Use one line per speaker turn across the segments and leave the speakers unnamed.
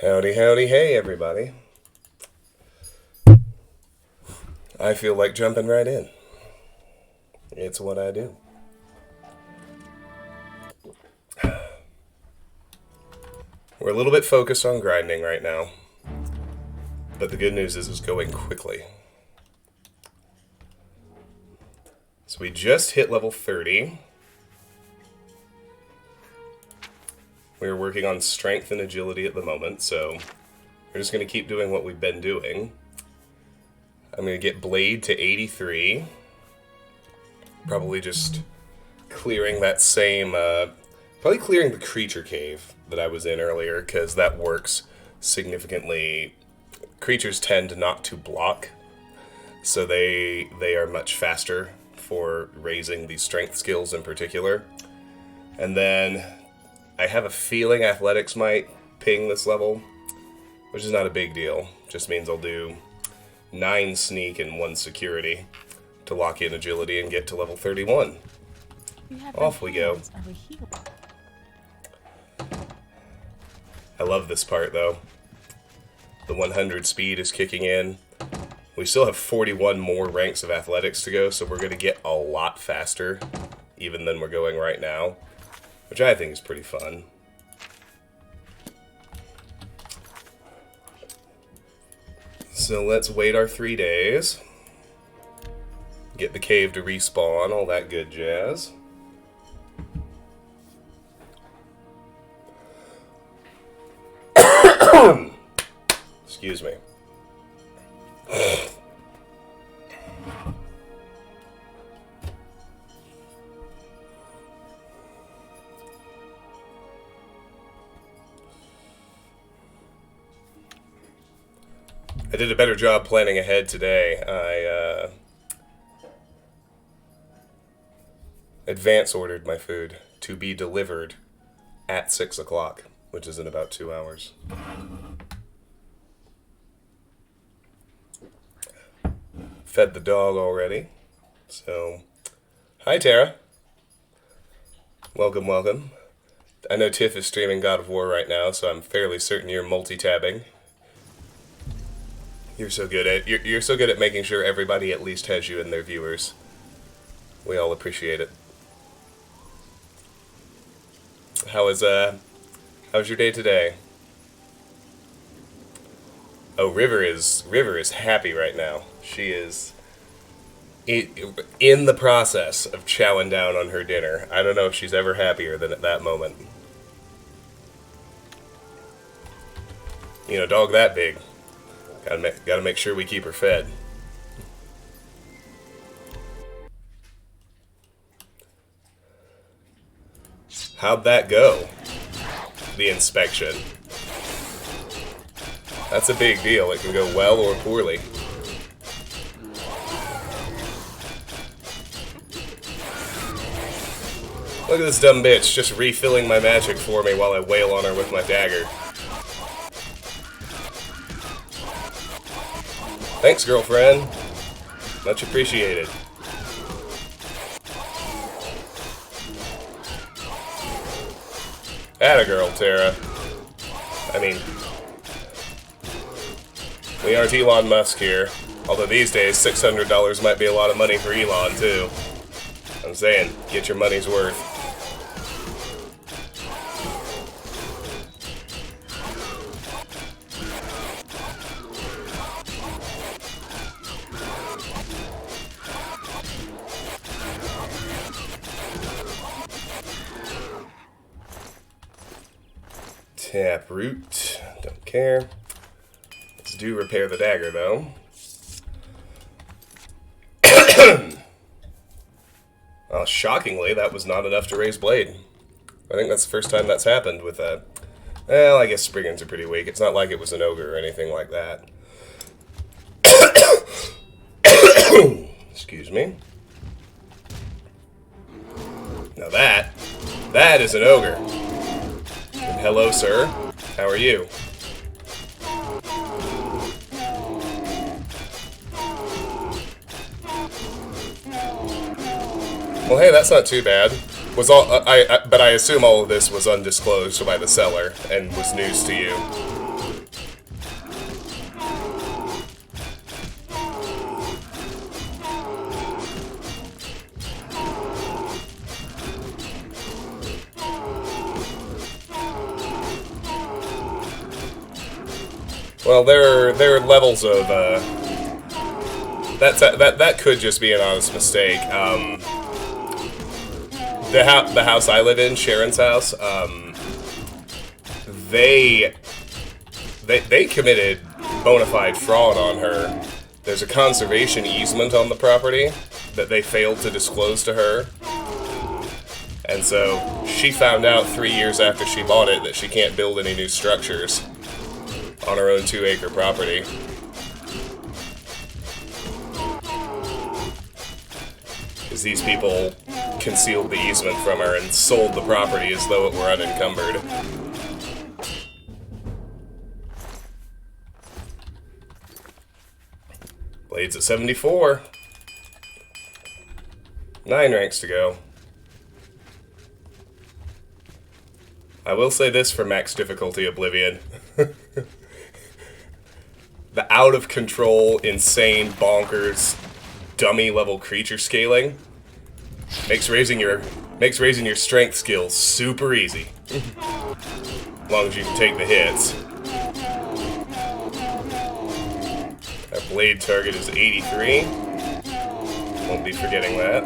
Howdy, howdy, hey, everybody. I feel like jumping right in. It's what I do. We're a little bit focused on grinding right now, but the good news is it's going quickly. So we just hit level 30. We're working on strength and agility at the moment, so we're just going to keep doing what we've been doing. I'm going to get Blade to 83. Probably just clearing that same... probably clearing the creature cave that I was in earlier, because that works significantly. Creatures tend not to block, so they are much faster for raising these strength skills in particular. And then I have a feeling athletics might ping this level, which is not a big deal. Just means I'll do 9 sneak and 1 security to lock in agility and get to level 31. Off we go. I love this part though. The 100 speed is kicking in. We still have 41 more ranks of athletics to go, so we're going to get a lot faster even than we're going right now, which I think is pretty fun. So let's wait our 3 days. Get the cave to respawn, all that good jazz. Excuse me. I did a better job planning ahead today. I advance ordered my food to be delivered at 6 o'clock, which is in about 2 hours. Fed the dog already. So, hi Tara. Welcome, welcome. I know Tiff is streaming God of War right now, so I'm fairly certain you're multi-tabbing. You're so good at making sure everybody at least has you in their viewers. We all appreciate it. How's your day today? Oh, River is happy right now. She is in the process of chowing down on her dinner. I don't know if she's ever happier than at that moment. You know, dog that big. Gotta make sure we keep her fed. How'd that go? The inspection. That's a big deal. It can go well or poorly. Look at this dumb bitch just refilling my magic for me while I wail on her with my dagger. Thanks, girlfriend. Much appreciated. Atta girl, Tara. I mean, we aren't Elon Musk here. Although these days, $600 might be a lot of money for Elon, too. I'm saying, get your money's worth. Taproot. Don't care. Let's do repair the dagger, though. Well, shockingly, that was not enough to raise Blade. I think that's the first time that's happened with a... Well, I guess Spriggans are pretty weak. It's not like it was an ogre or anything like that. Excuse me. Now that is an ogre. And hello, sir. How are you? Well, hey, that's not too bad. Was all but I assume all of this was undisclosed by the seller and was news to you. Well, there are levels of that could just be an honest mistake. The house I live in, Sharon's house, they committed bona fide fraud on her. There's a conservation easement on the property that they failed to disclose to her. And so she found out 3 years after she bought it that she can't build any new structures on her own 2-acre property. Because these people concealed the easement from her and sold the property as though it were unencumbered. Blades at 74. 9 ranks to go. I will say this for max difficulty Oblivion. The out-of-control, insane, bonkers, dummy-level creature scaling makes raising your strength skills super easy. As long as you can take the hits. Our blade target is 83. Won't be forgetting that.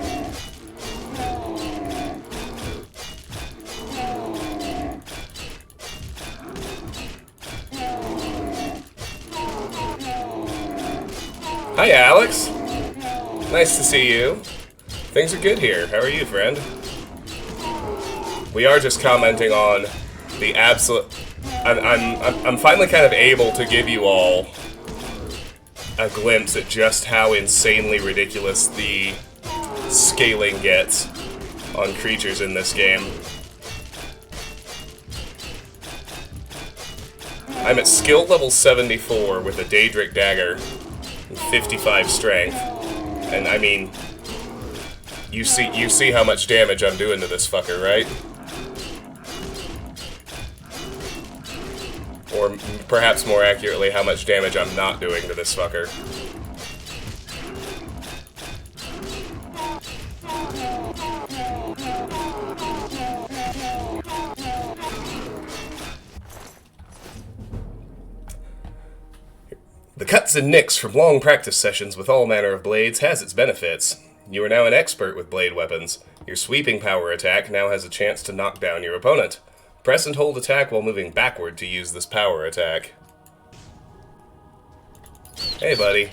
Hi, Alex. Nice to see you. Things are good here. How are you, friend? We are just commenting on the absolute. I'm finally kind of able to give you all a glimpse at just how insanely ridiculous the scaling gets on creatures in this game. I'm at skill level 74 with a Daedric Dagger and 55 strength, and I mean, you see how much damage I'm doing to this fucker, right? Or perhaps more accurately, how much damage I'm not doing to this fucker. The cuts and nicks from long practice sessions with all manner of blades has its benefits. You are now an expert with blade weapons. Your sweeping power attack now has a chance to knock down your opponent. Press and hold attack while moving backward to use this power attack. Hey, buddy.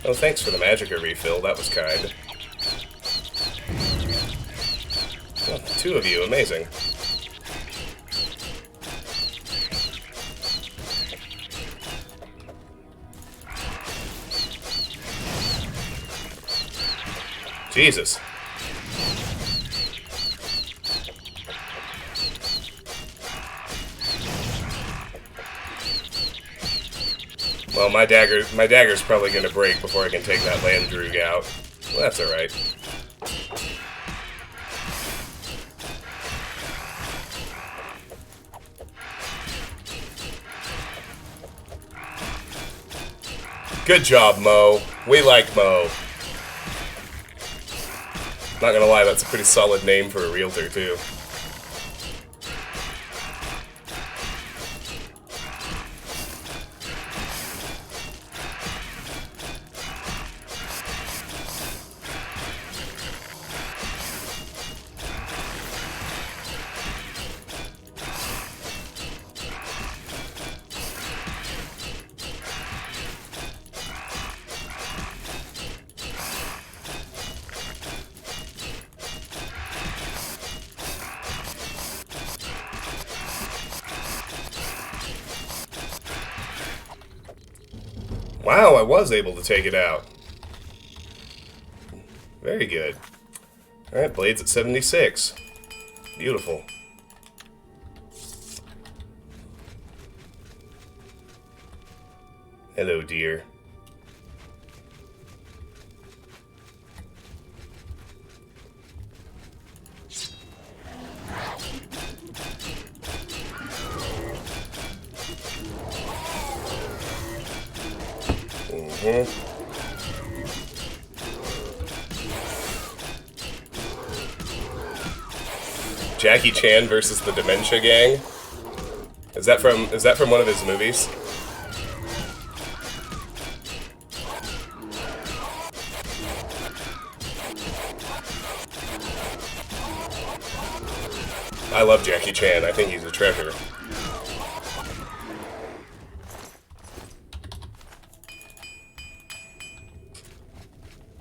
Oh, thanks for the magicka refill. That was kind. Oh, 2 of you. Amazing. Jesus. Well, my dagger's probably gonna break before I can take that Landroog out. Well, that's alright. Good job, Mo. We like Mo. Not gonna lie, that's a pretty solid name for a realtor, too. Wow, I was able to take it out. Very good. Alright, blades at 76. Beautiful. Hello, dear. Jackie Chan versus the Dementia Gang. Is that from one of his movies? I love Jackie Chan. I think he's a treasure.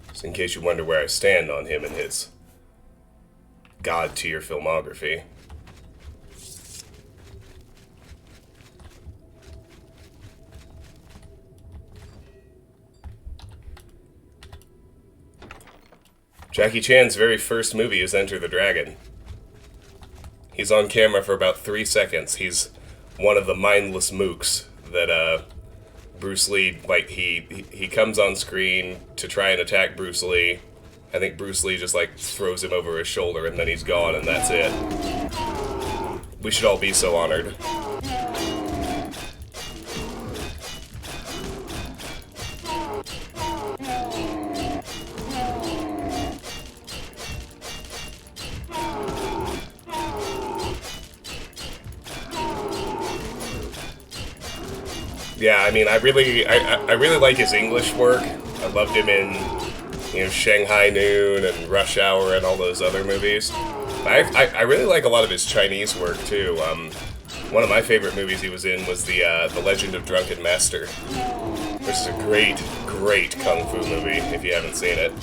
Just in case you wonder where I stand on him and his god-tier filmography. Jackie Chan's very first movie is Enter the Dragon. He's on camera for about 3 seconds. He's one of the mindless mooks that Bruce Lee, like, he comes on screen to try and attack Bruce Lee. I think Bruce Lee just, like, throws him over his shoulder and then he's gone and that's it. We should all be so honored. Yeah, I mean, I really like his English work. I loved him in, Shanghai Noon and Rush Hour and all those other movies. I really like a lot of his Chinese work too. One of my favorite movies he was in was the Legend of Drunken Master, which is a great kung fu movie if you haven't seen it.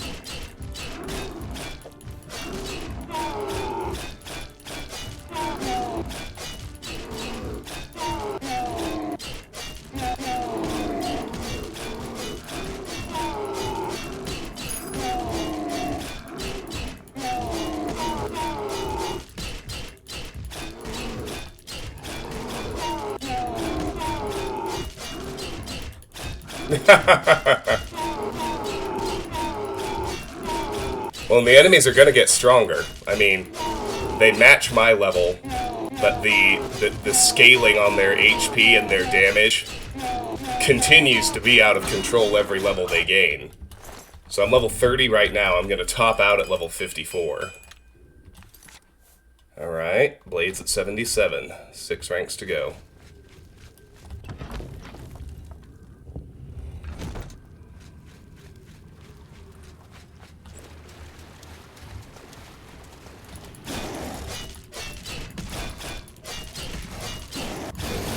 Well, the enemies are gonna get stronger. I mean, they match my level, but the scaling on their HP and their damage continues to be out of control every level they gain. So I'm level 30 right now. I'm gonna top out at level 54. Alright, Blades at 77. 6 ranks to go.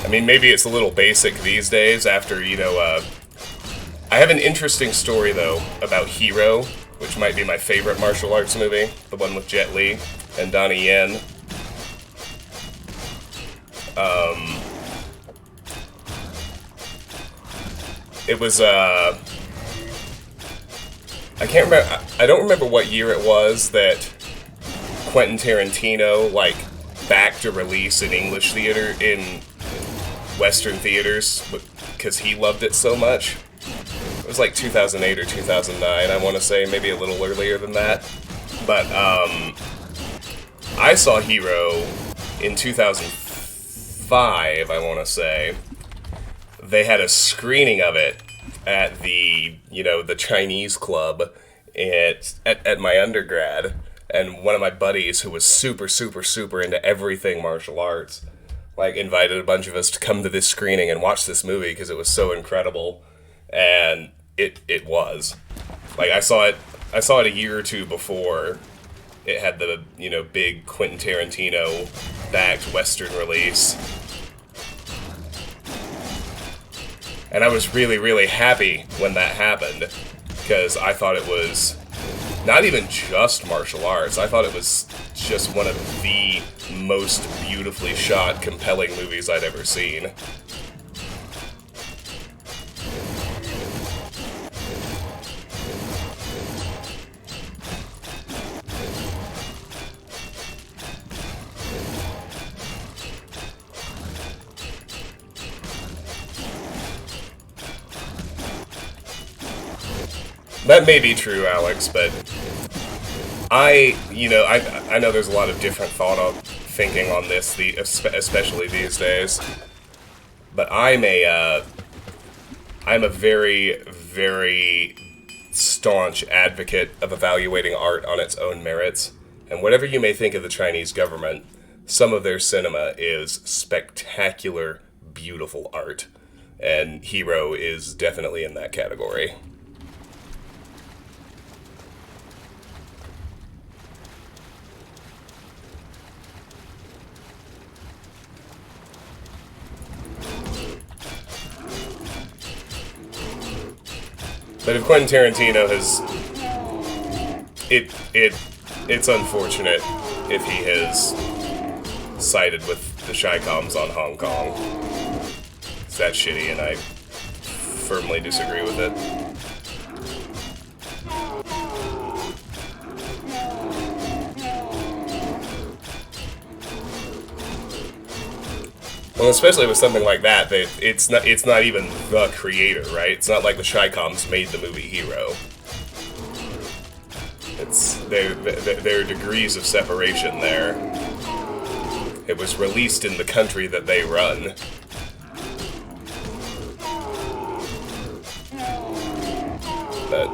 I mean, maybe it's a little basic these days after, I have an interesting story, though, about Hero, which might be my favorite martial arts movie, the one with Jet Li and Donnie Yen. It was, I can't remember, I don't remember what year it was that Quentin Tarantino, backed a release in English theater, in Western theaters, because he loved it so much. It was like 2008 or 2009, I want to say, maybe a little earlier than that. But I saw Hero in 2005, I want to say. They had a screening of it at the Chinese club at my undergrad, and one of my buddies who was super into everything martial arts invited a bunch of us to come to this screening and watch this movie because it was so incredible, and it was. I saw it a year or two before it had the big Quentin Tarantino backed Western release, and I was really happy when that happened because I thought it was not even just martial arts. I thought it was just one of the most beautifully shot, compelling movies I'd ever seen. That may be true, Alex, but I know there's a lot of different thinking on this, especially these days. But I'm a very staunch advocate of evaluating art on its own merits. And whatever you may think of the Chinese government, some of their cinema is spectacular, beautiful art. And Hero is definitely in that category. But if Quentin Tarantino has... It's unfortunate if he has sided with the Chi-Coms on Hong Kong. It's that shitty, and I firmly disagree with it. Well, especially with something like that, it's not even the creator, right? It's not like the Chi-Coms made the movie Hero. There are degrees of separation there. It was released in the country that they run. But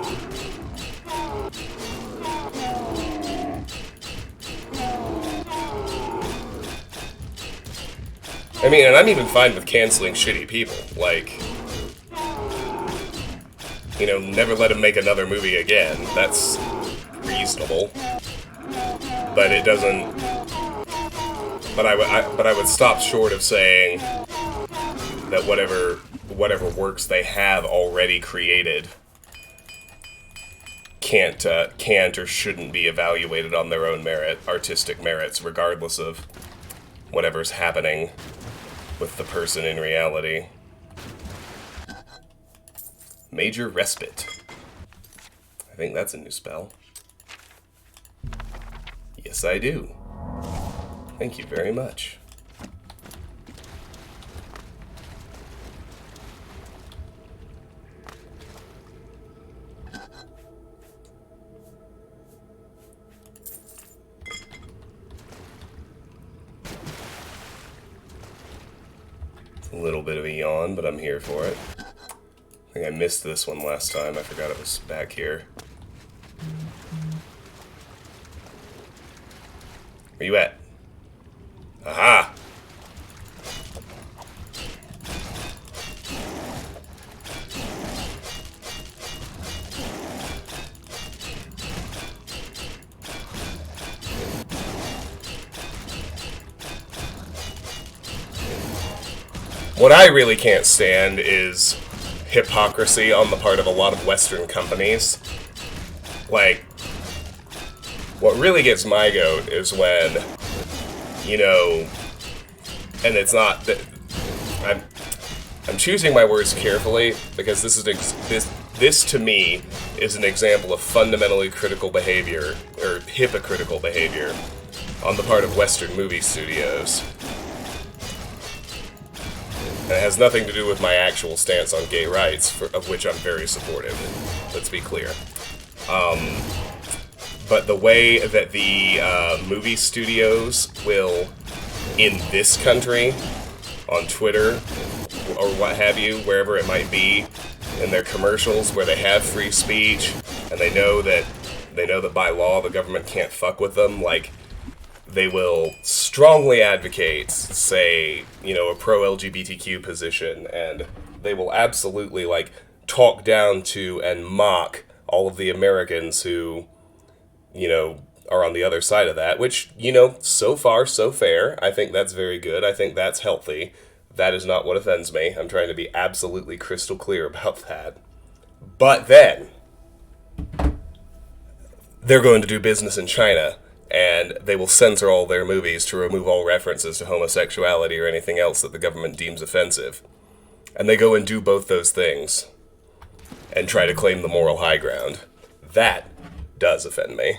I mean, and I'm even fine with canceling shitty people. Like, you know, never let him make another movie again. That's reasonable. But it doesn't... But I would stop short of saying that whatever works they have already created can't or shouldn't be evaluated on their own merit, artistic merits, regardless of whatever's happening with the person in reality. Major Respite. I think that's a new spell. Yes, I do. Thank you very much. A little bit of a yawn, but I'm here for it. I think I missed this one last time. I forgot it was back here. Where you at? Aha! What I really can't stand is hypocrisy on the part of a lot of Western companies. Like, what really gets my goat is when, you know, and it's not that I'm choosing my words carefully because this to me is an example of fundamentally critical behavior or hypocritical behavior on the part of Western movie studios. And it has nothing to do with my actual stance on gay rights, of which I'm very supportive. Let's be clear. But the way that the movie studios will, in this country, on Twitter, or what have you, wherever it might be, in their commercials where they have free speech, and they know that by law the government can't fuck with them, like, they will strongly advocate, say, you know, a pro-LGBTQ position, and they will absolutely, like, talk down to and mock all of the Americans who, you know, are on the other side of that, which, you know, so far, so fair. I think that's very good. I think that's healthy. That is not what offends me. I'm trying to be absolutely crystal clear about that. But then, they're going to do business in China, and they will censor all their movies to remove all references to homosexuality or anything else that the government deems offensive. And they go and do both those things and try to claim the moral high ground. That does offend me.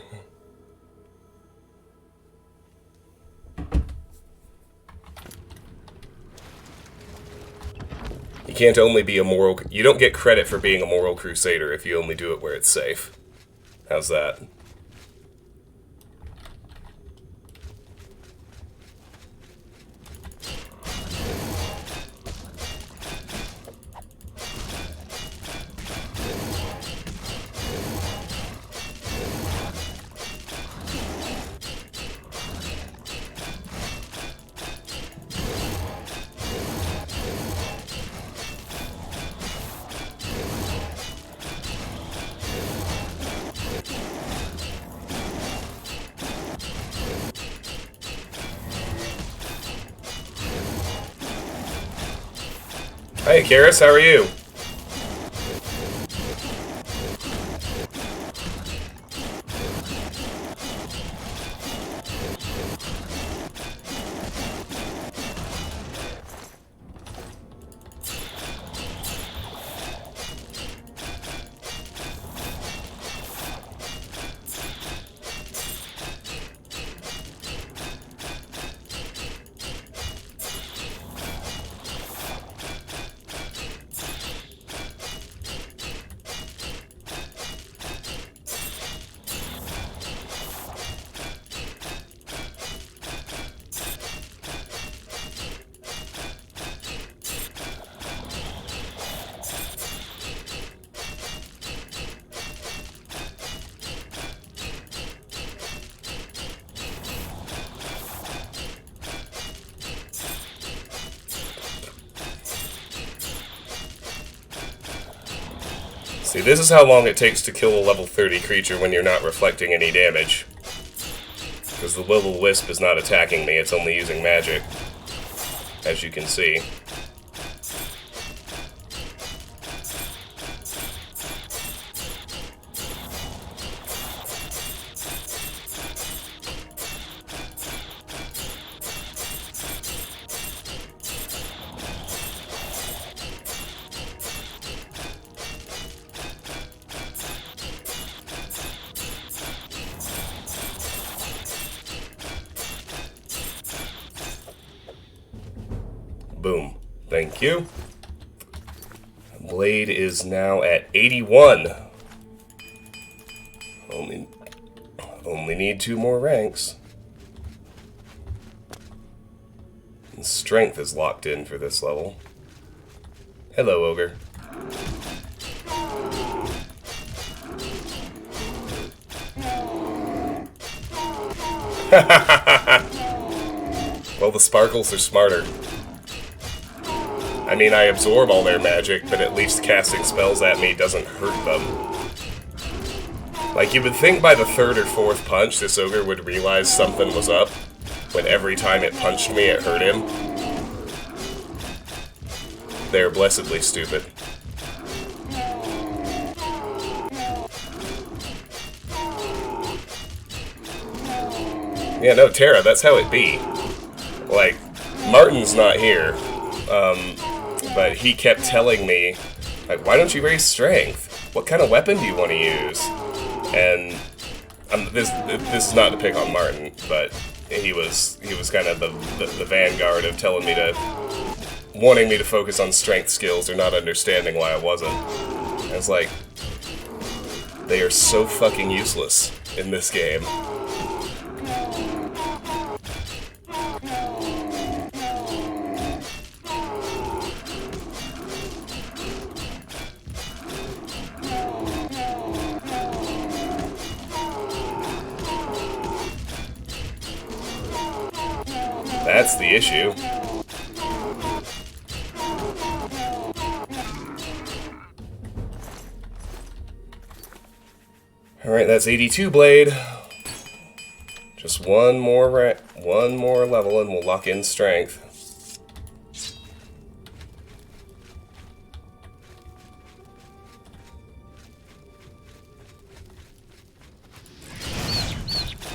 You can't only be a moral... You don't get credit for being a moral crusader if you only do it where it's safe. How's that? Hey, Karis, how are you? See, this is how long it takes to kill a level 30 creature when you're not reflecting any damage. Because the will-o-wisp is not attacking me, it's only using magic. As you can see. Boom. Thank you. Blade is now at 81. Only need 2 more ranks. And strength is locked in for this level. Hello, Ogre. Well, the sparkles are smarter. I mean, I absorb all their magic, but at least casting spells at me doesn't hurt them. Like, you would think by the 3rd or 4th punch, this ogre would realize something was up, when every time it punched me, it hurt him. They're blessedly stupid. Yeah, no, Tara, that's how it be. Like, Martin's not here, but he kept telling me, like, why don't you raise strength? What kind of weapon do you want to use? And this is not to pick on Martin, but he was kind of the vanguard of telling me to, wanting me to focus on strength skills or not understanding why I wasn't. And it's like, they are so fucking useless in this game. That's the issue. Alright, that's 82 Blade. Just one more level and we'll lock in strength.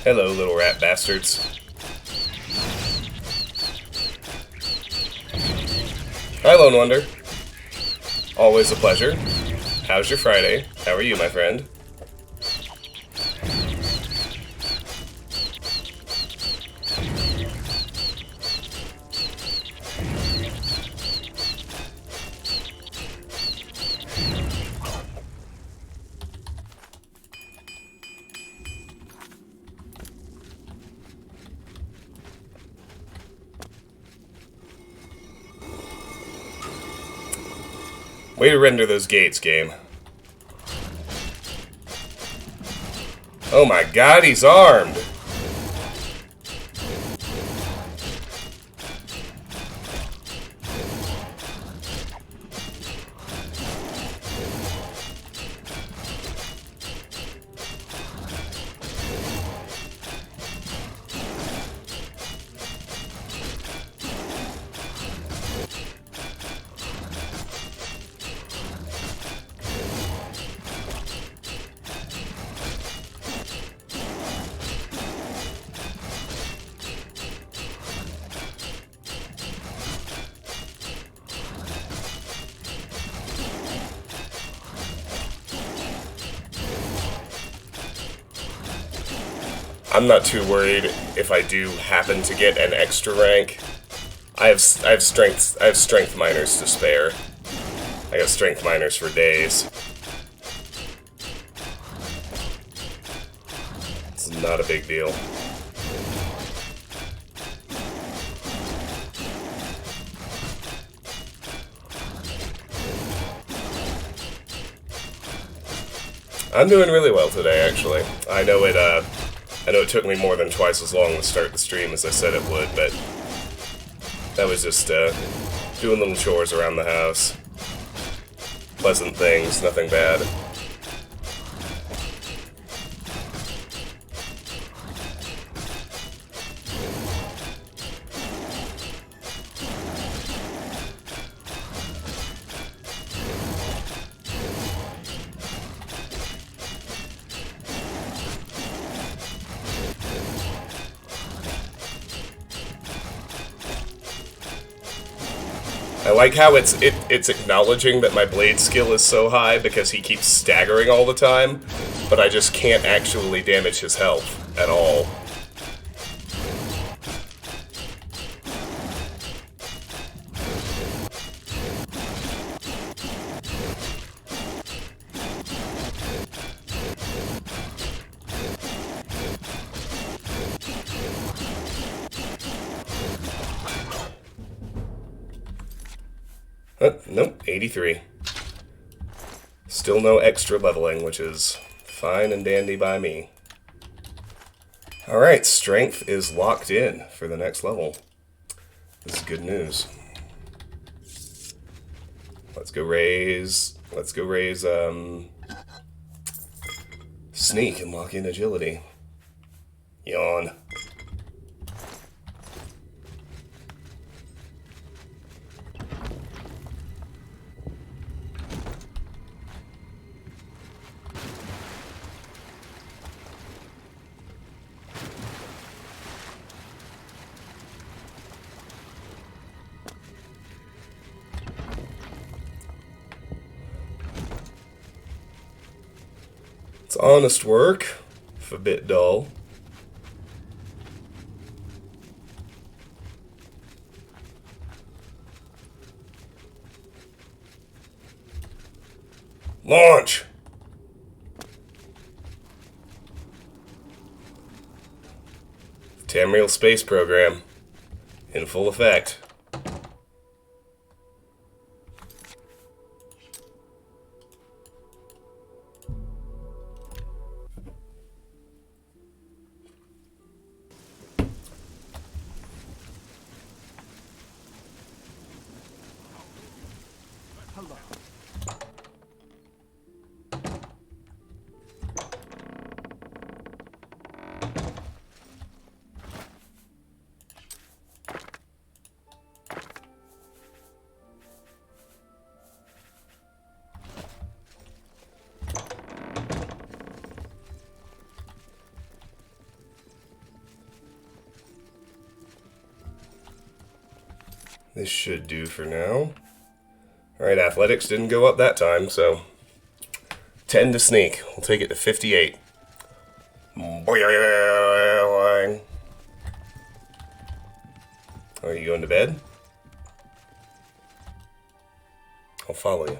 Hello, little rat bastards. Hi, Lone Wonder. Always a pleasure. How's your Friday? How are you, my friend? Way to render those gates, game. Oh my god, he's armed! I'm not too worried if I do happen to get an extra rank. I have strength miners to spare. I got strength miners for days. It's not a big deal. I'm doing really well today, actually. I know it took me more than twice as long to start the stream as I said it would, but that was just doing little chores around the house. Pleasant things, nothing bad. I like how it's acknowledging that my blade skill is so high because he keeps staggering all the time, but I just can't actually damage his health at all. Nope, 83. Still no extra leveling, which is fine and dandy by me. Alright, strength is locked in for the next level. This is good news. Let's go raise sneak and lock in agility. Yawn. It's honest work, if a bit dull. Launch! Tamriel Space Program in full effect. This should do for now. Alright, athletics didn't go up that time, so 10 to sneak. We'll take it to 58. Are you going to bed? I'll follow you.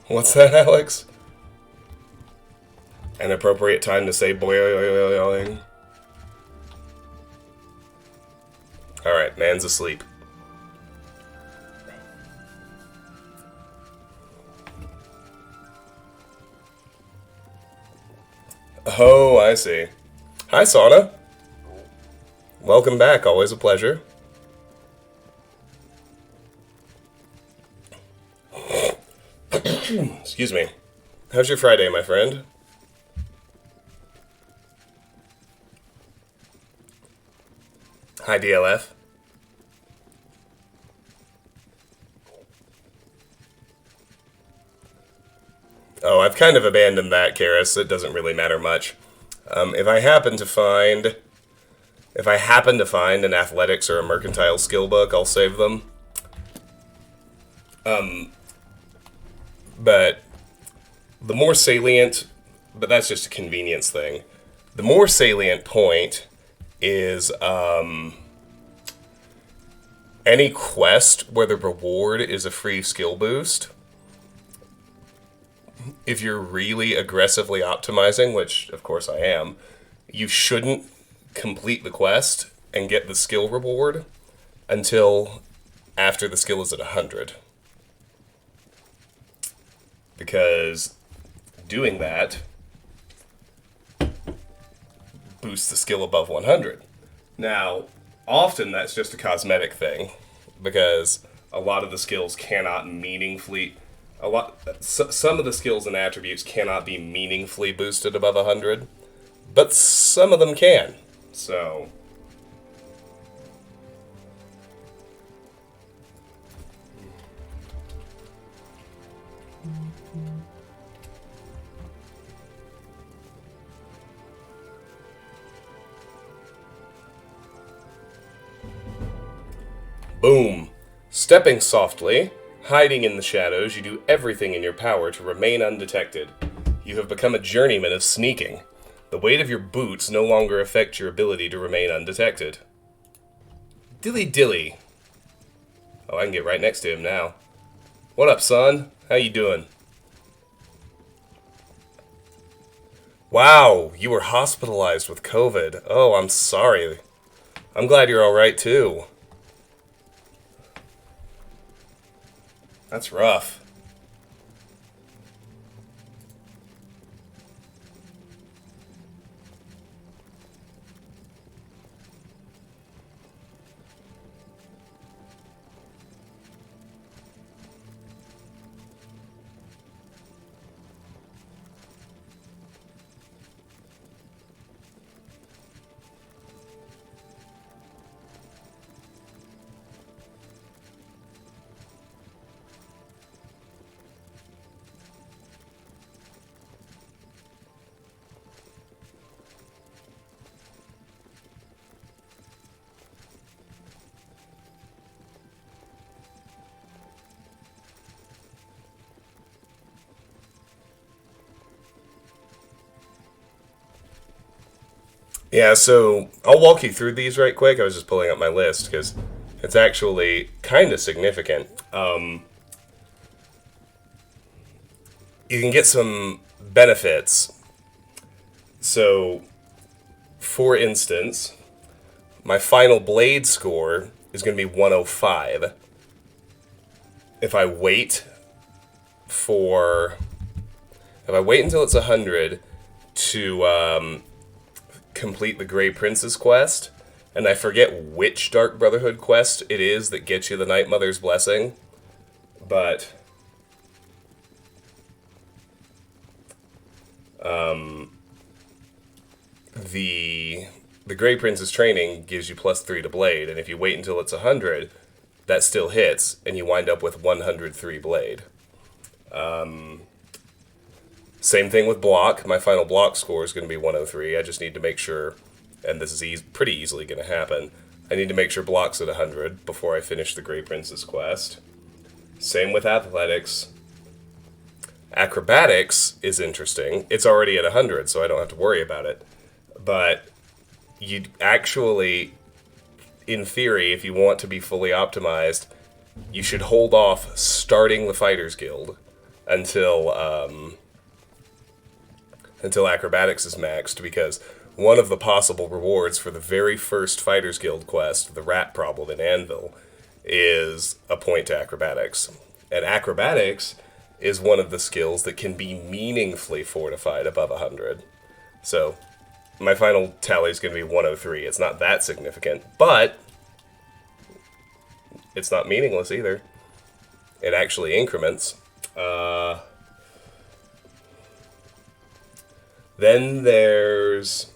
What's that, Alex? An appropriate time to say boing. Alright, man's asleep. Oh, I see. Hi, Sauna. Welcome back, always a pleasure. Excuse me. How's your Friday, my friend? Hi, DLF. Oh, I've kind of abandoned that, Karis. It doesn't really matter much. If I happen to find an athletics or a mercantile skill book, I'll save them. But the more salient, but that's just a convenience thing. The more salient point is any quest where the reward is a free skill boost. If you're really aggressively optimizing, which of course I am, you shouldn't complete the quest and get the skill reward until after the skill is at 100. Because doing that boosts the skill above 100. Now, often that's just a cosmetic thing, because a lot of the skills cannot meaningfully... some of the skills and attributes cannot be meaningfully boosted above 100, but some of them can. So... Boom. Stepping softly, hiding in the shadows, you do everything in your power to remain undetected. You have become a journeyman of sneaking. The weight of your boots no longer affects your ability to remain undetected. Dilly dilly. Oh, I can get right next to him now. What up, son? How you doing? Wow, you were hospitalized with COVID. Oh, I'm sorry. I'm glad you're alright, too. That's rough. Yeah, so I'll walk you through these right quick. I was just pulling up my list because it's actually kind of significant. You can get some benefits. So, for instance, my final blade score is going to be 105. If I wait until it's 100 to complete the Grey Prince's quest, and I forget which Dark Brotherhood quest it is that gets you the Night Mother's Blessing, but the Grey Prince's training gives you +3 to blade, and if you wait until it's 100, that still hits, and you wind up with 103 blade. Same thing with block. My final block score is going to be 103. I just need to make sure, and this is pretty easily going to happen, I need to make sure block's at 100 before I finish the Grey Prince's quest. Same with athletics. Acrobatics is interesting. It's already at 100, so I don't have to worry about it. But you actually, in theory, if you want to be fully optimized, you should hold off starting the Fighters Guild until acrobatics is maxed, because one of the possible rewards for the very first Fighters Guild quest, the rat problem in Anvil, is a point to acrobatics. And acrobatics is one of the skills that can be meaningfully fortified above 100. So, my final tally is going to be 103. It's not that significant, but it's not meaningless either. It actually increments. Then there's...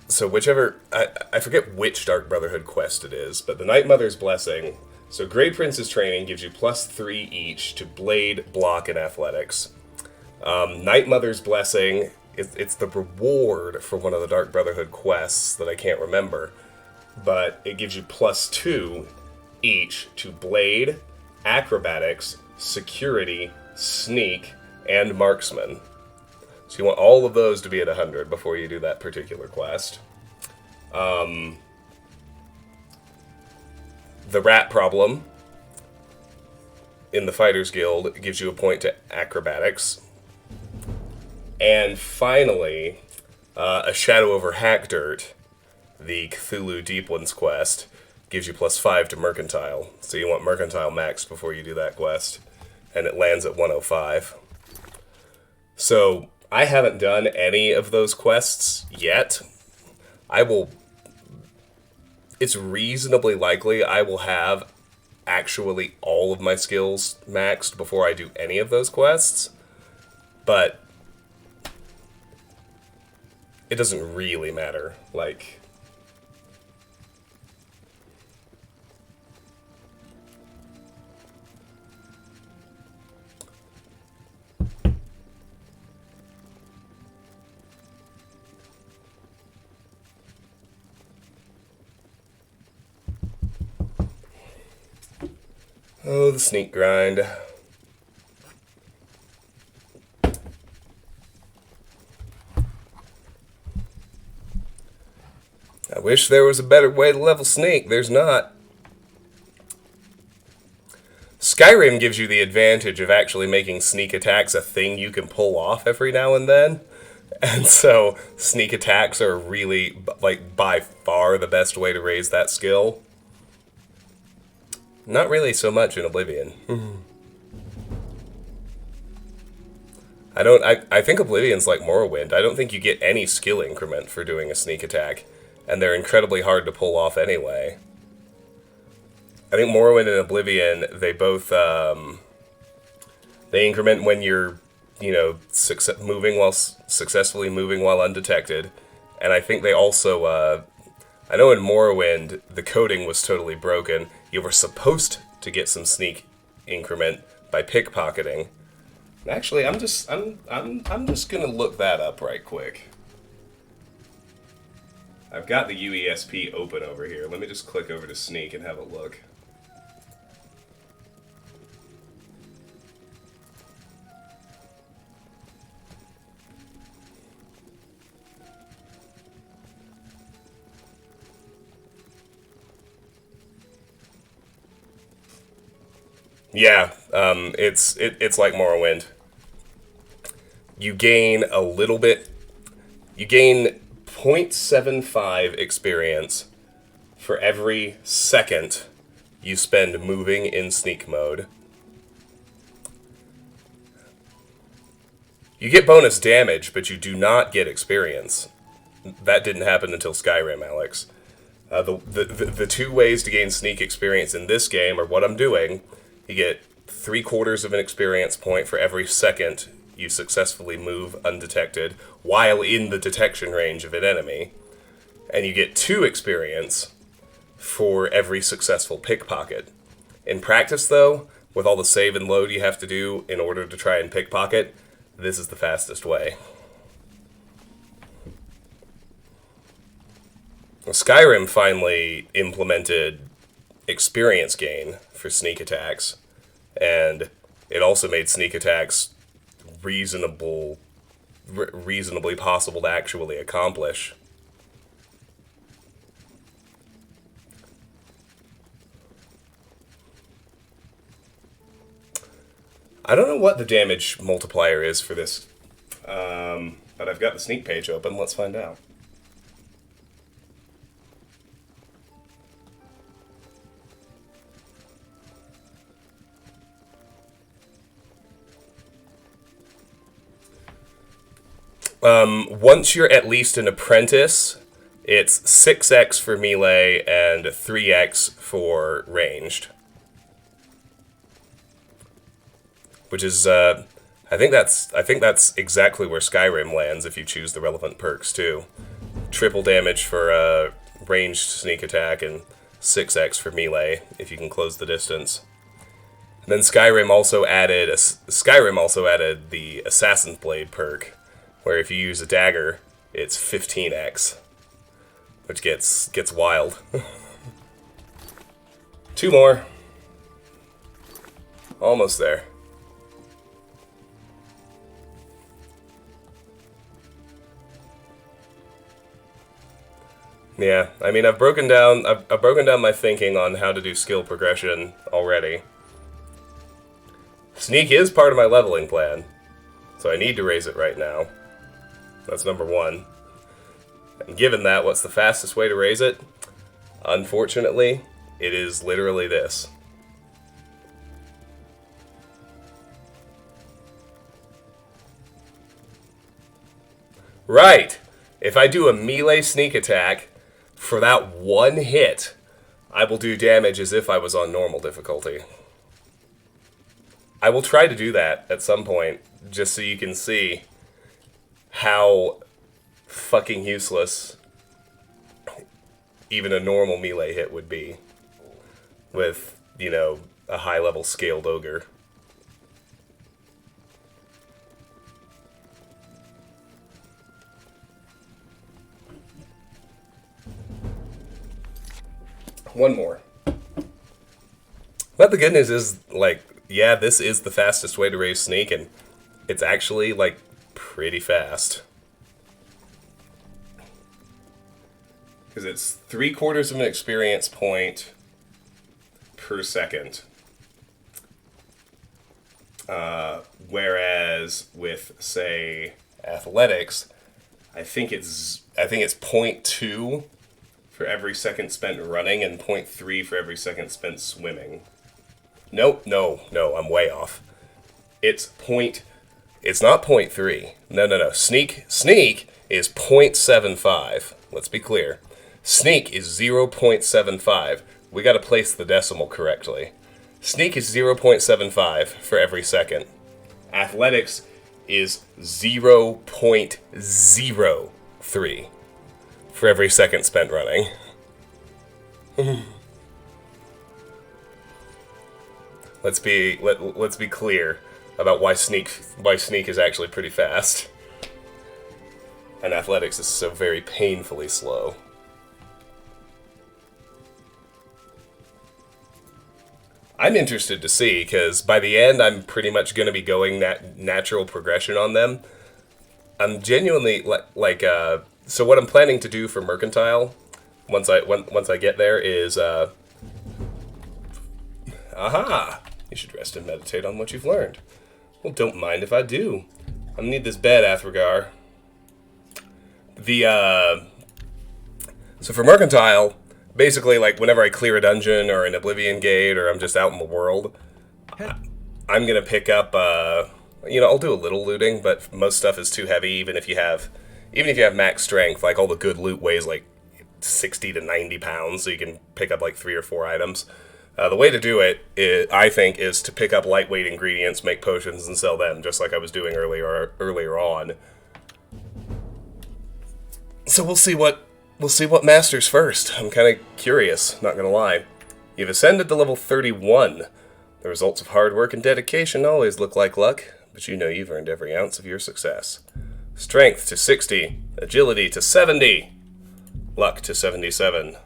So whichever... I forget which Dark Brotherhood quest it is, but the Night Mother's Blessing... So Grey Prince's training gives you +3 each to Blade, Block, and Athletics. Night Mother's Blessing, it's the reward for one of the Dark Brotherhood quests that I can't remember. But it gives you +2 each to Blade, Acrobatics, Security, Sneak, and Marksman. So you want all of those to be at 100 before you do that particular quest. The Rat Problem in the Fighters Guild gives you a point to Acrobatics. And finally, A Shadow over Hackdirt, the Cthulhu Deep Ones quest, gives you +5 to Mercantile. So you want Mercantile maxed before you do that quest. And it lands at 105. So I haven't done any of those quests yet. It's reasonably likely I will have actually all of my skills maxed before I do any of those quests. But it doesn't really matter. Like, oh, the sneak grind. I wish there was a better way to level sneak. There's not. Skyrim gives you the advantage of actually making sneak attacks a thing you can pull off every now and then. And so sneak attacks are really, like, by far the best way to raise that skill. Not really so much in Oblivion. I think Oblivion's like Morrowind. I don't think you get any skill increment for doing a sneak attack. And they're incredibly hard to pull off anyway. I think Morrowind and Oblivion, they both, they increment when you're, successfully moving while undetected. And I think they also, I know in Morrowind, the coding was totally broken. You were supposed to get some sneak increment by pickpocketing. Actually, I'm just gonna look that up right quick. I've got the UESP open over here. Let me just click over to Sneak and have a look. Yeah, it's like Morrowind. You gain a little bit. You gain 0.75 experience for every second you spend moving in sneak mode. You get bonus damage, but you do not get experience. That didn't happen until Skyrim, Alex. The two ways to gain sneak experience in this game are what I'm doing. You get 3/4 of an experience point for every second you successfully move undetected while in the detection range of an enemy. And you get 2 experience for every successful pickpocket. In practice, though, with all the save and load you have to do in order to try and pickpocket, this is the fastest way. Skyrim finally implemented experience gain for sneak attacks, and it also made sneak attacks reasonably possible to actually accomplish. I don't know what the damage multiplier is for this, but I've got the sneak page open. Let's find out. Once you're at least an apprentice, it's 6x for melee and 3x for ranged. Which is, I think that's exactly where Skyrim lands if you choose the relevant perks too. Triple damage for a ranged sneak attack and 6x for melee if you can close the distance. And then Skyrim also added the Assassin's Blade perk, where if you use a dagger, it's 15x, which gets wild. 2 more. Almost there. Yeah, I mean, I've broken down my thinking on how to do skill progression already. Sneak is part of my leveling plan, so I need to raise it right now. That's number 1. And given that, what's the fastest way to raise it? Unfortunately, it is literally this. Right! If I do a melee sneak attack, for that 1 hit, I will do damage as if I was on normal difficulty. I will try to do that at some point, just so you can see how fucking useless even a normal melee hit would be with, you know, a high-level scaled ogre. One more. But the good news is, like, yeah, this is the fastest way to raise sneak, and it's actually, like, pretty fast. Because it's 3/4 of an experience point per second. Whereas with, say, athletics, I think it's 0.2 for every second spent running and 0.3 for every second spent swimming. Nope, no, I'm way off. It's not 0.3. No. Sneak is 0.75. Let's be clear. Sneak is 0.75. We gotta place the decimal correctly. Sneak is 0.75 for every second. Athletics is 0.03 for every second spent running. Let's be clear about why sneak is actually pretty fast, and athletics is so very painfully slow. I'm interested to see, because by the end I'm pretty much going to be going natural progression on them. I'm genuinely so what I'm planning to do for Mercantile, once I get there, is aha! You should rest and meditate on what you've learned. Well, don't mind if I do. I need this bed, Athragar. So for Mercantile, basically, like, whenever I clear a dungeon or an Oblivion gate or I'm just out in the world, I'm gonna pick up, I'll do a little looting, but most stuff is too heavy, even if you have max strength. Like, all the good loot weighs, like, 60 to 90 pounds, so you can pick up, like, 3 or 4 items. The way to do it, I think, is to pick up lightweight ingredients, make potions, and sell them, just like I was doing earlier on. So we'll see what masters first. I'm kind of curious, not gonna lie. You've ascended to level 31. The results of hard work and dedication always look like luck, but you know you've earned every ounce of your success. Strength to 60, agility to 70, luck to 77.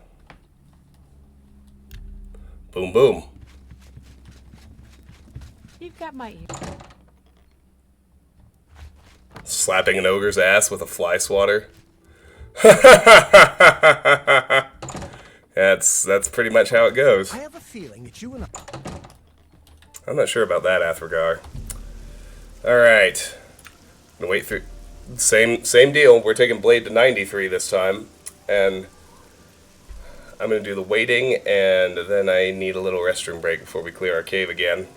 Boom, boom.
You've got my ear.
Slapping an ogre's ass with a fly swatter. That's pretty much how it goes.
I have a feeling that you and
I'm not sure about that, Athragar. Alright. I'm gonna wait through. Same deal. We're taking Blade to 93 this time. And I'm gonna do the waiting, and then I need a little restroom break before we clear our cave again.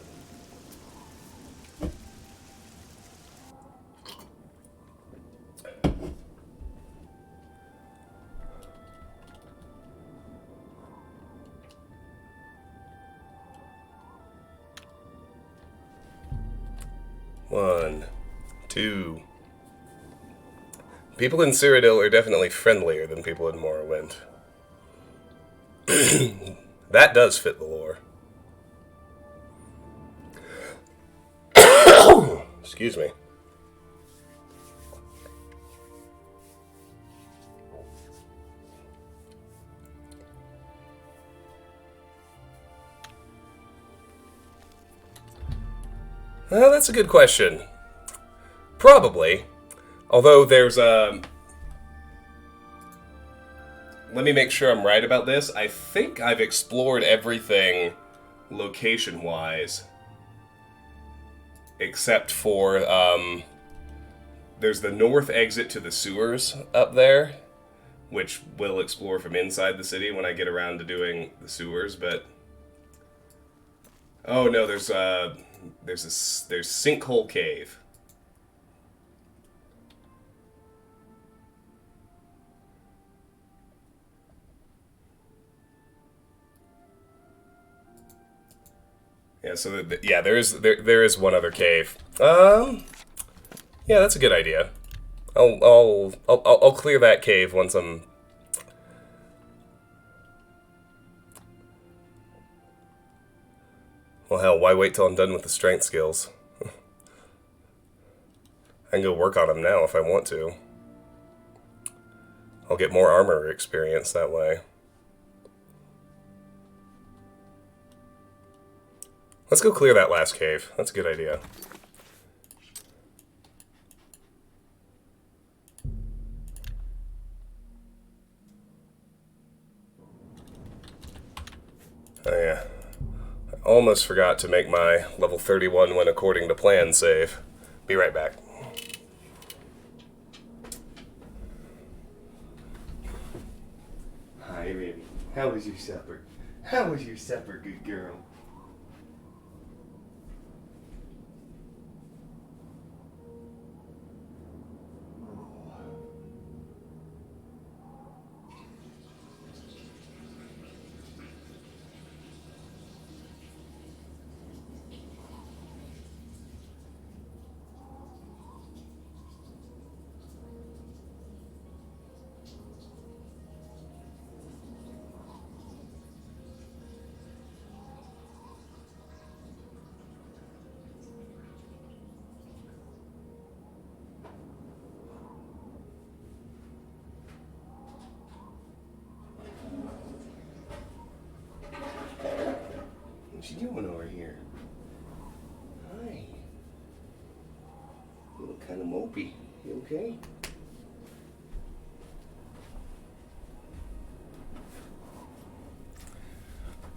One, two. People in Cyrodiil are definitely friendlier than people in Morrowind. That does fit the lore. Excuse me. Well, that's a good question. Probably. Although there's a... Let me make sure I'm right about this. I think I've explored everything location-wise. Except for, there's the north exit to the sewers up there, which we'll explore from inside the city when I get around to doing the sewers, but... Oh no, there's Sinkhole Cave. Yeah, so yeah, there is one other cave. Yeah, that's a good idea. I'll clear that cave once I'm... Well, hell, why wait till I'm done with the strength skills? I can go work on them now if I want to. I'll get more armor experience that way. Let's go clear that last cave. That's a good idea. Oh yeah. I almost forgot to make my level 31 when according to plan save. Be right back.
Hi, baby. How was your supper? How was your supper, good girl? What you doing over here? Hi. You look kind of mopey. You okay?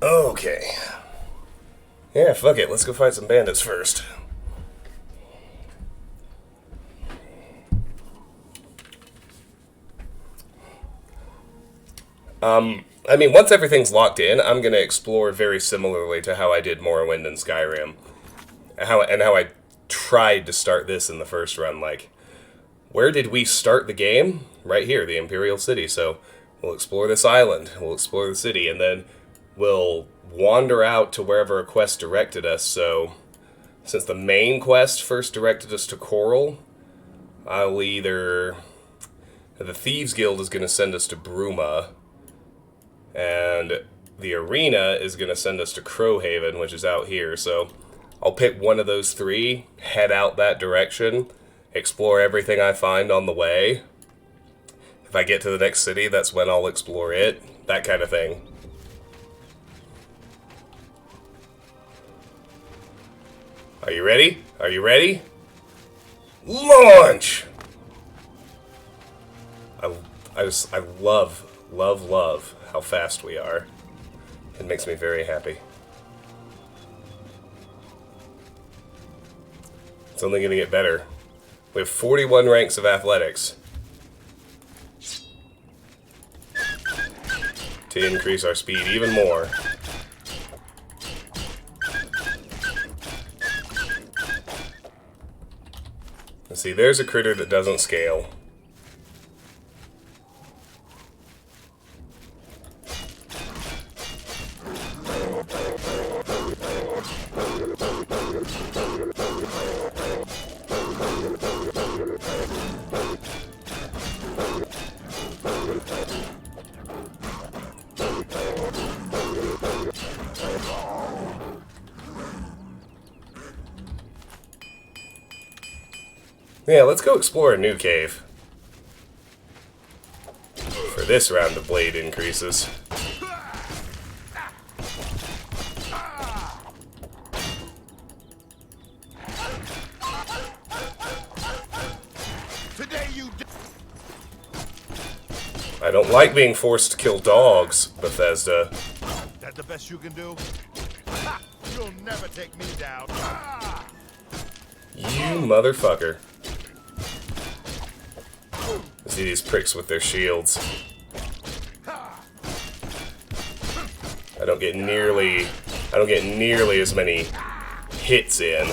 Okay. Yeah, fuck it. Let's go fight some bandits first. I mean, once everything's locked in, I'm going to explore very similarly to how I did Morrowind and Skyrim. How I tried to start this in the first run. Like, where did we start the game? Right here, the Imperial City. So, we'll explore this island, we'll explore the city, and then we'll wander out to wherever a quest directed us. So, since the main quest first directed us to Coral, I'll either... The Thieves Guild is going to send us to Bruma, and the arena is going to send us to Crowhaven, which is out here. So I'll pick one of those three, head out that direction, explore everything I find on the way. If I get to the next city, that's when I'll explore it. That kind of thing. Are you ready? Are you ready? Launch! I love how fast we are. It makes me very happy. It's only going to get better. We have 41 ranks of athletics to increase our speed even more. Let's see, there's a critter that doesn't scale. Yeah, let's go explore a new cave. For this round of blade increases. I don't like being forced to kill dogs, Bethesda.
That the best you can do? You'll never take me down.
You motherfucker. See these pricks with their shields. I don't get nearly as many hits in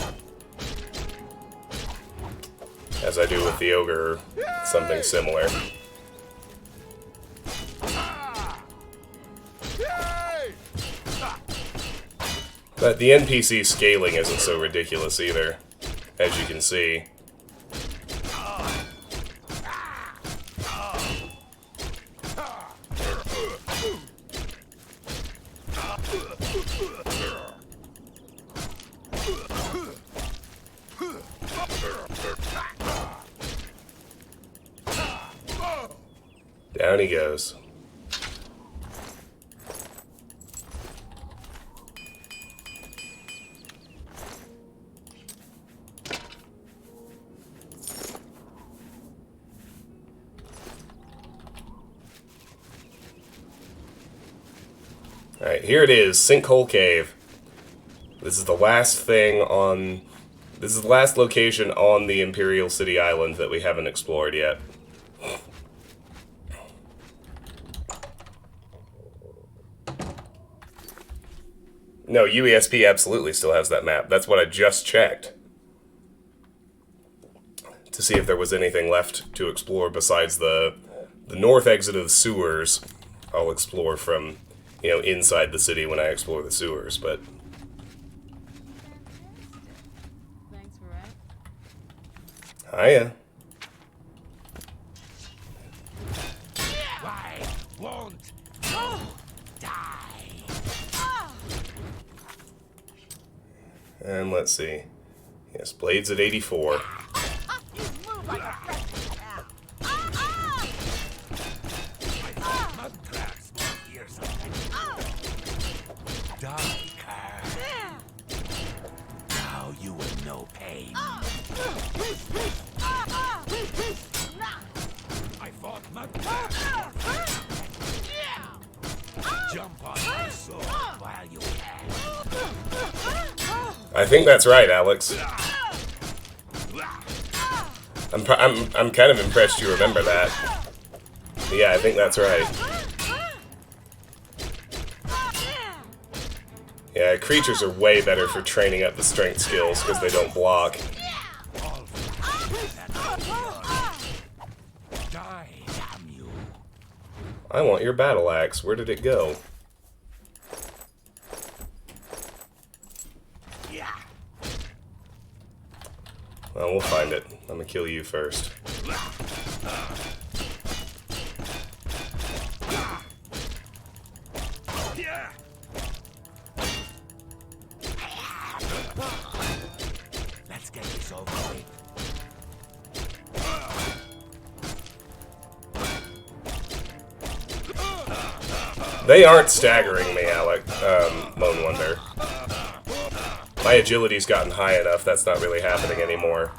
as I do with the ogre or something similar. But the NPC scaling isn't so ridiculous either, as you can see. Down he goes. Alright, here it is, Sinkhole Cave. This is the last thing on... This is the last location on the Imperial City Island that we haven't explored yet. No, UESP absolutely still has that map. That's what I just checked. To see if there was anything left to explore besides the north exit of the sewers. I'll explore from, you know, inside the city when I explore the sewers, but...
Thanks for that.
Hiya.
I won't die.
And let's see. Yes, blades at 84.
You move like a fresh cat.
Mud crabs won't hear something. Die, Carl. Now you will know pain. I fought mud crabs. Jump on my sword while you can.
I think that's right, Alex. I'm kind of impressed you remember that. Yeah, I think that's right. Yeah, creatures are way better for training up the strength skills because they don't block.
Die, damn you.
I want your battle axe. Where did it go?
Yeah.
Well, we'll find it. I'm gonna kill you first.
Yeah. Let's get this over with.
They aren't staggering me, Lone Wonder. My agility's gotten high enough, that's not really happening anymore.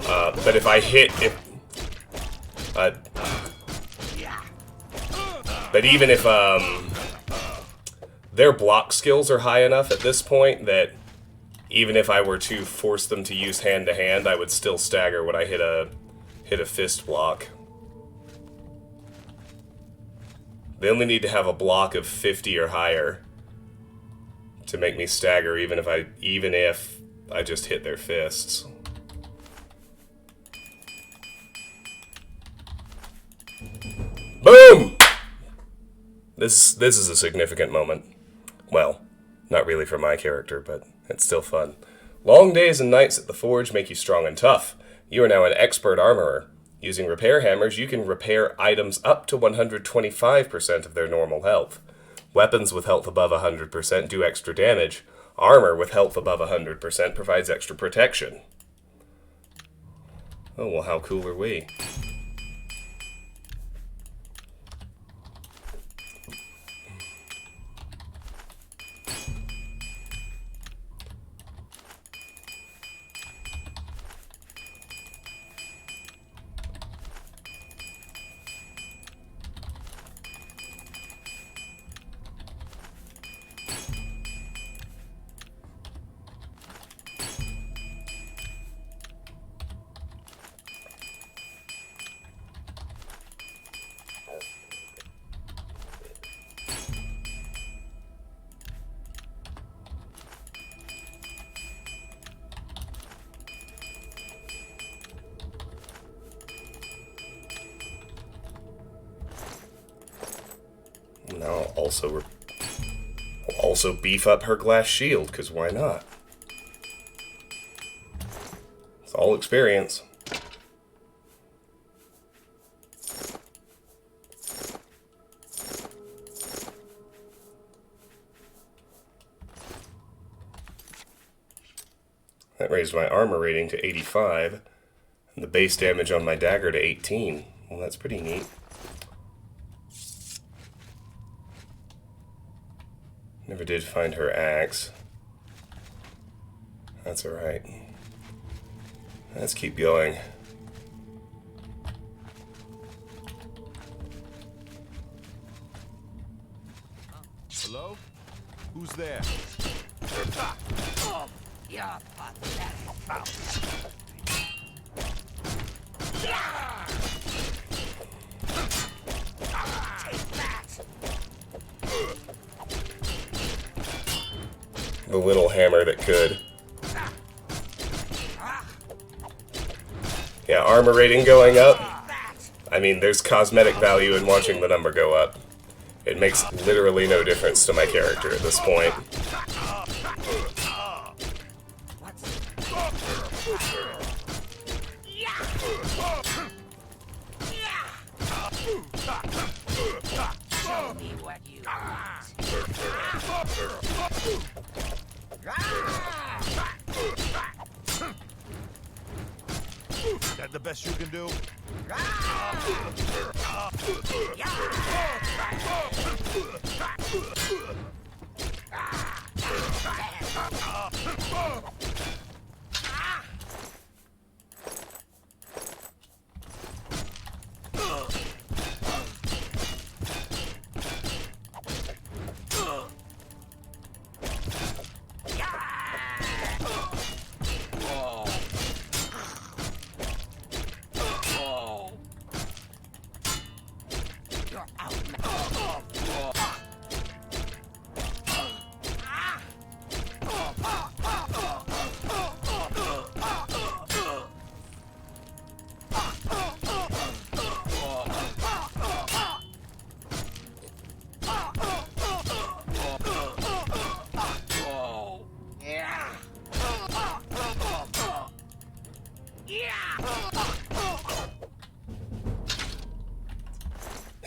But if I hit... but even if, their block skills are high enough at this point that even if I were to force them to use hand-to-hand, I would still stagger when I hit a fist block. They only need to have a block of 50 or higher to make me stagger, even if I just hit their fists. Boom! This is a significant moment. Well, not really for my character, but it's still fun. Long days and nights at the forge make you strong and tough. You are now an expert armorer. Using repair hammers, you can repair items up to 125% of their normal health. Weapons with health above 100% do extra damage. Armor with health above 100% provides extra protection. Oh, well, how cool are we? Now I'll also beef up her glass shield, because why not? It's all experience. That raised my armor rating to 85, and the base damage on my dagger to 18. Well, that's pretty neat. Never did find her axe. That's alright. Let's keep going.
Hello? Who's there?
Oh, yeah, pathetic. Take that.
The little hammer that could. Yeah, armor rating going up. I mean, there's cosmetic value in watching the number go up. It makes literally no difference to my character at this point.
Show me what you want.
That the best you can do?
You're out now.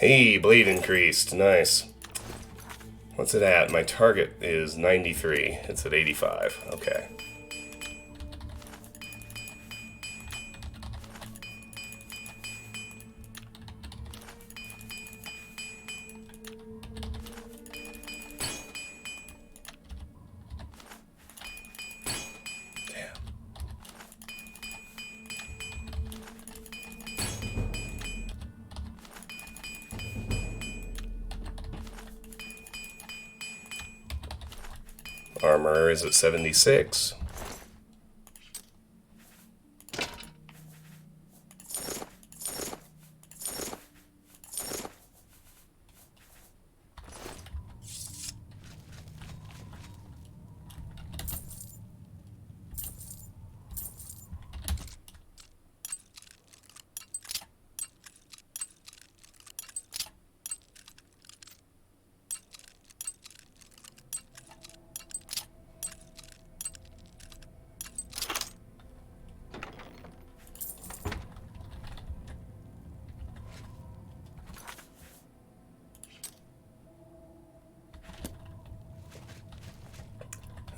Hey, blade increased. Nice. What's it at? My target is 93. It's at 85. Okay. Armor is at 76.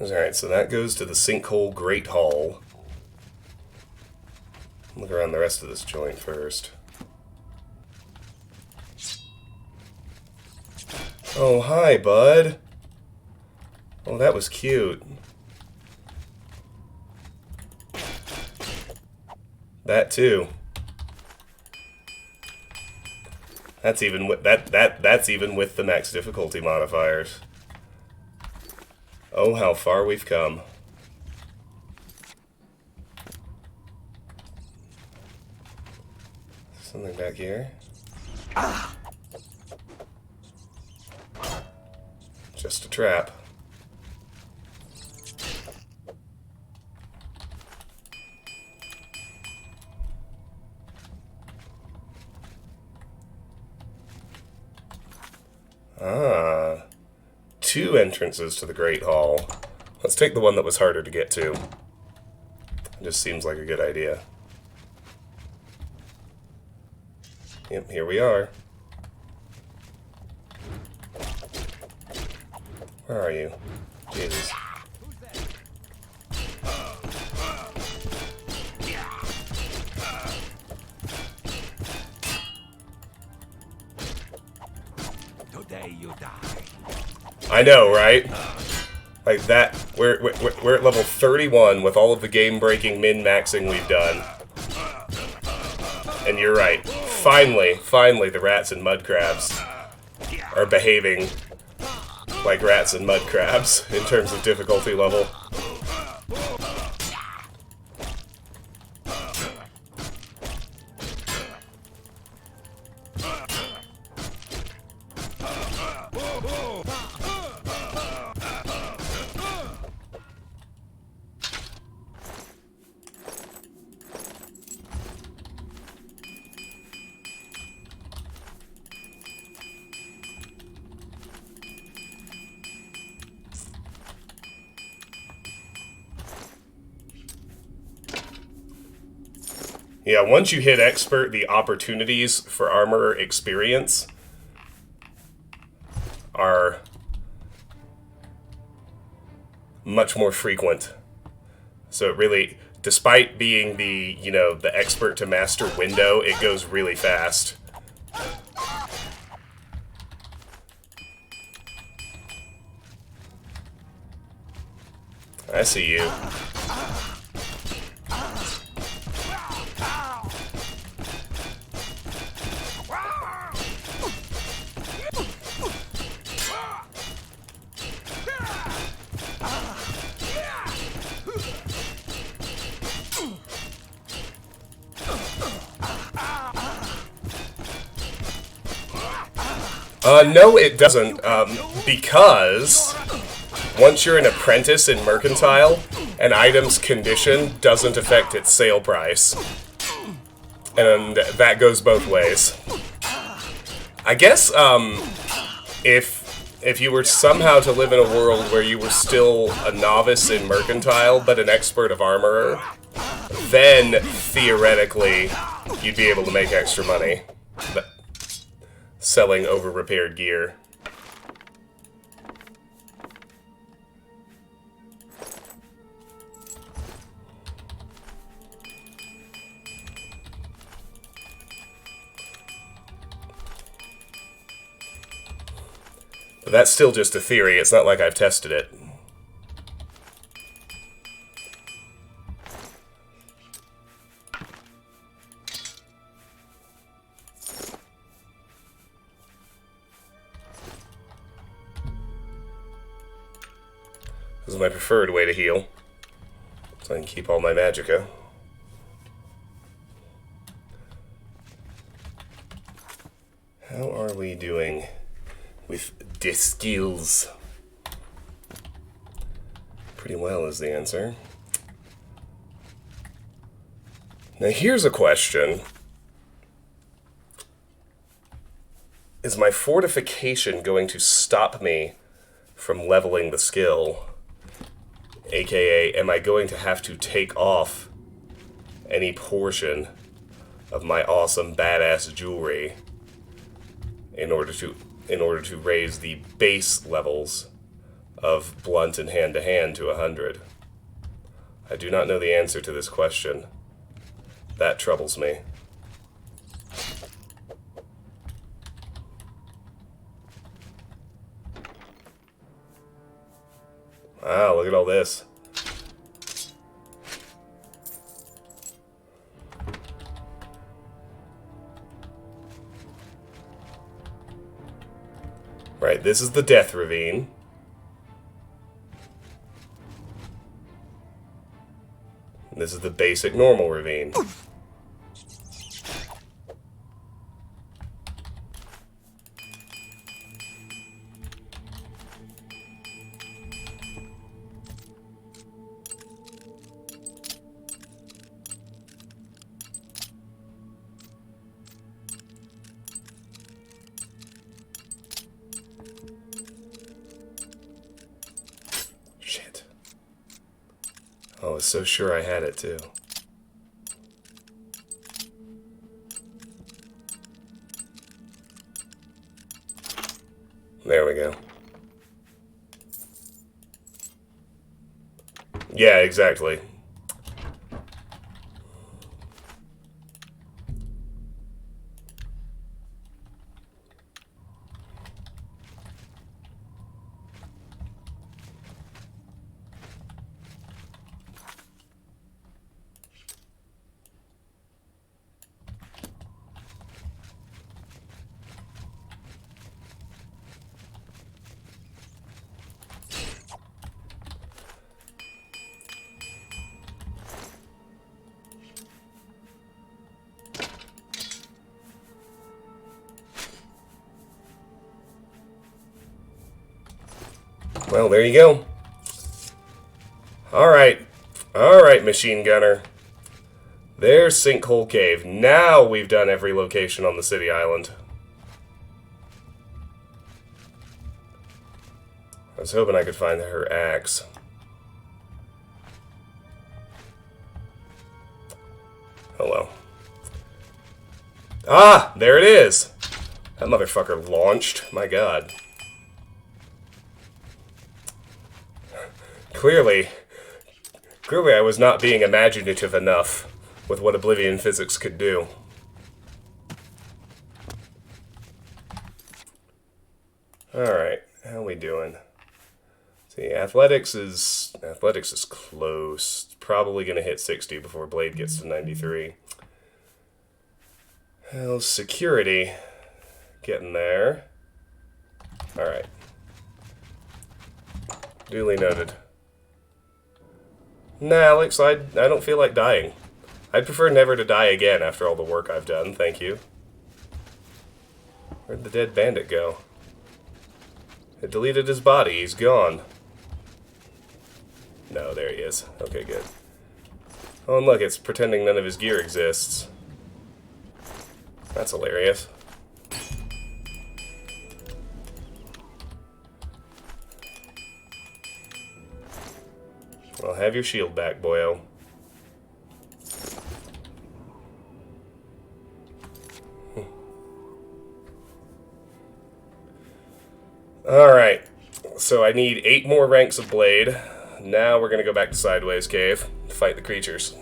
Alright, so that goes to the Sinkhole Great Hall. Look Look around the rest of this joint first. Oh, hi, bud. Oh, that was cute. That too. That's even with that's even with the max difficulty modifiers. Oh, how far we've come. Something back here. Just a trap. Ah. 2 entrances to the Great Hall. Let's take the one that was harder to get to. It just seems like a good idea. Yep, here we are. Where are you? Jesus.
Today you die.
I know, right? Like that, we're at level 31 with all of the game-breaking min-maxing we've done. And you're right. Finally, the rats and mud crabs are behaving like rats and mud crabs in terms of difficulty level. Yeah, once you hit expert, the opportunities for armor experience are much more frequent. So it really, despite being the, you know, the expert to master window, it goes really fast. I see you. No, it doesn't, because once you're an apprentice in Mercantile, an item's condition doesn't affect its sale price. And that goes both ways. I guess, if you were somehow to live in a world where you were still a novice in Mercantile, but an expert of Armorer, then, theoretically, you'd be able to make extra money. But selling over-repaired gear. But that's still just a theory, it's not like I've tested it. This is my preferred way to heal, so I can keep all my magicka. How are we doing with the skills? Pretty well is the answer. Now here's a question. Is my fortification going to stop me from leveling the skill? AKA, am I going to have to take off any portion of my awesome badass jewelry in order to raise the base levels of blunt and hand-to-hand to 100? I do not know the answer to this question, That troubles me. Wow, look at all this. Right, this is the Death Ravine. And this is the basic normal ravine. Shit. I was so sure I had it too. There we go. Yeah, exactly. Well, there you go. Alright. Alright, machine gunner. There's Sinkhole Cave. Now we've done every location on the city island. I was hoping I could find her axe. Oh well. Ah! There it is! That motherfucker launched. My god. Clearly I was not being imaginative enough with what Oblivion physics could do. Alright, how we doing? See, athletics is close. Probably gonna hit 60 before Blade gets to 93. Well, security, getting there. Alright. Duly noted. Nah, Alex, I don't feel like dying. I'd prefer never to die again after all the work I've done, thank you. Where'd the dead bandit go? It deleted his body, he's gone. No, there he is. Okay, good. Oh, and look, it's pretending none of his gear exists. That's hilarious. Well, have your shield back, boyo. Alright, so I need 8 more ranks of Blade. Now we're gonna go back to Sideways Cave to fight the creatures.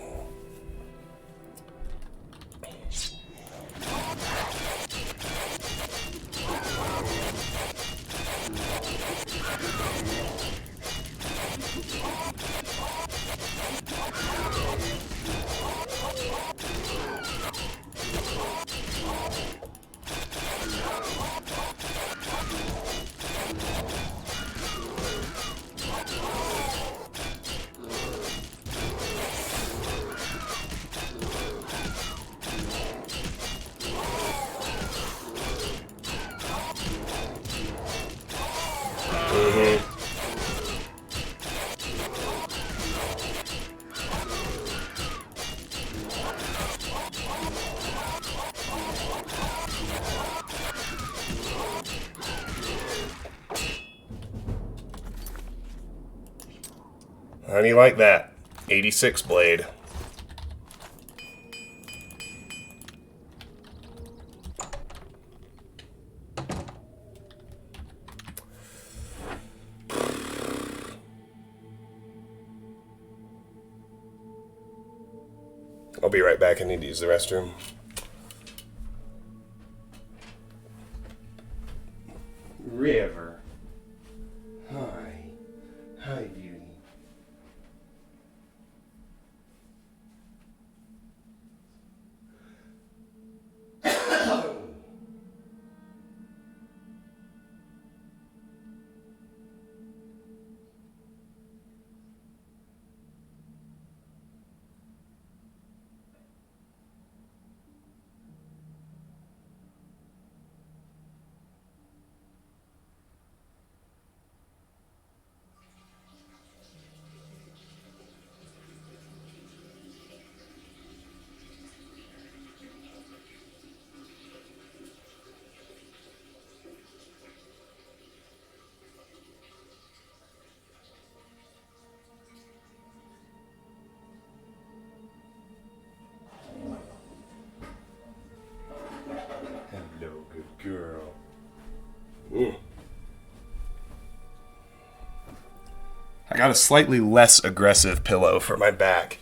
How do you like that? 86 Blade. I'll be right back. I need to use the restroom.
River. Hi. Hi, beauty. Hello, good girl.
I got a slightly less aggressive pillow for my back.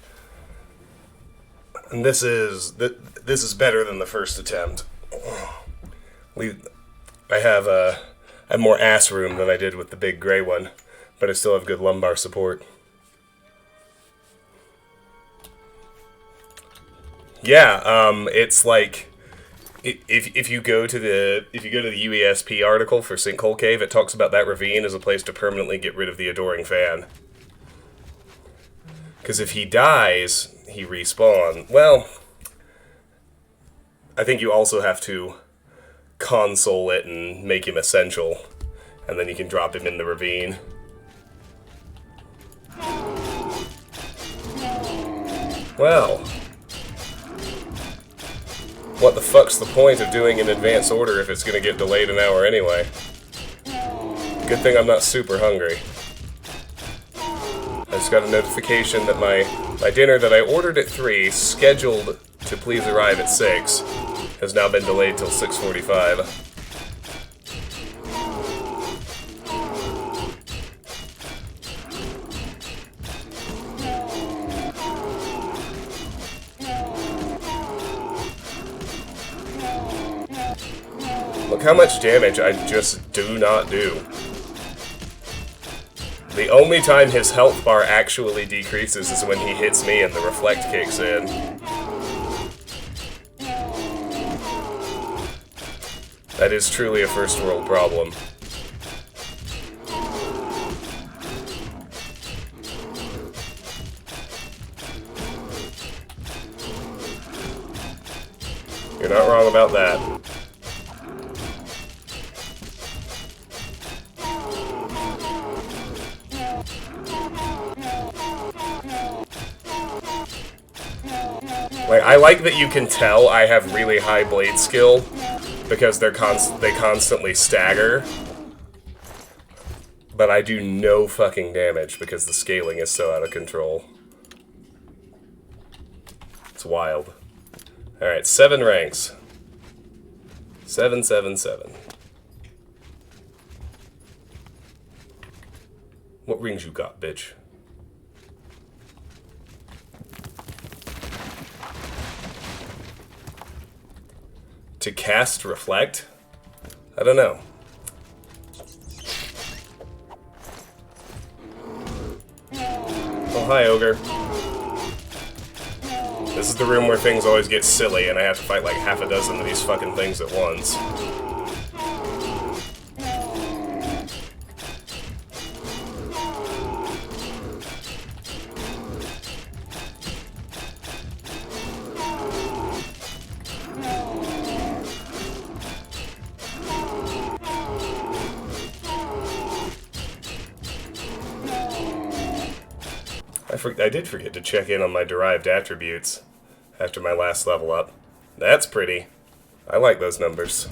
And this is better than the first attempt. I have more ass room than I did with the big gray one, but I still have good lumbar support. Yeah, it's like if you go to the UESP article for Sinkhole Cave, it talks about that ravine as a place to permanently get rid of the Adoring Fan. Because if he dies, he respawn. Well, I think you also have to console it and make him essential, and then you can drop him in the ravine. Well, what the fuck's the point of doing an advance order if it's gonna get delayed an hour anyway? Good thing I'm not super hungry. I just got a notification that my dinner that I ordered at 3, scheduled to please arrive at 6, has now been delayed till 6:45. Look how much damage I just do not do. The only time his health bar actually decreases is when he hits me and the reflect kicks in. That is truly a first world problem. You're not wrong about that. Like, I like that you can tell I have really high blade skill because they constantly stagger, but I do no fucking damage because the scaling is so out of control. It's wild. Alright, 7 ranks. 7, 7, 7. What rings you got, bitch? To cast Reflect? I don't know. Oh, hi, Ogre. This is the room where things always get silly and I have to fight like half a dozen of these fucking things at once. I did forget to check in on my derived attributes after my last level up. That's pretty. I like those numbers.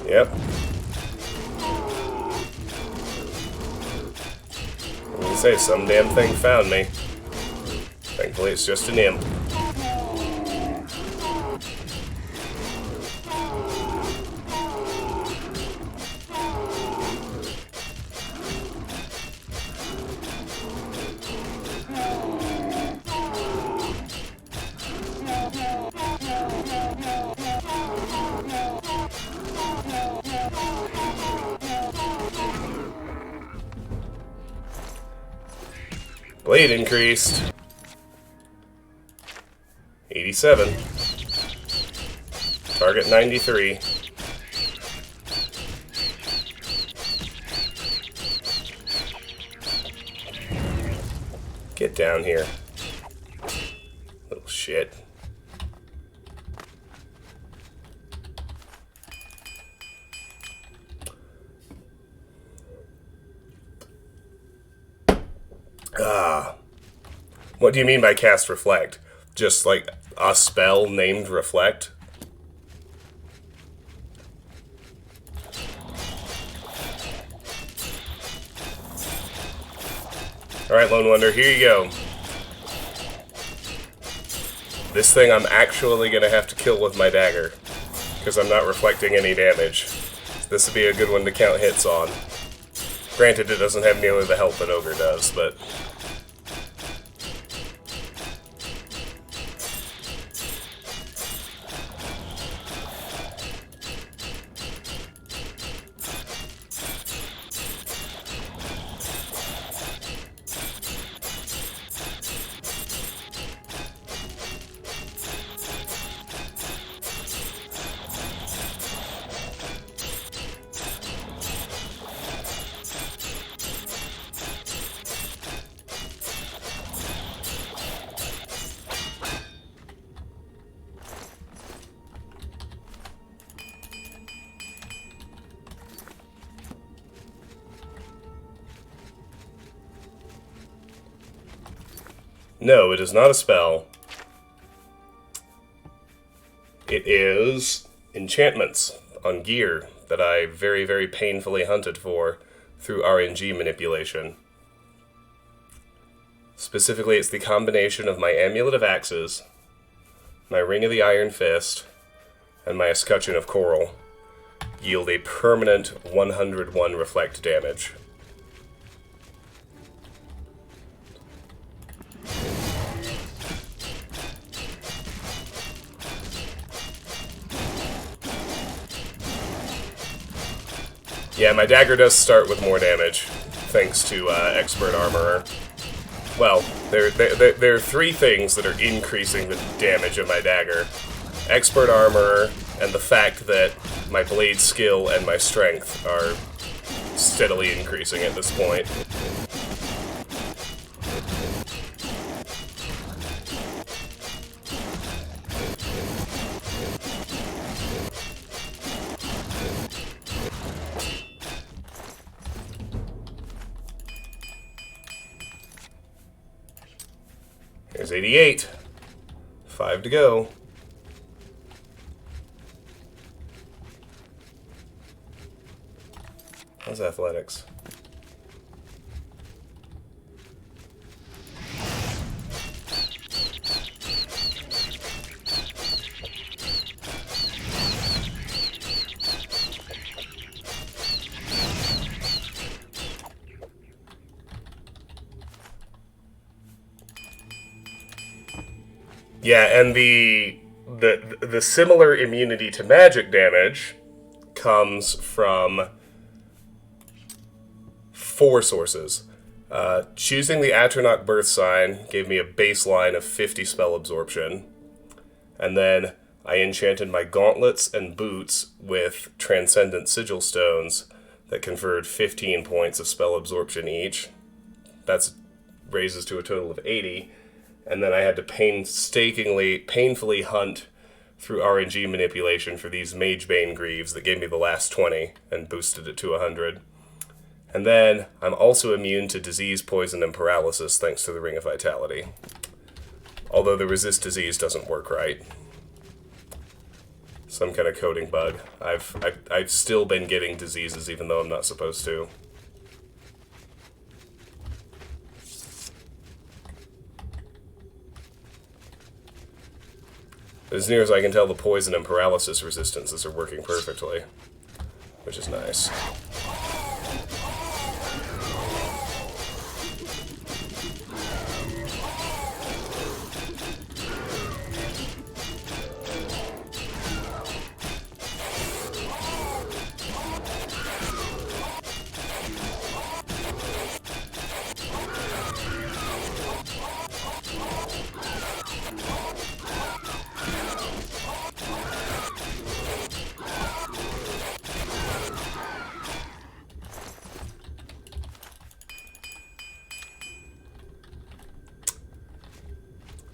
Yep. I'm gonna say, some damn thing found me. Thankfully it's just an imp. Blade increased. 87. Target 93. Get down here. Little shit. What do you mean by cast Reflect? Just like a spell named Reflect? Alright, Lone Wonder, here you go. This thing I'm actually gonna have to kill with my dagger, because I'm not reflecting any damage. This would be a good one to count hits on. Granted, it doesn't have nearly the health that Ogre does, but... No, it is not a spell. It is enchantments on gear that I very, very painfully hunted for through RNG manipulation. Specifically, it's the combination of my Amulet of Axes, my Ring of the Iron Fist, and my Escutcheon of Coral yield a permanent 101 reflect damage. Yeah, my dagger does start with more damage, thanks to Expert Armorer. Well, there are three things that are increasing the damage of my dagger. Expert Armorer, and the fact that my blade skill and my strength are steadily increasing at this point. There's 88. 5 to go. How's athletics? Yeah, and the similar immunity to magic damage comes from 4 sources. Choosing the Atronach Birth Sign gave me a baseline of 50 spell absorption. And then I enchanted my gauntlets and boots with Transcendent Sigil Stones that conferred 15 points of spell absorption each. That's raises to a total of 80. And then I had to painfully hunt through RNG manipulation for these Magebane Greaves that gave me the last 20 and boosted it to 100. And then I'm also immune to disease, poison, and paralysis thanks to the Ring of Vitality. Although the resist disease doesn't work right. Some kind of coding bug. I've still been getting diseases even though I'm not supposed to. As near as I can tell, the poison and paralysis resistances are working perfectly, which is nice.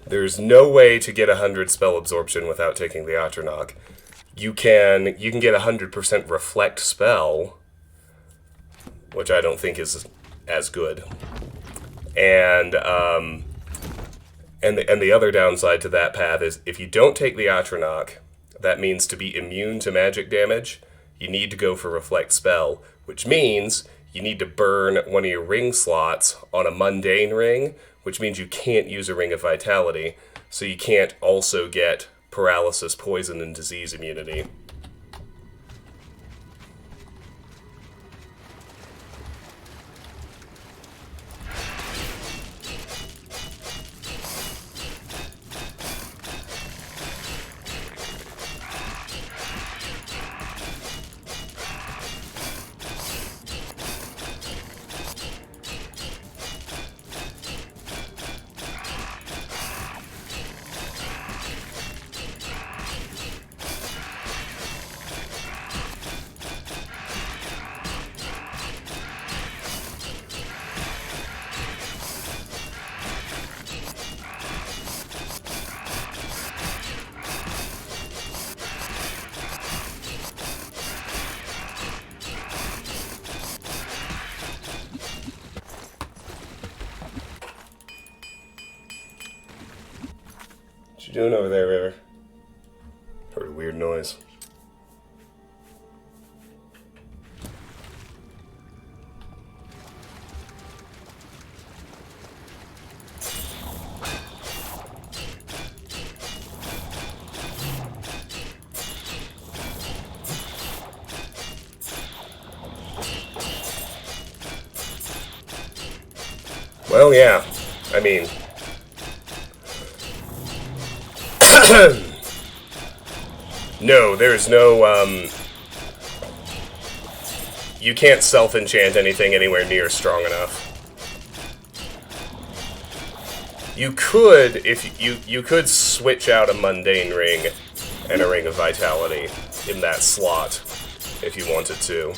There's no way to get 100 spell absorption without taking the Atronach. You can get 100% reflect spell, which I don't think is as good. And the other downside to that path is if you don't take the Atronach, that means to be immune to magic damage, you need to go for reflect spell, which means you need to burn one of your ring slots on a mundane ring, which means you can't use a ring of vitality, so you can't also get paralysis, poison, and disease immunity. What you doing over there, River? Heard a weird noise. Well, yeah. I mean... no, there's no, you can't self-enchant anything anywhere near strong enough. You could, if you could switch out a mundane ring and a ring of vitality in that slot, if you wanted to.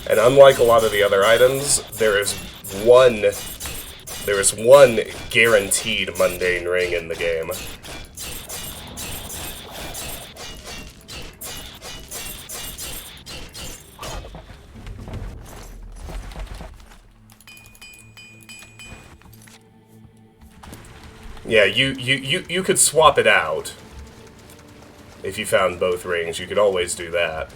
And unlike a lot of the other items, there is one guaranteed mundane ring in the game. Yeah, you could swap it out. If you found both rings, you could always do that.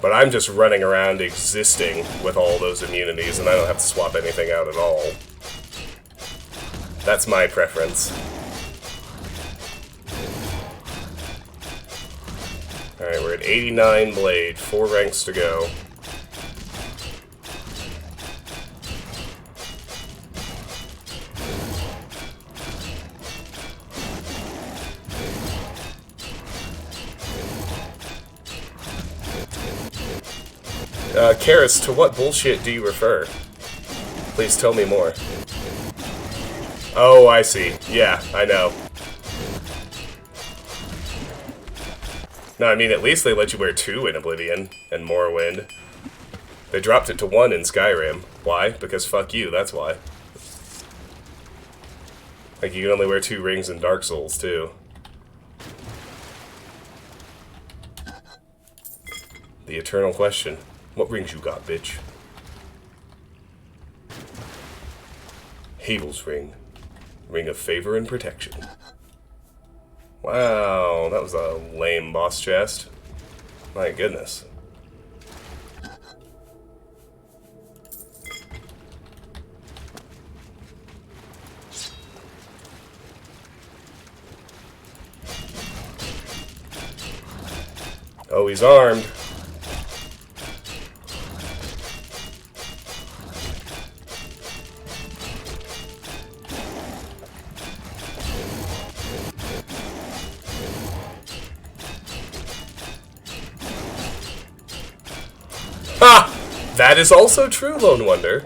But I'm just running around existing with all those immunities, and I don't have to swap anything out at all. That's my preference. Alright, we're at 89 blade, 4 ranks to go. Karis, to what bullshit do you refer? Please tell me more. Oh, I see. Yeah, I know. No, I mean, at least they let you wear 2 in Oblivion and Morrowind. They dropped it to 1 in Skyrim. Why? Because fuck you, that's why. Like, you can only wear 2 rings in Dark Souls, too. The eternal question. What rings you got, bitch? Havel's ring. Ring of favor and protection. Wow, that was a lame boss chest. My goodness. Oh, he's armed. That is also true, Lone Wonder.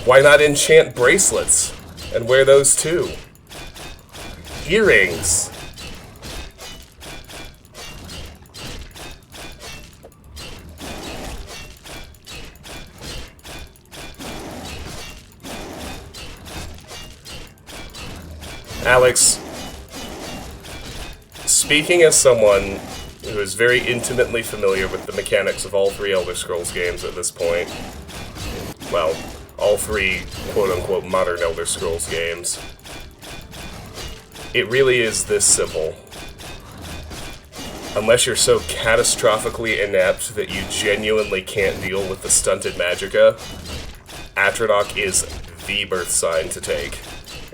Why not enchant bracelets and wear those too? Earrings. Alex, speaking as someone who is very intimately familiar with the mechanics of all 3 Elder Scrolls games at this point, well, all 3 quote-unquote modern Elder Scrolls games, it really is this simple. Unless you're so catastrophically inept that you genuinely can't deal with the stunted magicka, Atronach is the birth sign to take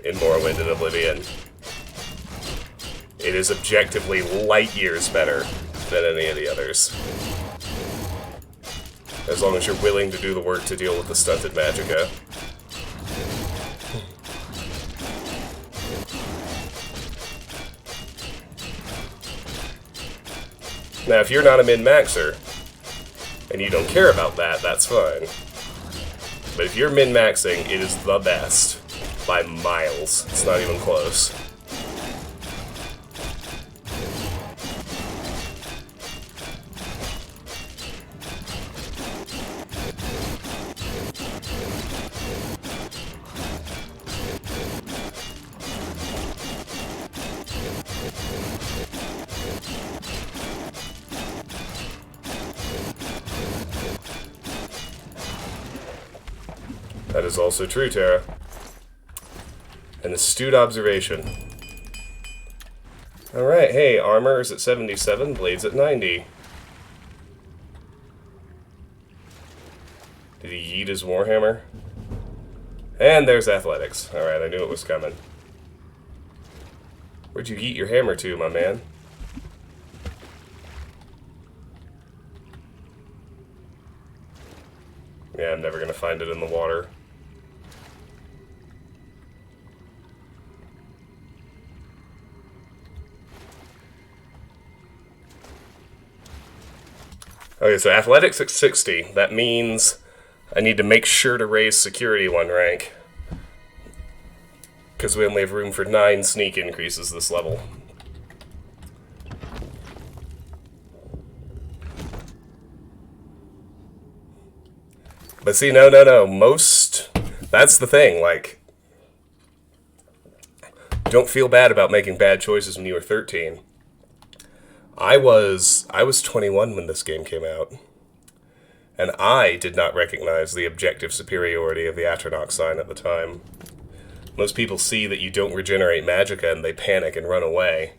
in Morrowind and Oblivion. It is objectively light years better than any of the others. As long as you're willing to do the work to deal with the stunted magicka. Now, if you're not a min-maxer, and you don't care about that, that's fine. But if you're min-maxing, it is the best. By miles. It's not even close. That is also true, Tara. An astute observation. Alright, hey, armor is at 77, blades at 90. Did he yeet his warhammer? And there's athletics. Alright, I knew it was coming. Where'd you yeet your hammer to, my man? Yeah, I'm never gonna find it in the water. Okay, so athletics at 60. That means I need to make sure to raise security 1 rank. Because we only have room for 9 sneak increases this level. But see, no. That's the thing, like... Don't feel bad about making bad choices when you were 13. I was 21 when this game came out, and I did not recognize the objective superiority of the Atronach sign at the time. Most people see that you don't regenerate magicka and they panic and run away.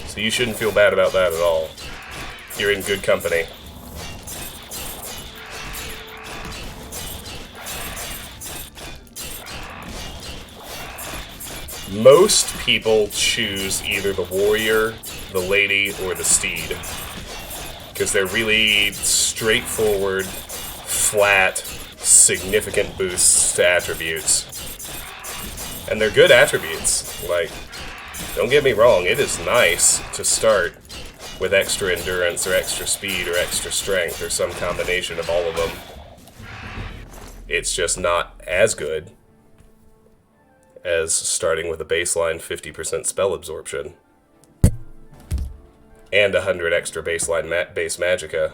So you shouldn't feel bad about that at all. You're in good company. Most people choose either the warrior, the lady, or the steed. Because they're really straightforward, flat, significant boosts to attributes. And they're good attributes. Like, don't get me wrong, it is nice to start with extra endurance, or extra speed, or extra strength, or some combination of all of them. It's just not as good as starting with a baseline 50% spell absorption. And 100 extra baseline base magicka.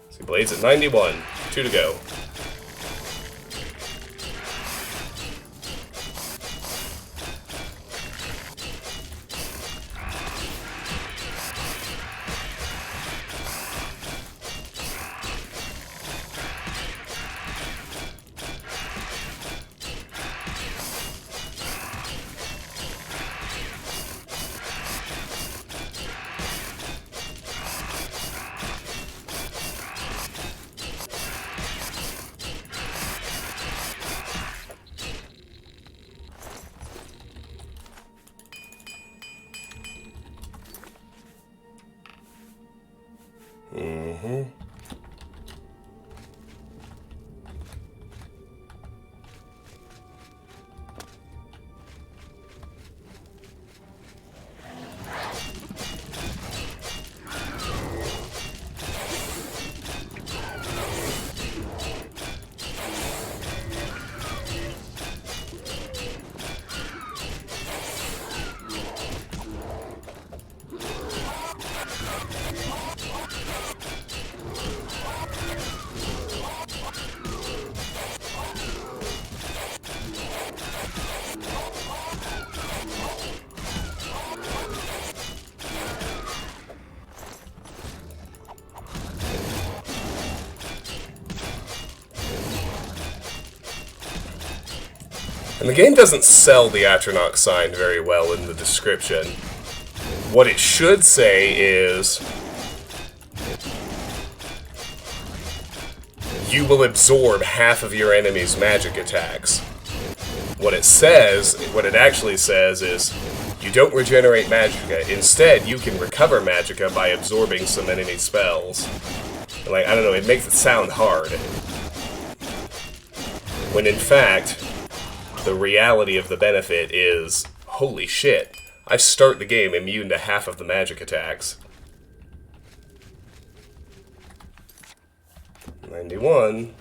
See, blades at 91. 2 to go. And the game doesn't sell the Atronach sign very well in the description. What it should say is, you will absorb half of your enemy's magic attacks. What it actually says is, you don't regenerate magicka. Instead, you can recover magicka by absorbing some enemy spells. Like, I don't know, it makes it sound hard. When in fact, the reality of the benefit is, holy shit, I start the game immune to half of the magic attacks. 91.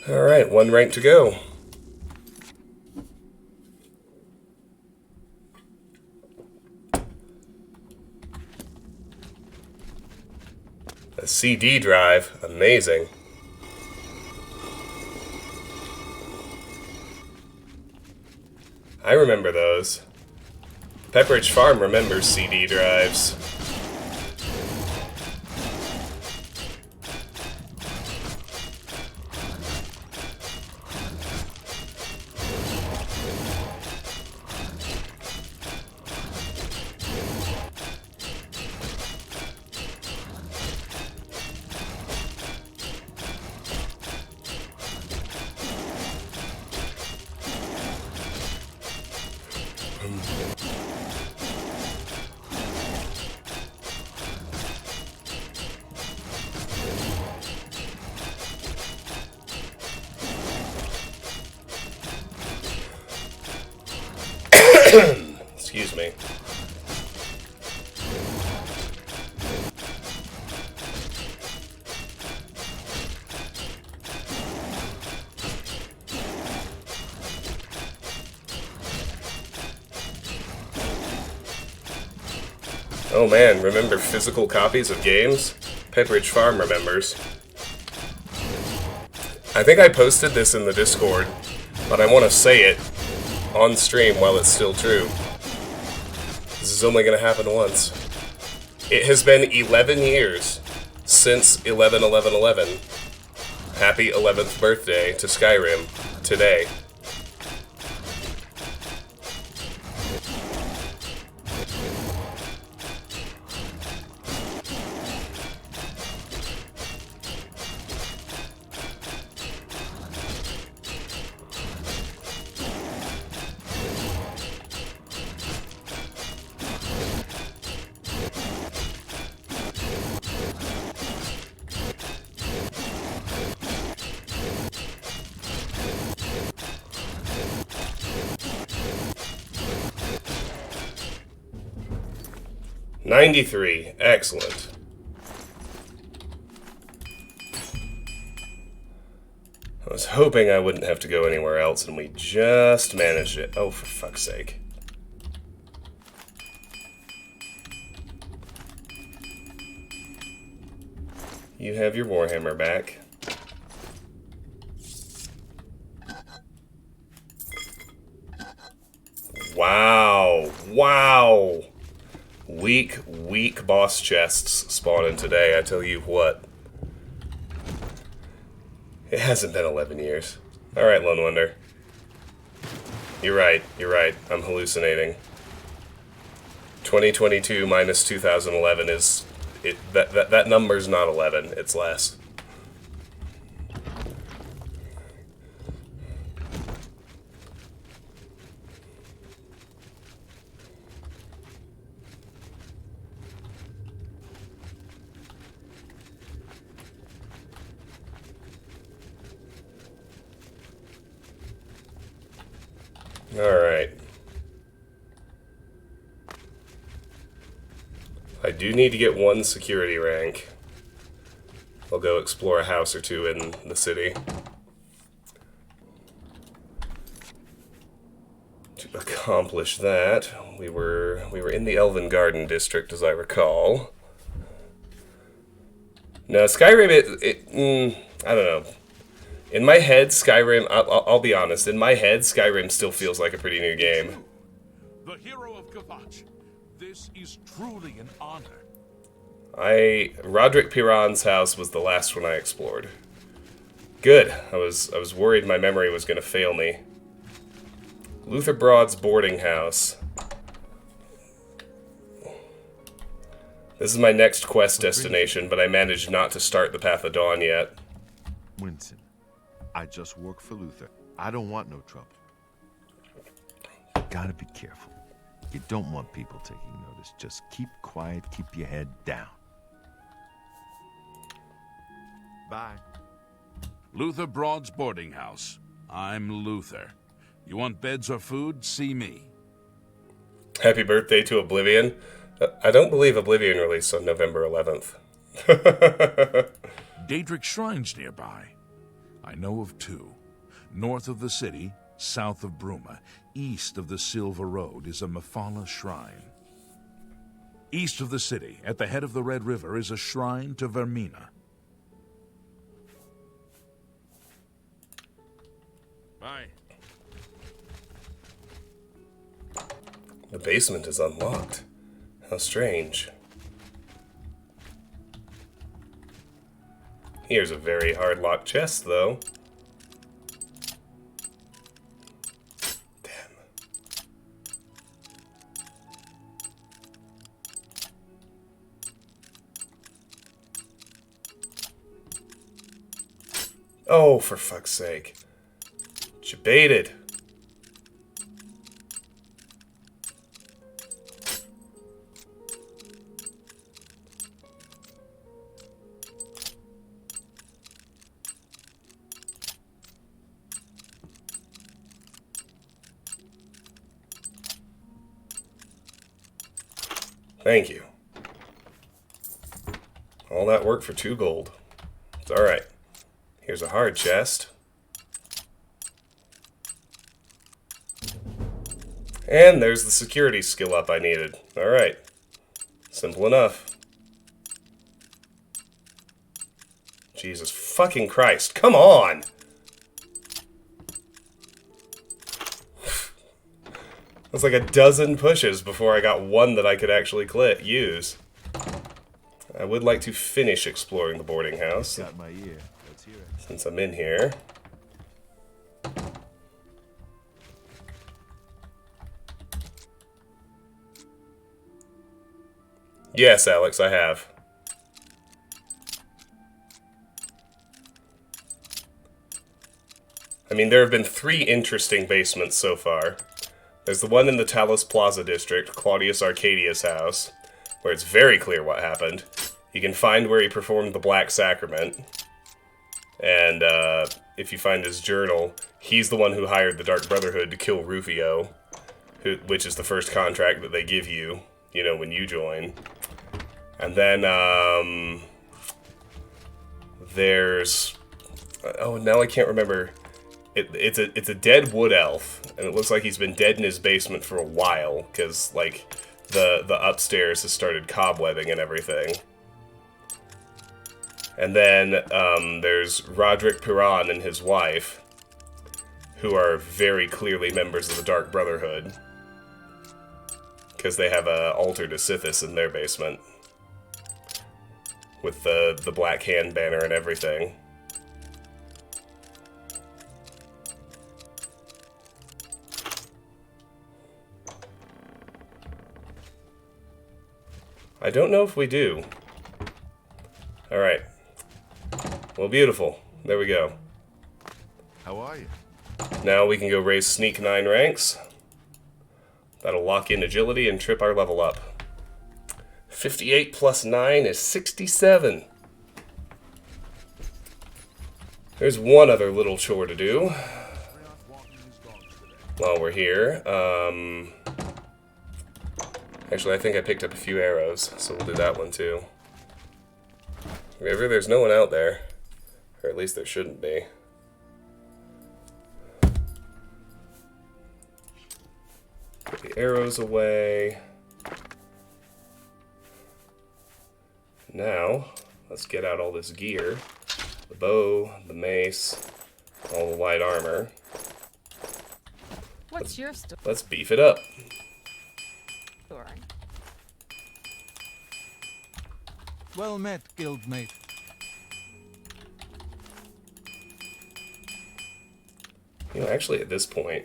Alright, one rank to go. A CD drive, amazing. I remember those. Pepperidge Farm remembers CD drives. Excuse me. Oh man, remember physical copies of games? Pepperidge Farm remembers. I think I posted this in the Discord, but I want to say it on stream while it's still true. This is only going to happen once. It has been 11 years since 11/11/11. Happy 11th birthday to Skyrim today. $93. Excellent. I was hoping I wouldn't have to go anywhere else, and we just managed it. Oh, for fuck's sake. You have your Warhammer back. Wow. Wow. Weak boss chests spawning today, I tell you what. It hasn't been 11 years. Alright, Lone Wonder. You're right, I'm hallucinating. 2022 minus 2011 is... that number's not 11, it's less. Alright. I do need to get one security rank. I'll go explore a house or two in the city. accomplish that. We were in the Elven Garden district, as I recall. No, Skyrim, I don't know. In my head, Skyrim, I'll be honest, in my head, Skyrim still feels like a pretty new game.
The hero of Kavach. This is truly an honor.
Roderick Piran's house was the last one I explored. Good. I was worried my memory was going to fail me. Luther Broad's boarding house. This is my next quest destination, but I managed not to start the Path of Dawn yet.
Winston, I just work for Luther. I don't want no trouble. Gotta be careful. You don't want people taking notice. Just keep quiet, keep your head down. Bye.
Luther Broad's boarding house. I'm Luther. You want beds or food? See me.
Happy birthday to Oblivion. I don't believe Oblivion released on November 11th.
Daedric shrines nearby. I know of two. North of the city, south of Bruma, east of the Silver Road is a Mephala shrine. East of the city, at the head of the Red River, is a shrine to Vermina. Bye.
The basement is unlocked. How strange. Here's a very hard locked chest, though. Damn. Oh, for fuck's sake. You baited. Thank you. All that work for 2 gold. It's alright. Here's a hard chest. And there's the security skill up I needed. Alright. Simple enough. Jesus fucking Christ. Come on! It was like a dozen pushes before I got one that I could actually use. I would like to finish exploring the boarding house.
Got my ear. Let's hear it.
Since I'm in here. Yes, Alex, I have. I mean, there have been 3 interesting basements so far. There's the one in the Talos Plaza district, Claudius Arcadius' house, where it's very clear what happened. You can find where he performed the Black Sacrament. And if you find his journal, he's the one who hired the Dark Brotherhood to kill Rufio, which is the first contract that they give you, you know, when you join. And then, there's... Oh, now I can't remember. It's a dead wood elf, and it looks like he's been dead in his basement for a while, because, like, the upstairs has started cobwebbing and everything. And then, there's Roderick Piran and his wife, who are very clearly members of the Dark Brotherhood, because they have a altar to Sithis in their basement. With the Black Hand banner and everything. I don't know if we do. Alright. Well, beautiful. There we go.
How are you?
Now we can go raise Sneak 9 ranks. That'll lock in agility and trip our level up. 58 plus 9 is 67. There's one other little chore to do while we're here. Actually, I think I picked up a few arrows, so we'll do that one too. Remember, there's no one out there. Or at least there shouldn't be. arrows away. Now, let's get out all this gear. The bow, the mace, all the light armor.
What's your story?
Let's beef it up.
Well met, guildmate.
You know, actually at this point,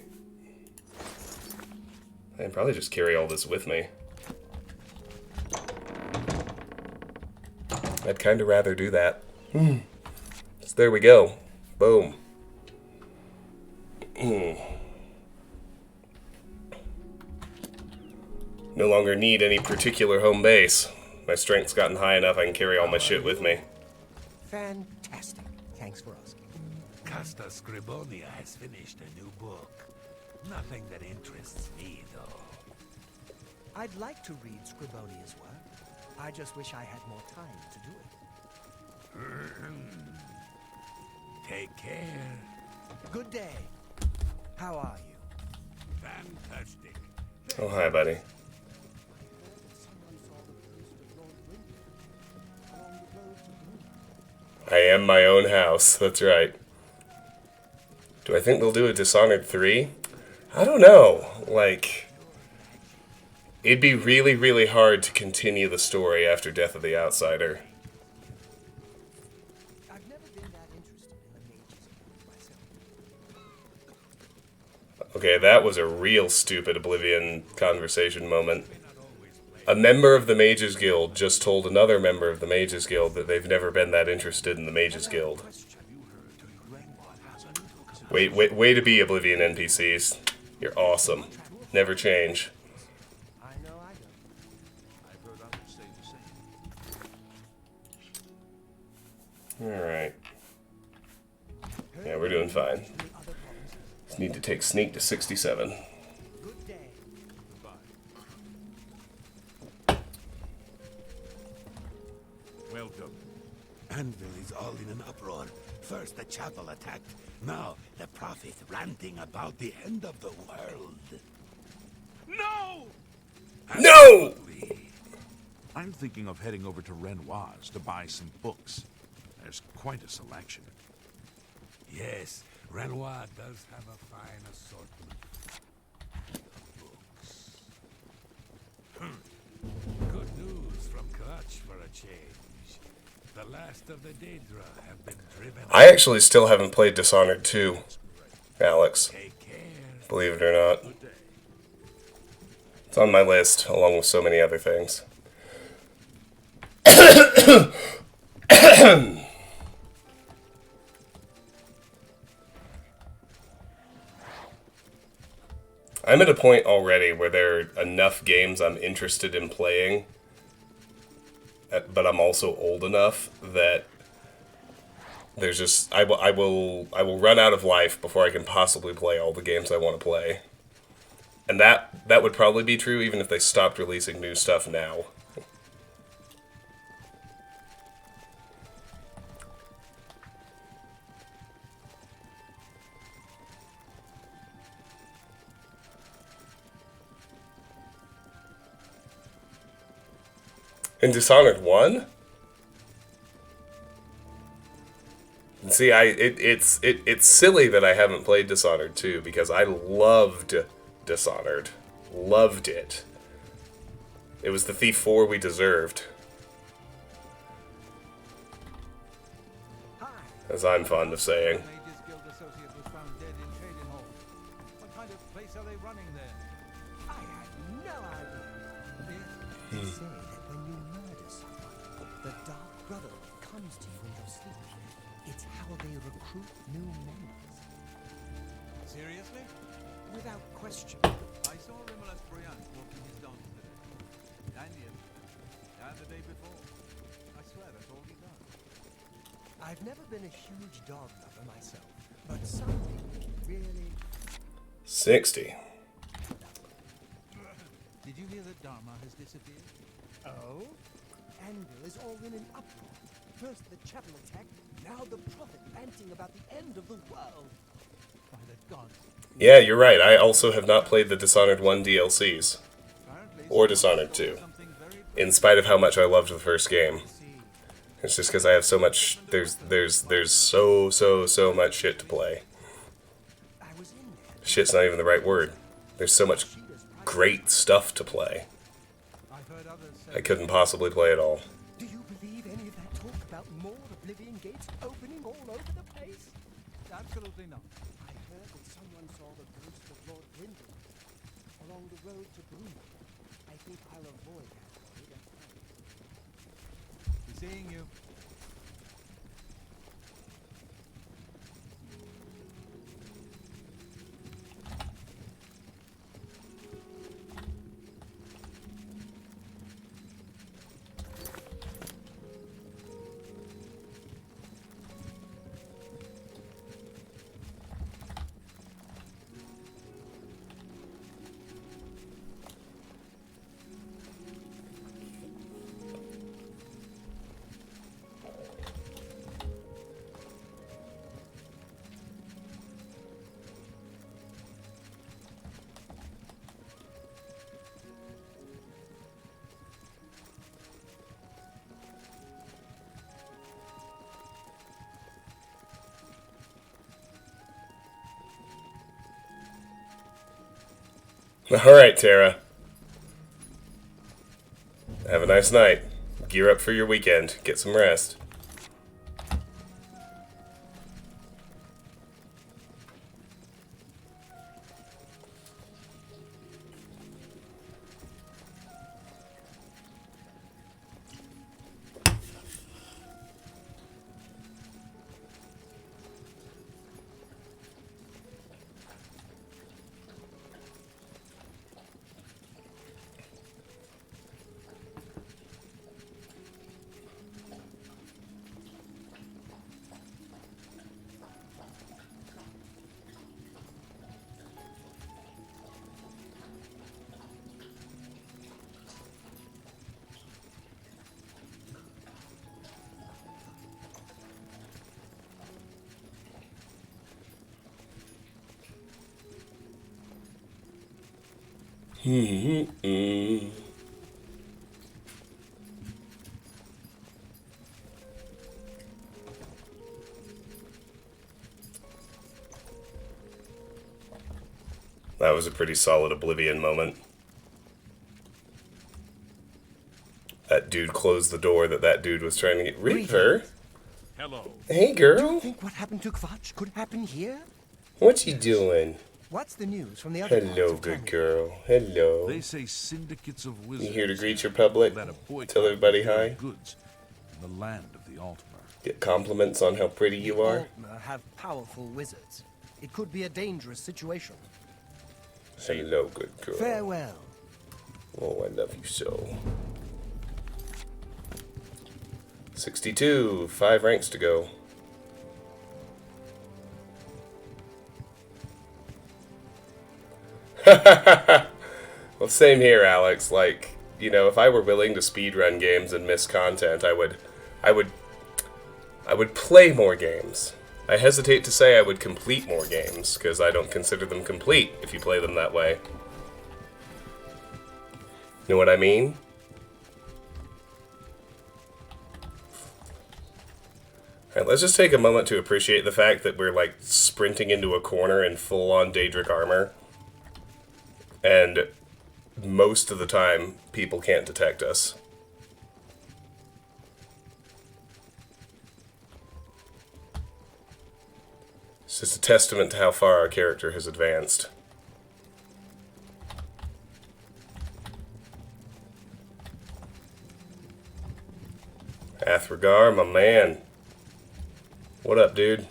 I can probably just carry all this with me. I'd kind of rather do that. So there we go. Boom. No longer need any particular home base. My strength's gotten high enough I can carry all my shit with me.
Fantastic. Thanks for asking.
Casta Scribonia has finished a new book. Nothing that interests me, though.
I'd like to read Scribonia's work. I just wish I had more time to do it.
Take care.
Good day. How are you?
Fantastic.
Oh, hi, buddy. I am my own house. That's right. Do I think they'll do a Dishonored 3? I don't know. Like, it'd be really, really hard to continue the story after Death of the Outsider.
I've never been that interested in the mages myself.
Okay, that was a real stupid Oblivion conversation moment. A member of the Mages Guild just told another member of the Mages Guild that they've never been that interested in the Mages Guild. Way to be, Oblivion NPCs. You're awesome. Never change.
I know I don't.
I've heard others say the same.
Alright. Yeah, we're doing fine. Just need to take Sneak to 67.
Good day.
Welcome.
Anvil is all in an uproar. First the chapel attacked. Now the prophet ranting about the end of the world.
No!
No!
I'm thinking of heading over to Renoir's to buy some books. There's quite a selection.
Yes, Renoir does have a fine assortment of books. Good news from Clutch for a change. The last of the Daedra have been driven.
I actually still haven't played Dishonored 2, Alex.
Take care.
Believe it or not. It's on my list, along with so many other things. I'm at a point already where there are enough games I'm interested in playing, but I'm also old enough that there's just I will run out of life before I can possibly play all the games I want to play. And that would probably be true even if they stopped releasing new stuff now. In Dishonored 1? See, it's silly that I haven't played Dishonored 2 because I loved Dishonored. Loved it. It was the Thief 4 we deserved.
Hi.
As I'm fond of saying.
Mages Guild associate was found dead in Trading Hall. What kind of place are they running there?
I had no idea. They say that when you murder someone, the Dark Brotherhood comes to you in your sleep. It's how they recruit new members.
Seriously?
Without question.
I saw Rimulus Briand walking his dogs today. Daniel. And the day before. I swear that's all he does.
I've never been a huge dog lover myself, but some people really...
60.
Did you hear that Dharma has disappeared?
Oh? Anvil is all in an uproar. First the chapel attack, now the prophet ranting about the end of the world.
By the gods.
Yeah, you're right. I also have not played the Dishonored 1 DLCs.
Apparently,
Or
someone
Dishonored
stole
2.
something very
In spite of how much I loved the first game.
see.
It's just because I have so much... There's so much shit to play.
I was in there.
Shit's not even the right word. There's so much great stuff to play.
I've heard others say
I couldn't possibly play it all.
Do you believe any of that talk about more Oblivion gates opening all over the place?
absolutely not.
I heard that someone saw the ghost of Lord Grindel along the road to Bruma. I think I'll avoid that road and
Be seeing you.
Alright, Tara. Have a nice night. Gear up for your weekend. Get some rest. That was a pretty solid Oblivion moment. That dude closed the door that dude was trying to get rid of her.
Hello.
Hey, girl.
think what happened to Kvatch could happen here?
What you doing?
What's the news from the other parts
Hello,
of
good
Tamriel?
girl. Hello.
They say syndicates of
You
wizards
here to greet your public?
led a boycott
Tell everybody
of your
hi?
goods in the land of the Altmer.
Get compliments on how pretty you are?
Altmer have powerful wizards. It could be a dangerous situation.
Hello, good girl.
Farewell.
Oh, I love you so. 62. 5 ranks to go. Well, same here, Alex. Like, you know, if I were willing to speedrun games and miss content, I would play more games. I hesitate to say I would complete more games, because I don't consider them complete if you play them that way. You know what I mean? Alright, let's just take a moment to appreciate the fact that we're, like, sprinting into a corner in full-on Daedric armor. And most of the time, people can't detect us. It's just a testament to how far our character has advanced. Athragar, my man. What up, dude?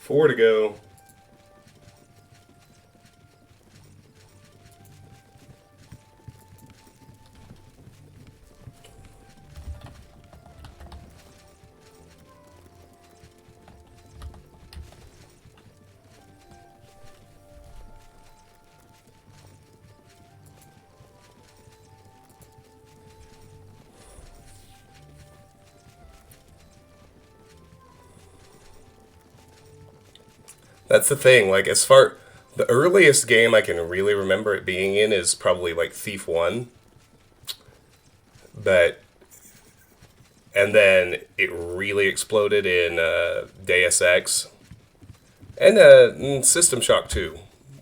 4 to go. That's the thing, like, as far... The earliest game I can really remember it being in is probably, like, Thief 1. But... And then it really exploded in Deus Ex. And System Shock 2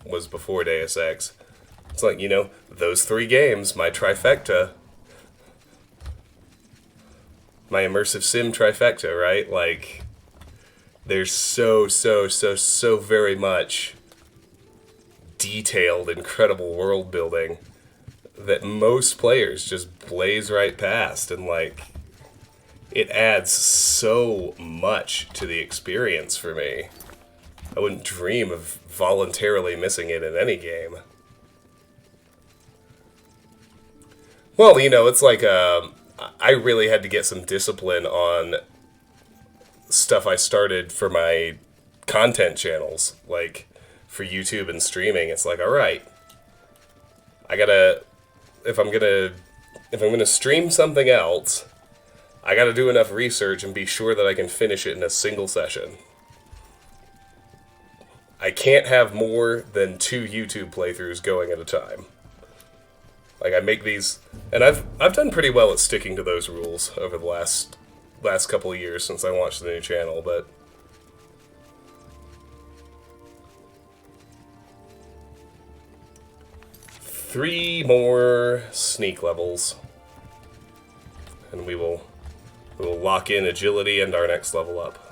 was before Deus Ex. It's like, you know, those 3 games, my trifecta. My immersive sim trifecta, right? Like... There's so very much detailed, incredible world building that most players just blaze right past, and like it adds so much to the experience for me. I wouldn't dream of voluntarily missing it in any game. Well, you know, it's like I really had to get some discipline on stuff I started for my content channels, like for YouTube and streaming. It's like, all right, I gotta, if I'm gonna stream something else, I gotta do enough research and be sure that I can finish it in a single session. I can't have more than 2 YouTube playthroughs going at a time. Like, I make these, and I've done pretty well at sticking to those rules over the last couple of years since I launched the new channel, but three more sneak levels, and we will lock in agility and our next level up.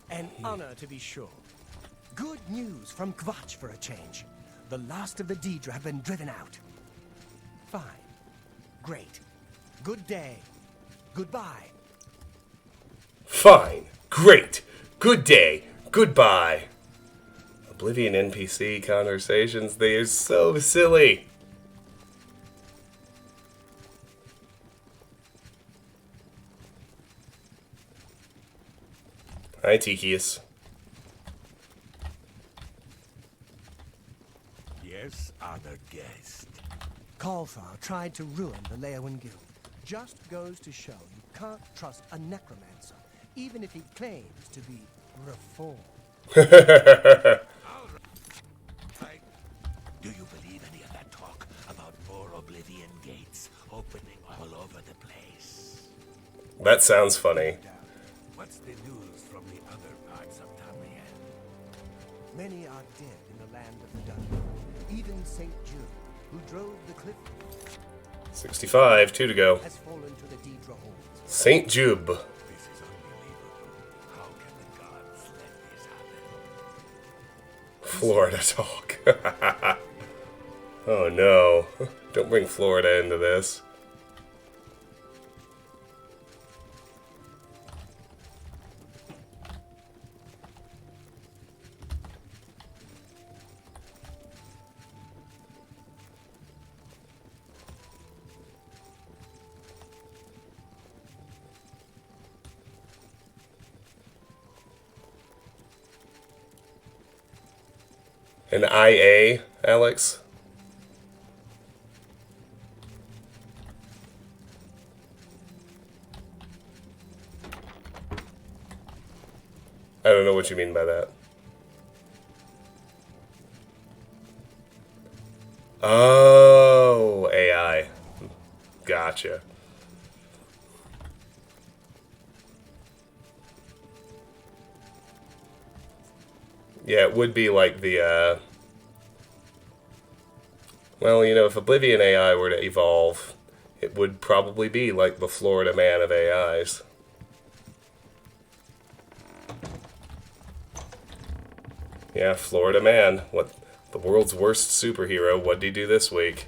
An honor, to be sure. Good news from Kvatch for a change. The last of the Daedra have been driven out. Fine. Great. Good day. Goodbye.
Fine. Great. Good day. Goodbye. Oblivion NPC conversations, they are so silly. Hi, Tikius.
Yes, honored guest.
Kalthar tried to ruin the Leowen Guild. Just goes to show you can't trust a necromancer, even if he claims to be reformed.
Do you believe any of that talk about more Oblivion gates opening all over the place?
That sounds funny.
What's the news from the other parts of Tamriel?
Many are dead in the land of the dungeon. Even St. Jude, who drove the cliff,
65, 2 to go.
has fallen to the Daedra holds.
St. Jube.
This is unbelievable. How can the gods let this happen?
Florida talk. Oh no. Don't bring Florida into this. An IA, Alex? I don't know what you mean by that. Oh, AI. Gotcha. Yeah, it would be like the, well, you know, if Oblivion AI were to evolve, it would probably be like the Florida Man of AIs. Yeah, Florida Man. What, the world's worst superhero. What did he do this week?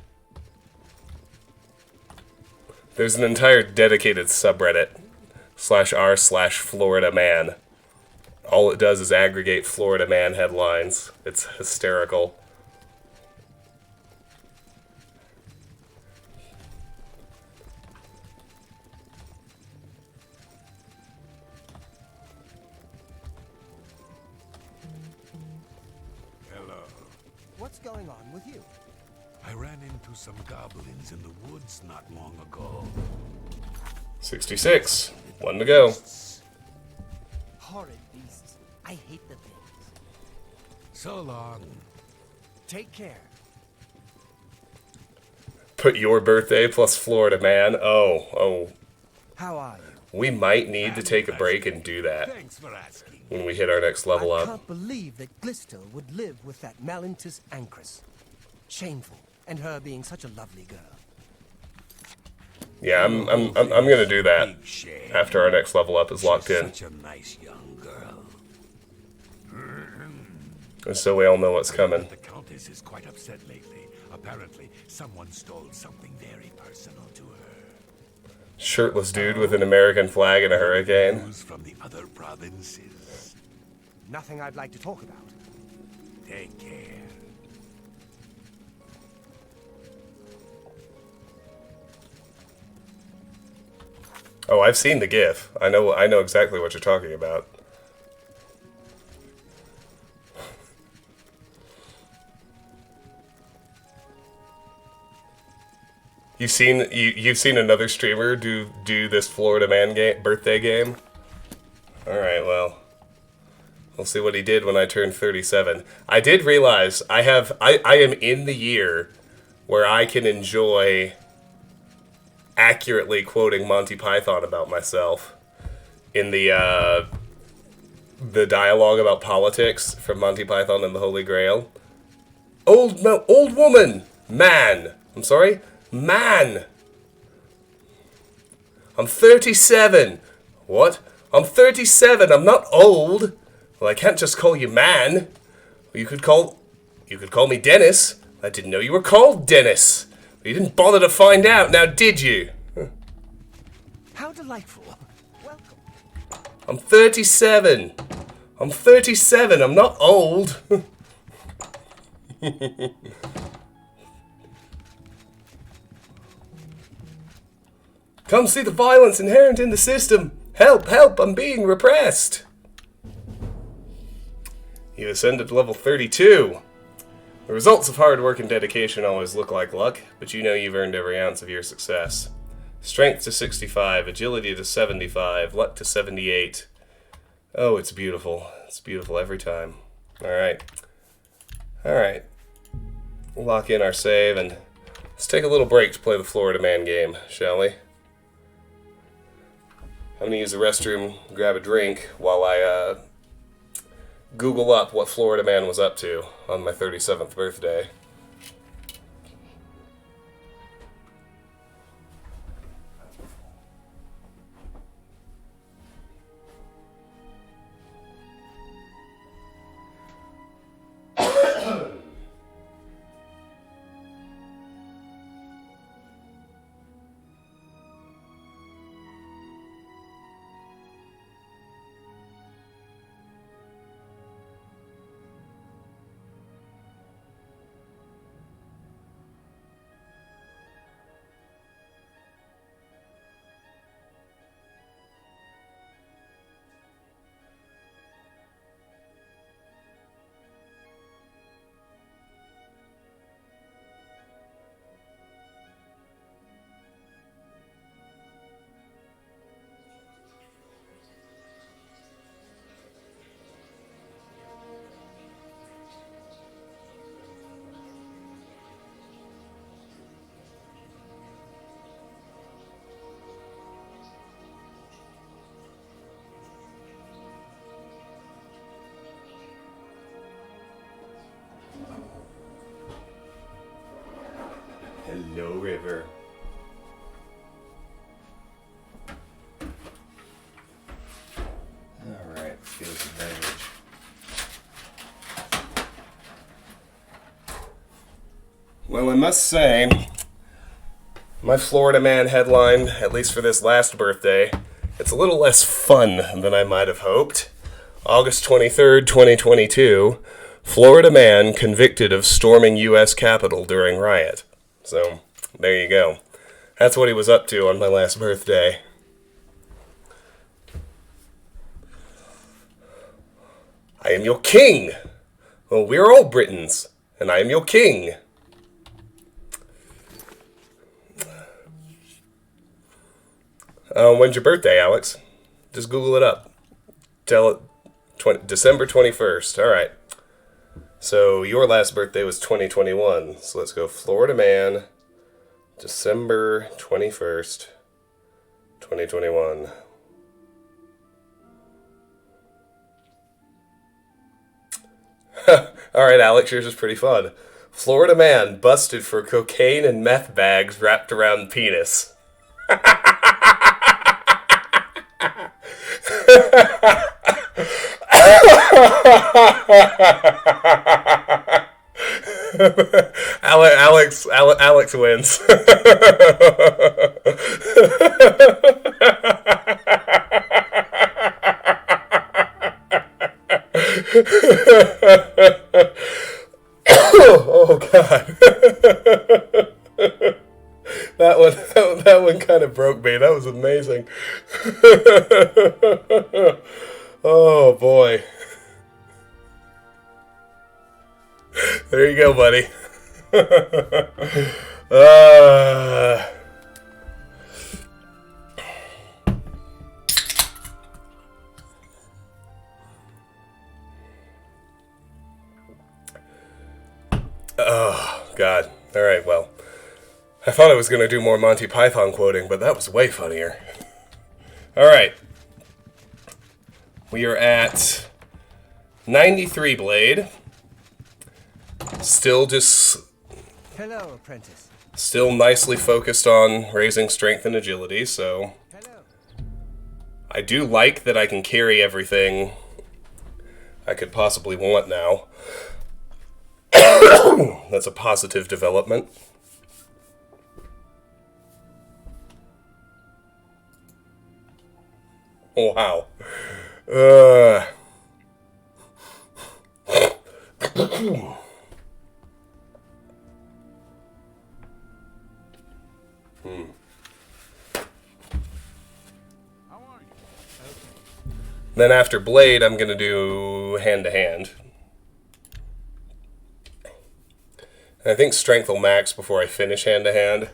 There's an entire dedicated subreddit /r/Florida Man. All it does is aggregate Florida Man headlines. It's hysterical.
Hello.
What's going on with you?
I ran into some goblins in the woods not long ago.
66. One to go.
Horrid beasts. I hate the things.
So long.
Take care.
Put your birthday plus Florida Man. Oh.
How are you?
We might need to take a break and do that
Thanks for asking.
when we hit our next level
I
up.
can't believe that Glister would live with that Malintus Ancrus. Shameful, and her being such a lovely girl.
Yeah, I'm gonna do that
Big shame.
after our next level up is locked in,
Such a nice young girl.
and so we all know what's coming.
The Countess is quite upset lately. Apparently, someone stole something very personal to her.
Shirtless dude with an American flag and a hurricane.
News from the other provinces.
Nothing I'd like to talk about.
Take care.
Oh, I've seen the GIF. I know exactly what you're talking about. You've seen another streamer do this Florida Man birthday game? All right, well, we'll see what he did when I turned 37. I did realize I am in the year where I can enjoy accurately quoting Monty Python about myself in the dialogue about politics from Monty Python and the Holy Grail. Old woman, man. I'm sorry, man. I'm 37. What? I'm 37. I'm not old. Well, I can't just call you man. You could call me Dennis. I didn't know you were called Dennis. You didn't bother to find out, now did you?
How delightful. Welcome.
I'm 37. I'm 37. I'm not old. Come see the violence inherent in the system. Help, help, I'm being repressed. You ascended to level 32. The results of hard work and dedication always look like luck, but you know you've earned every ounce of your success. Strength to 65, agility to 75, luck to 78. Oh, it's beautiful. It's beautiful every time. Alright. Alright. We'll lock in our save and let's take a little break to play the Florida Man game, shall we? I'm gonna use the restroom, grab a drink, while I, Google up what Florida Man was up to on my 37th birthday.
No river. Alright, feel advantage.
Well, I must say, my Florida Man headline, at least for this last birthday, it's a little less fun than I might have hoped. August 23rd, 2022, Florida man convicted of storming U.S. Capitol during riot. So, there you go. That's what he was up to on my last birthday. I am your king! Well, we're all Britons, and I am your king. When's your birthday, Alex? Just Google it up. Tell it. December 21st. Alright. So, your last birthday was 2021. So, let's go Florida Man, December 21st, 2021. Alright, Alex, yours is pretty fun. Florida Man busted for cocaine and meth bags wrapped around penis. Alex wins. Oh God. That one kind of broke me. That was amazing. Oh boy. There you go, buddy. Oh, God. Alright, well. I thought I was going to do more Monty Python quoting, but that was way funnier. Alright. We are at 93 Blade. Still just...
Hello, apprentice.
Still nicely focused on raising strength and agility, so...
Hello.
I do like that I can carry everything I could possibly want now. That's a positive development. Wow. Then after Blade, I'm going to do hand-to-hand. And I think Strength will max before I finish hand-to-hand.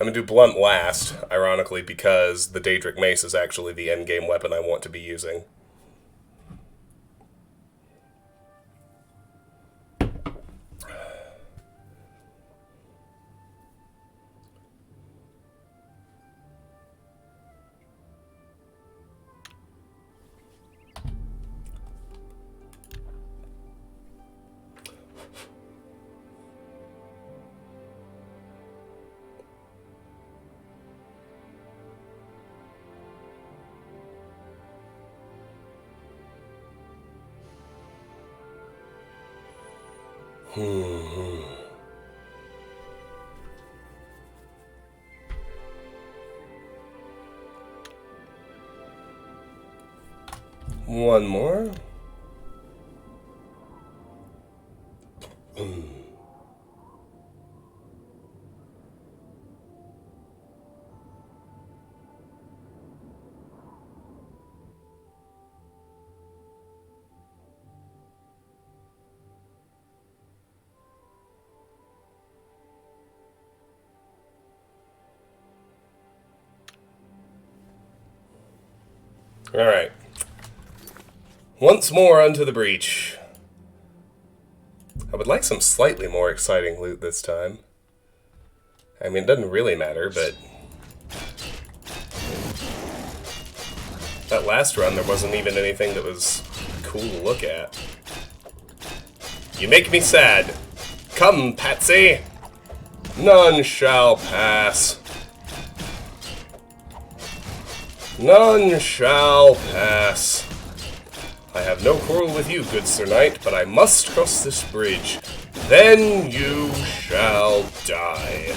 I'm going to do Blunt last, ironically, because the Daedric Mace is actually the endgame weapon I want to be using. One more. Alright. Once more unto the breach. I would like some slightly more exciting loot this time. I mean, it doesn't really matter, but... that last run, there wasn't even anything that was cool to look at. You make me sad. Come, Patsy! None shall pass. None shall pass. I have no quarrel with you, good Sir Knight, but I must cross this bridge. Then you shall die.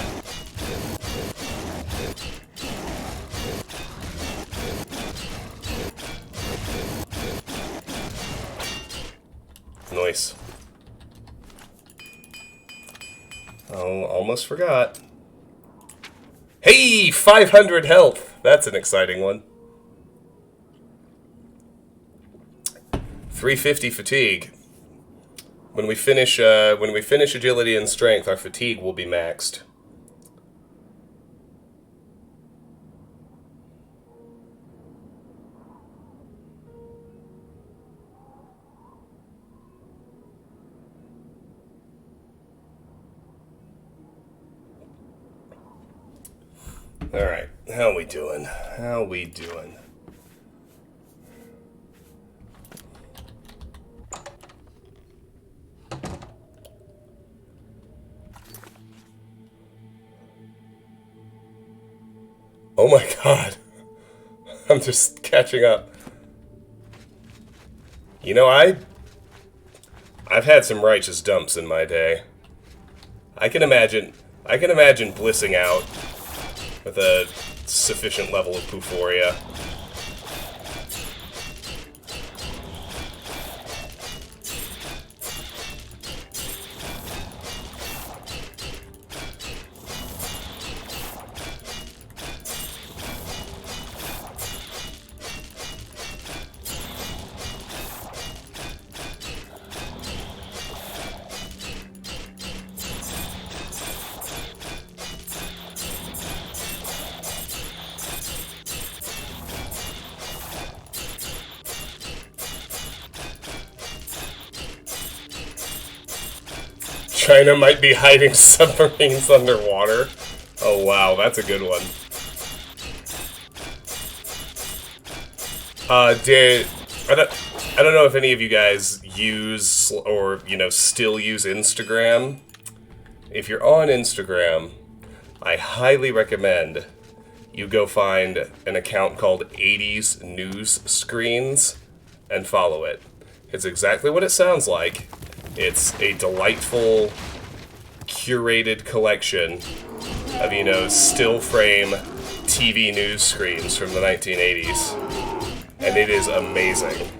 Nice. Oh, almost forgot. Hey, 500 health. That's an exciting one. 350 fatigue. When we finish agility and strength, our fatigue will be maxed. Alright, how we doing? How we doing? Oh my god. I'm just catching up. You know, I've had some righteous dumps in my day. I can imagine blissing out with a sufficient level of Puforia. China might be hiding submarines underwater. Oh wow, that's a good one. I don't know if any of you guys use or, you know, still use Instagram. If you're on Instagram, I highly recommend you go find an account called 80s News Screens and follow it. It's exactly what it sounds like. It's a delightful, curated collection of, you know, still frame TV news screens from the 1980s. And it is amazing.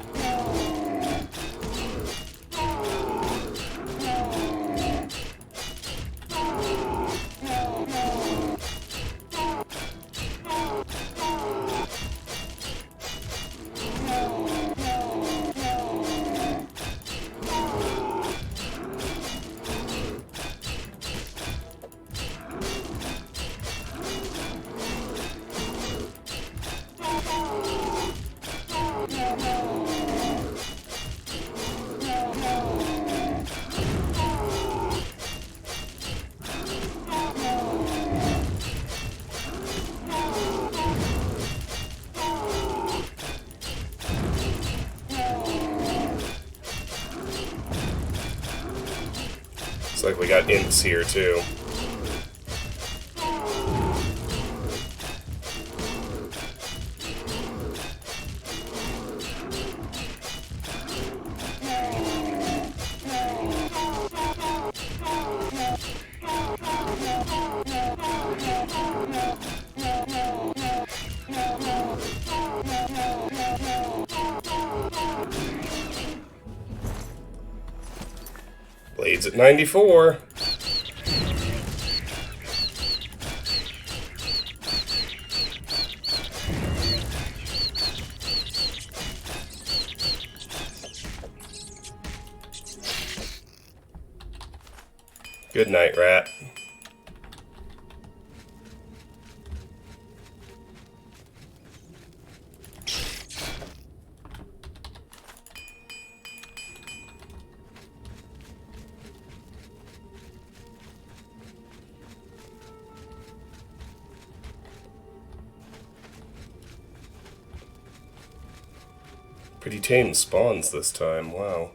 Looks like we got imps here too. Blades at 94. Good night, rat. Pretty tame spawns this time, wow.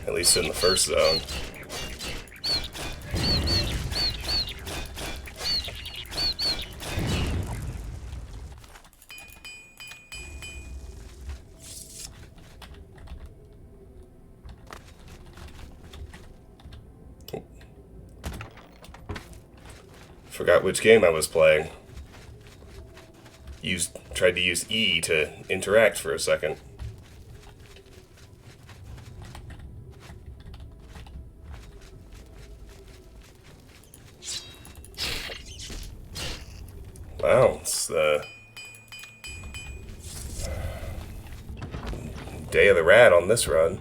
At least in the first zone. Forgot which game I was playing. Tried to use E to interact for a second. Wow, it's the Day of the Rat on this run.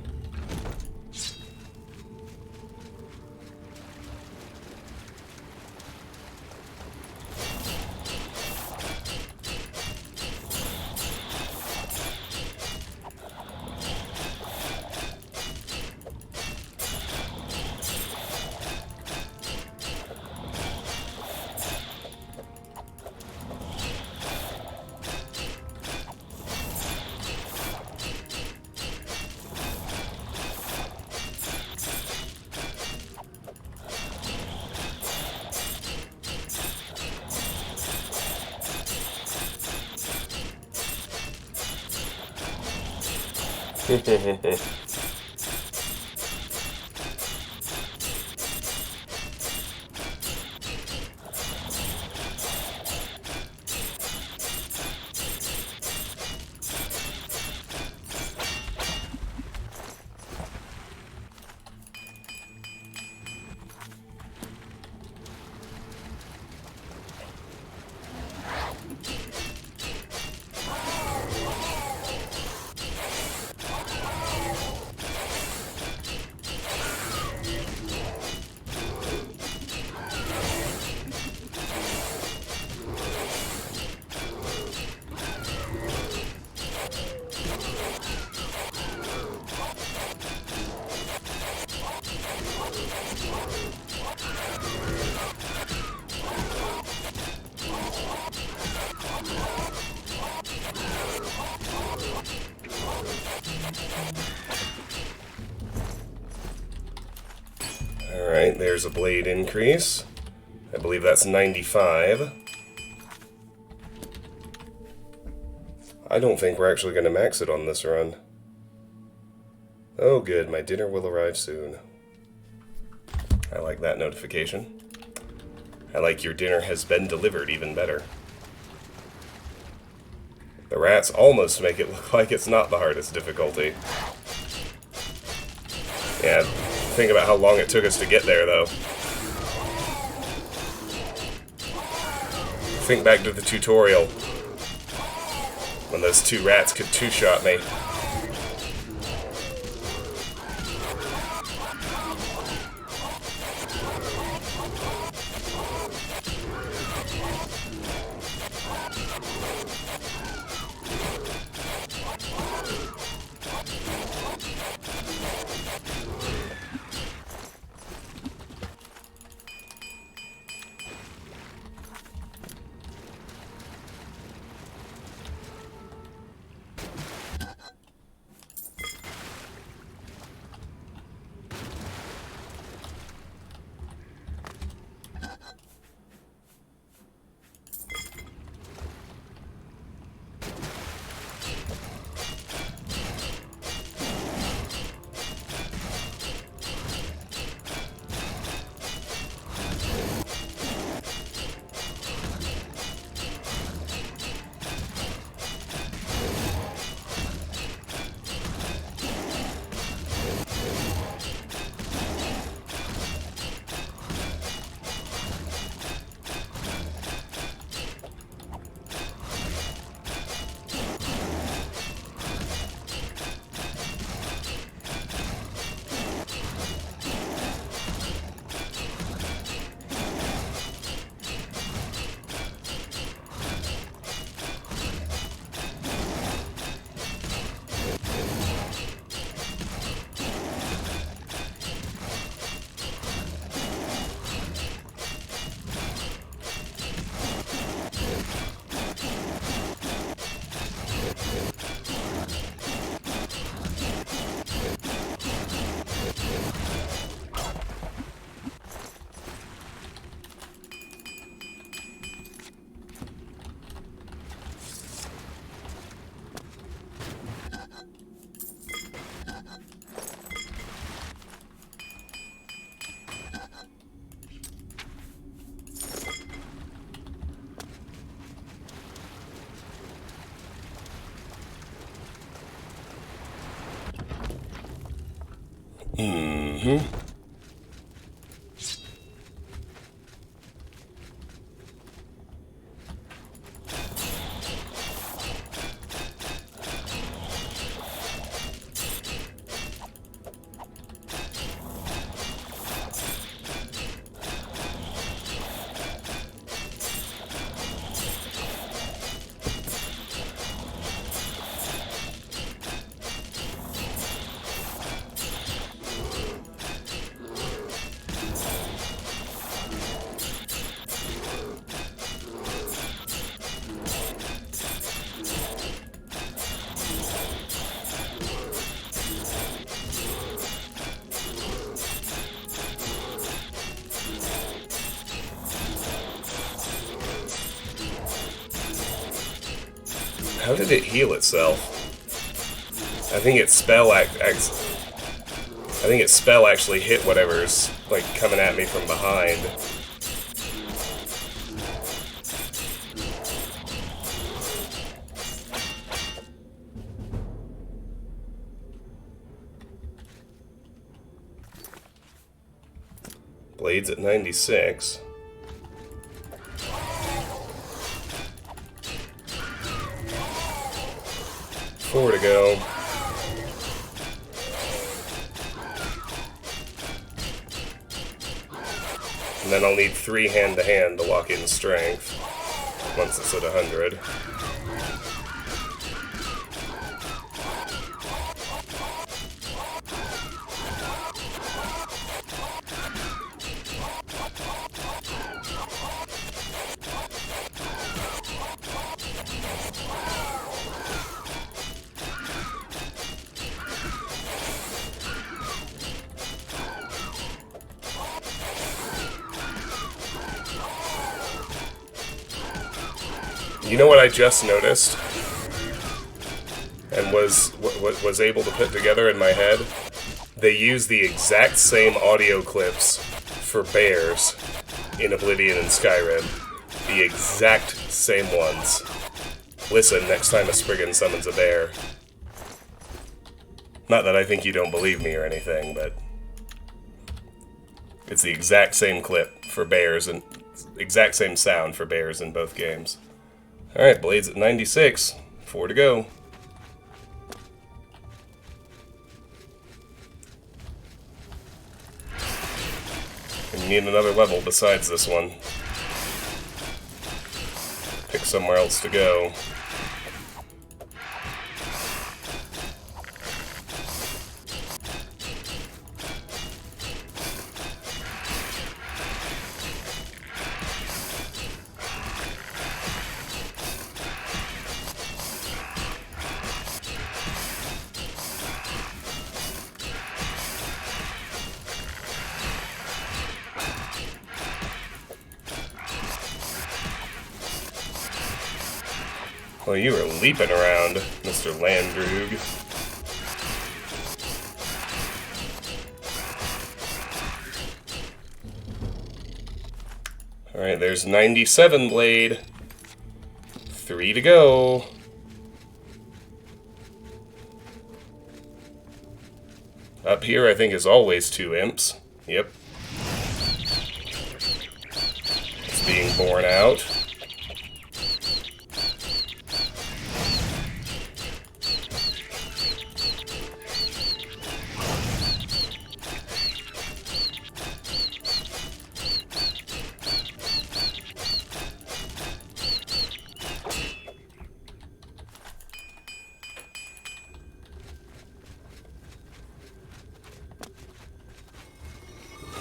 Alright, there's a blade increase. I believe that's 95. I don't think we're actually going to max it on this run. Oh good, my dinner will arrive soon. I like that notification. I like your dinner has been delivered even better. The rats almost make it look like it's not the hardest difficulty. Yeah, think about how long it took us to get there, though. Think back to the tutorial when those two rats could two-shot me. How did it heal itself? I think its spell actually hit whatever's like coming at me from behind. Blades at 96. Four to go. And then I'll need 3 hand-to-hand to lock in strength once it's at 100. You know what I just noticed, and was able to put together in my head? They use the exact same audio clips for bears in Oblivion and Skyrim. The exact same ones. Listen next time a Spriggan summons a bear. Not that I think you don't believe me or anything, but it's the exact same clip for bears and exact same sound for bears in both games. Alright, Blades at 96. 4 to go. And you need another level besides this one. Pick somewhere else to go. Well, you were leaping around, Mr. Landrug. Alright, there's 97 Blade. 3 to go. Up here, I think, is always 2 imps. Yep. It's being borne out.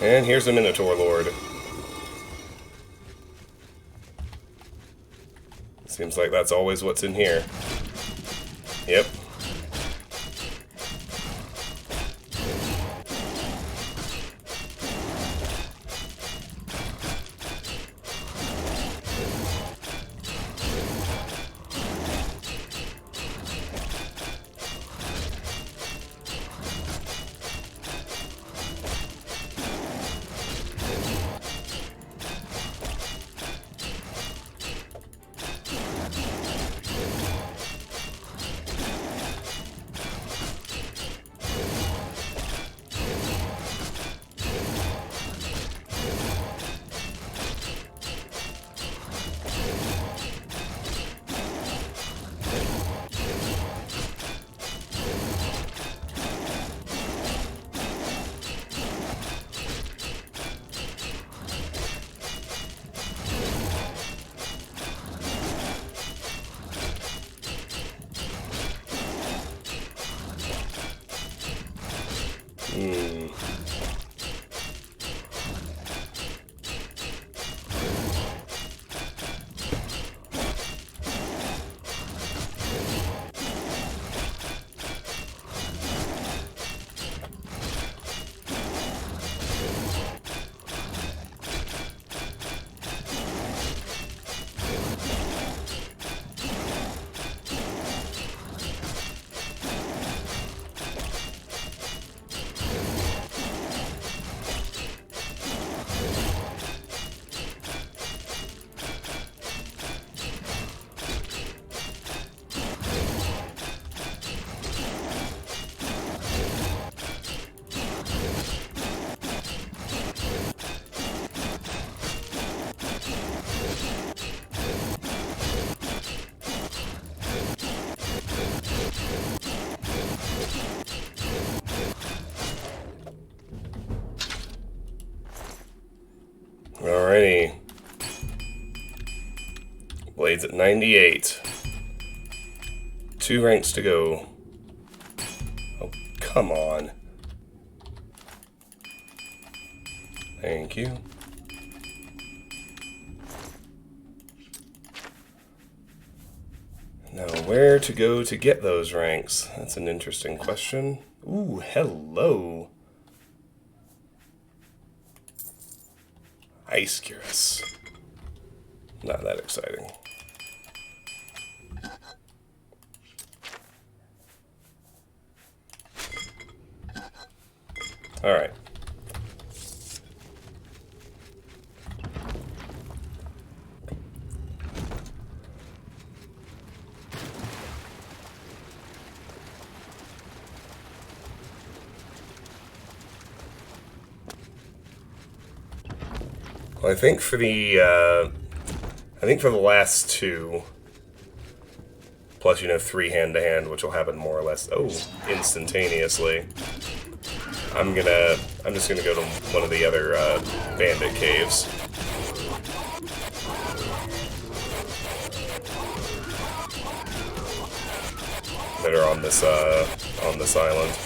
And here's the Minotaur Lord. Seems like that's always what's in here. Yep. Alrighty. Blades at 98. 2 ranks to go. Oh, come on. Thank you. Now, where to go to get those ranks? That's an interesting question. Ooh, hello. Ice Curious. Not that exciting. Alright. Well, I think for the last 2, plus, you know, 3 hand-to-hand, which will happen more or less, instantaneously, I'm just gonna go to one of the other, bandit caves. That are on this island.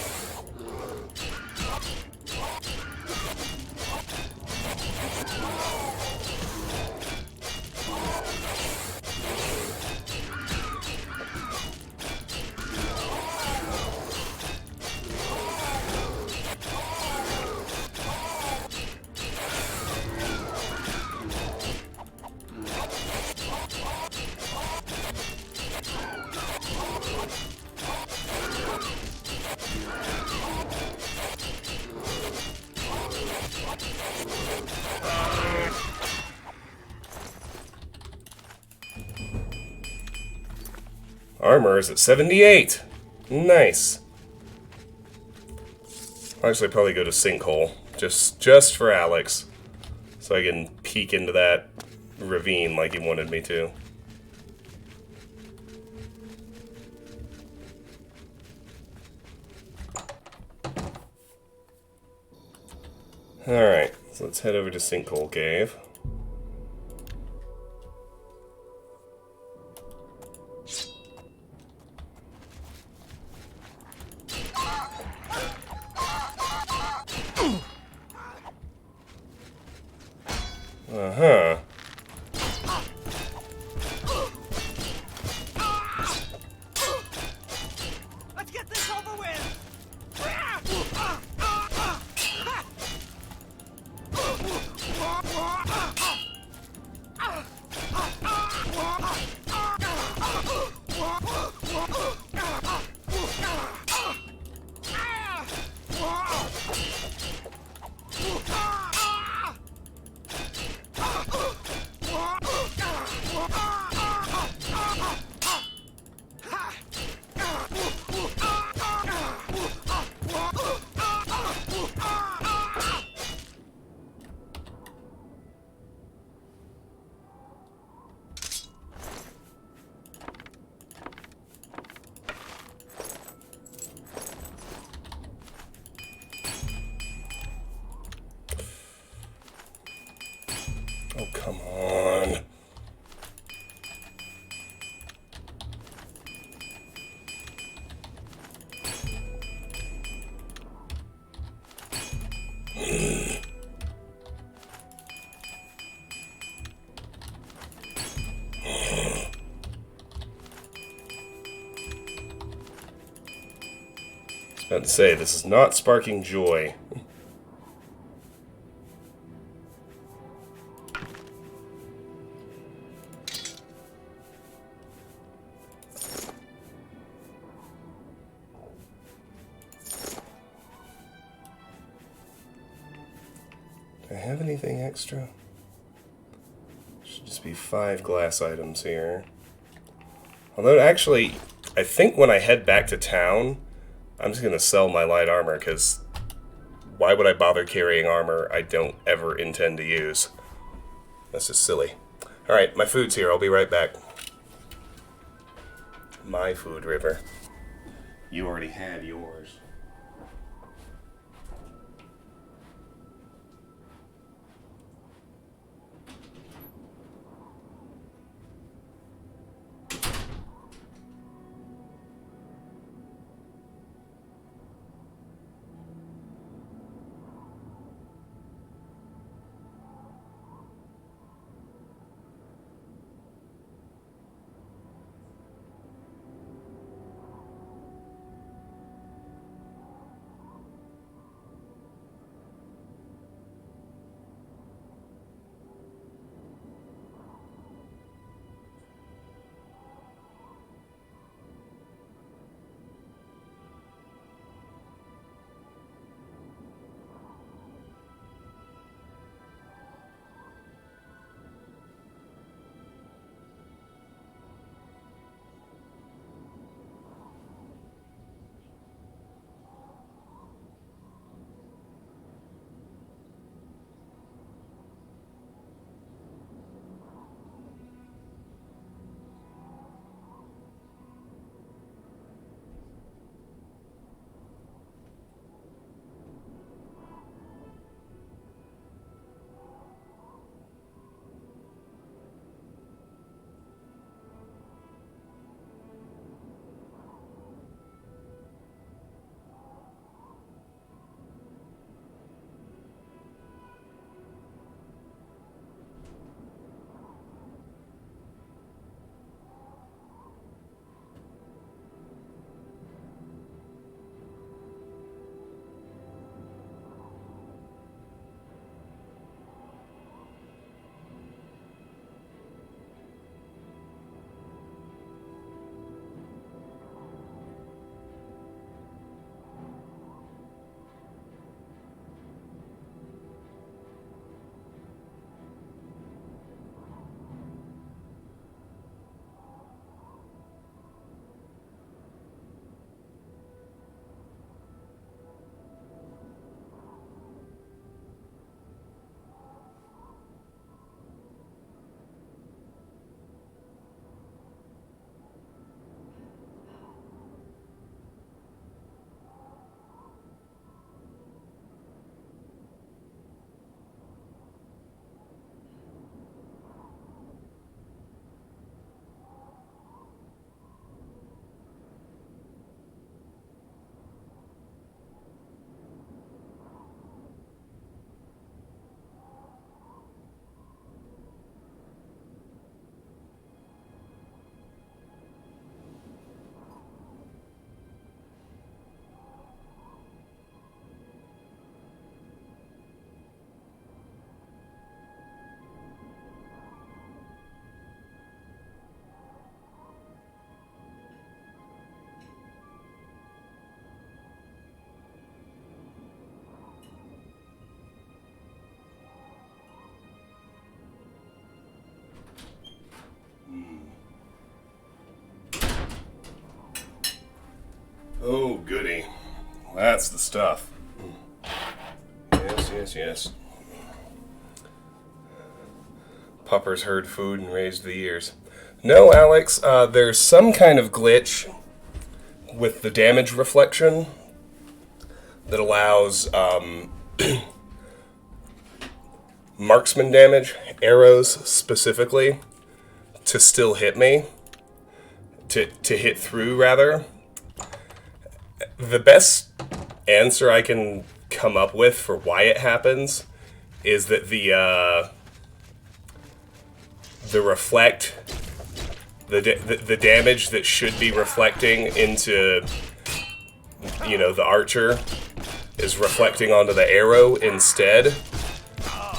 Armor is at 78. Nice. I'll actually probably go to Sinkhole, just for Alex, so I can peek into that ravine like he wanted me to. Alright, so let's head over to Sinkhole Cave. Uh-huh.
Let's get this over with!
Oh, come on. I was about to say, this is not sparking joy. Do I have anything extra? Should just be 5 glass items here. Although, actually, I think when I head back to town, I'm just gonna sell my light armor, because why would I bother carrying armor I don't ever intend to use? That's just silly. Alright, my food's here. I'll be right back. My food, River. You already had yours. That's the stuff. Yes, yes, yes. Puppers heard food and raised the ears. No, Alex, there's some kind of glitch with the damage reflection that allows marksman damage, arrows specifically, to still hit me. To hit through, rather. The best answer I can come up with for why it happens is that the reflect, the damage that should be reflecting into, you know, the archer is reflecting onto the arrow instead.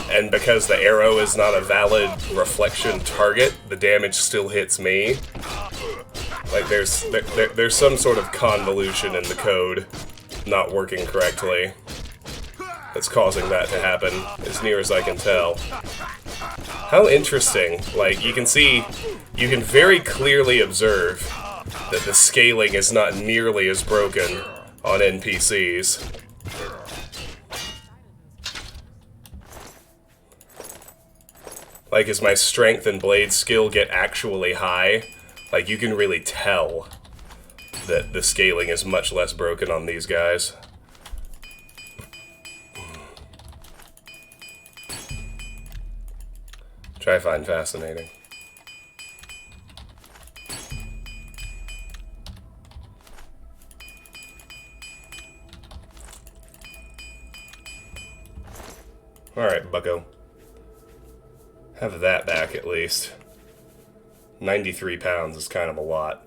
And because the arrow is not a valid reflection target, the damage still hits me. Like there's some sort of convolution in the code not working correctly that's causing that to happen, as near as I can tell. How interesting. Like, you can very clearly observe that the scaling is not nearly as broken on NPCs. Like, as my strength and blade skill get actually high, like, you can really tell that the scaling is much less broken on these guys. Which I find fascinating. Alright, bucko. Have that back, at least. 93 pounds is kind of a lot.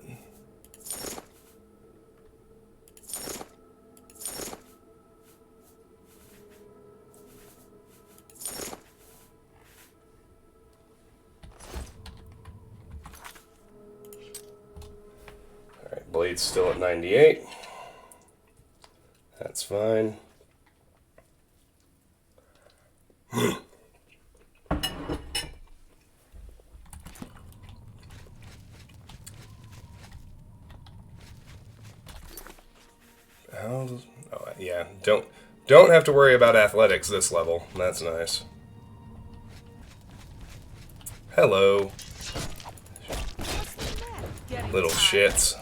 Alright, blade's still at 98. That's fine. Oh, yeah, don't have to worry about athletics this level. That's nice. Hello. Little shits.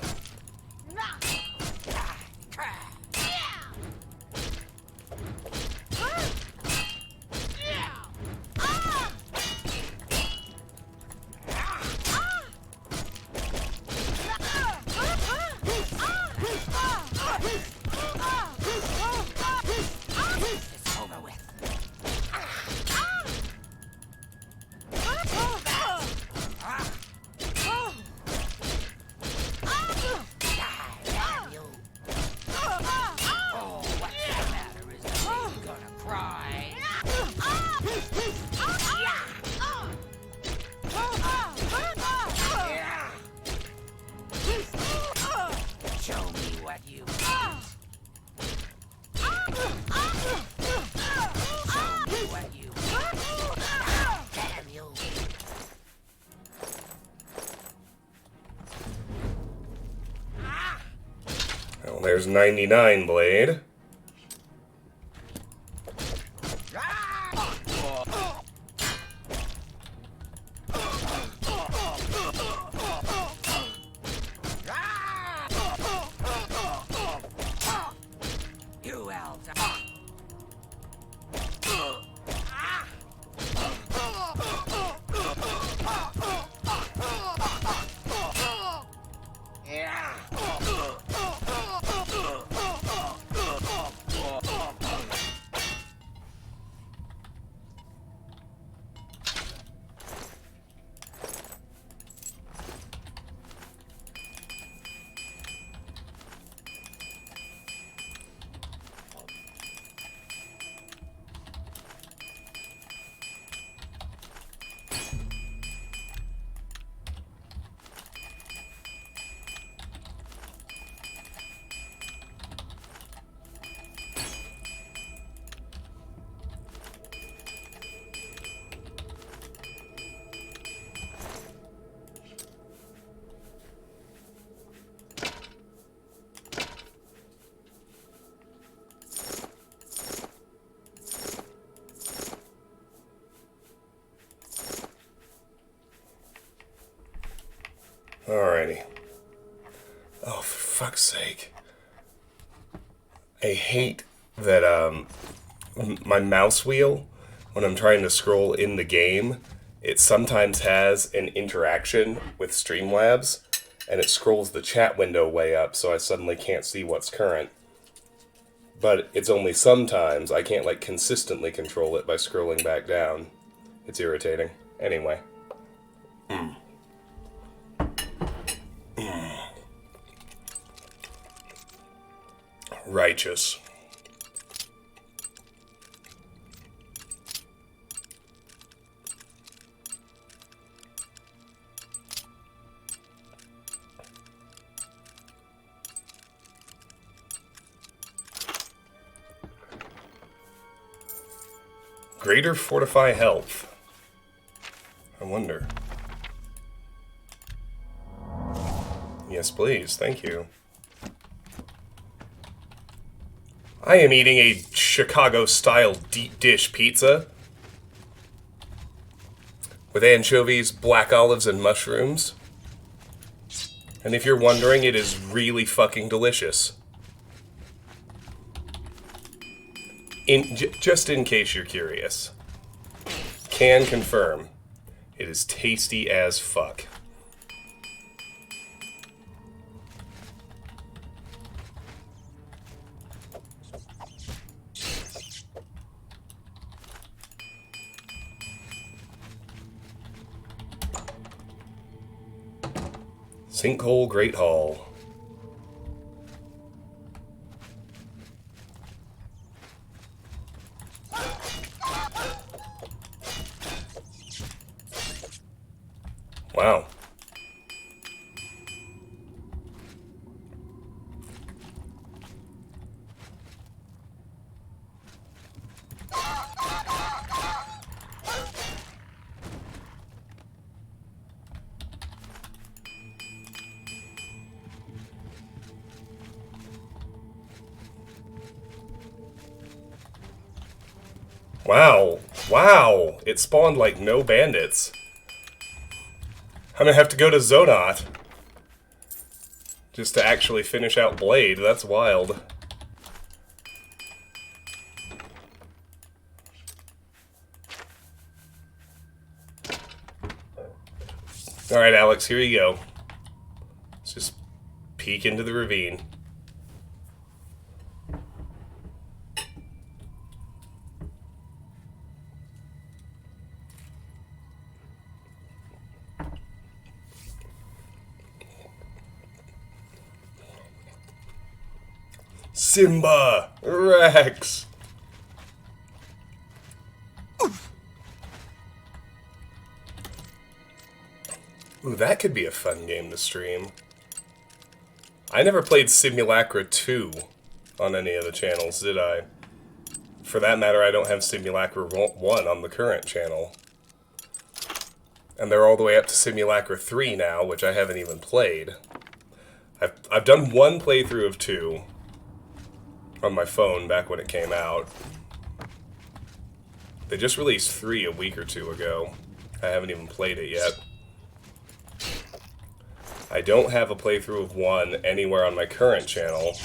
Well, there's 99 blade. Alrighty. Oh, for fuck's sake. I hate that my mouse wheel, when I'm trying to scroll in the game, it sometimes has an interaction with Streamlabs, and it scrolls the chat window way up, so I suddenly can't see what's current. But it's only sometimes. I can't, like, consistently control it by scrolling back down. It's irritating. Anyway. Righteous. Greater fortify health. I wonder. Yes, please. Thank you. I am eating a Chicago-style deep dish pizza with anchovies, black olives, and mushrooms. And if you're wondering, it is really fucking delicious. Just in case you're curious. Can confirm. It is tasty as fuck. Sinkhole Great Hall. Wow. Wow. Wow. It spawned like no bandits. I'm gonna have to go to Zonot just to actually finish out Blade. That's wild. Alright, Alex, here you go. Let's just peek into the ravine. Simba! Rex! Ooh, that could be a fun game to stream. I never played Simulacra 2 on any of the channels, did I? For that matter, I don't have Simulacra 1 on the current channel. And they're all the way up to Simulacra 3 now, which I haven't even played. I've done one playthrough of 2 on my phone back when it came out. They just released 3 a week or 2 ago. I haven't even played it yet. I don't have a playthrough of 1 anywhere on my current channel,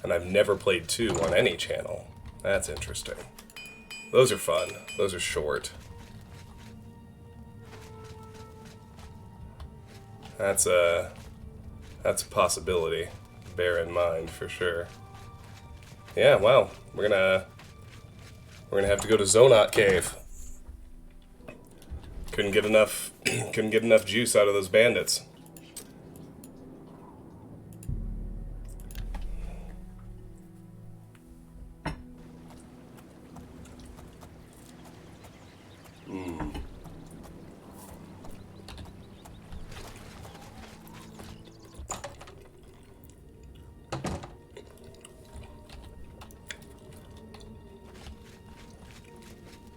and I've never played 2 on any channel. That's interesting. Those are fun. Those are short. That's a possibility. Bear in mind for sure. Yeah, wow. We're gonna have to go to Zonot Cave. Couldn't get enough juice out of those bandits.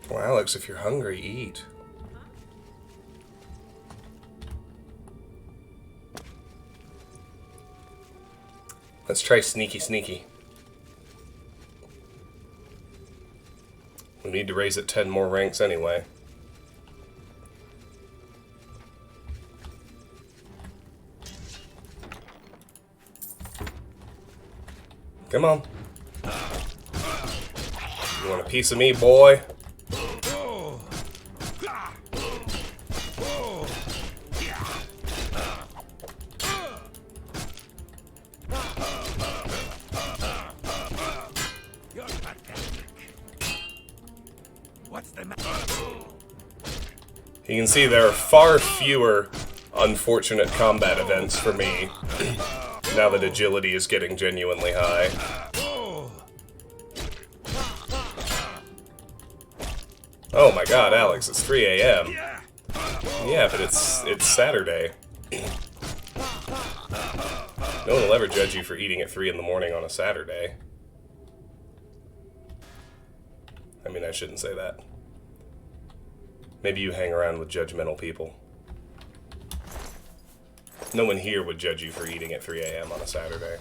Well, Alex, if you're hungry, eat. Let's try sneaky sneaky. We need to raise it 10 more ranks anyway. Come on. You want a piece of me, boy? You can see there are far fewer unfortunate combat events for me now that agility is getting genuinely high. Oh my god, Alex, it's 3 a.m. Yeah, but it's Saturday. No one will ever judge you for eating at 3 in the morning on a Saturday. I mean, I shouldn't say that. Maybe you hang around with judgmental people. No one here would judge you for eating at 3 a.m. on a Saturday.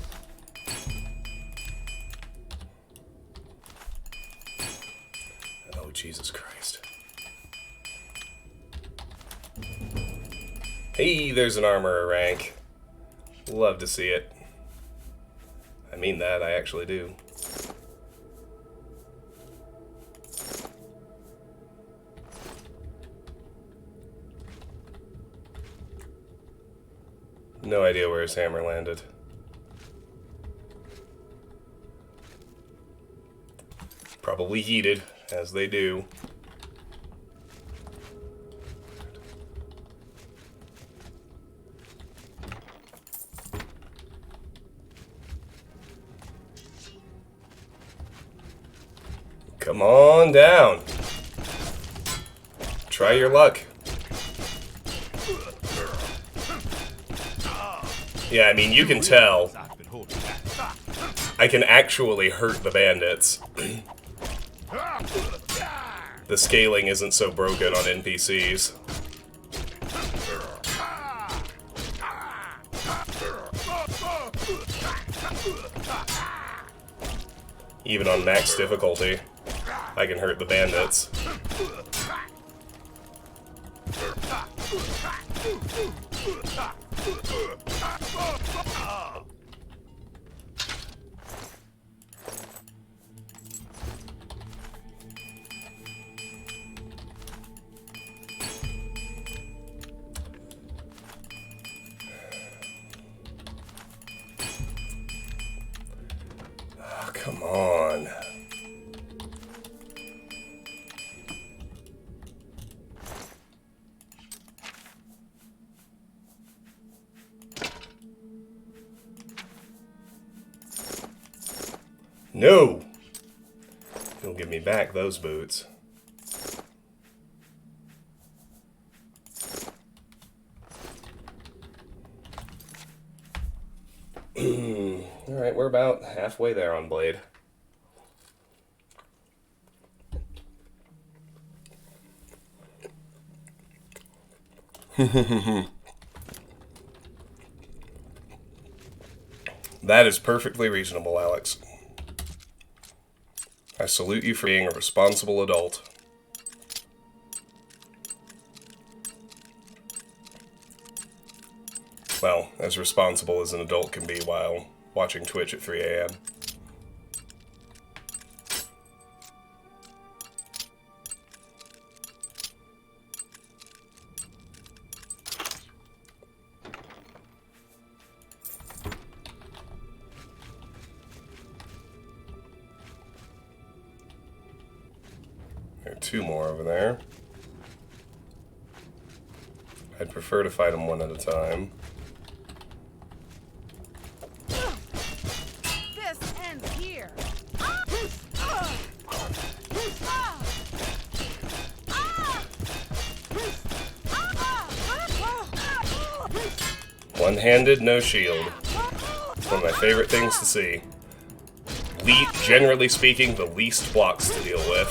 Oh, Jesus Christ. Hey, there's an armorer rank. Love to see it. I mean that, I actually do. No idea where his hammer landed. Probably heated, as they do. Come on down. Try your luck. Yeah, I mean, you can tell. I can actually hurt the bandits. The scaling isn't so broken on NPCs. Even on max difficulty, I can hurt the bandits. Oh, come on. No! He'll give me back those boots. Alright, we're about halfway there on Blade. That is perfectly reasonable, Alex. I salute you for being a responsible adult. Well, as responsible as an adult can be while watching Twitch at 3 a.m. There are two more over there. I'd prefer to fight them one at a time.
This ends here.
One-handed, no shield. It's one of my favorite things to see. Generally speaking, the least blocks to deal with.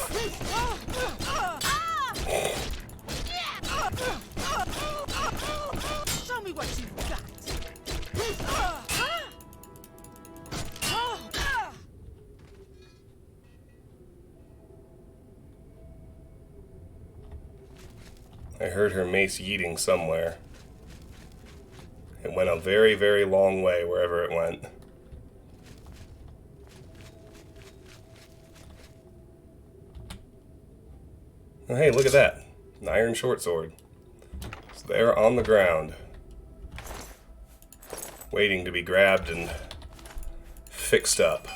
Show me what you've got.
I heard her mace yeeting somewhere. It went a very, very long way wherever it went. Oh, hey, look at that. An iron short sword. It's there on the ground. Waiting to be grabbed and fixed up.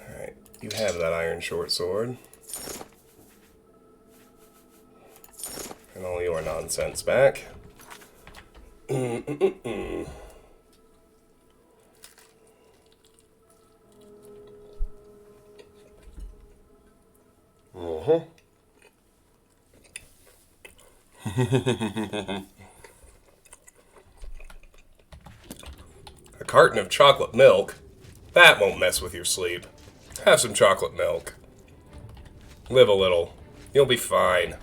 Alright, you have that iron short sword. And all your nonsense back. Uh-huh. A carton of chocolate milk? That won't mess with your sleep. Have some chocolate milk. Live a little. You'll be fine.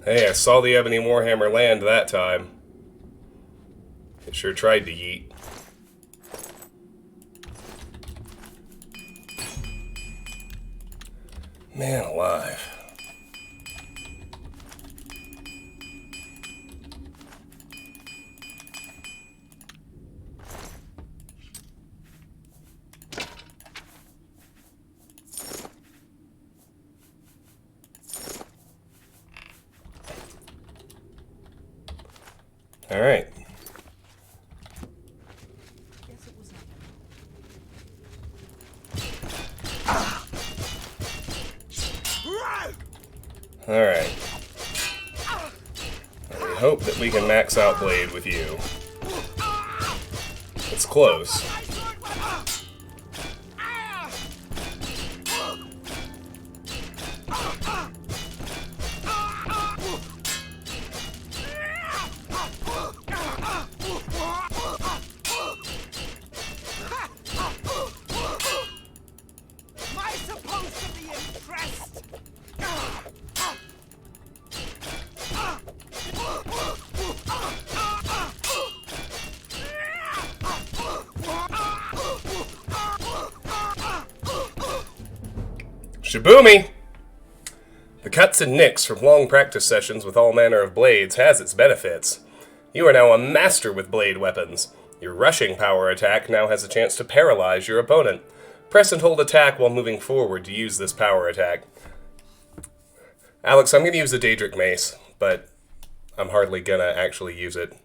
Hey, I saw the Ebony Warhammer land that time. It sure tried to yeet. Man alive. All right.
Guess it was
All right. I hope that we can max out Blade with you. It's close.
Am I supposed to be impressed?
Shibumi! The cuts and nicks from long practice sessions with all manner of blades has its benefits. You are now a master with blade weapons. Your rushing power attack now has a chance to paralyze your opponent. Press and hold attack while moving forward to use this power attack. Alex, I'm going to use the Daedric Mace, but I'm hardly going to actually use it.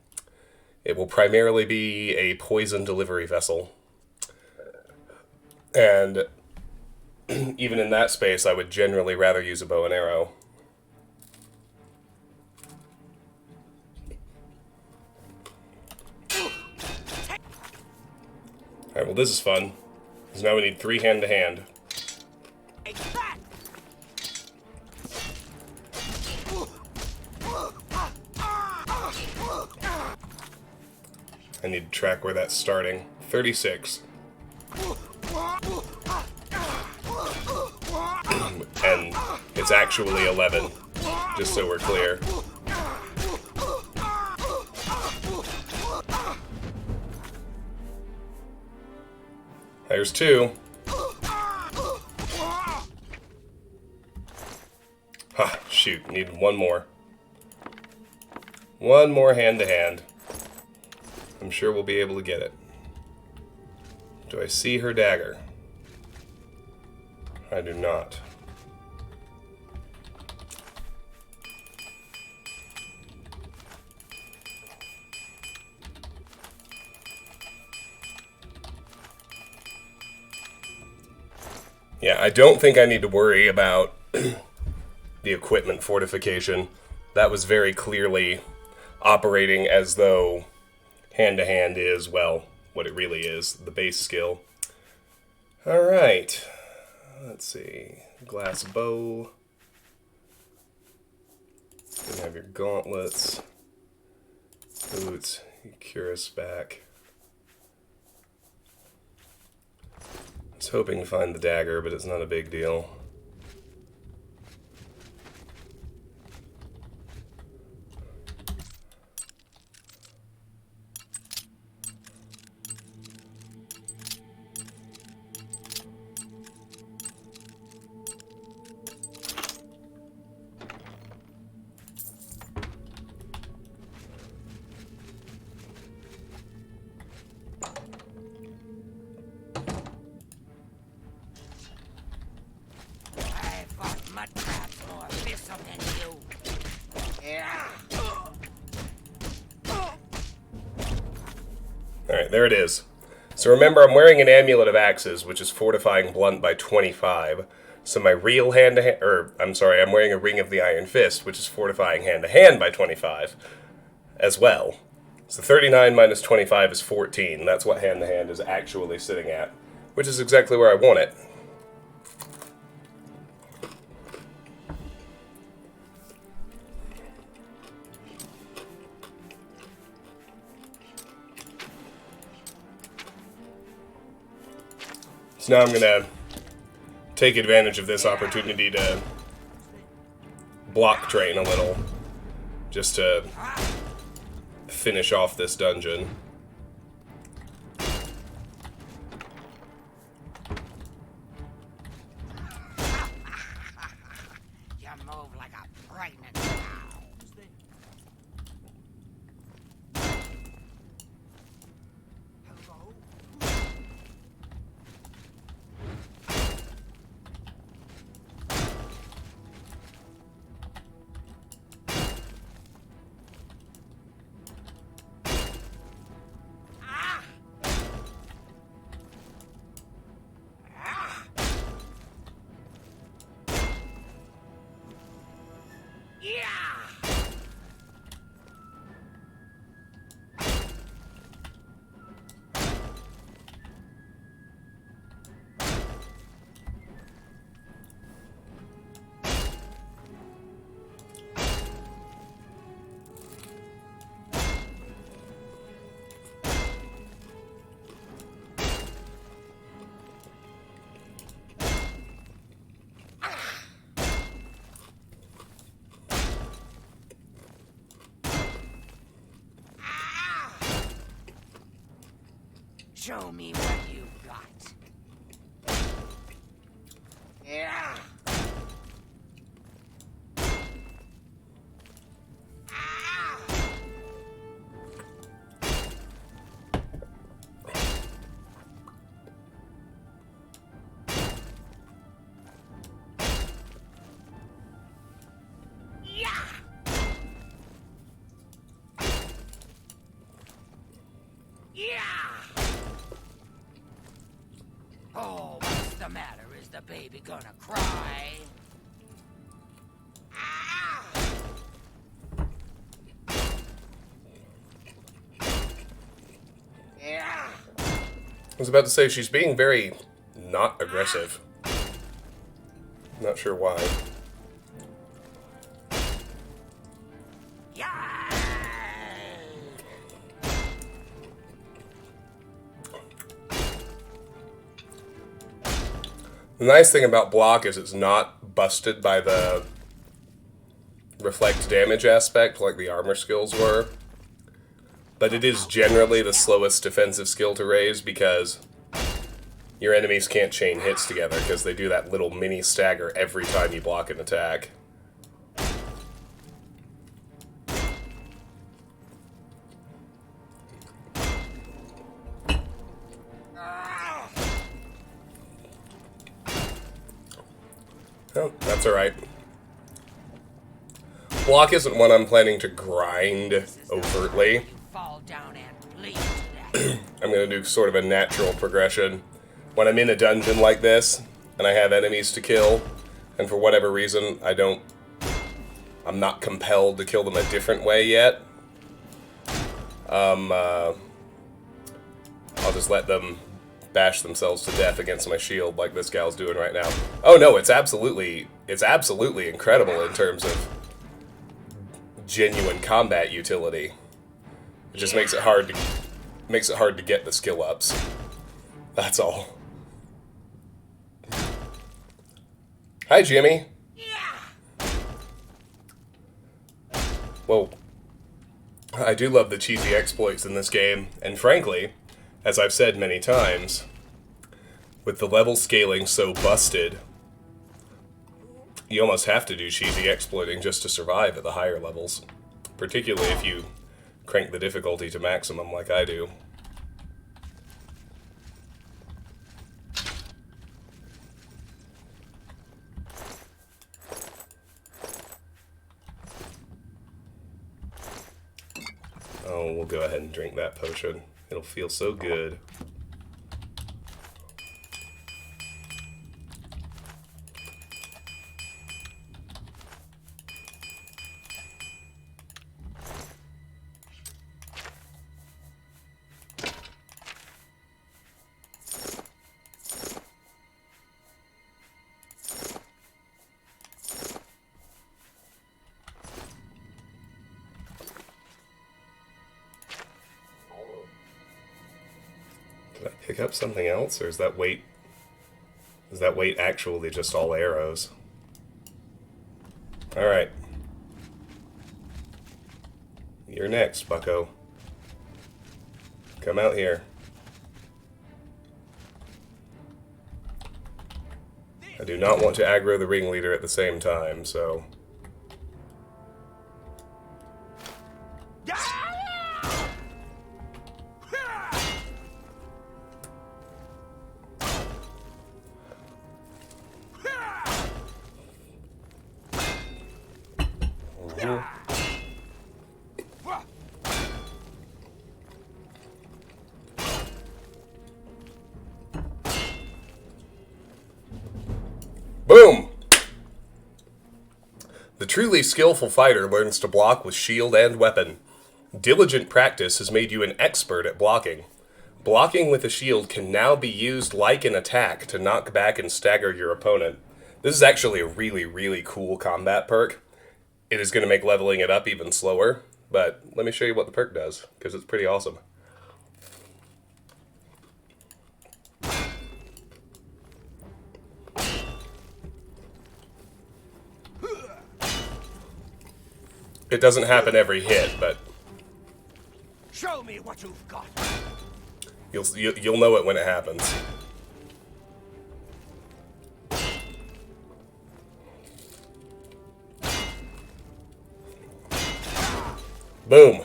It will primarily be a poison delivery vessel. And even in that space, I would generally rather use a bow and arrow. Alright, well this is fun. Because now we need 3 hand-to-hand. I need to track where that's starting. 36. And it's actually 11, just so we're clear. There's 2. Ha, shoot, need 1 more. 1 more hand-to-hand. I'm sure we'll be able to get it. Do I see her dagger? I do not. Yeah, I don't think I need to worry about the equipment fortification. That was very clearly operating as though hand-to-hand is, well, what it really is, the base skill. Alright. Let's see. Glass bow. You can have your gauntlets, boots, your cuirass back. I was hoping to find the dagger, but it's not a big deal.
I've got mud traps more fearsome than you. Yeah.
Alright, there it is. So remember, I'm wearing an Amulet of Axes, which is fortifying blunt by 25. So my real hand-to-hand, I'm wearing a Ring of the Iron Fist, which is fortifying hand-to-hand by 25 as well. So 39 minus 25 is 14. That's what hand-to-hand is actually sitting at, which is exactly where I want it. So now I'm going to take advantage of this opportunity to block train a little, just to finish off this dungeon.
You move like a pregnant cow. Hello? Yeah! Show me what you got. Yeah. Ah. Yeah. Yeah. Oh, what's the matter? Is the baby gonna cry? Ah! Yeah.
I was about to say, she's being very not aggressive. Not sure why. The nice thing about block is it's not busted by the reflect damage aspect like the armor skills were. But it is generally the slowest defensive skill to raise because your enemies can't chain hits together because they do that little mini stagger every time you block an attack. Oh, that's alright. Block isn't one I'm planning to grind overtly.
Fall down and bleed to death.
I'm going to do sort of a natural progression. When I'm in a dungeon like this, and I have enemies to kill, and for whatever reason I'm not compelled to kill them a different way yet, I'll just let them bash themselves to death against my shield like this gal's doing right now. Oh no, it's absolutely incredible in terms of genuine combat utility. It just makes it hard to get the skill ups. That's all. Hi, Jimmy. Whoa. I do love the cheesy exploits in this game, and frankly, as I've said many times, with the level scaling so busted, you almost have to do cheesy exploiting just to survive at the higher levels, particularly if you crank the difficulty to maximum like I do. Oh, we'll go ahead and drink that potion. It'll feel so good. Did I pick up something else, or is that weight actually just all arrows? Alright. You're next, bucko. Come out here. I do not want to aggro the ringleader at the same time, so... Boom! The truly skillful fighter learns to block with shield and weapon. Diligent practice has made you an expert at blocking. Blocking with a shield can now be used like an attack to knock back and stagger your opponent. This is actually a really, really cool combat perk. It is going to make leveling it up even slower, but let me show you what the perk does, because it's pretty awesome. It doesn't happen every hit, but
Show me what you've got.
you'll know it when it happens. Boom.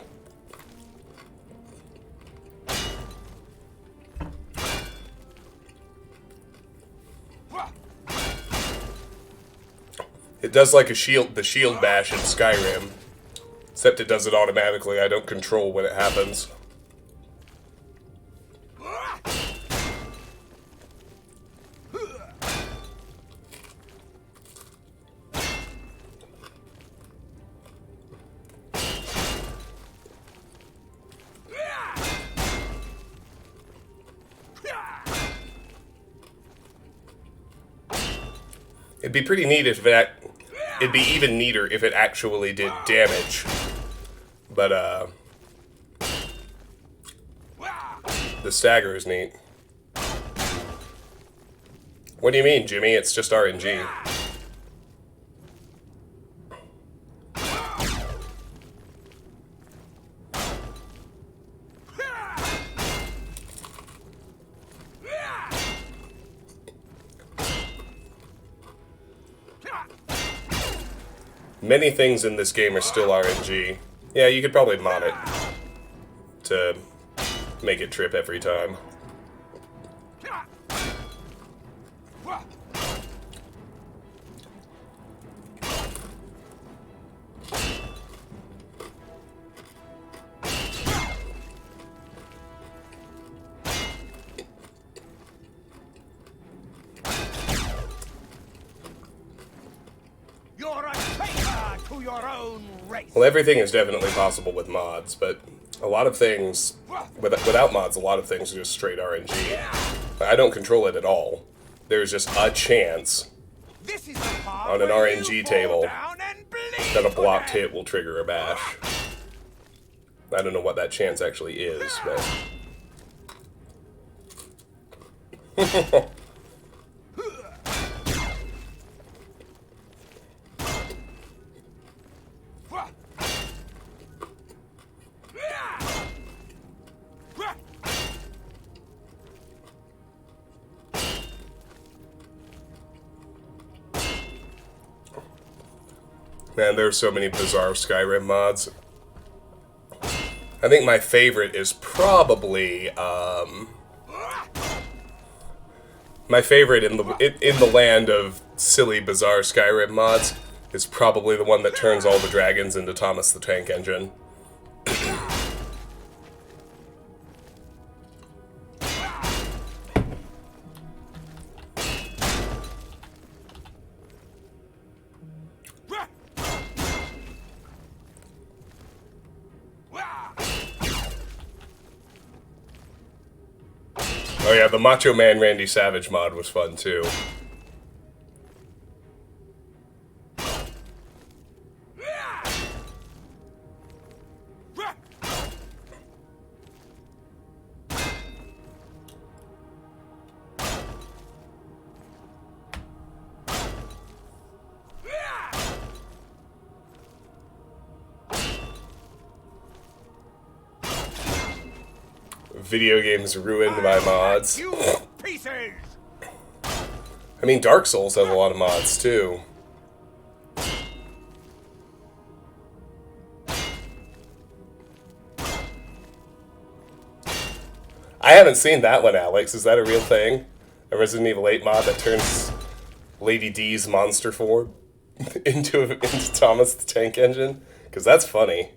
It does like the shield bash in Skyrim. Except it does it automatically. I don't control when it happens. It'd be pretty neat if it'd be even neater if it actually did damage. But, the stagger is neat. What do you mean, Jimmy? It's just RNG. Many things in this game are still RNG. Yeah, you could probably mod it to make it trip every time.
You're a traitor to your own race.
Well, everything is definitely possible with mods, but a lot of things, without mods, a lot of things are just straight RNG. I don't control it at all. There's just a chance
This is the part
on an
where
RNG
you
table
fall down and bleed.
that a blocked hit will trigger a bash. I don't know what that chance actually is, but... Man, there's so many bizarre Skyrim mods. I think my favorite is probably my favorite in the land of silly, bizarre Skyrim mods is probably the one that turns all the dragons into Thomas the Tank Engine. Oh yeah, the Macho Man Randy Savage mod was fun too. Video games ruined my mods. I mean, Dark Souls has a lot of mods, too. I haven't seen that one, Alex. Is that a real thing? A Resident Evil 8 mod that turns Lady D's monster form into Thomas the Tank Engine? Because that's funny.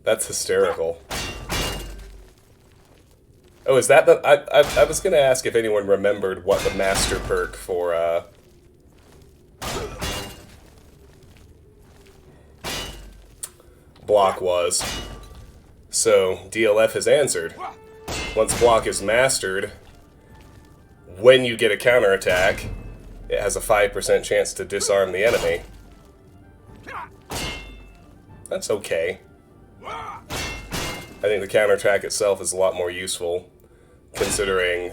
That's hysterical. Oh, is that the... I was going to ask if anyone remembered what the master perk for, block was. So, DLF has answered. Once block is mastered, when you get a counterattack, it has a 5% chance to disarm the enemy. That's okay. I think the counterattack itself is a lot more useful, considering,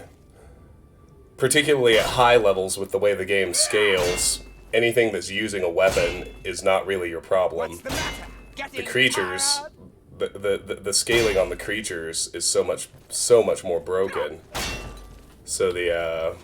particularly at high levels with the way the game scales, anything that's using a weapon is not really your problem. The creatures, the scaling on the creatures is so much more broken. So the,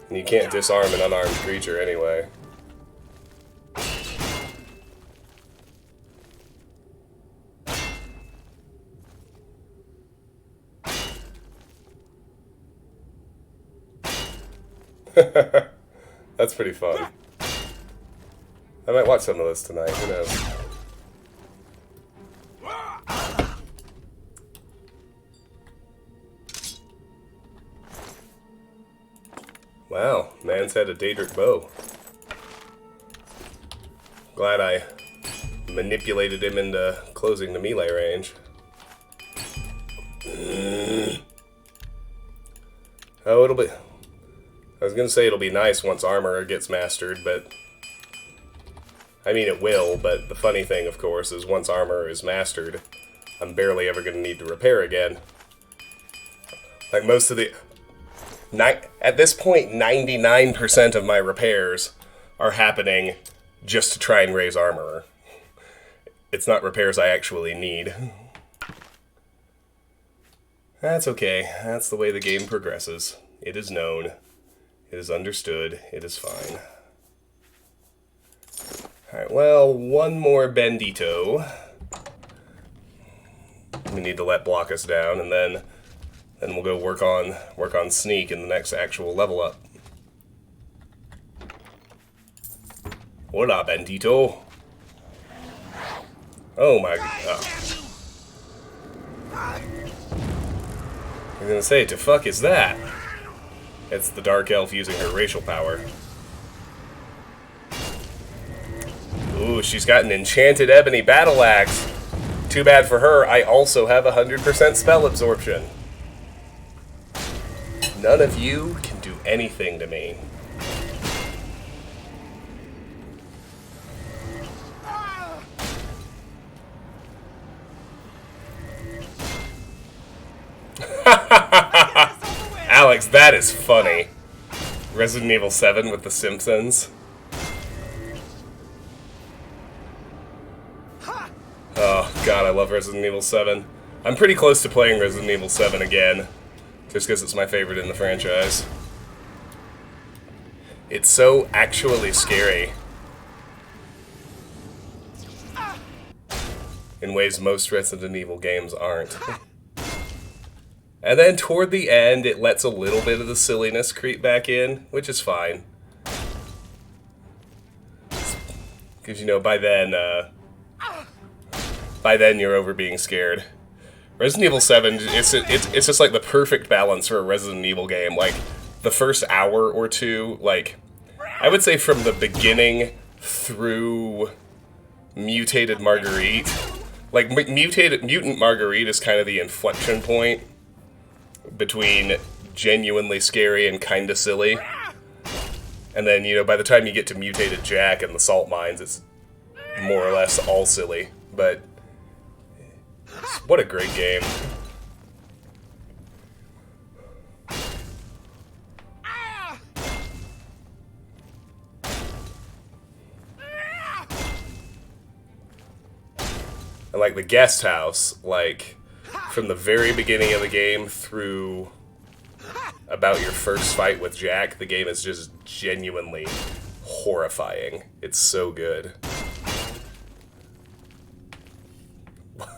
you can't disarm an unarmed creature anyway. That's pretty fun. I might watch some of this tonight, who knows. Wow, man's had a Daedric bow. Glad I manipulated him into closing the melee range. Oh, it'll be... I was gonna say it'll be nice once armor gets mastered, but... I mean, it will, but the funny thing, of course, is once armor is mastered, I'm barely ever gonna need to repair again. Like, most of the... At this point, 99% of my repairs are happening just to try and raise armor. It's not repairs I actually need. That's okay. That's the way the game progresses. It is known. It is understood. It is fine. Alright, well, one more Bandito. We need to let block us down, and then we'll go work on sneak in the next actual level up. Hola, Bandito. Oh my god. I was gonna say, the fuck is that? It's the Dark Elf using her racial power. Ooh, she's got an enchanted ebony battle axe. Too bad for her, I also have 100% spell absorption. None of you can do anything to me. Alex, that is funny. Resident Evil 7 with the Simpsons. Oh, God, I love Resident Evil 7. I'm pretty close to playing Resident Evil 7 again, just because it's my favorite in the franchise. It's so actually scary. In ways most Resident Evil games aren't. And then toward the end, it lets a little bit of the silliness creep back in, which is fine. Because, you know, by then you're over being scared. Resident Evil 7, it's just like the perfect balance for a Resident Evil game. Like, the first hour or two, like, I would say from the beginning through Mutated Marguerite. Like, Mutant Marguerite is kind of the inflection point between genuinely scary and kinda silly. And then, you know, by the time you get to Mutated Jack and the salt mines, it's more or less all silly. But what a great game. And like the guest house, like from the very beginning of the game through about your first fight with Jack, the game is just genuinely horrifying. It's so good.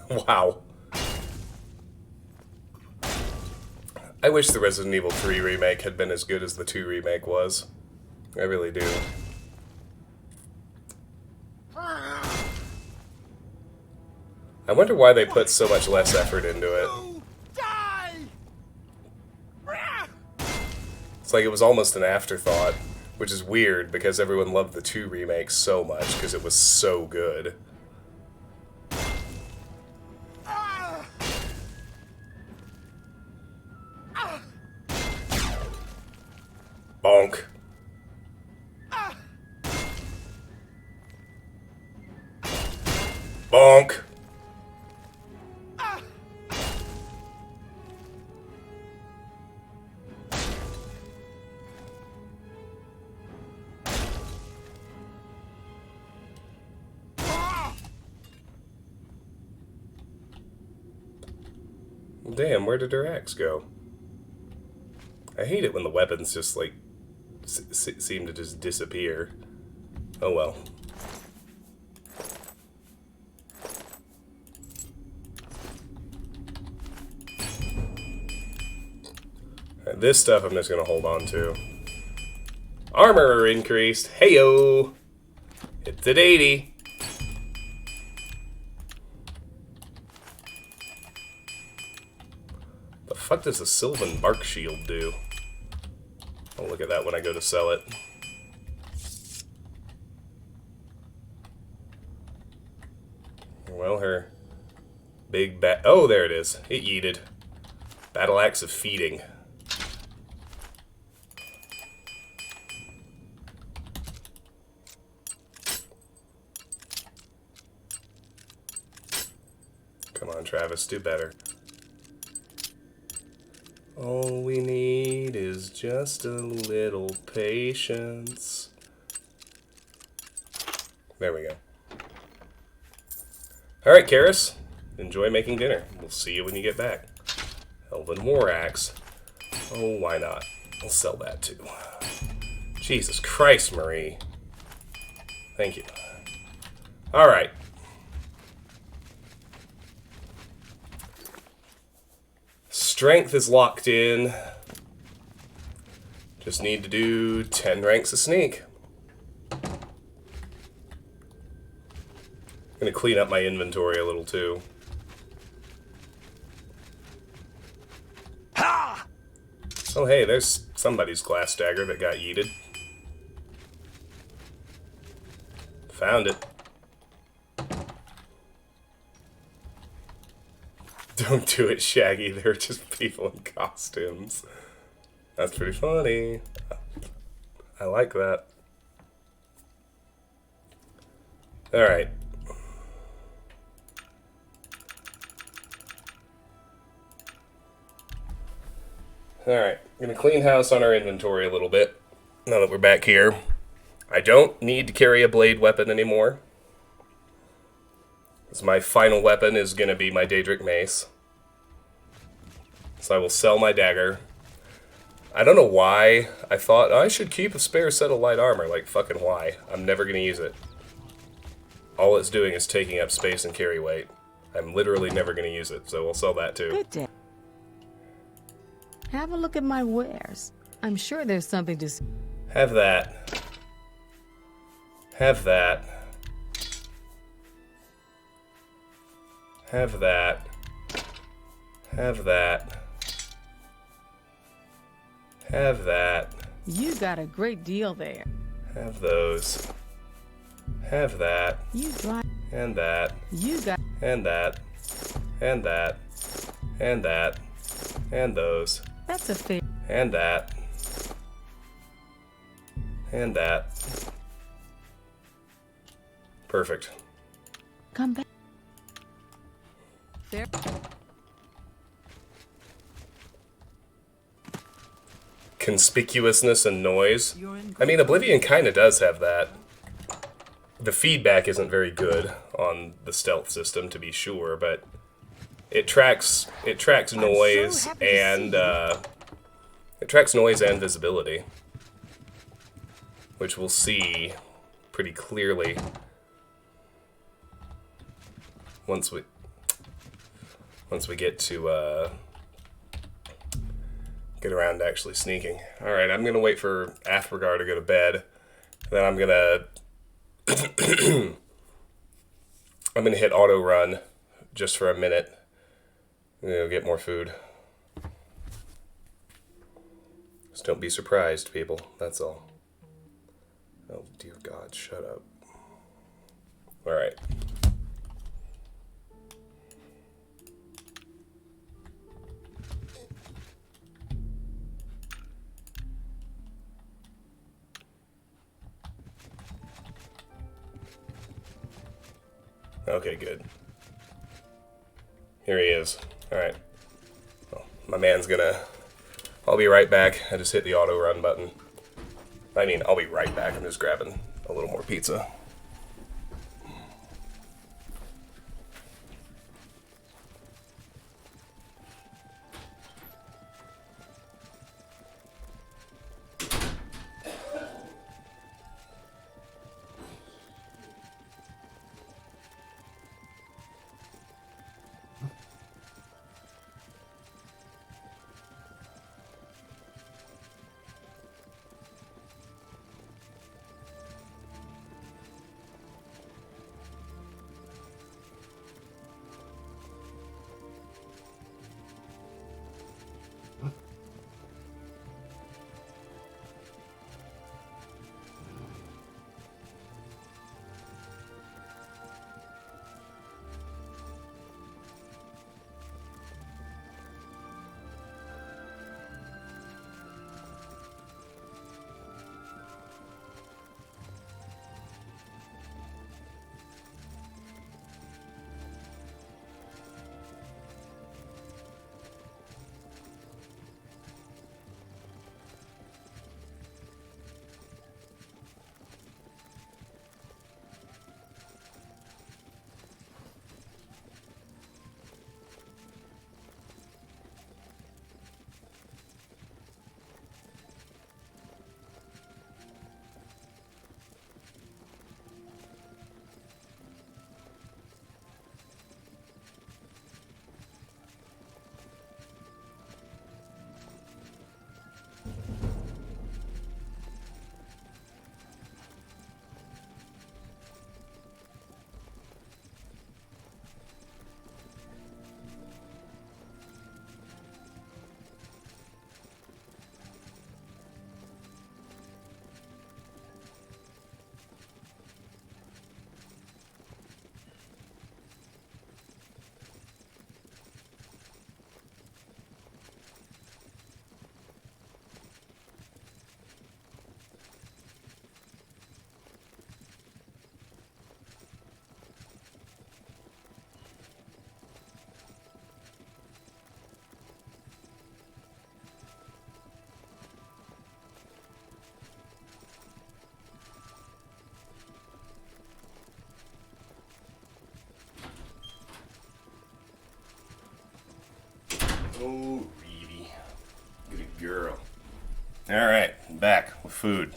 Wow. I wish the Resident Evil 3 remake had been as good as the 2 remake was. I really do. I wonder why they put so much less effort into it. It's like it was almost an afterthought, which is weird because everyone loved the 2 remake so much because it was so good. Bonk. Bonk. Damn, where did her axe go? I hate it when the weapons just, like, seem to just disappear. Oh well. Right, this stuff I'm just gonna hold on to. Armor increased. Heyo! It's at 80. The fuck does the Sylvan Bark Shield do? I'll look at that when I go to sell it. Well, her big bat. Oh, there it is. It yeeted. Battle Axe of Feeding. Come on, Travis, do better. All we need is just a little patience. There we go. Alright, Karis. Enjoy making dinner. We'll see you when you get back. Elven War Axe. Oh, why not? I'll sell that too. Jesus Christ, Marie. Thank you. Alright. Strength is locked in. Just need to do 10 ranks of sneak. I'm gonna clean up my inventory a little too. Ha! Oh hey, there's somebody's glass dagger that got yeeted. Found it. Don't do it, Shaggy. They're just people in costumes. That's pretty funny. I like that. Alright. Alright, I'm going to clean house on our inventory a little bit, now that we're back here. I don't need to carry a blade weapon anymore. Because my final weapon is going to be my Daedric Mace. So I will sell my dagger. I don't know why I thought I should keep a spare set of light armor. Like, fucking why? I'm never going to use it. All it's doing is taking up space and carry weight. I'm literally never going to use it, so we'll sell that too.
Good day. Have a look at my wares. I'm sure there's something to...
Have that. Have that. Have that. Have that. Have that.
You got a great deal there.
Have those. Have that.
You drive...
And that.
You got...
And that. And that. And that. And those.
That's a fair...
And that. And that. Perfect.
Come back. There.
Conspicuousness and noise. I mean, Oblivion kind of does have that. The feedback isn't very good on the stealth system, to be sure, but it tracks noise and it tracks noise and visibility, which we'll see pretty clearly once we get to get around to actually sneaking. All right, I'm gonna wait for Athregar to go to bed. Then I'm gonna hit auto run just for a minute. I'm gonna go get more food. Just don't be surprised, people. That's all. Oh dear God, shut up. All right. Okay, good. Here he is. Alright. Well, my man's gonna... I'll be right back. I just hit the auto run button. I mean, I'll be right back. I'm just grabbing a little more pizza. Oh, Reedy. Good girl. Alright, back with food.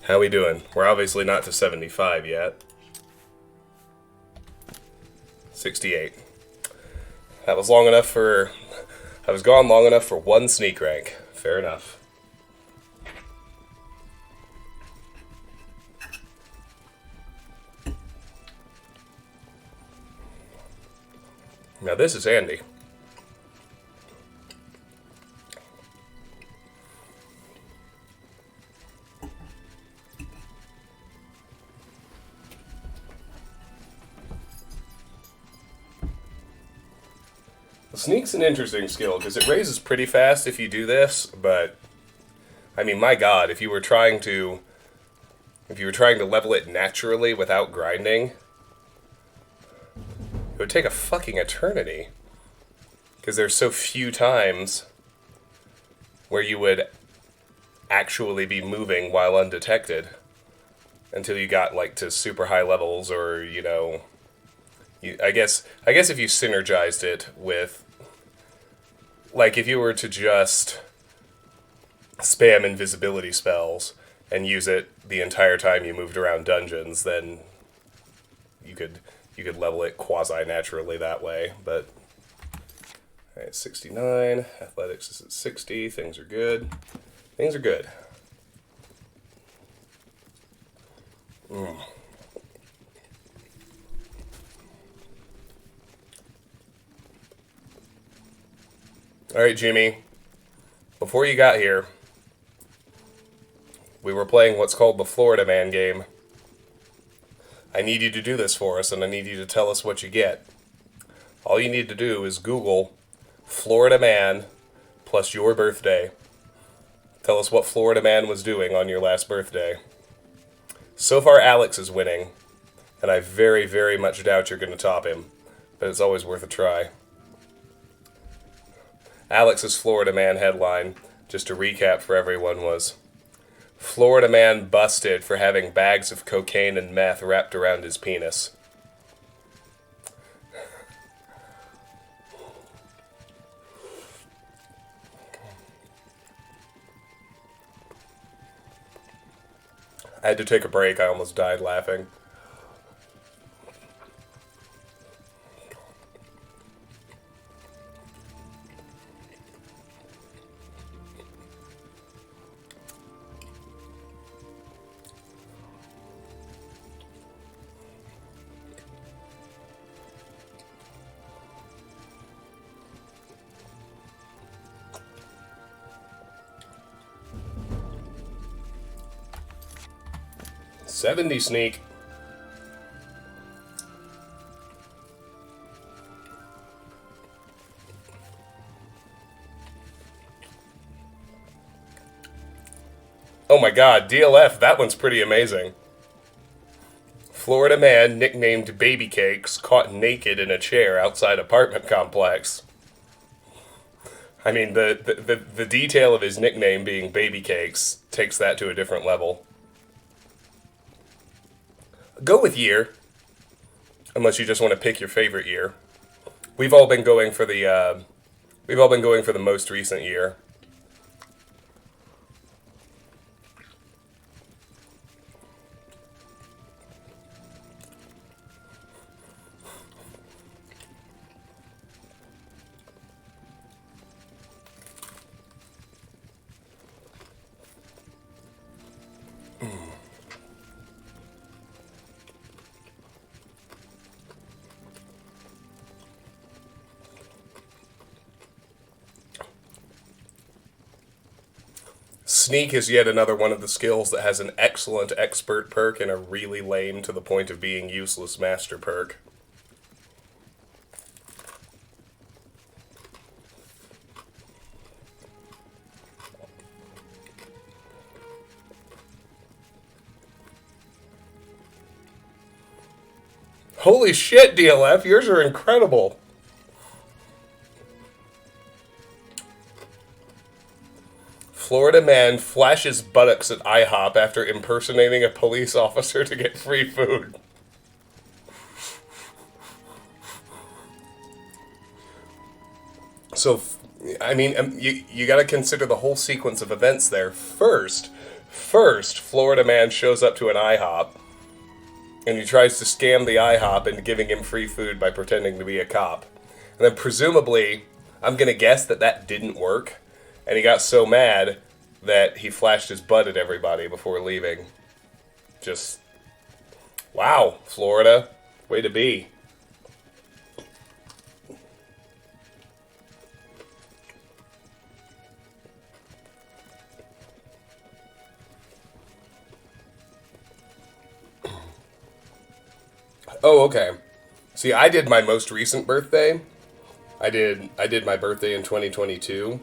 How we doing? We're obviously not to 75 yet. 68. That was long enough for... I was gone long enough for one sneak rank. Fair enough. Now this is handy. Sneak's an interesting skill, because it raises pretty fast if you do this, but... I mean, my god, if you were trying to level it naturally without grinding, it would take a fucking eternity. Because there's so few times where you would actually be moving while undetected. Until you got, like, to super high levels, or, you know... I guess if you synergized it with... Like, if you were to just spam invisibility spells and use it the entire time you moved around dungeons, then you could level it quasi-naturally that way, but... Alright, 69, athletics is at 60, things are good. Things are good. Alright, Jimmy. Before you got here, we were playing what's called the Florida Man game. I need you to do this for us, and I need you to tell us what you get. All you need to do is Google Florida Man plus your birthday. Tell us what Florida Man was doing on your last birthday. So far, Alex is winning, and I very, very much doubt you're going to top him, but it's always worth a try. Alex's Florida Man headline, just to recap for everyone, was Florida Man busted for having bags of cocaine and meth wrapped around his penis. I had to take a break. I almost died laughing. '70 sneak. Oh my god, DLF, that one's pretty amazing. Florida man nicknamed Baby Cakes caught naked in a chair outside apartment complex. I mean, the detail of his nickname being Baby Cakes takes that to a different level. Go with year, unless you just want to pick your favorite year. We've all been going for the most recent year. Sneak is yet another one of the skills that has an excellent expert perk and a really lame to the point of being useless master perk. Holy shit, DLF, yours are incredible. Florida man flashes buttocks at IHOP after impersonating a police officer to get free food. So, I mean, you got to consider the whole sequence of events there. First, Florida man shows up to an IHOP, and he tries to scam the IHOP into giving him free food by pretending to be a cop. And then presumably, I'm going to guess that didn't work, and he got so mad that he flashed his butt at everybody before leaving. Just, wow, Florida, way to be. Oh, okay. See, I did my most recent birthday. I did my birthday in 2022.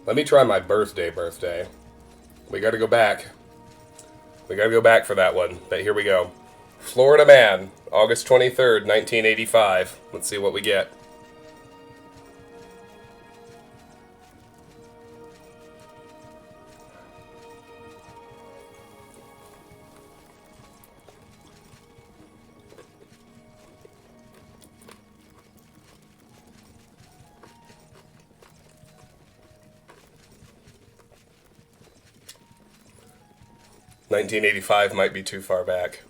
Let me try my birthday. We gotta go back. We gotta go back for that one. But here we go. Florida man, August 23rd, 1985. Let's see what we get. $1985 might be too far back.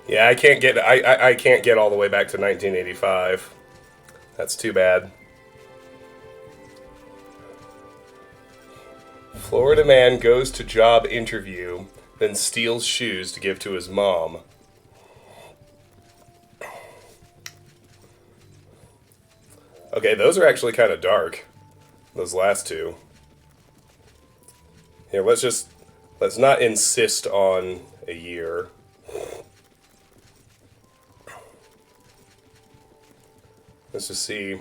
Yeah, I can't get all the way back to 1985. That's too bad. Florida man goes to job interview, then steals shoes to give to his mom. Okay, those are actually kind of dark. Those last two. Here, let's not insist on a year. Let's just see.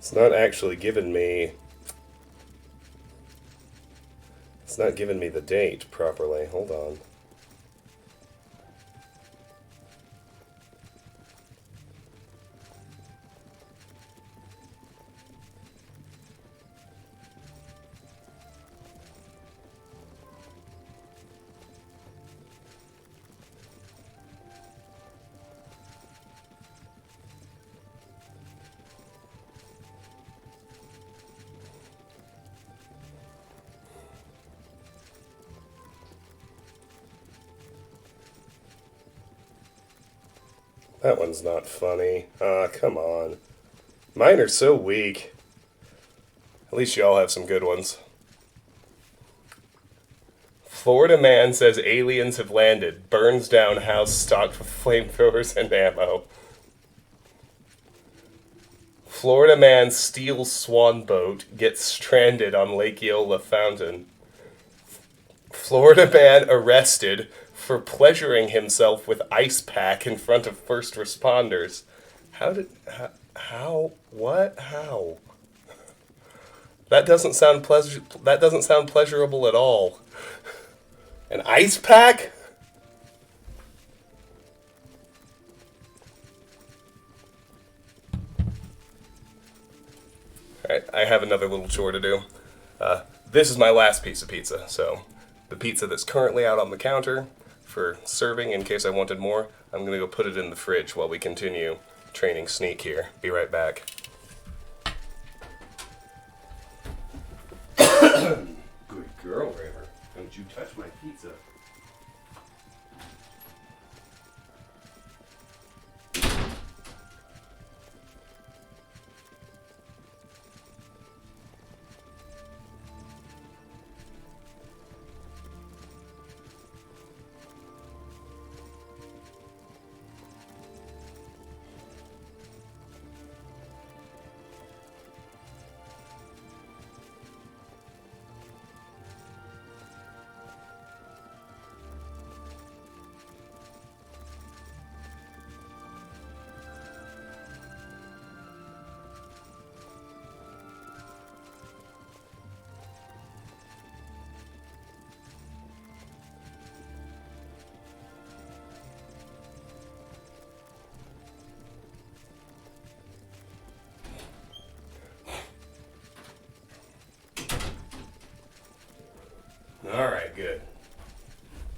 It's not actually giving me... It's not giving me the date properly. Hold on. That one's not funny. Ah, come on. Mine are so weak. At least y'all have some good ones. Florida man says aliens have landed. Burns down house stocked with flamethrowers and ammo. Florida man steals swan boat. Gets stranded on Lake Eola Fountain. Florida man arrested for pleasuring himself with ice pack in front of first responders. What? How? That doesn't sound pleasurable at all. An ice pack? Alright, I have another little chore to do. This is my last piece of pizza, so the pizza that's currently out on the counter for serving in case I wanted more, I'm going to go put it in the fridge while we continue training Sneak here. Be right back.
Good girl, River. Don't you touch my pizza.
Alright, good.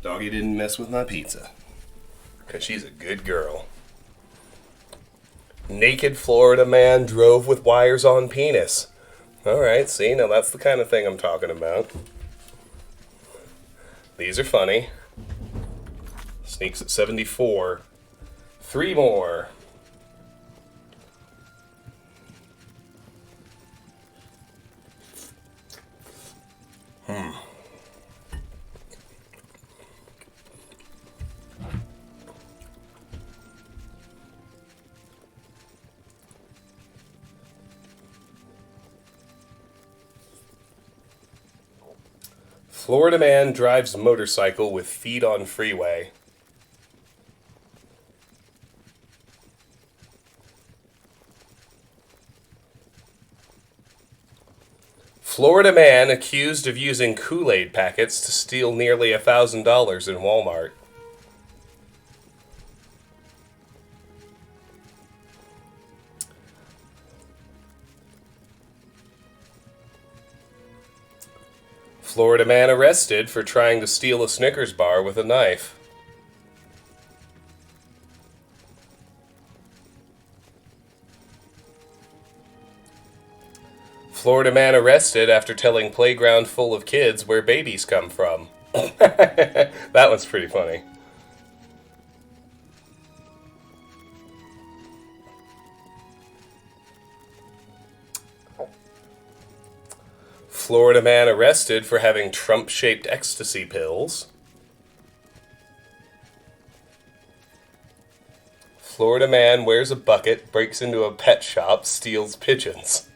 Doggy didn't mess with my pizza. Because she's a good girl. Naked Florida man drove with wires on penis. Alright, see, now that's the kind of thing I'm talking about. These are funny. Sneaks at 74. 3 more. Florida man drives motorcycle with feet on freeway. Florida man accused of using Kool-Aid packets to steal nearly $1,000 in Walmart. Florida man arrested for trying to steal a Snickers bar with a knife. Florida man arrested after telling playground full of kids where babies come from. That one's pretty funny. Florida man arrested for having Trump-shaped ecstasy pills. Florida man wears a bucket, breaks into a pet shop, steals pigeons.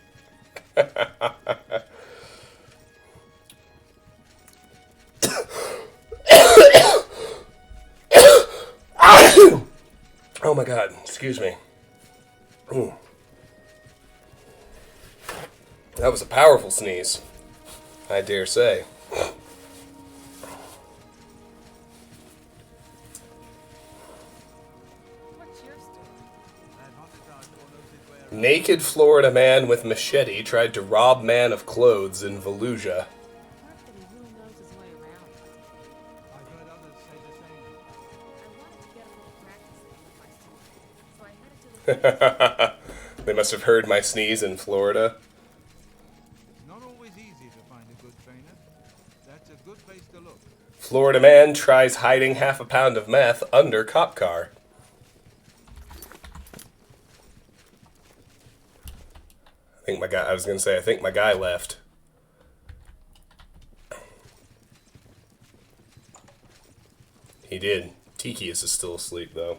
Oh my god, excuse me. Ooh. That was a powerful sneeze, I dare say. Naked Florida man with machete tried to rob man of clothes in Volusia. They must have heard my sneeze in Florida.
It's not always easy to find a good trainer. That's a good place to look.
Florida man tries hiding half a pound of meth under cop car. I think my guy left. He did. Tikius is still asleep, though.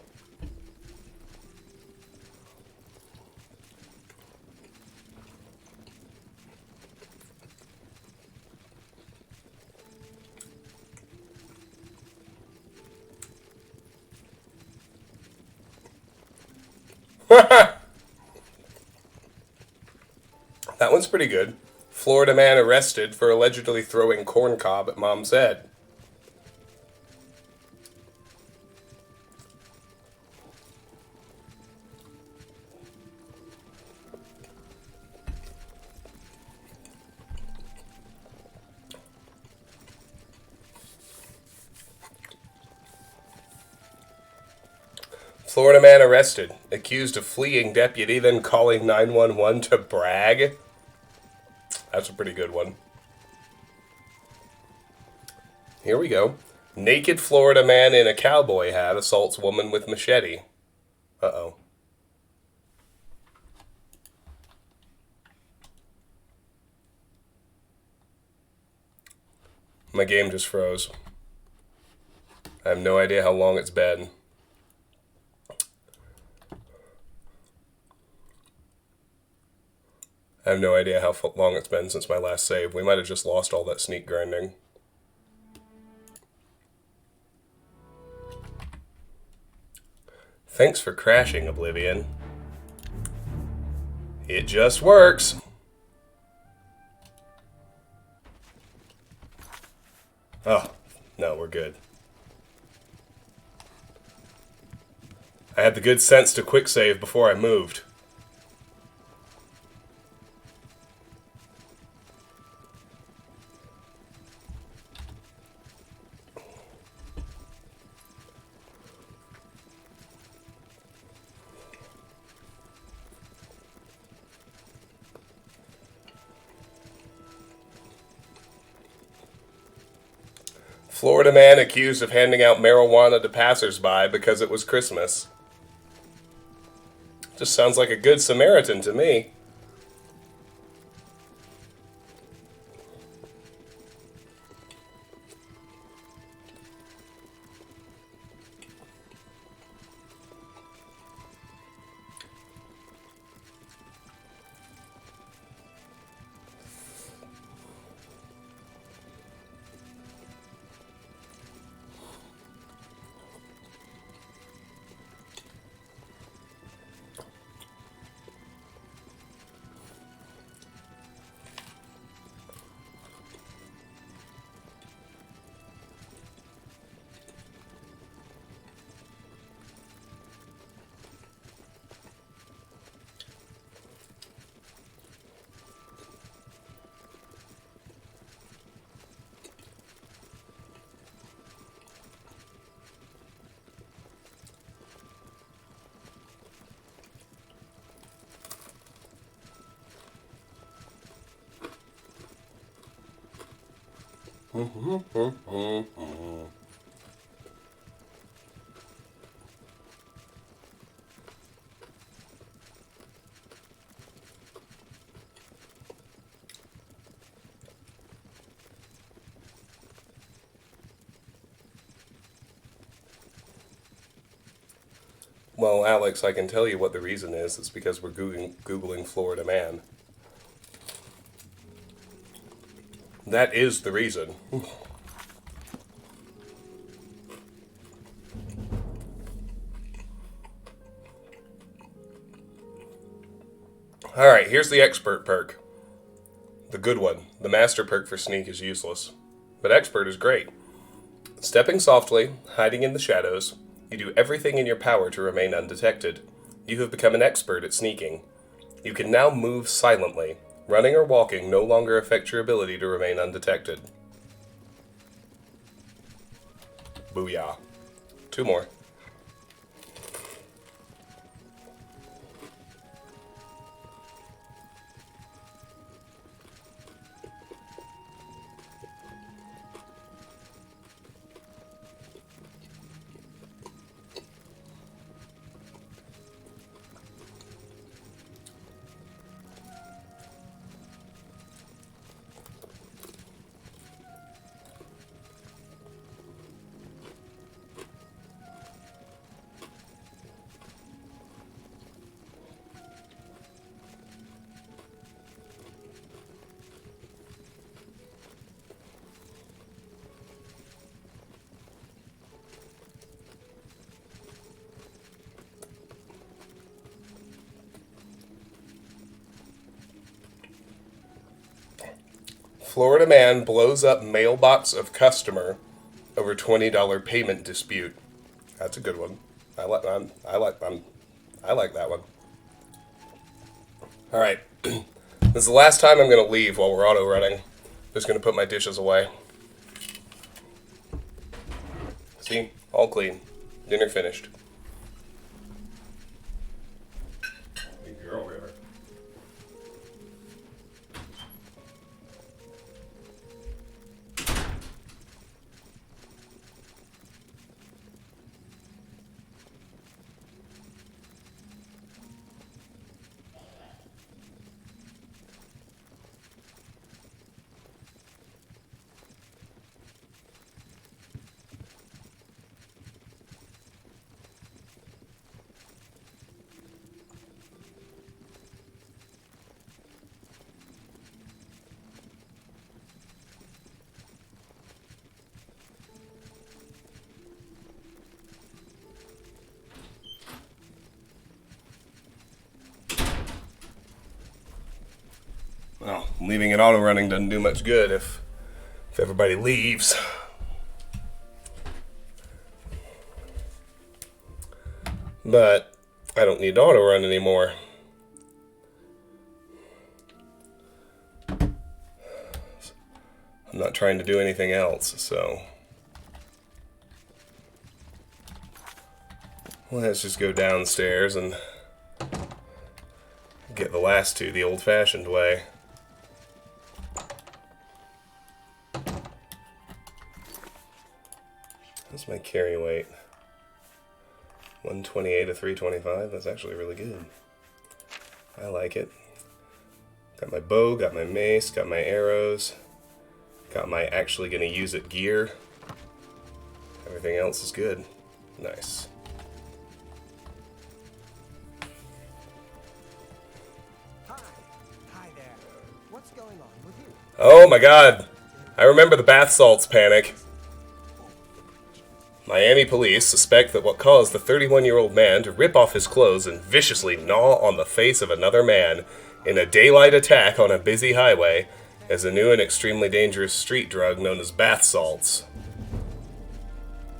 Ha That's pretty good. Florida man arrested for allegedly throwing corn cob at mom's head. Florida man arrested, accused of fleeing deputy, then calling 911 to brag. That's a pretty good one. Here we go. Naked Florida man in a cowboy hat assaults woman with machete. Uh-oh. My game just froze. I have no idea how long it's been. I have no idea how long it's been since my last save. We might have just lost all that sneak grinding. Thanks for crashing, Oblivion. It just works. Oh, no, we're good. I had the good sense to quick save before I moved. Florida man accused of handing out marijuana to passersby because it was Christmas. Just sounds like a good Samaritan to me. Well, Alex, I can tell you what the reason is. It's because we're Googling Florida man. That is the reason. Alright, here's the expert perk. The good one. The master perk for sneak is useless. But expert is great. Stepping softly, hiding in the shadows, you do everything in your power to remain undetected. You have become an expert at sneaking. You can now move silently. Running or walking no longer affect your ability to remain undetected. Booyah. 2 more. Florida man blows up mailbox of customer over $20 payment dispute. That's a good one. I like that one. All right. This is the last time I'm going to leave while we're auto running. Just going to put my dishes away. See? All clean. Dinner finished. Big girl river. Well, leaving it auto running doesn't do much good if everybody leaves. But I don't need to auto run anymore. I'm not trying to do anything else, so let's just go downstairs and get the last two the old-fashioned way. What's my carry weight? 128 to 325. That's actually really good. I like it. Got my bow, got my mace, got my arrows, got my actually gonna use it gear. Everything else is good. Nice.
Hi there. What's going on with you?
Oh my god! I remember the bath salts panic. Miami police suspect that what caused the 31-year-old man to rip off his clothes and viciously gnaw on the face of another man in a daylight attack on a busy highway is a new and extremely dangerous street drug known as bath salts.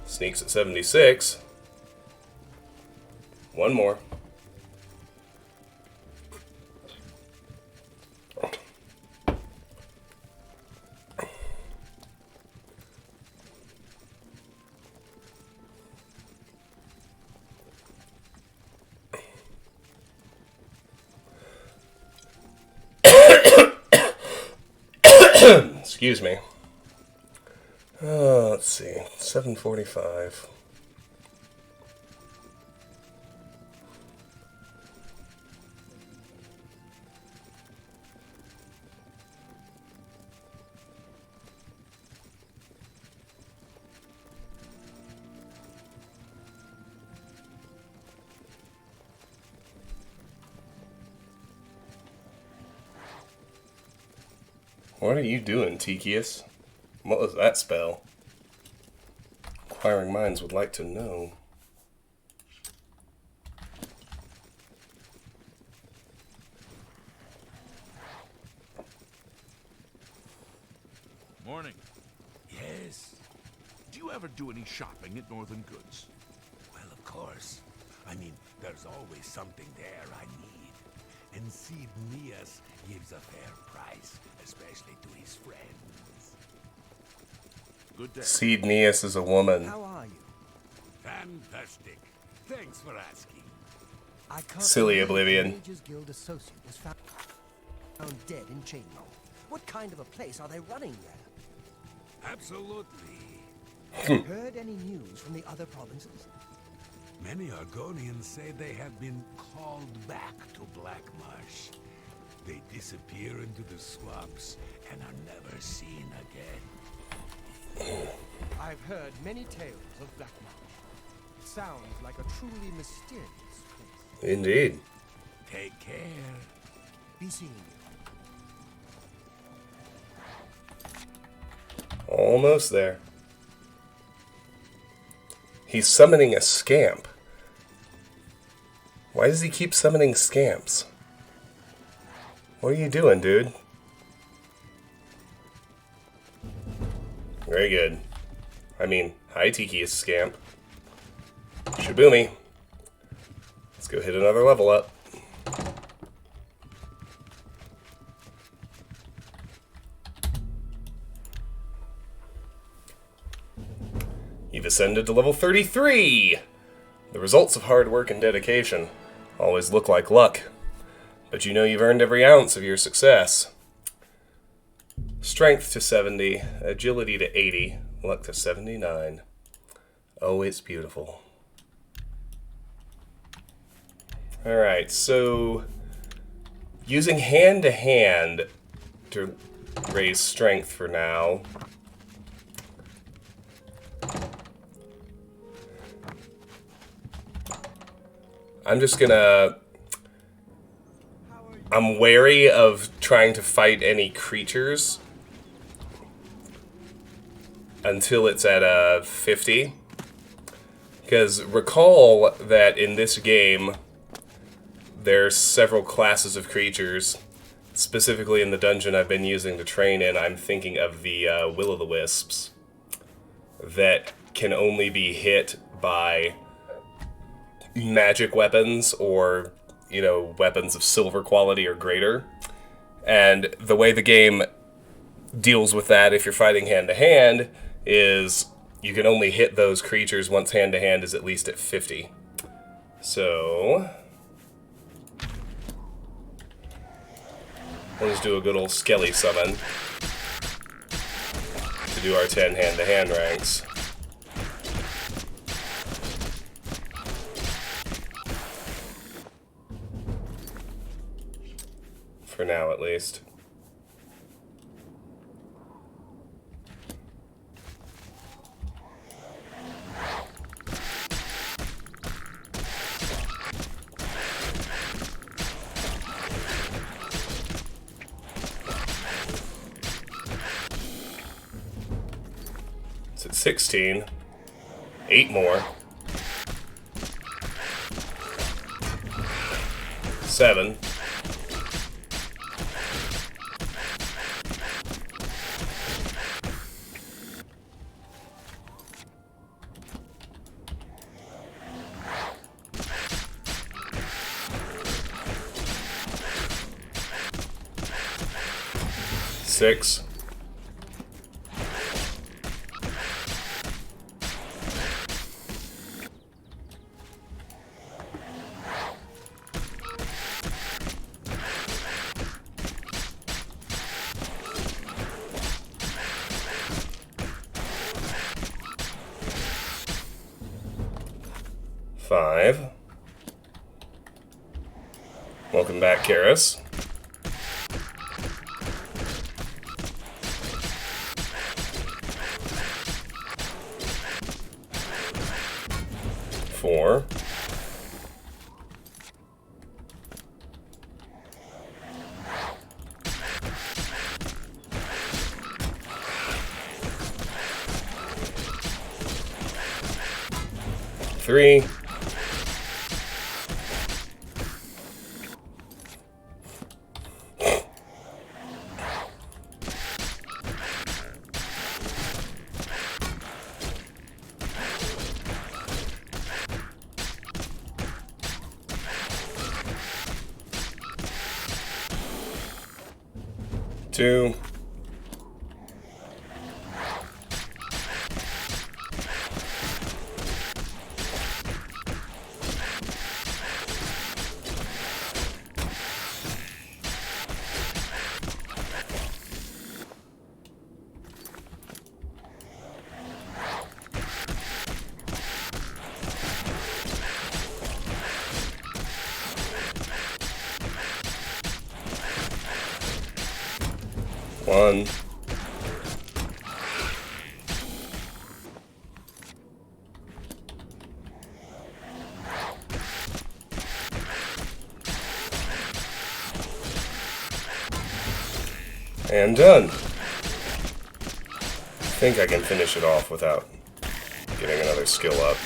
Sneaks at 76. One more. Excuse me. Let's see. 7:45. What are you doing, Tikius? What was that spell? Inquiring minds would like to know.
Morning.
Yes.
Do you ever do any shopping at Northern Goods?
Well, of course. I mean, there's always something there I need. And Sid Neas gives a fair price, especially to his friends.
Good day.
Seed Neas is a woman.
How are you?
Fantastic. Thanks for asking.
I can't
Silly
believe
Oblivion.
the Mages Guild associate was found dead in Chainmail. What kind of a place are they running there?
Absolutely.
Heard any news from the other provinces?
Many Argonians say they have been called back to Black Marsh. They disappear into the swamps and are never seen again.
I've heard many tales of Blackmarsh. It sounds like a truly mysterious place.
Indeed.
Take care.
Be seeing you.
Almost there. He's summoning a scamp. Why does he keep summoning scamps? What are you doing, dude? Very good. I mean, hi Tiki Scamp. Shaboomy. Let's go hit another level up. You've ascended to level 33! The results of hard work and dedication always look like luck, but you know you've earned every ounce of your success. Strength to 70, agility to 80, luck to 79. Oh, it's beautiful. Alright, so using hand-to-hand to raise strength for now. I'm just gonna... I'm wary of trying to fight any creatures until it's at 50. Because recall that in this game, there's several classes of creatures. Specifically in the dungeon I've been using to train in, I'm thinking of the Will-o'-the-Wisps that can only be hit by magic weapons or, you know, weapons of silver quality or greater. And the way the game deals with that if you're fighting hand-to-hand is you can only hit those creatures once hand-to-hand is at least at 50. So we'll just do a good old Skelly summon to do our 10 hand-to-hand ranks. For now, at least. It's at 16. 8 more. 7. 6. 5. Welcome back, Karis. 4. 3. 2. 1. And done. I think I can finish it off without getting another skill up.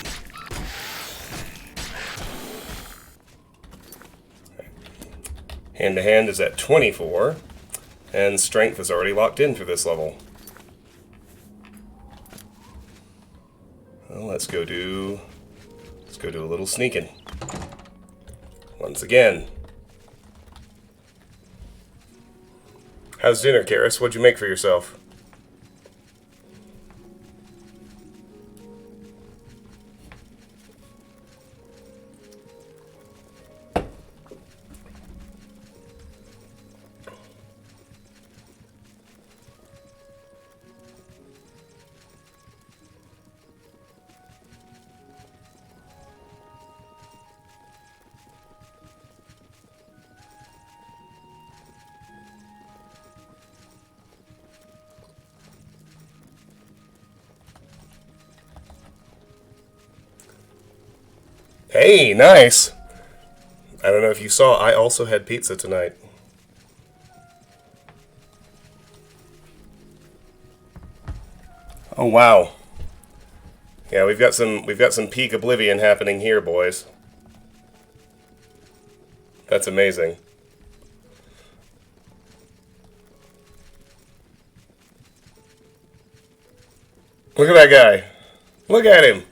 Hand-to-hand is at 24, and strength is already locked in for this level. Well, let's go do a little sneaking. Once again. How's dinner, Karis? What'd you make for yourself? Hey, nice! I don't know if you saw, I also had pizza tonight. Oh wow. Yeah, we've got some peak Oblivion happening here, boys. That's amazing. Look at that guy. Look at him.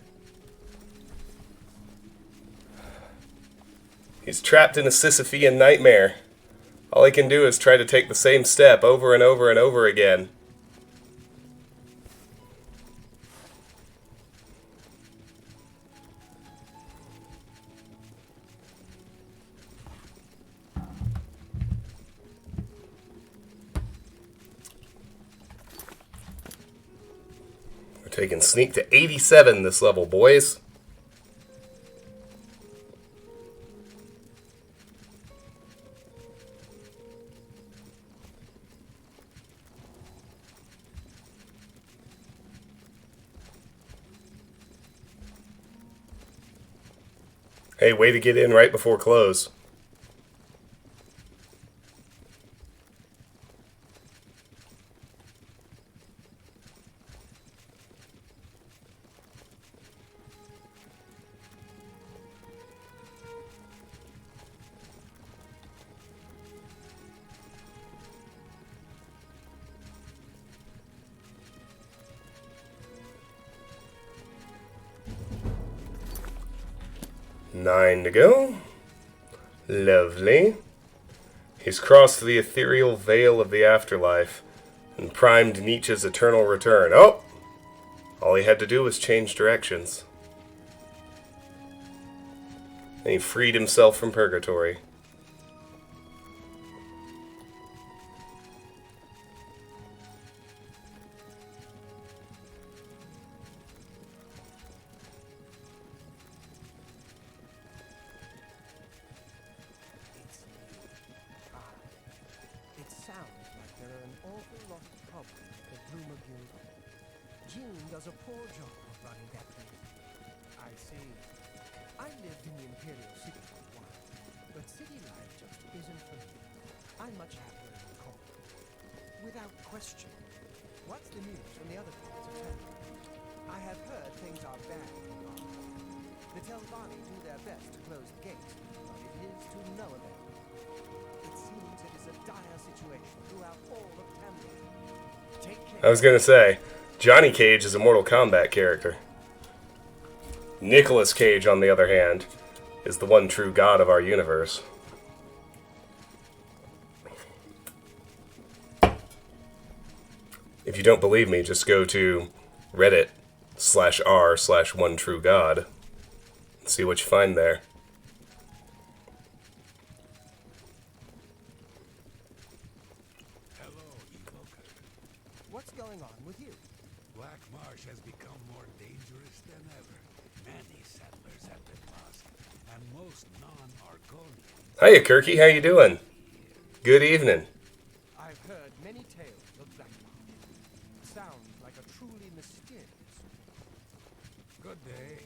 He's trapped in a Sisyphean nightmare. All he can do is try to take the same step over and over and over again. We're taking sneak to 87 this level, boys. Hey, way to get in right before close. Nine to go. Lovely. He's crossed the ethereal veil of the afterlife and primed Nietzsche's eternal return. Oh! All he had to do was change directions. And he freed himself from purgatory.
It sounds like there are an awful lot of problems at the Bloomer Guild. Jean does a poor job of running that place. I see. I lived in the Imperial City for a while, but city life just isn't for me. I'm much happier in the court. Without question. What's the news from the other parts of town? I have heard things are bad in Barn. The Telvanni do their best to close the gates, but it is to no avail. It seems it is a dire situation throughout all of Tamriel. Take care.
I was gonna say, Johnny Cage is a Mortal Kombat character. Nicolas Cage, on the other hand, is the one true god of our universe. If you don't believe me, just go to Reddit/r/OneTrueGod and see what you find there.
Hello, Evoker.
What's going on with you?
Black Marsh has become more dangerous than ever. Many settlers have been lost, and most non-Argonians.
Hiya, Kirky. How you doing? Good evening.
I've heard many tales of Black Marsh. Sounds like a truly mysterious.
Good day.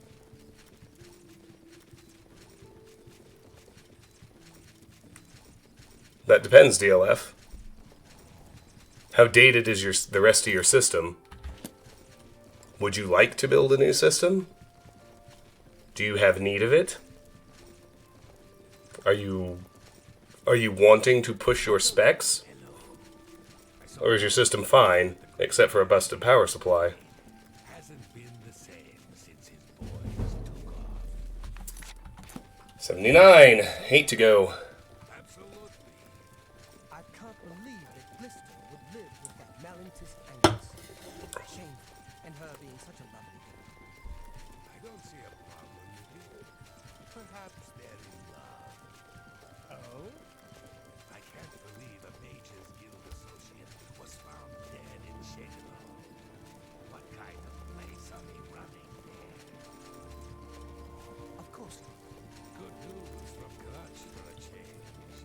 That depends, DLF. How dated is the rest of your system? Would you like to build a new system? Do you have need of it? Are you wanting to push your specs? Or is your system fine, except for a busted power supply?
Hasn't been the same same since his boys took off.
79. 8 to go.
Absolutely.
I can't believe that Blister would live with that Malintis Angus. Shameful. And her being such a lovely girl.
I don't see a problem with it. Perhaps they're in love.
Oh?
I can't believe a Mage's Guild associate was found dead in Shadowhall. What kind of place are they running there?
Of course not.
Good news from Clutch for a change.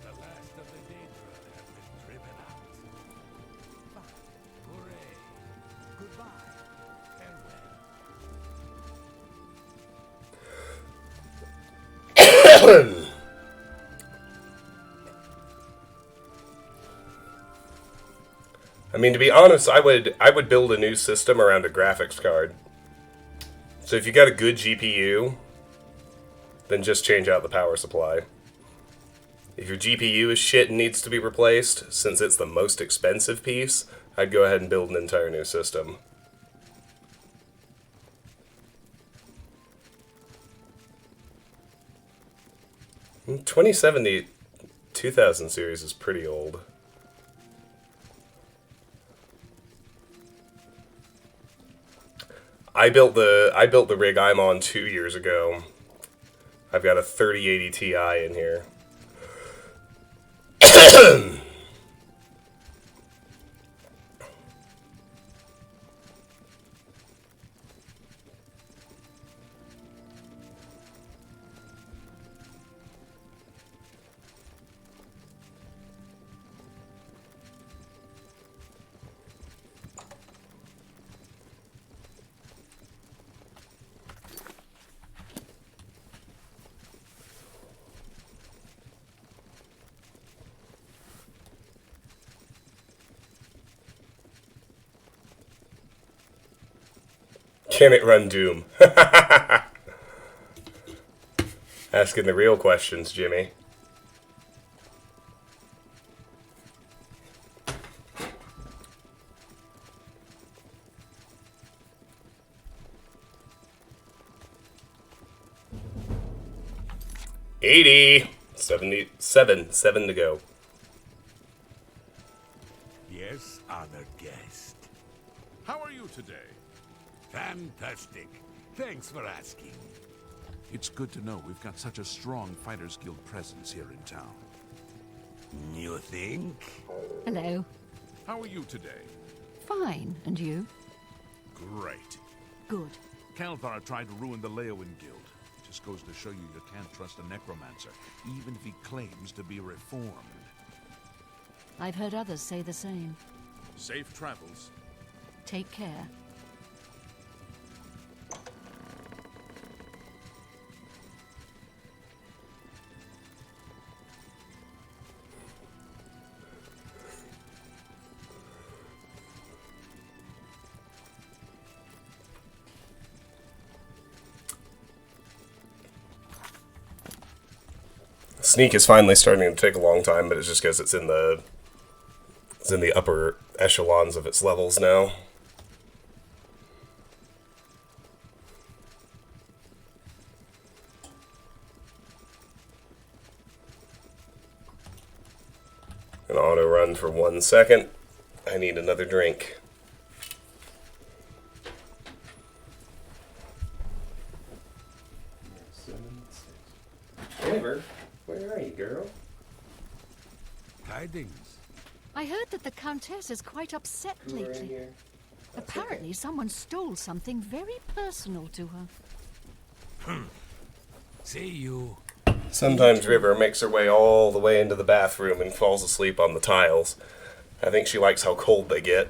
The last of the Daedra have been driven out.
Fine.
Hooray!
Goodbye.
Farewell.
I mean, to be honest, I would build a new system around a graphics card. So if you got a good GPU, then just change out the power supply. If your GPU is shit and needs to be replaced, since it's the most expensive piece, I'd go ahead and build an entire new system. Mm, 2070 2000 series is pretty old. I built the rig I'm on 2 years ago. I've got a 3080 Ti in here. Can it run Doom? Asking the real questions, Jimmy. $80. 77. 7 to go.
Yes, honored guest.
How are you today?
Fantastic. Thanks for asking.
It's good to know we've got such a strong Fighters Guild presence here in town.
You think?
Hello.
How are you today?
Fine. And you?
Great.
Good.
Kalthar tried to ruin the Leowen Guild. Just goes to show you can't trust a necromancer, even if he claims to be reformed.
I've heard others say the same.
Safe travels.
Take care.
Sneak is finally starting to take a long time, but it's just because it's in the upper echelons of its levels now. An auto run for 1 second. I need another drink. Amber, where are you, girl?
Tidings.
I heard that the Countess is quite upset
Cooler in
lately.
here.
Apparently, someone stole something very personal to her.
See you.
Sometimes River makes her way all the way into the bathroom and falls asleep on the tiles. I think she likes how cold they get.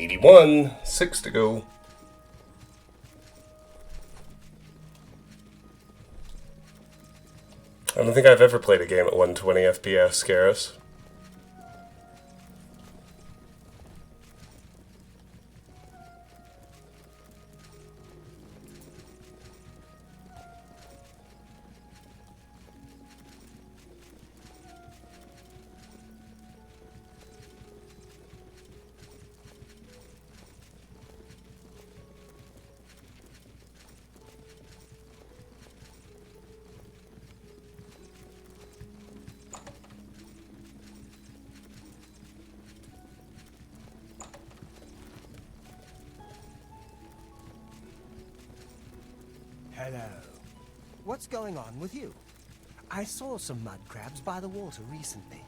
81, 6 to go. I don't think I've ever played a game at 120 FPS, Garrus.
Hello. What's going on with you? I saw some mud crabs by the water recently.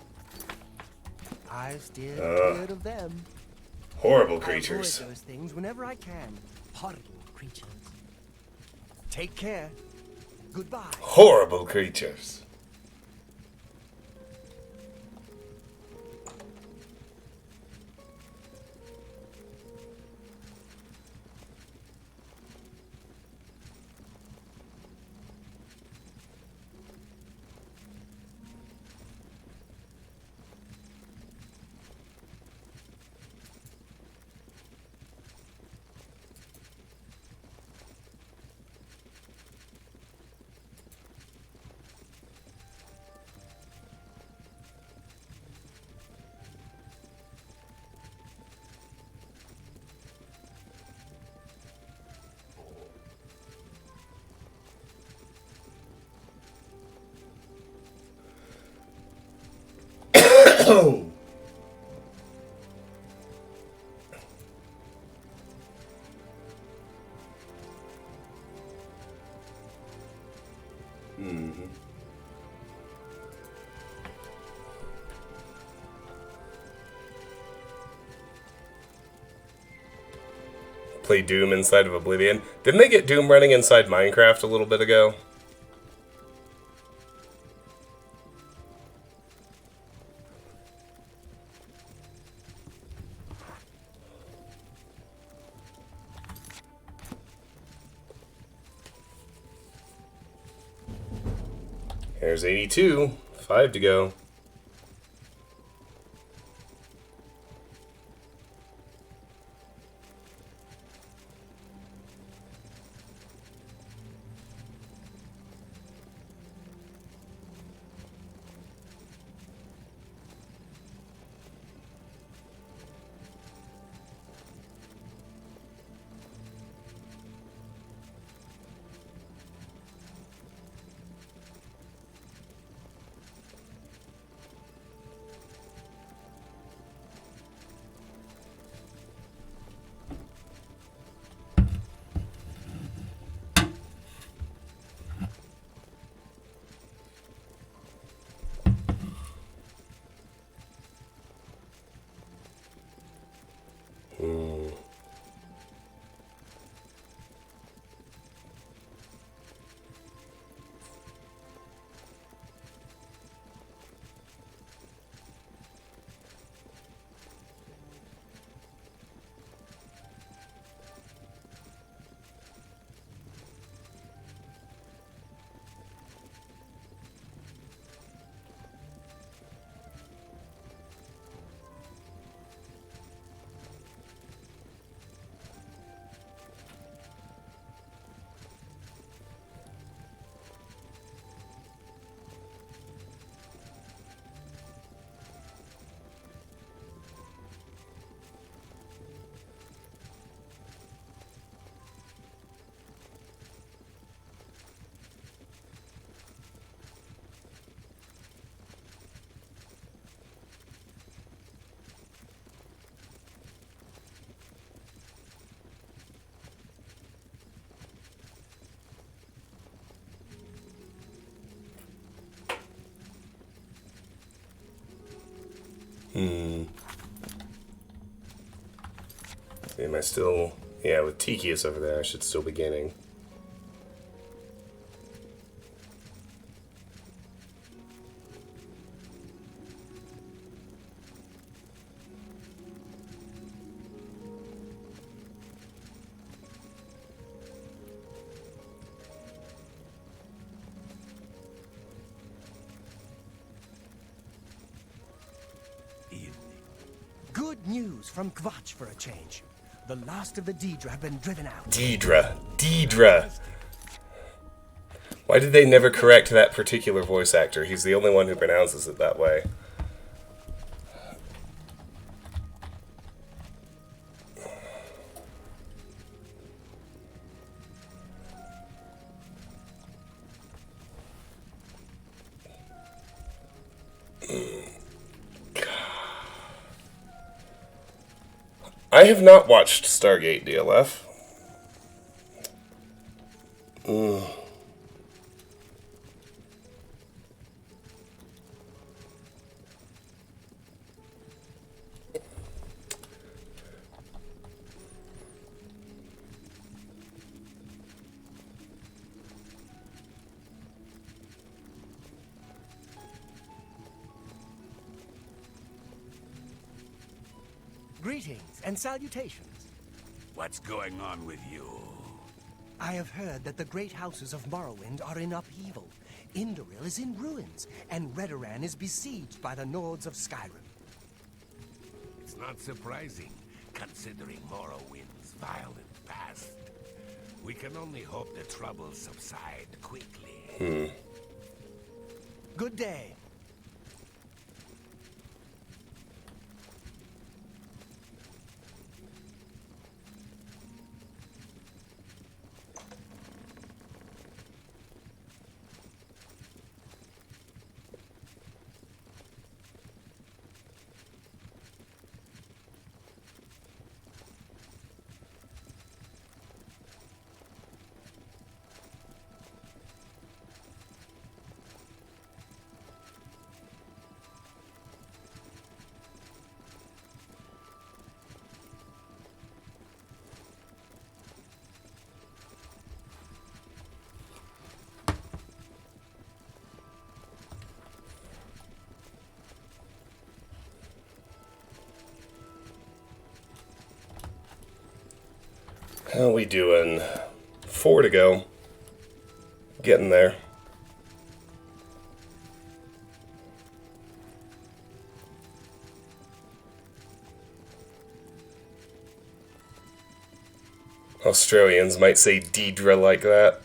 I steer clear of them.
Horrible
I
creatures.
avoid those things whenever I can. Horrible creatures. Take care. Goodbye.
Horrible creatures. Oh. Play Doom inside of Oblivion. Didn't they get Doom running inside Minecraft a little bit ago? There's 82. 5 to go. Am I still... Yeah, with Tikius over there, I should still be gaining.
news from Kvatch for a change. The last of the Daedra have been driven out.
Daedra. Why did they never correct that particular voice actor? He's the only one who pronounces it that way. I have not watched Stargate DLF.
Greetings and salutations.
What's going on with you?
I have heard that the great houses of Morrowind are in upheaval. Indoril is in ruins, and Redoran is besieged by the Nords of Skyrim.
It's not surprising, considering Morrowind's violent past. We can only hope the troubles subside quickly.
Good day.
How we doing? 4 to go. Getting there. Australians might say Daedra like that.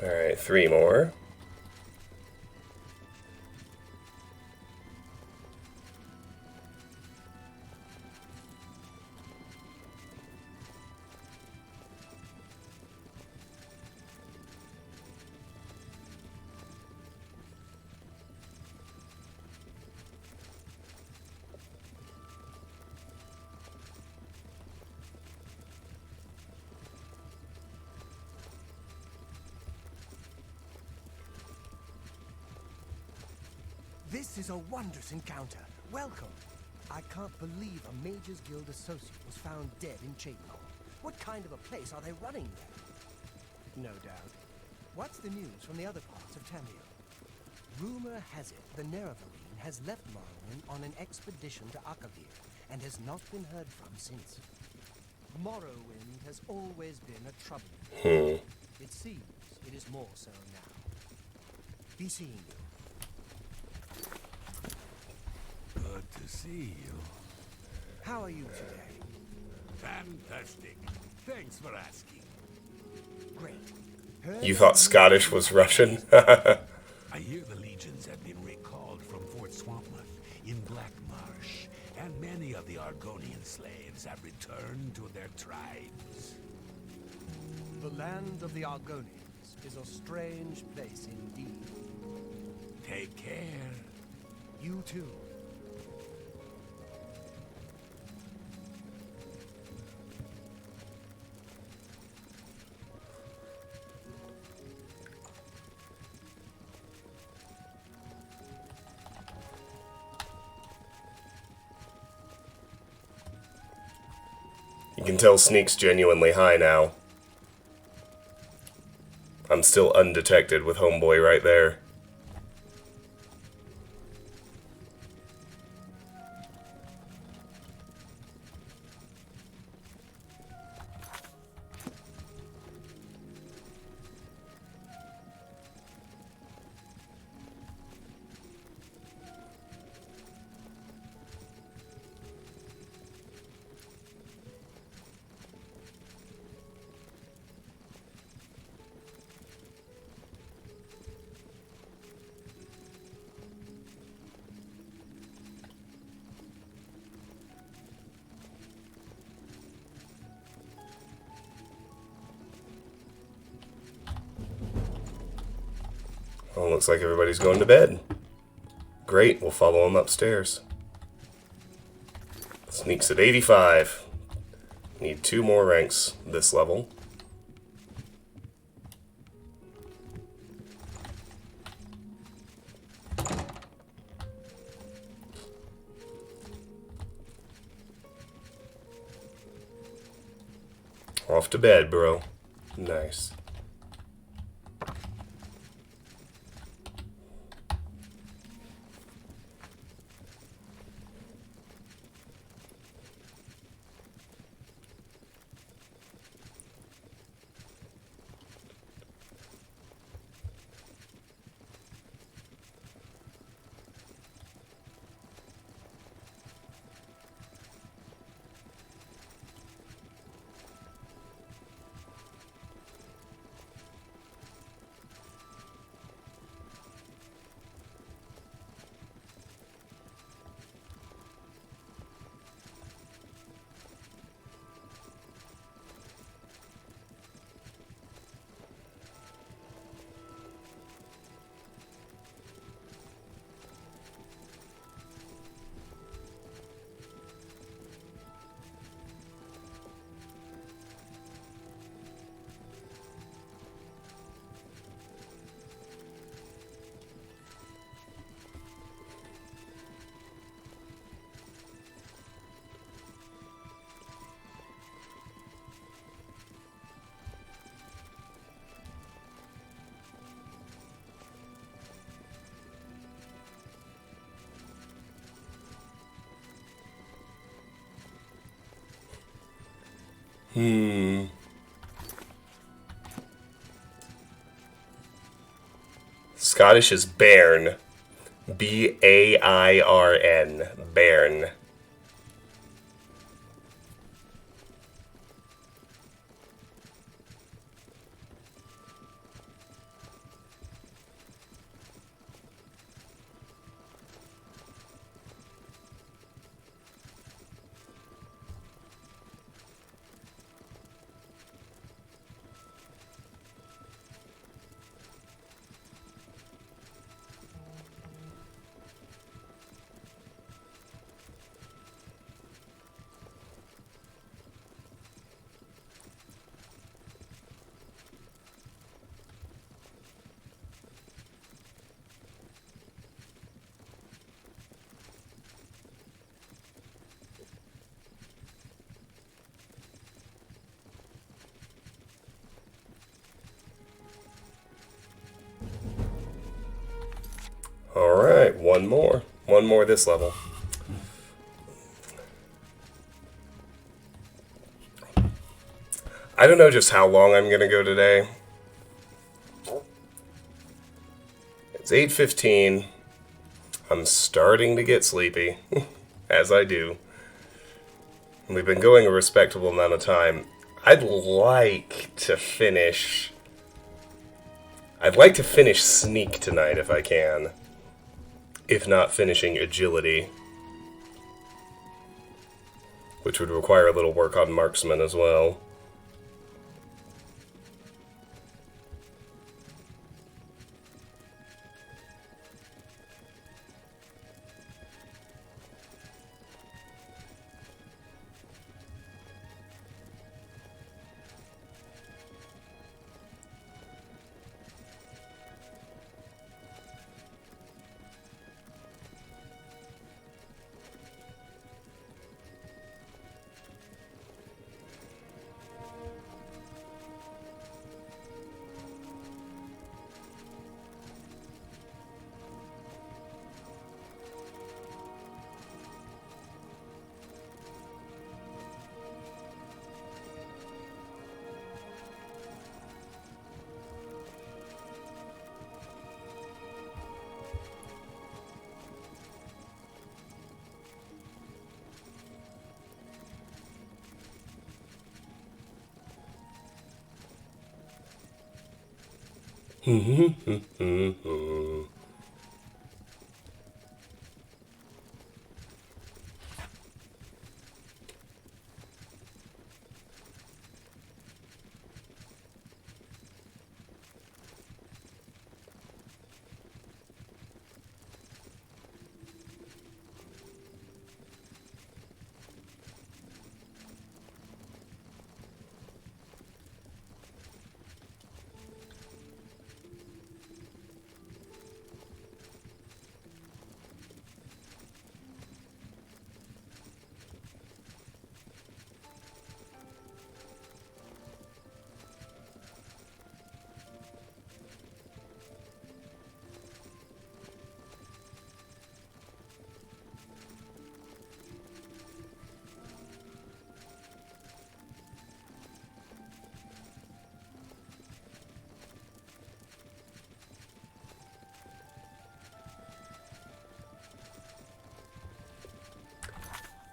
Alright, 3 more.
This is a wondrous encounter. Welcome. I can't believe a Mages Guild associate was found dead in Cheydinhall. What kind of a place are they running there? No doubt. What's the news from the other parts of Tamriel? Rumor has it the Nerevarine has left Morrowind on an expedition to Akavir and has not been heard from since. Morrowind has always been a trouble. It seems it is more so now. Be seeing you.
Good to see you.
How are you today?
Fantastic. Thanks for asking.
Great.
You thought Scottish was Russian?
I hear the legions have been recalled from Fort Swampmouth in Black Marsh, and many of the Argonian slaves have returned to their tribes.
The land of the Argonians is a strange place indeed.
Take care.
You too.
You can tell Sneak's genuinely high now. I'm still undetected with Homeboy right there. Oh, looks like everybody's going to bed. Great, we'll follow them upstairs. Sneaks at 85. Need 2 more ranks this level. Off to bed, bro. Nice. Scottish is bairn. B-A-I-R-N. Bairn. Alright, one more. One more this level. I don't know just how long I'm going to go today. It's 8:15. I'm starting to get sleepy, as I do. And we've been going a respectable amount of time. I'd like to finish Sneak tonight if I can. If not finishing Agility. Which would require a little work on Marksman as well.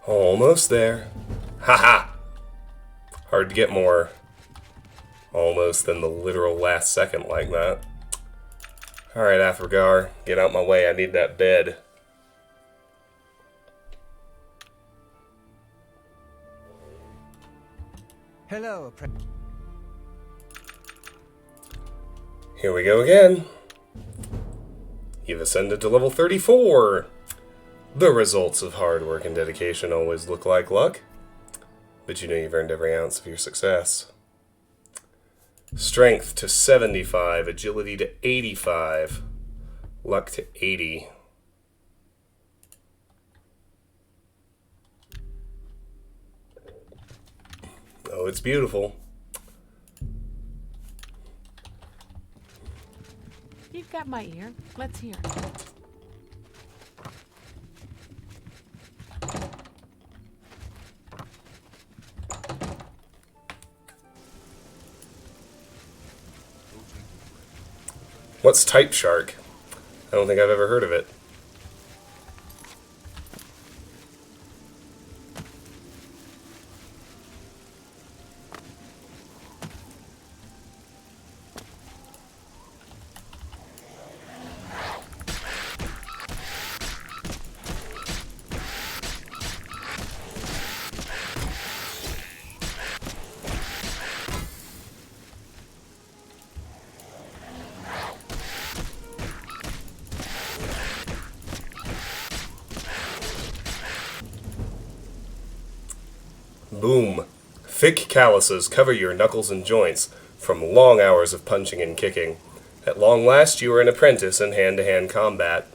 Almost there. Haha! Hard to get more almost than the literal last second like that. Alright, Athragar, get out my way. I need that bed.
Hello, apprentice.
Here we go again. You've ascended to level 34. The results of hard work and dedication always look like luck, but you know you've earned every ounce of your success. Strength to 75, agility to 85, luck to 80. Oh, it's beautiful.
You've got my ear. Let's hear it.
What's Type Shark? I don't think I've ever heard of it. Boom. Thick calluses cover your knuckles and joints from long hours of punching and kicking. At long last, you are an apprentice in hand-to-hand combat.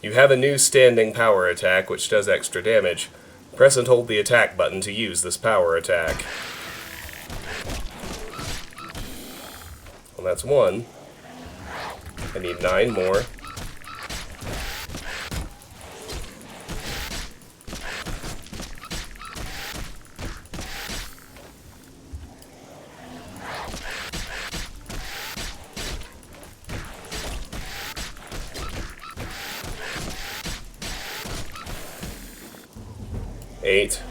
You have a new standing power attack which does extra damage. Press and hold the attack button to use this power attack. Well, that's one. I need 9 more. Eight.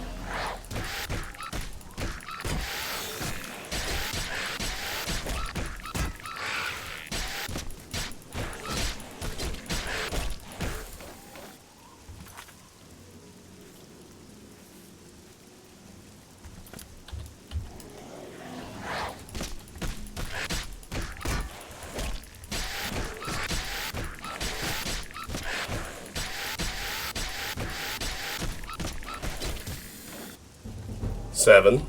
Seven.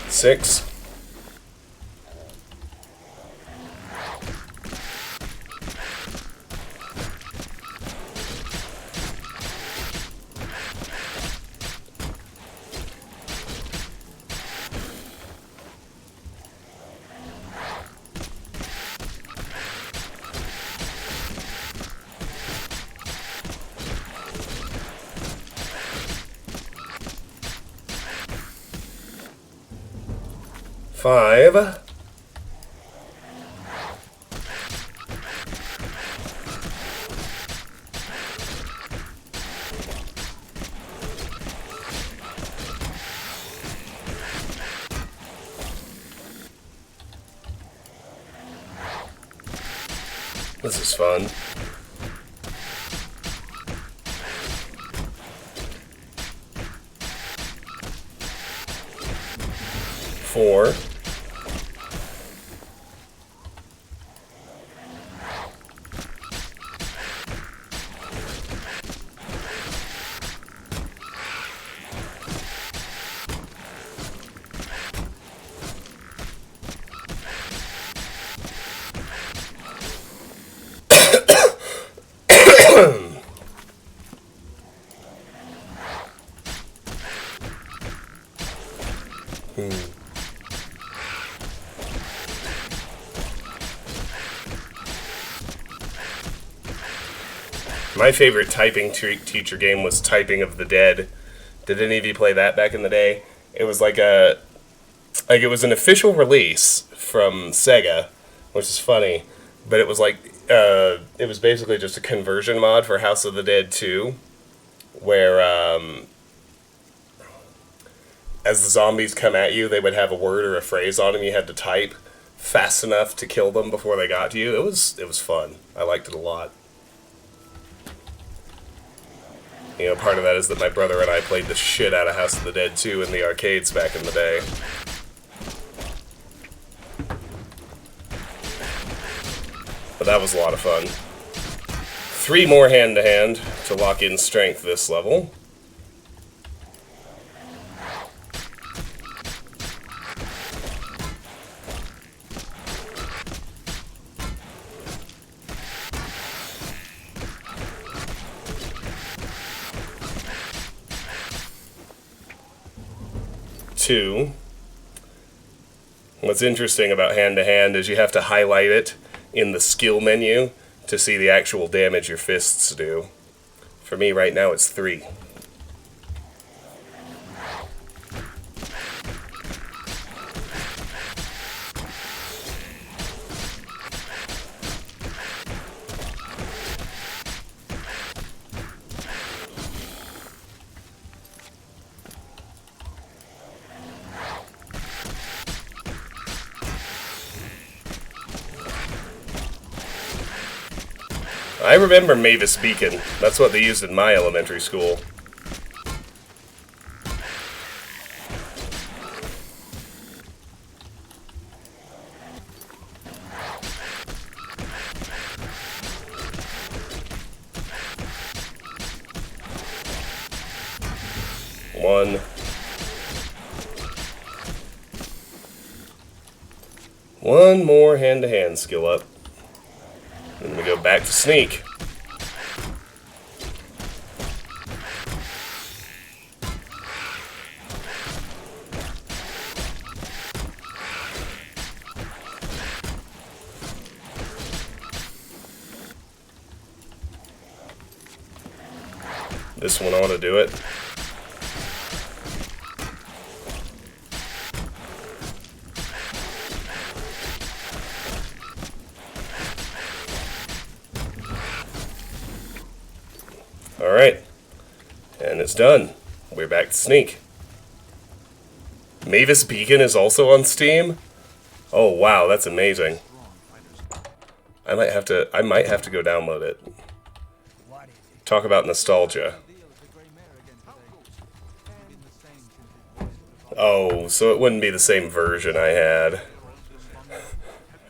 Six. Five. This is fun. Four. My favorite typing teacher game was Typing of the Dead. Did any of you play that back in the day? It was like it was an official release from Sega, which is funny, but it was like it was basically just a conversion mod for House of the Dead 2, where as the zombies come at you, they would have a word or a phrase on them you had to type fast enough to kill them before they got to you. It was fun. I liked it a lot. You know, part of that is that my brother and I played the shit out of House of the Dead 2 in the arcades back in the day. But that was a lot of fun. 3 more hand-to-hand to lock in strength this level. What's interesting about hand-to-hand is you have to highlight it in the skill menu to see the actual damage your fists do. For me right now it's 3. I remember Mavis Beacon. That's what they used in my elementary school. One more hand-to-hand skill up. Then we go back to sneak. This one ought to do it. Alright, and it's done. We're back to sneak. Mavis Beacon is also on Steam? Oh wow, that's amazing. I might have to go download it. Talk about nostalgia. Oh, so it wouldn't be the same version I had.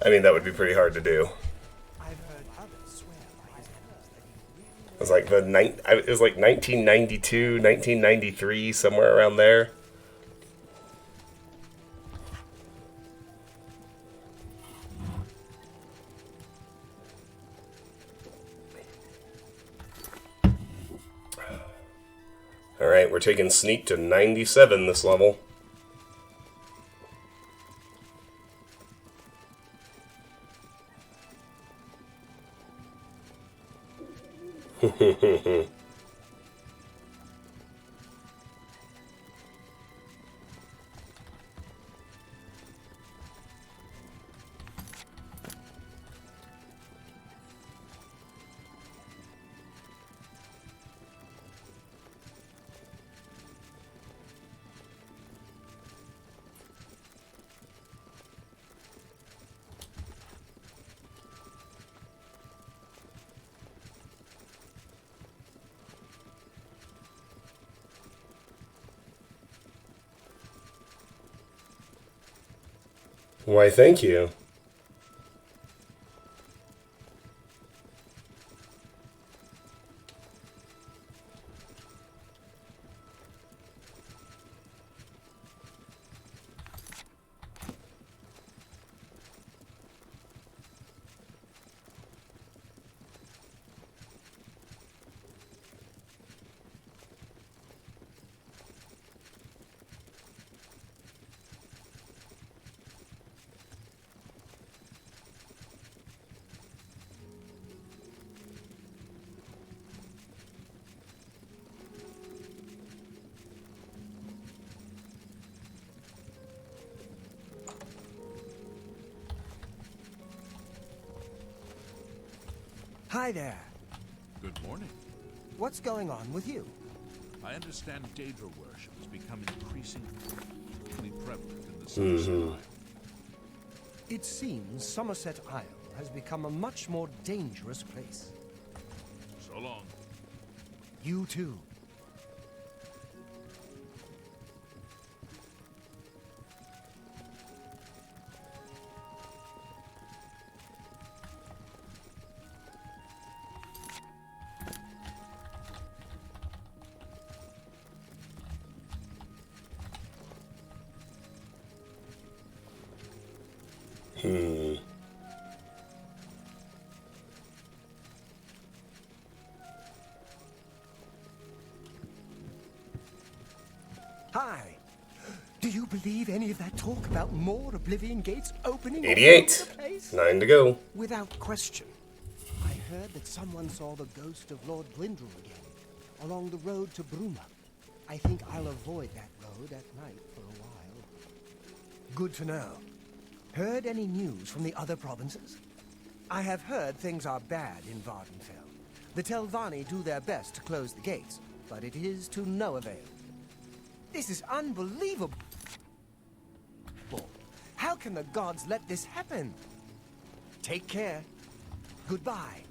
I mean, that would be pretty hard to do. It was like it was like 1992, 1993, somewhere around there. Alright, we're taking sneak to 97 this level. Why, thank you.
Hi there.
Good morning.
What's going on with you?
I understand Daedra worship has become increasingly prevalent in the city sky.
It seems Somerset Isle has become a much more dangerous place.
So long.
You too. Hi. Do you believe any of that talk about more Oblivion gates opening? all
88.
over the place?
9 to go.
Without question. I heard that someone saw the ghost of Lord Glindrel again, along the road to Bruma. I think I'll avoid that road at night for a while. Good to know. Heard any news from the other provinces? I have heard things are bad in Vardenfell. The Telvanni do their best to close the gates, but it is to no avail. This is unbelievable. How can the gods let this happen? Take care. Goodbye.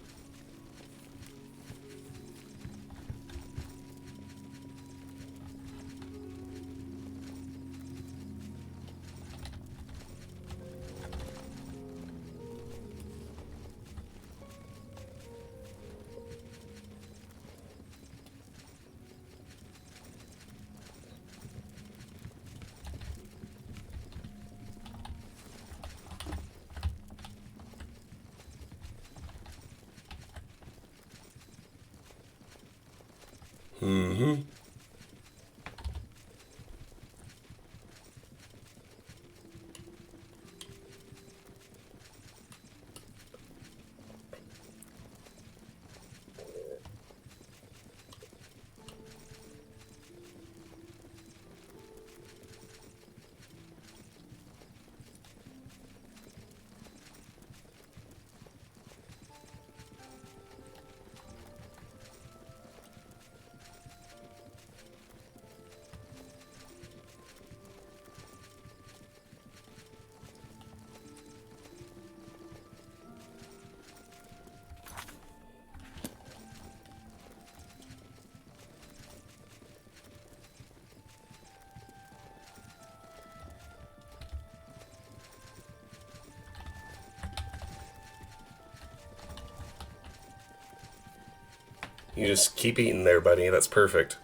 You just keep eating there, buddy. That's perfect.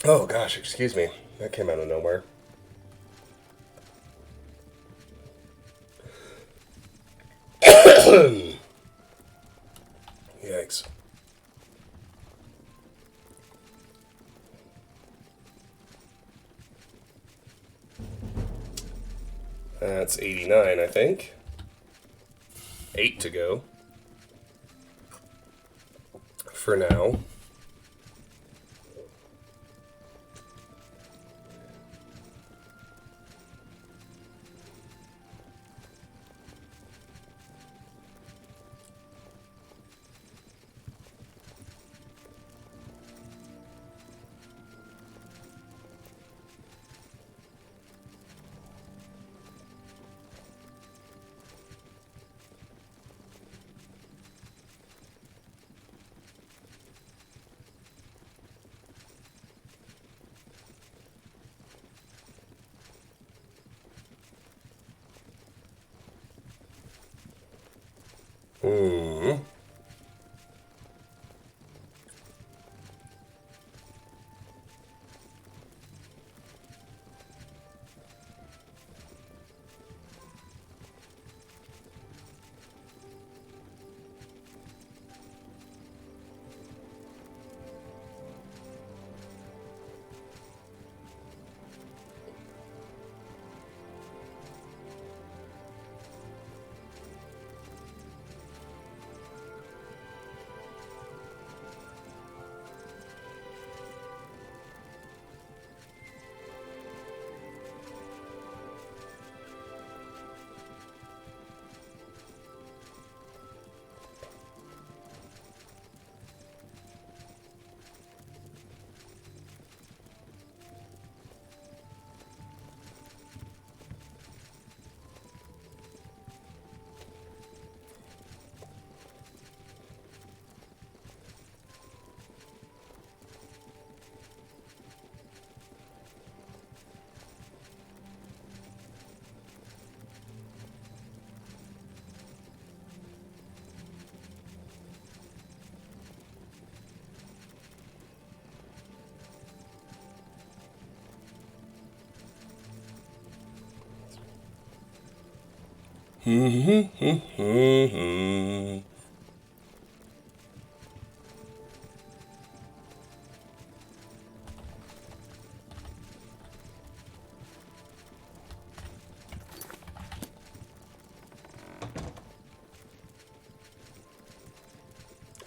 Oh gosh, excuse me. That came out of nowhere. Yikes. That's 89, I think. 8 to go. For now. Hmm.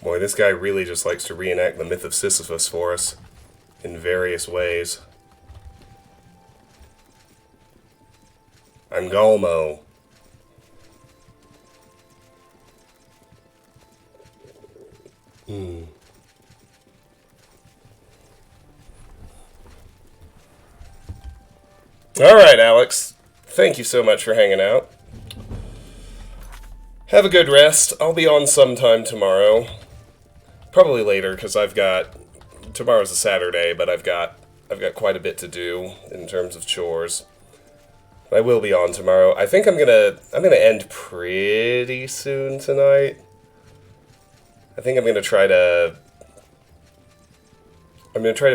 Boy, this guy really just likes to reenact the myth of Sisyphus for us in various ways. I'm Galmo. Alright, Alex. Thank you so much for hanging out. Have a good rest. I'll be on sometime tomorrow. Probably later, because tomorrow's a Saturday, but I've got quite a bit to do in terms of chores. I will be on tomorrow. I think I'm gonna end pretty soon tonight. I think I'm gonna try to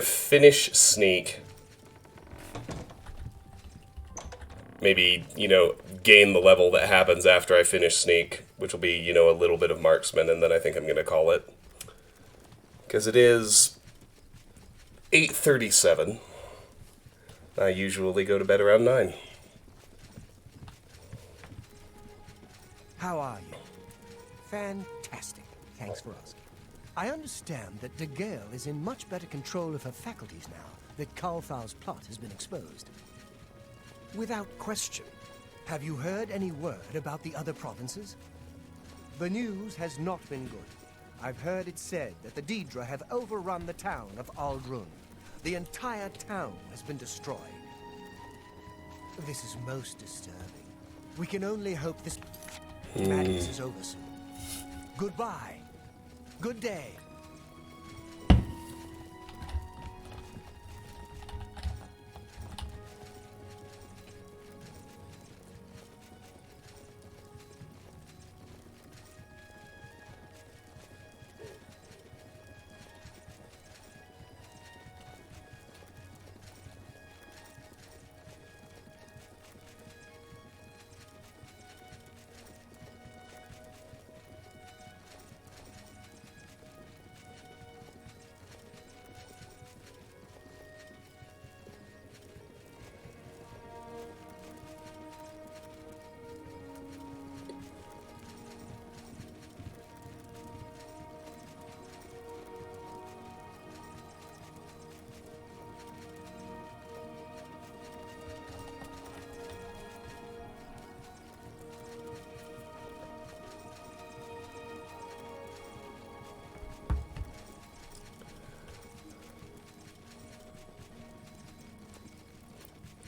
finish Sneak. Maybe, gain the level that happens after I finish Sneak, which will be, a little bit of Marksman, and then I think I'm gonna call it. Because it is 8:37. I usually go to bed around 9.
How are you? Fantastic. Thanks for asking. I understand that De Gale is in much better control of her faculties now that Kalthau's plot has been exposed. Without question, have you heard any word about the other provinces? The news has not been good. I've heard it said that the Daedra have overrun the town of Aldrun. The entire town has been destroyed. This is most disturbing. We can only hope this madness is over soon. Goodbye. Good day.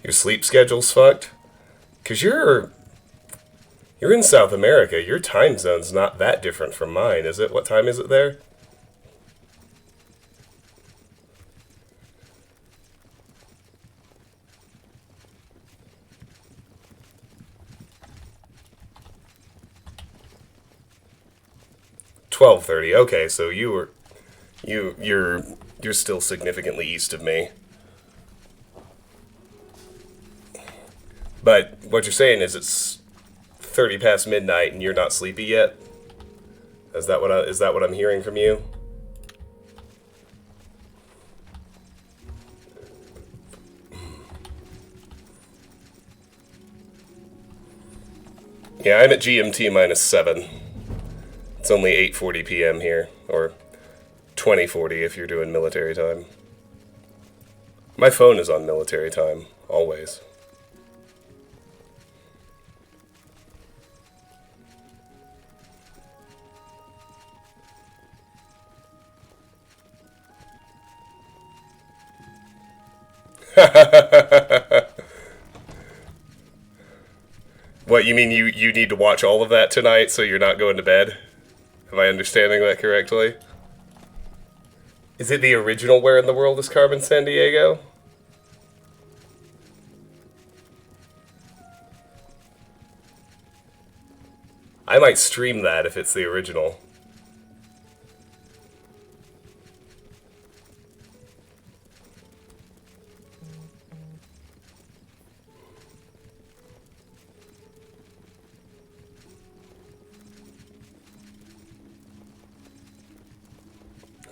Your sleep schedule's fucked? Because you're in South America. Your time zone's not that different from mine, is it? What time is it there? 12:30. Okay, so you're still significantly east of me. But what you're saying is it's 30 past midnight and you're not sleepy yet? Is that what I'm hearing from you? Yeah, I'm at GMT -7. It's only 8:40 p.m. here, or 20:40 if you're doing military time. My phone is on military time, always. What, you mean you need to watch all of that tonight so you're not going to bed? Am I understanding that correctly? Is it the original Where in the World is Carmen Sandiego? I might stream that if it's the original.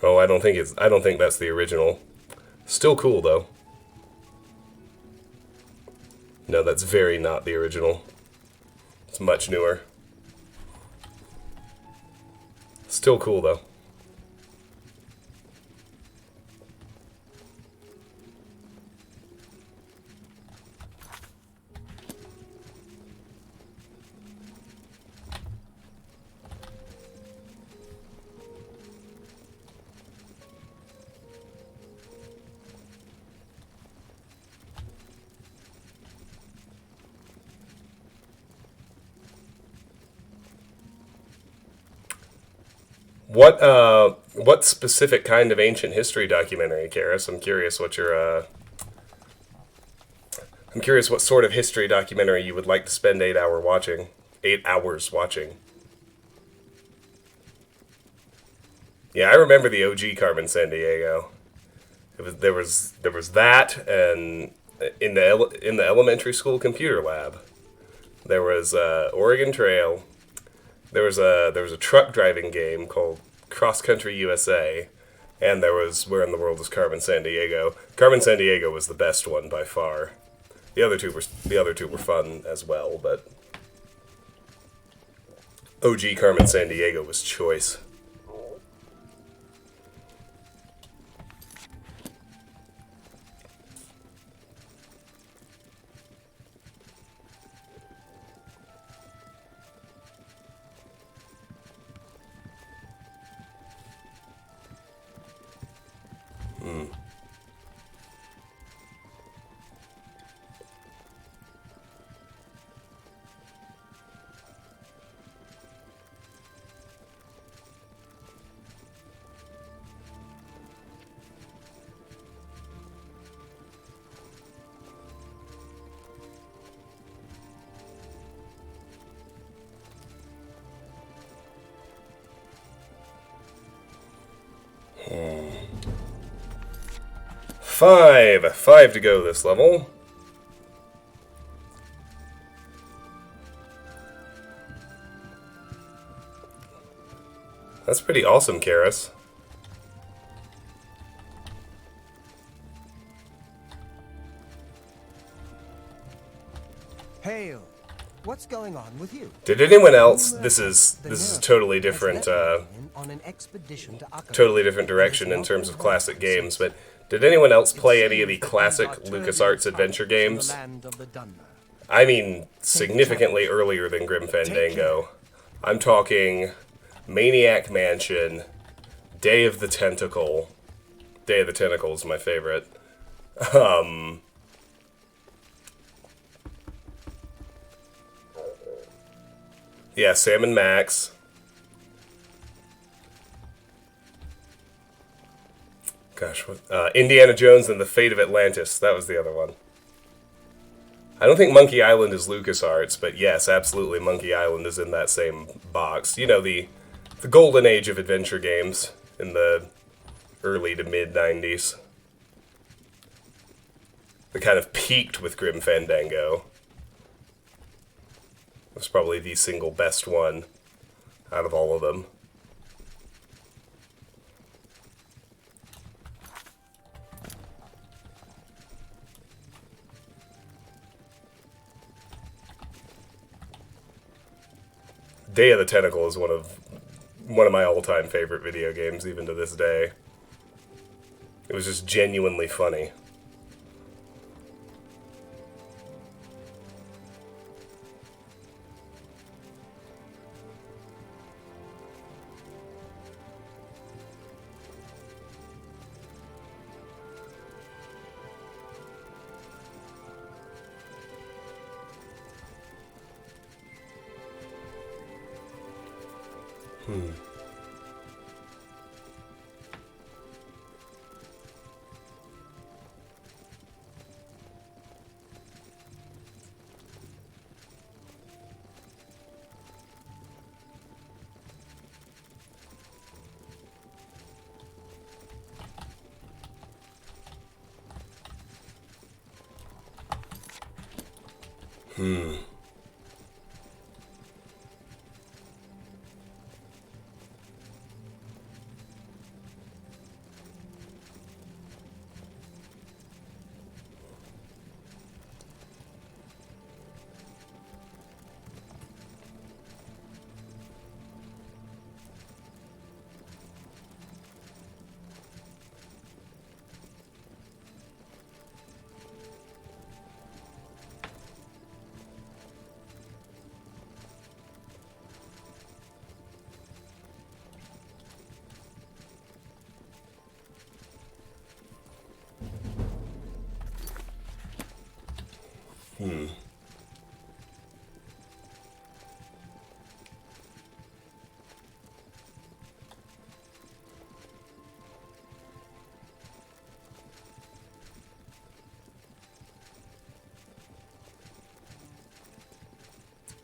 Oh, I don't think that's the original. Still cool though. No, that's very not the original. It's much newer. Still cool though. What specific kind of ancient history documentary, Karis? I'm curious what I'm curious what sort of history documentary you would like to spend 8 hours watching. Yeah, I remember the OG Carmen Sandiego. There was that, and in the elementary school computer lab, there was Oregon Trail. There was a truck driving game called Cross Country USA, and there was Where in the World is Carmen Sandiego. Carmen Sandiego was the best one by far. The other two were fun as well, but OG Carmen Sandiego was choice. Five to go this level. That's pretty awesome, Karis.
Hail! What's going on with you?
Did anyone else? This is a totally different direction in terms of classic games, but did anyone else play any of the classic LucasArts adventure games? I mean, significantly earlier than Grim Fandango. I'm talking Maniac Mansion, Day of the Tentacle. Day of the Tentacle is my favorite. Yeah, Sam and Max. Gosh, what? Indiana Jones and the Fate of Atlantis. That was the other one. I don't think Monkey Island is LucasArts, but yes, absolutely, Monkey Island is in that same box. You know, the the golden age of adventure games in the early to mid 90s. They kind of peaked with Grim Fandango. It was probably the single best one out of all of them. Day of the Tentacle is one of my all-time favorite video games, even to this day. It was just genuinely funny.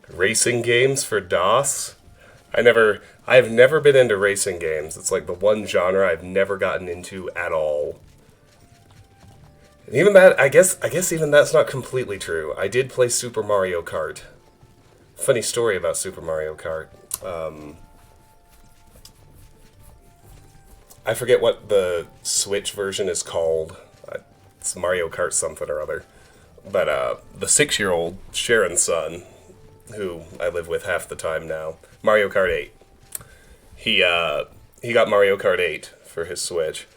Racing games for DOS? I have never been into racing games. It's like the one genre I've never gotten into at all. And even that, I guess even that's not completely true. I did play Super Mario Kart. Funny story about Super Mario Kart. I forget what the Switch version is called. It's Mario Kart something or other. But the 6-year-old, Sharon's son, who I live with half the time now, Mario Kart 8. He got Mario Kart 8 for his Switch,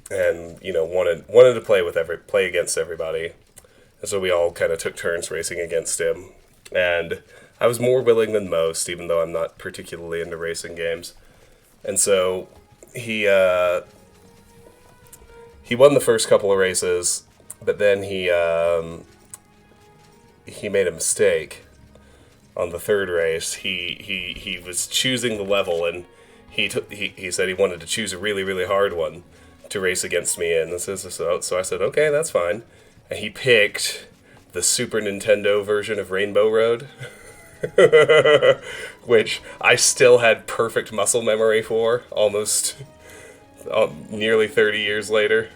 and wanted to play against everybody, and so we all kind of took turns racing against him. And I was more willing than most, even though I'm not particularly into racing games. And so he won the first couple of races, but then he made a mistake. On the third race, he was choosing the level, and he said he wanted to choose a really, really hard one to race against me in. So I said, okay, that's fine. And he picked the Super Nintendo version of Rainbow Road, which I still had perfect muscle memory for, almost nearly 30 years later.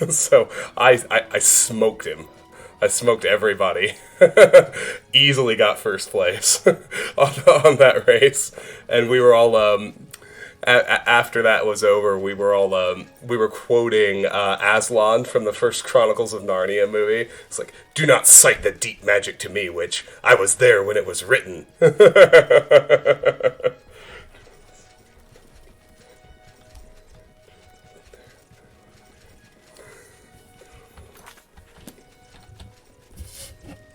So I smoked him. I smoked everybody. Easily got first place on that race, and we were all after that was over. We were quoting Aslan from the first Chronicles of Narnia movie. It's like, "Do not cite the deep magic to me, which I was there when it was written."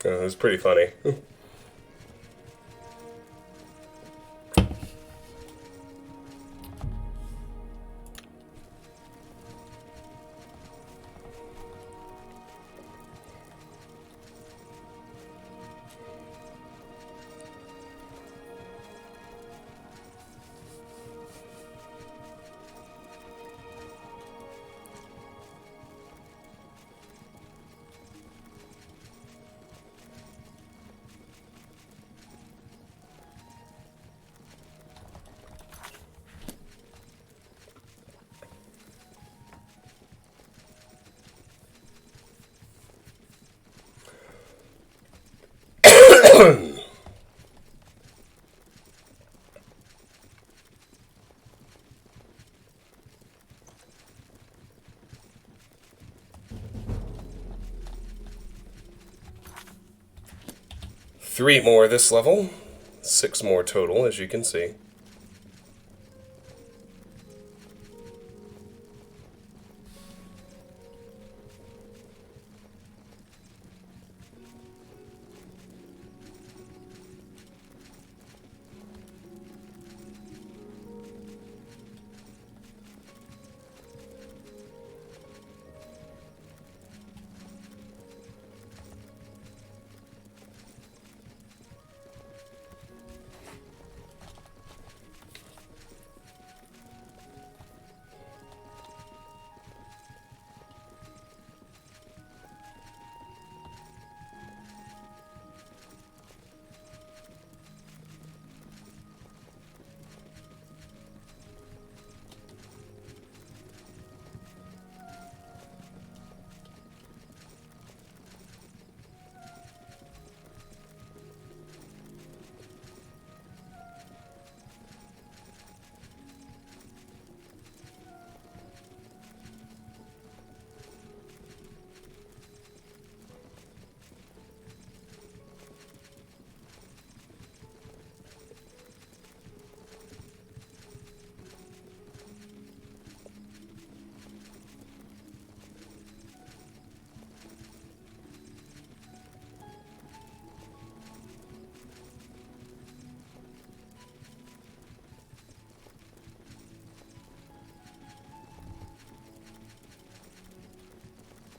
It was pretty funny. 3 more this level. 6 more total, as you can see.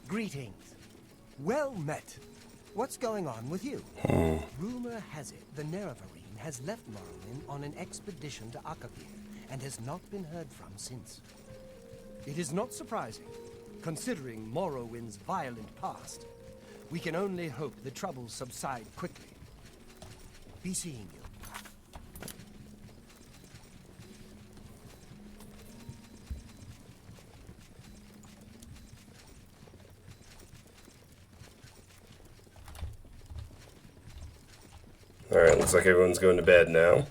Greetings. Well met. What's going on with you? Rumor has it the Nerevarine has left Morrowind on an expedition to Akavir and has not been heard from since. It is not surprising, considering Morrowind's violent past. We can only hope the troubles subside quickly. Be seeing you.
Alright, looks like everyone's going to bed now.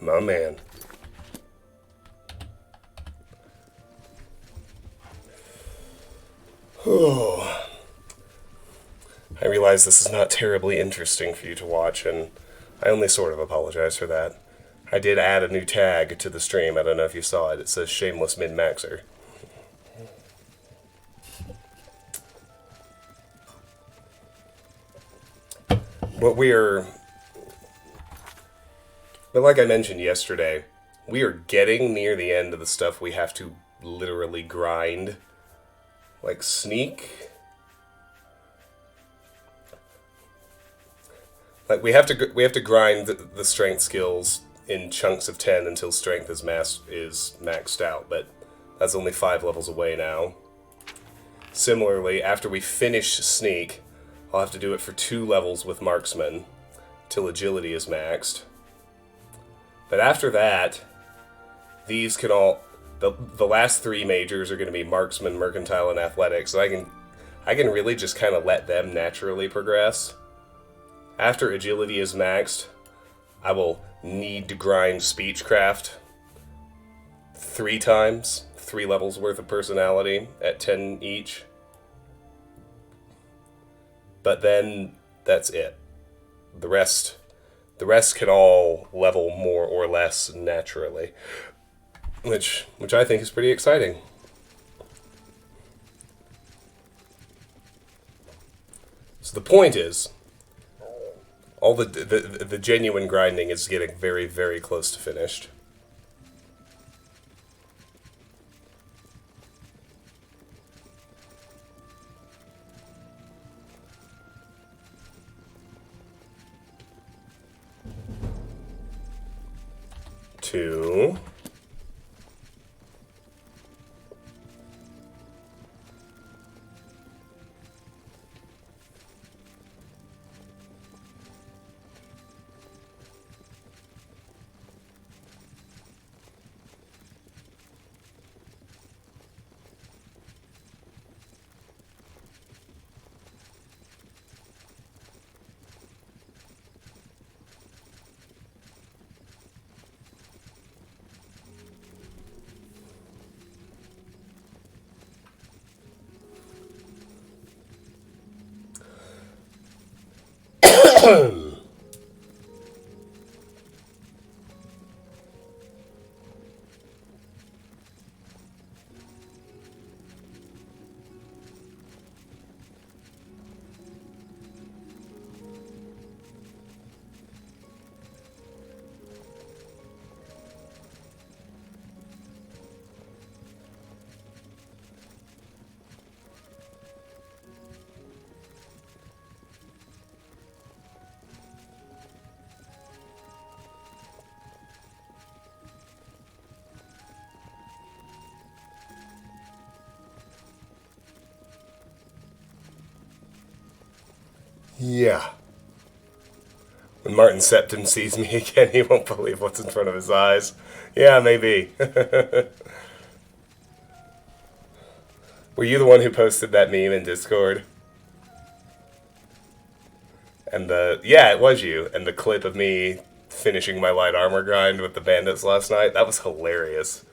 My man. Oh. I realize this is not terribly interesting for you to watch, and I only sort of apologize for that. I did add a new tag to the stream. I don't know if you saw it. It says Shameless Min-Maxer. But like I mentioned yesterday, we are getting near the end of the stuff we have to literally grind. Like sneak. Like we have to grind the strength skills in chunks of 10 until strength is maxed out, but that's only 5 levels away now. Similarly, after we finish sneak, I'll have to do it for 2 levels with marksman till agility is maxed. But after that, these can all the last 3 majors are going to be marksman, mercantile, and athletics. So I can really just kind of let them naturally progress. After agility is maxed, I will need to grind speechcraft 3 times, 3 levels worth of personality at 10 each. But then that's it. The rest can all level more or less naturally. Which I think is pretty exciting. So the point is, all the genuine grinding is getting very, very close to finished. Two. Yeah. When Martin Septim sees me again, he won't believe what's in front of his eyes. Yeah, maybe. Were you the one who posted that meme in Discord? And yeah, it was you. And the clip of me finishing my light armor grind with the bandits last night, that was hilarious.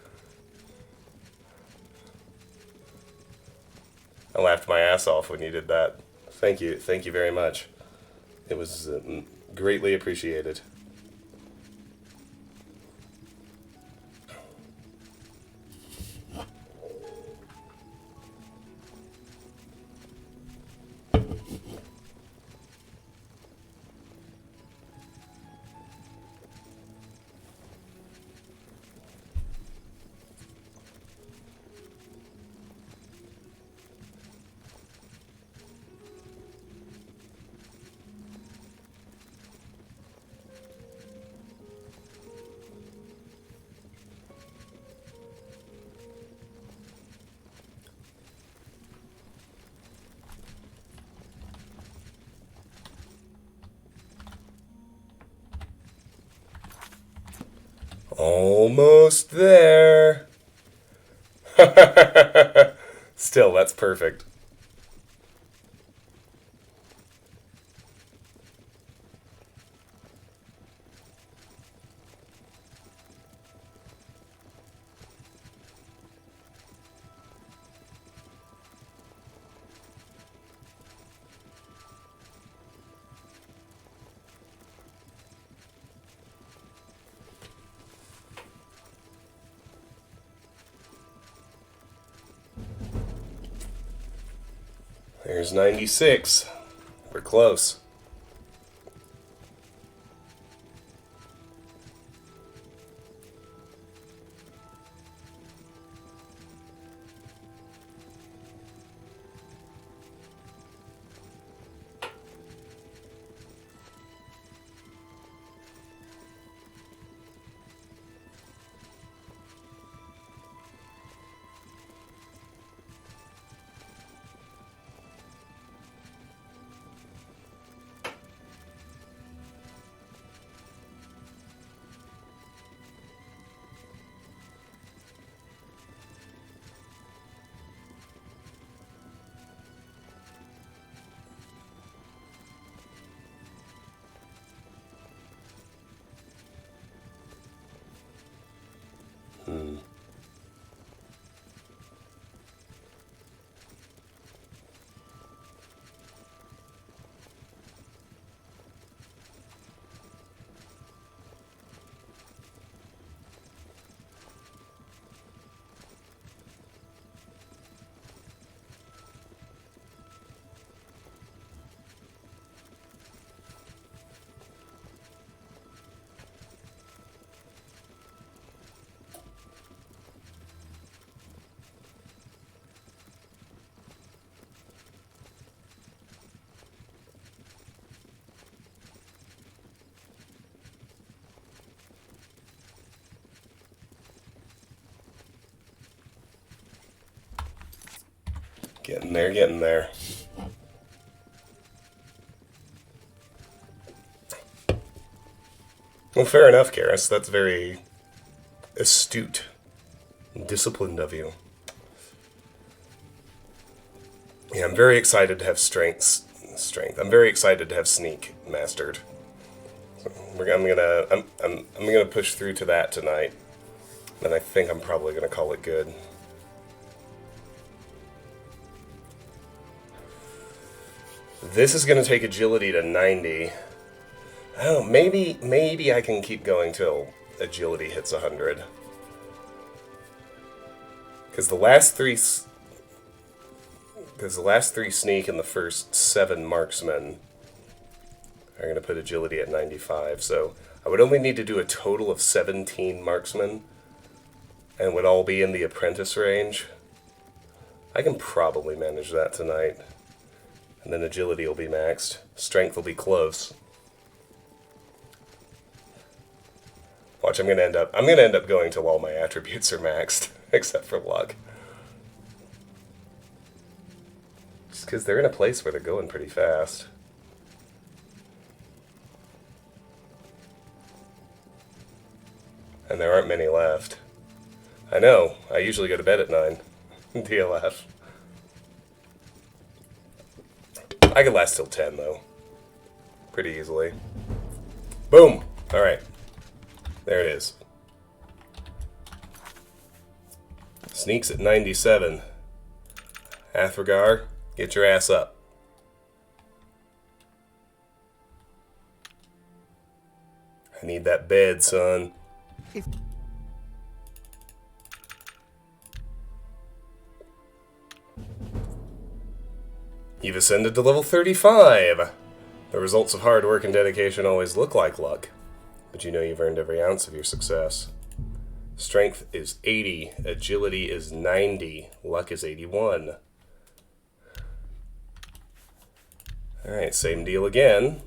I laughed my ass off when you did that. Thank you very much. It was greatly appreciated. Almost there. Still, that's perfect. There's 96. We're close. Getting there, getting there. Well, fair enough, Karis. That's very astute and disciplined of you. Yeah, I'm very excited to have strength. I'm very excited to have sneak mastered. So I'm gonna push through to that tonight, and I think I'm probably gonna call it good. This is going to take agility to 90, Oh, maybe I can keep going till agility hits 100. Because the last three sneak and the first 7 marksmen are going to put agility at 95. So I would only need to do a total of 17 marksmen, and would all be in the apprentice range. I can probably manage that tonight. And then agility will be maxed. Strength will be close. Watch, I'm gonna end up going till all my attributes are maxed, except for luck. Just because they're in a place where they're going pretty fast. And there aren't many left. I know, I usually go to bed at 9. DLF. I could last till 10, though. Pretty easily. Boom! Alright. There it is. Sneaks at 97. Athragar, get your ass up. I need that bed, son. You've ascended to level 35. The results of hard work and dedication always look like luck, but you know you've earned every ounce of your success. Strength is 80, agility is 90, luck is 81. Alright, same deal again.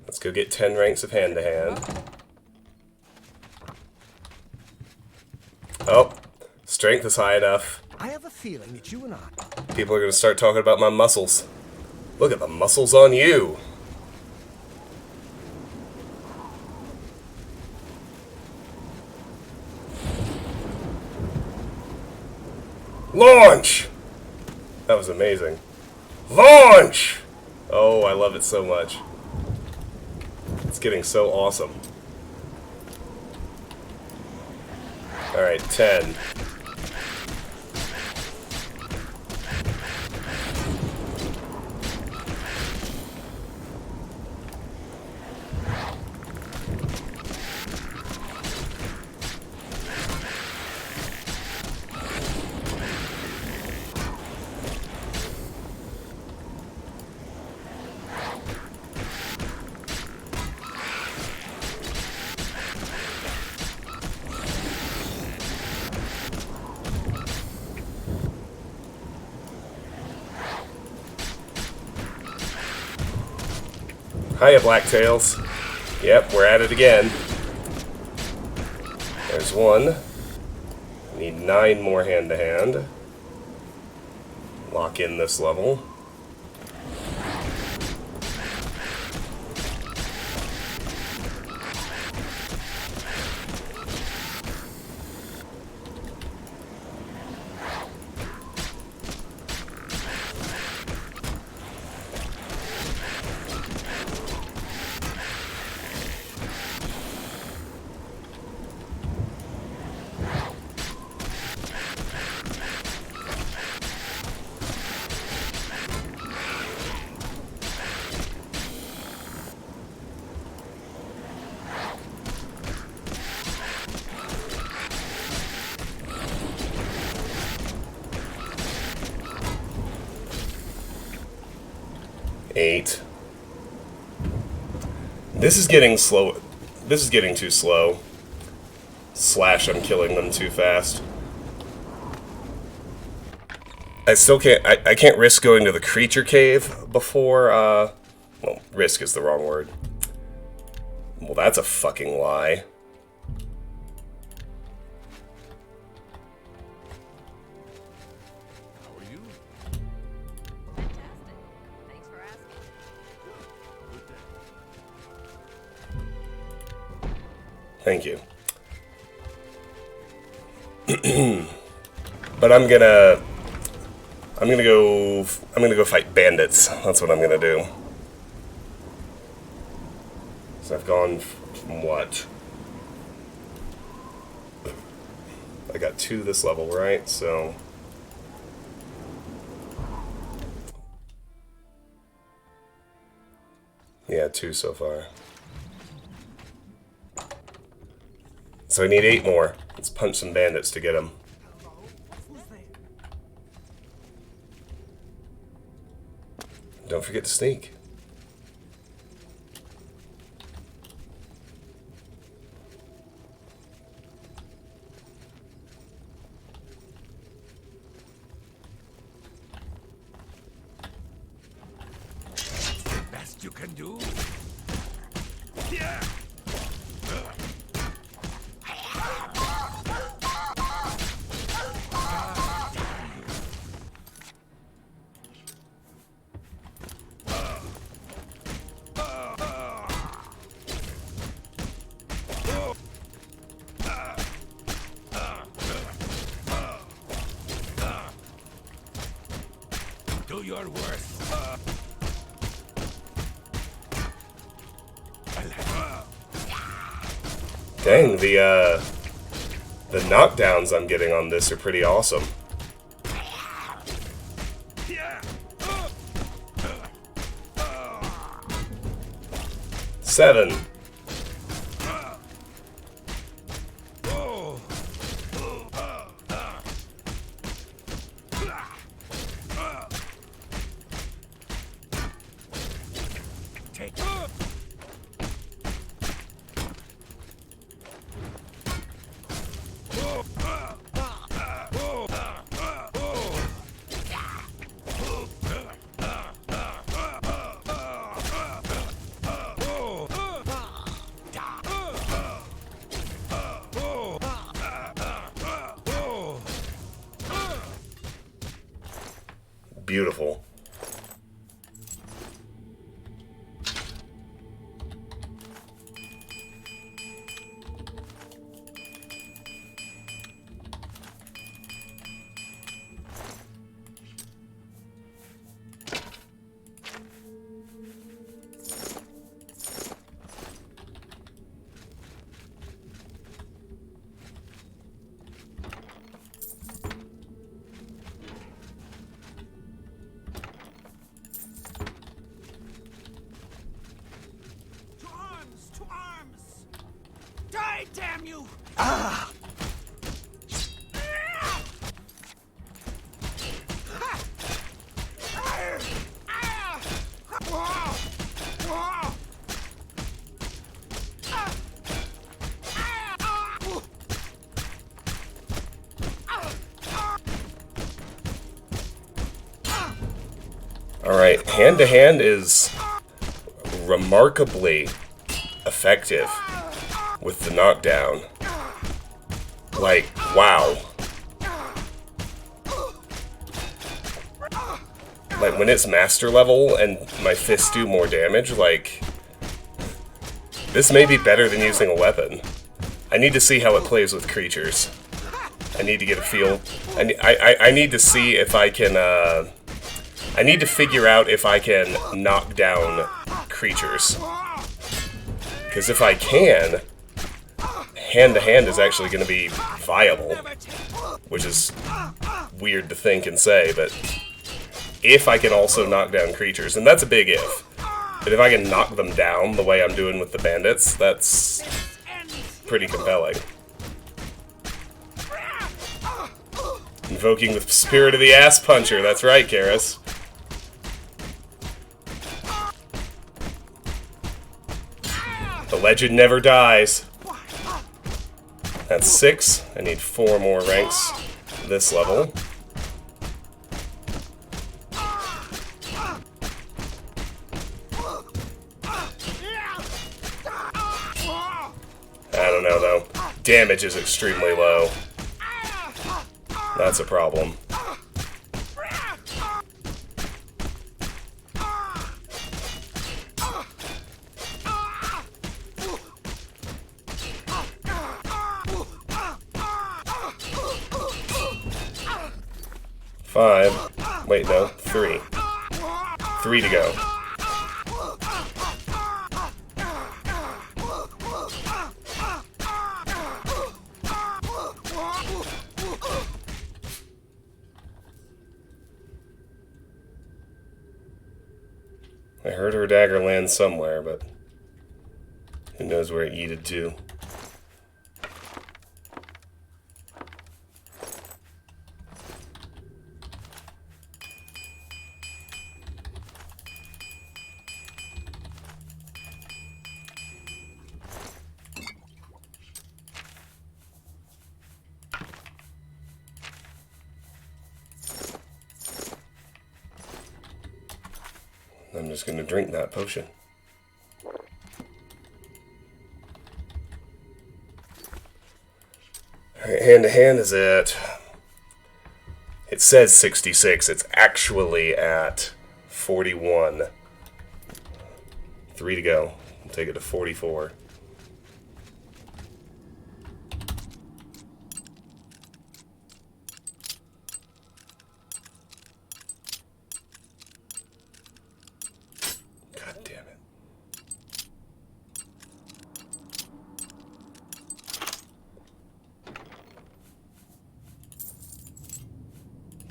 Let's go get 10 ranks of hand-to-hand. Oh, strength is high enough.
I have a feeling that you and I...
People are going to start talking about my muscles. Look at the muscles on you. Launch! That was amazing. Launch! Oh, I love it so much. It's getting so awesome. Alright, 10. Hiya, Blacktails. Yep, we're at it again. There's one. Need 9 more hand-to-hand. Lock in this level. Eight. This is getting slow. This is getting too slow. Slash, I'm killing them too fast. I still can't. I can't risk going to the creature cave before. Well, risk is the wrong word. Well, that's a fucking lie. Thank you. But I'm gonna go fight bandits. That's what I'm gonna do. So I've gone from what? I got 2 this level, right? So Yeah, 2 so far. So I need 8 more. Let's punch some bandits to get them. Don't forget to sneak.
Best you can do. Yeah. Do your worst.
Dang, the knockdowns I'm getting on this are pretty awesome. Seven. Beautiful.
To arms! Die, damn you!
Alright, hand-to-hand is remarkably effective with the knockdown. Like, wow. Like, when it's master level and my fists do more damage, like, this may be better than using a weapon. I need to see how it plays with creatures. I need to get a feel. I need to see if I can, I need to figure out if I can knock down creatures. Because if I can, hand-to-hand is actually going to be viable. Which is weird to think and say, but if I can also knock down creatures, and that's a big if. But if I can knock them down the way I'm doing with the bandits, that's pretty compelling. Invoking the spirit of the ass puncher, that's right, Karis. The legend never dies. That's 6. I need 4 more ranks this level. I don't know, though. Damage is extremely low. That's a problem. Five. Wait, no. 3. 3 to go. heard her dagger land somewhere, but who knows where it yeeted to. I'm just going to drink that potion. Alright, hand to hand is at... It says 66. It's actually at 41. 3 to go. We'll take it to 44.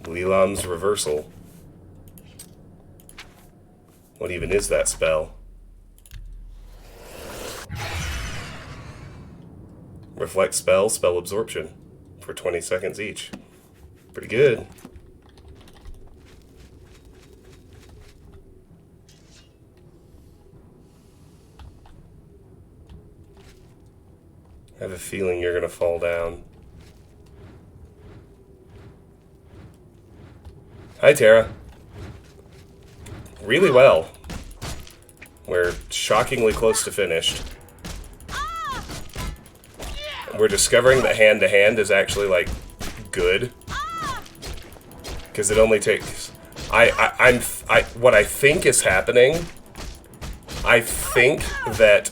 Leland's Reversal. What even is that spell? Reflect spell, spell absorption. For 20 seconds each. Pretty good. I have a feeling you're gonna fall down. Hi, Tara. Really well. We're shockingly close to finished. We're discovering that hand-to-hand is actually, like, good. Because it only takes... what I think is happening... I think that,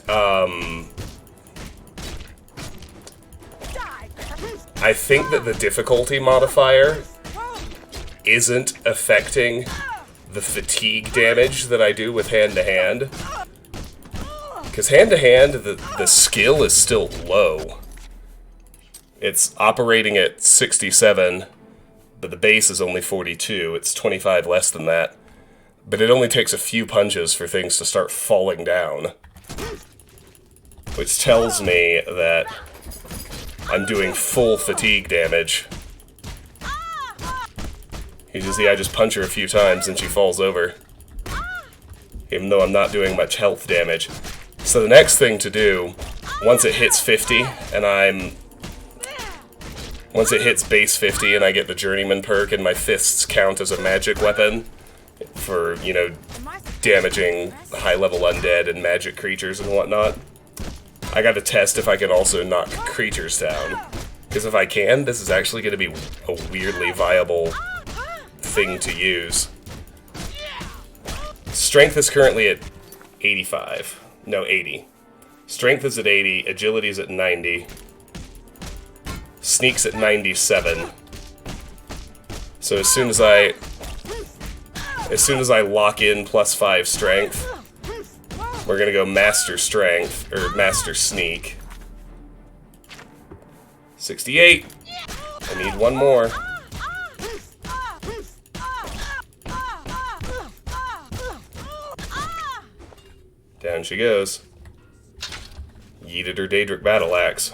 I think that the difficulty modifier isn't affecting the fatigue damage that I do with hand-to-hand. Because hand-to-hand, the skill is still low. It's operating at 67, but the base is only 42. It's 25 less than that. But it only takes a few punches for things to start falling down. Which tells me that I'm doing full fatigue damage. You can see I just punch her a few times and she falls over. Even though I'm not doing much health damage. So the next thing to do, once it hits 50, and once it hits base 50 and I get the Journeyman perk and my fists count as a magic weapon for, you know, damaging high-level undead and magic creatures and whatnot, I gotta test if I can also knock creatures down. Because if I can, this is actually going to be a weirdly viable thing to use. Strength is currently at 85. No, 80. Strength is at 80, agility is at 90. Sneak's at 97. So as soon as I lock in +5 strength, we're gonna go master strength, or master sneak. 68. I need one more. Down she goes. Yeeted her Daedric Battle Axe.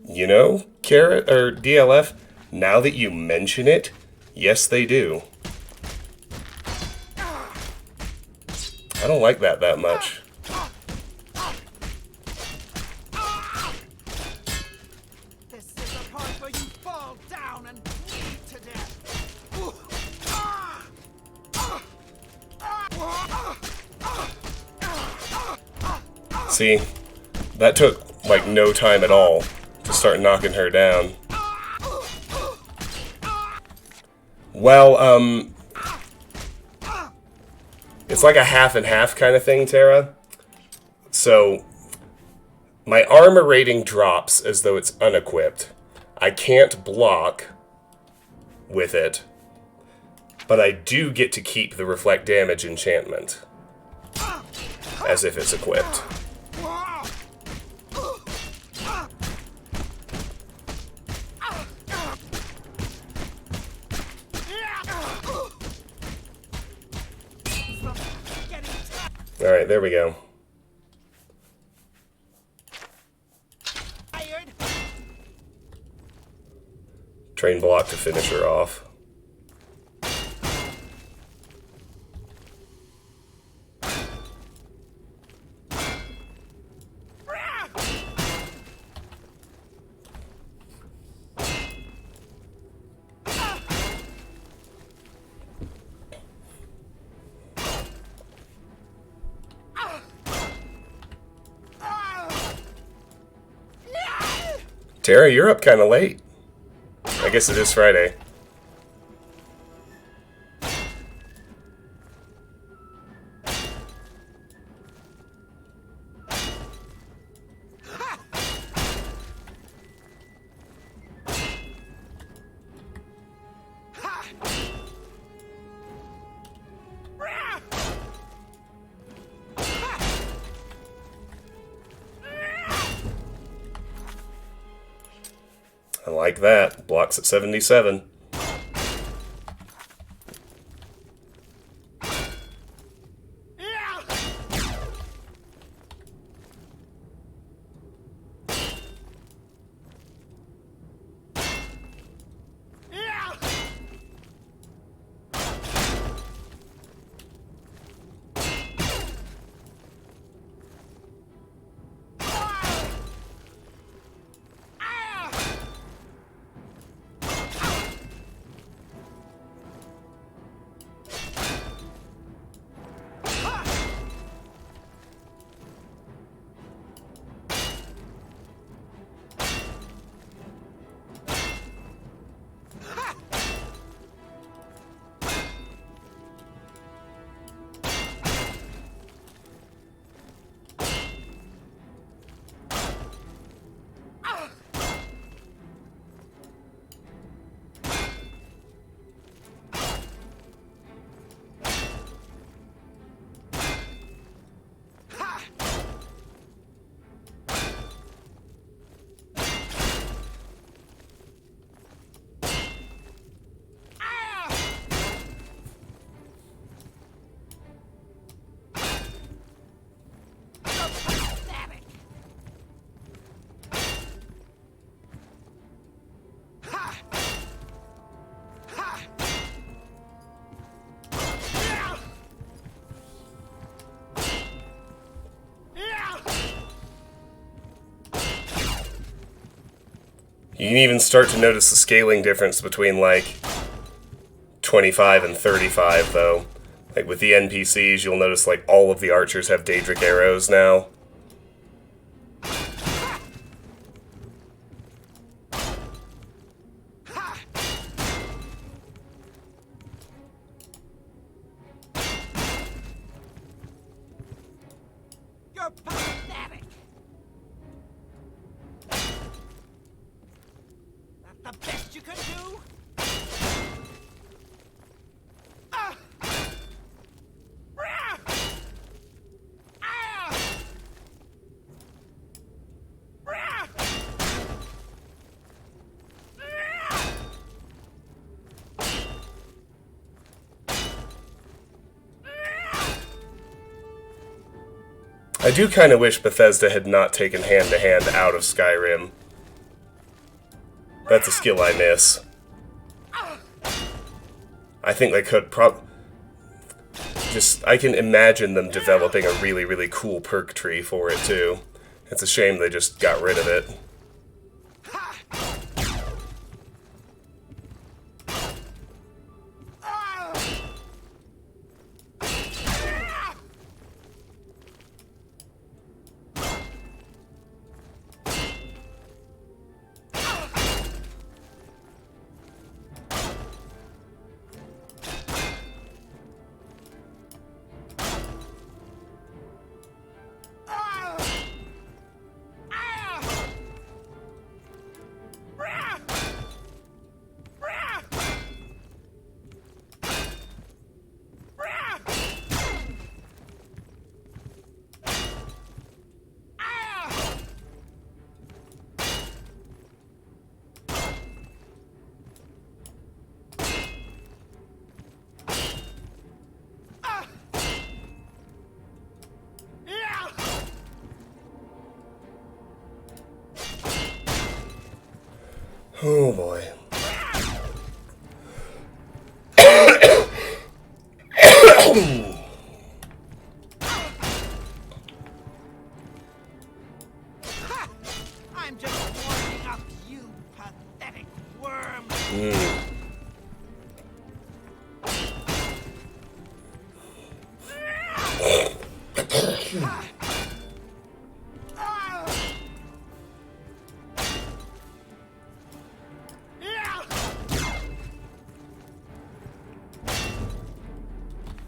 You know, Carrot, or DLF, now that you mention it, yes they do. I don't like that much.
This is the part where you fall down and bleed to death.
See, that took, like, no time at all to start knocking her down. Well, it's like a half and half kind of thing, Tara. So, My armor rating drops as though it's unequipped. I can't block with it, but I do get to keep the reflect damage enchantment as if it's equipped. Alright, there we go. Train block to finish her off. Tara, you're up kind of late. I guess it is Friday. I like that. Blocks at 77. You can even start to notice the scaling difference between, like, 25 and 35, though. Like, with the NPCs, you'll notice, like, all of the archers have Daedric arrows now.
You're pathetic. That the best you can do? Ah! Ah! Ah! Ah!
I do kind of wish Bethesda had not taken hand-to-hand out of Skyrim. That's a skill I miss. I think they could I can imagine them developing a really, really cool perk tree for it, too. It's a shame they just got rid of it. Oh boy.
I'm just warming up, you pathetic worm.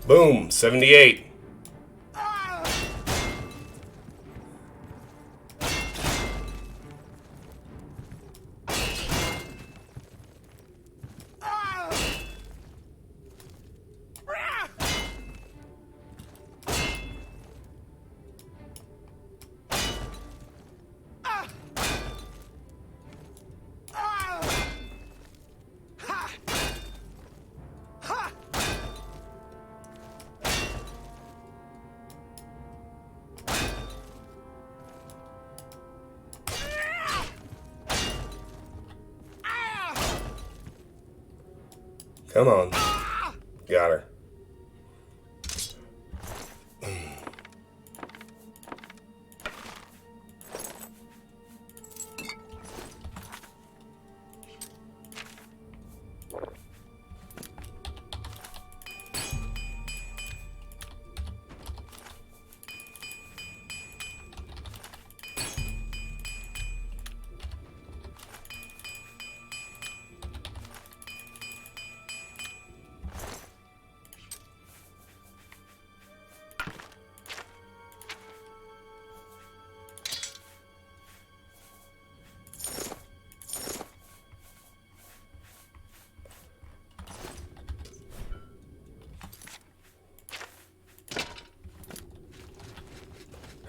Boom, 78. Come on. Got her.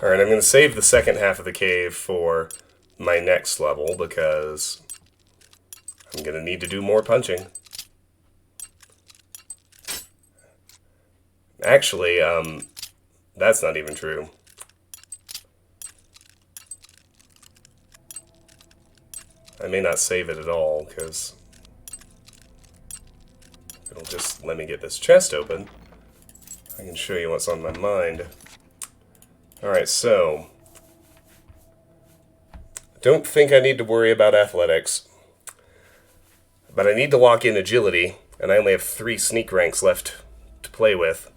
Alright, I'm going to save the second half of the cave for my next level because I'm going to need to do more punching. Actually, that's not even true. I may not save it at all because it'll just let me get this chest open. I can show you what's on my mind. Alright, so don't think I need to worry about athletics, but I need to lock in agility, and I only have 3 sneak ranks left to play with.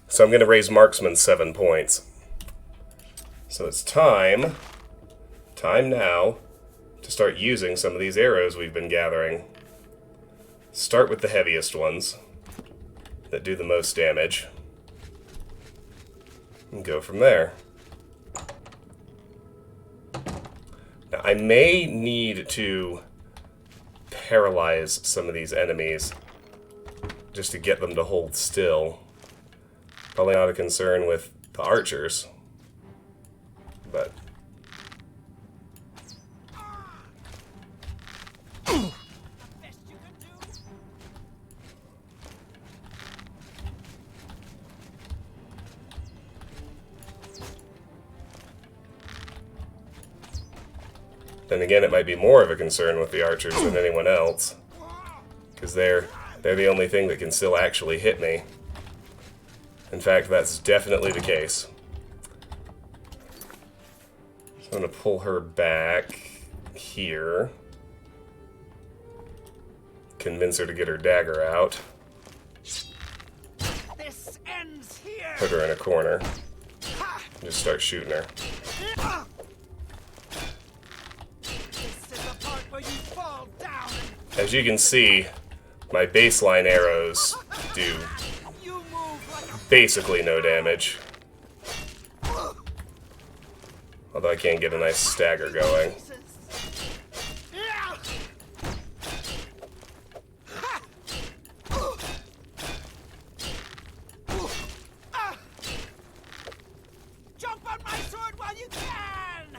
So I'm going to raise marksman 7 points. So it's time now, to start using some of these arrows we've been gathering. Start with the heaviest ones that do the most damage. And go from there. Now, I may need to paralyze some of these enemies just to get them to hold still. Probably not a concern with the archers, but then again, it might be more of a concern with the archers than anyone else, because they're the only thing that can still actually hit me. In fact, that's definitely the case. So I'm going to pull her back here. Convince her to get her dagger out.
This ends here.
Put her in a corner. And just start shooting her.
This is the part where you fall down.
As you can see, my baseline arrows do
You move like a
basically no damage. Although I can get a nice stagger going.
Jump on my sword while you can.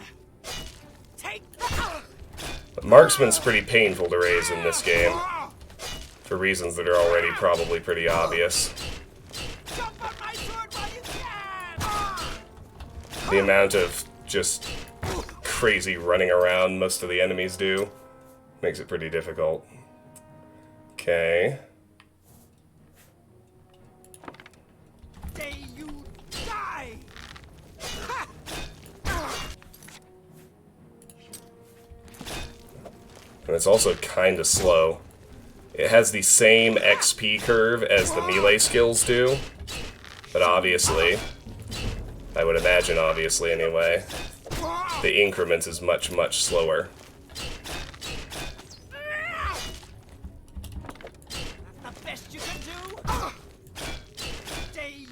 Take.
But marksman's pretty painful to raise in this game, for reasons that are already probably pretty obvious.
Jump on my sword while you can.
The amount of just crazy running around most of the enemies do Makes it pretty difficult. Okay.
Day you die!
And it's also kind of slow. It has the same XP curve as the melee skills do, but obviously, I would imagine obviously anyway, the increment is much, much slower.
That's the best you can do! Day you...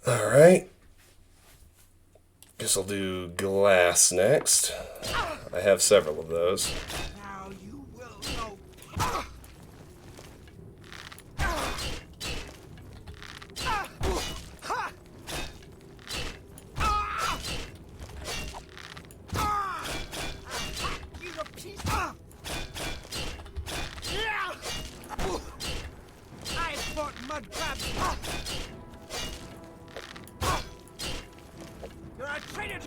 Alright. Guess I'll do glass next. I have several of those.
Now you will know. You a piece of... I fought mud crabs. You're a traitor to...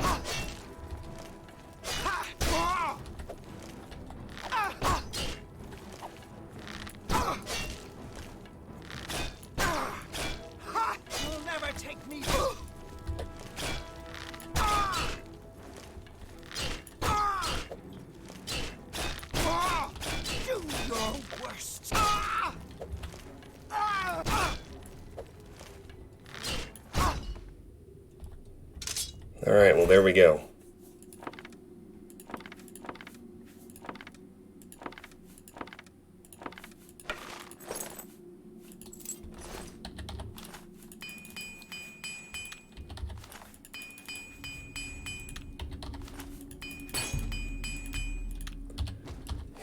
You'll never take me. Do your worst.
Alright, well there we go.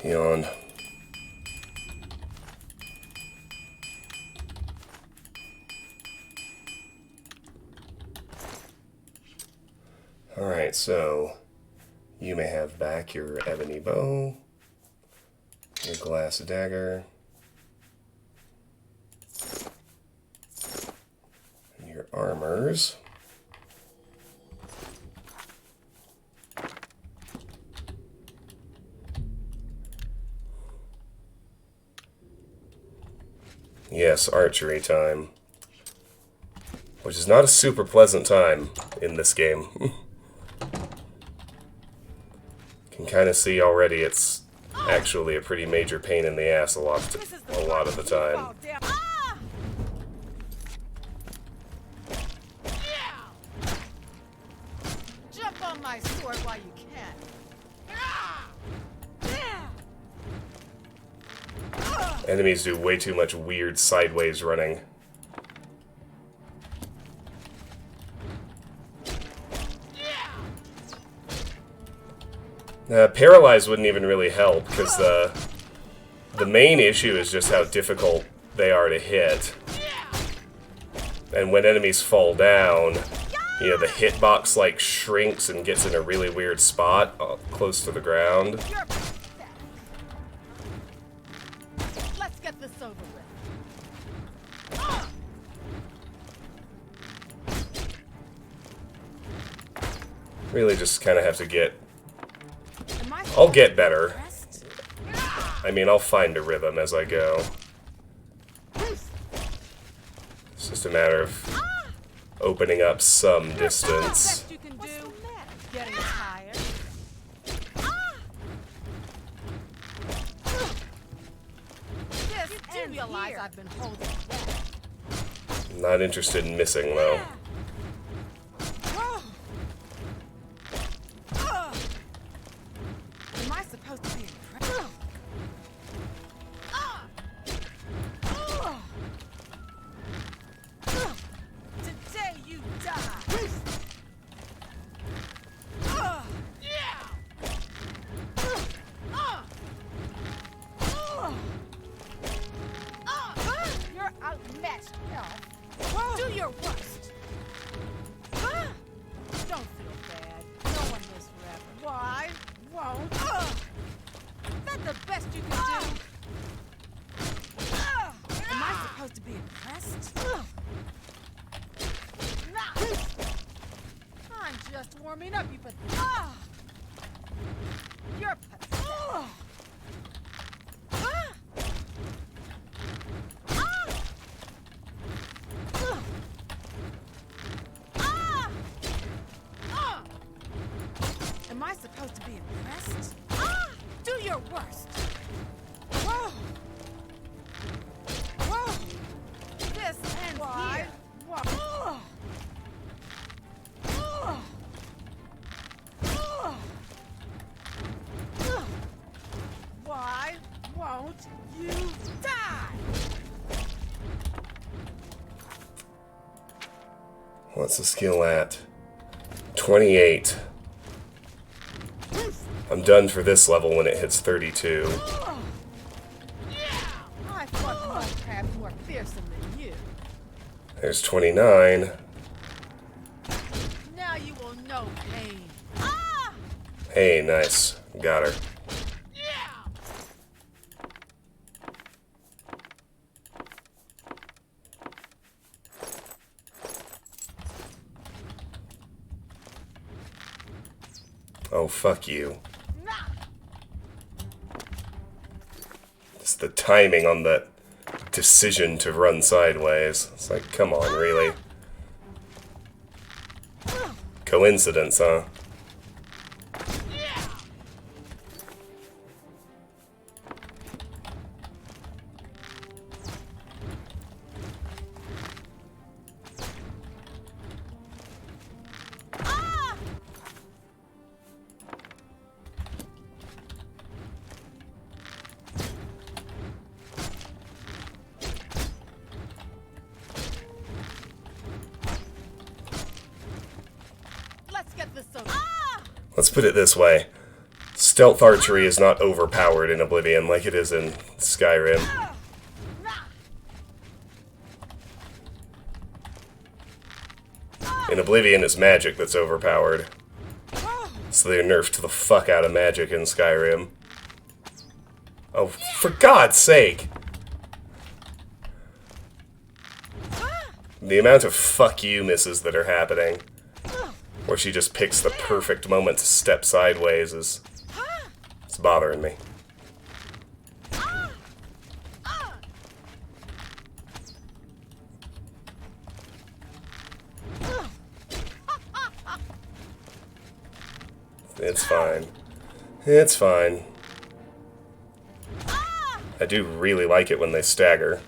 Yawn. Alright, so you may have back your ebony bow, your glass dagger, and your armors. Yes, archery time. Which is not a super pleasant time in this game. Can kind of see already it's actually a pretty major pain in the ass a lot of the time.
Jump on my sword while you can.
Enemies do way too much weird sideways running. Paralyzed wouldn't even really help, because the main issue is just how difficult they are to hit. And when enemies fall down, you know, the hitbox like shrinks and gets in a really weird spot close to the ground.
Let's get this over with.
Really just kind of have to get... I'll get better. I mean, I'll find a rhythm as I go. It's just a matter of opening up some distance.
You can do. Getting tired. This ends realize I've been holding back.
Not interested in missing, though.
Am I supposed to be impressed? Today you die. You're outmatched, elf. Do your worst. Don't feel bad. No one lives forever. Why? Won't. That's the best you can do. Am I supposed to be impressed? I'm just warming up, you pathetic. You're pathetic. Am I supposed to be impressed? Do your worst. Whoa. Whoa. This ends here. Whoa. Why won't you die?
What's the skill at? 28. I'm done for this level when it hits 32.
I thought mud-crabs more fearsome than you.
There's 29.
Now you will know pain.
Hey, nice. Got her. Oh, fuck you. It's the timing on that decision to run sideways. It's like, come on, really? Coincidence, huh?
Let's get this over.
Let's put it this way. Stealth archery is not overpowered in Oblivion like it is in Skyrim. In Oblivion, it's magic that's overpowered. So they nerfed the fuck out of magic in Skyrim. Oh, for God's sake! The amount of fuck you misses that are happening, where she just picks the perfect moment to step sideways, is... it's bothering me. It's fine. It's fine. I do really like it when they stagger.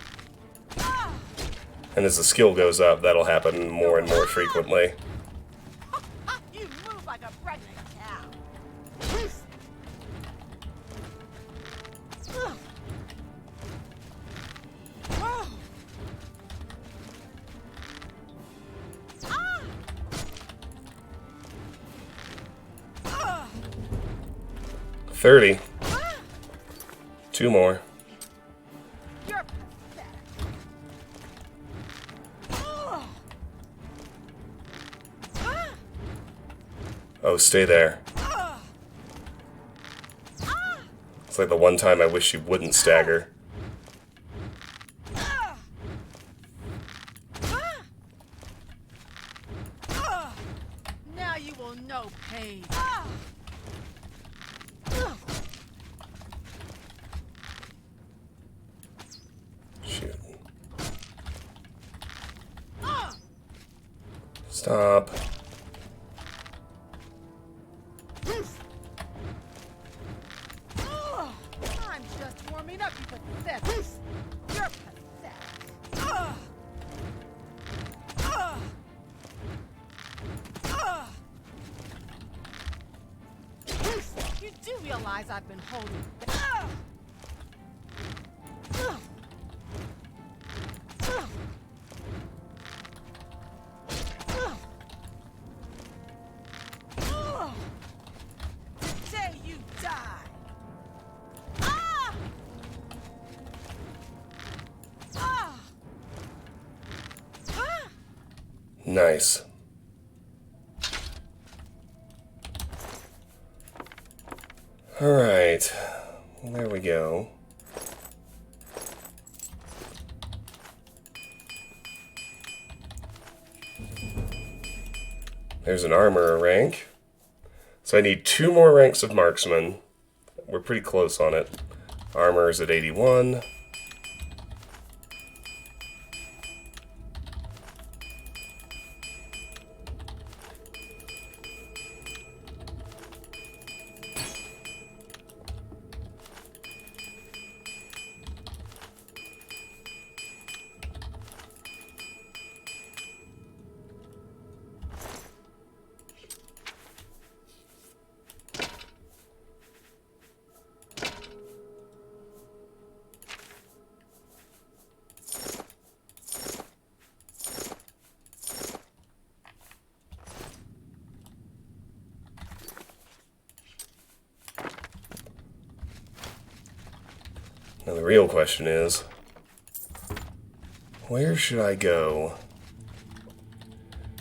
And as the skill goes up, that'll happen more and more frequently.
You move like a pregnant cow. Whoa.
30. 2 more.
You're pathetic.
Oh, stay there. It's like the one time I wish she wouldn't stagger.
Now you will know pain.
Shoot. Stop.
I'm just warming up, you pathetic. You're pathetic. You do realize I've been holding. Today you die.
Nice. Alright. Well, there we go. There's an armorer rank. So I need 2 more ranks of marksman we're pretty close on it. Armor is at 81. Now the real question is, where should I go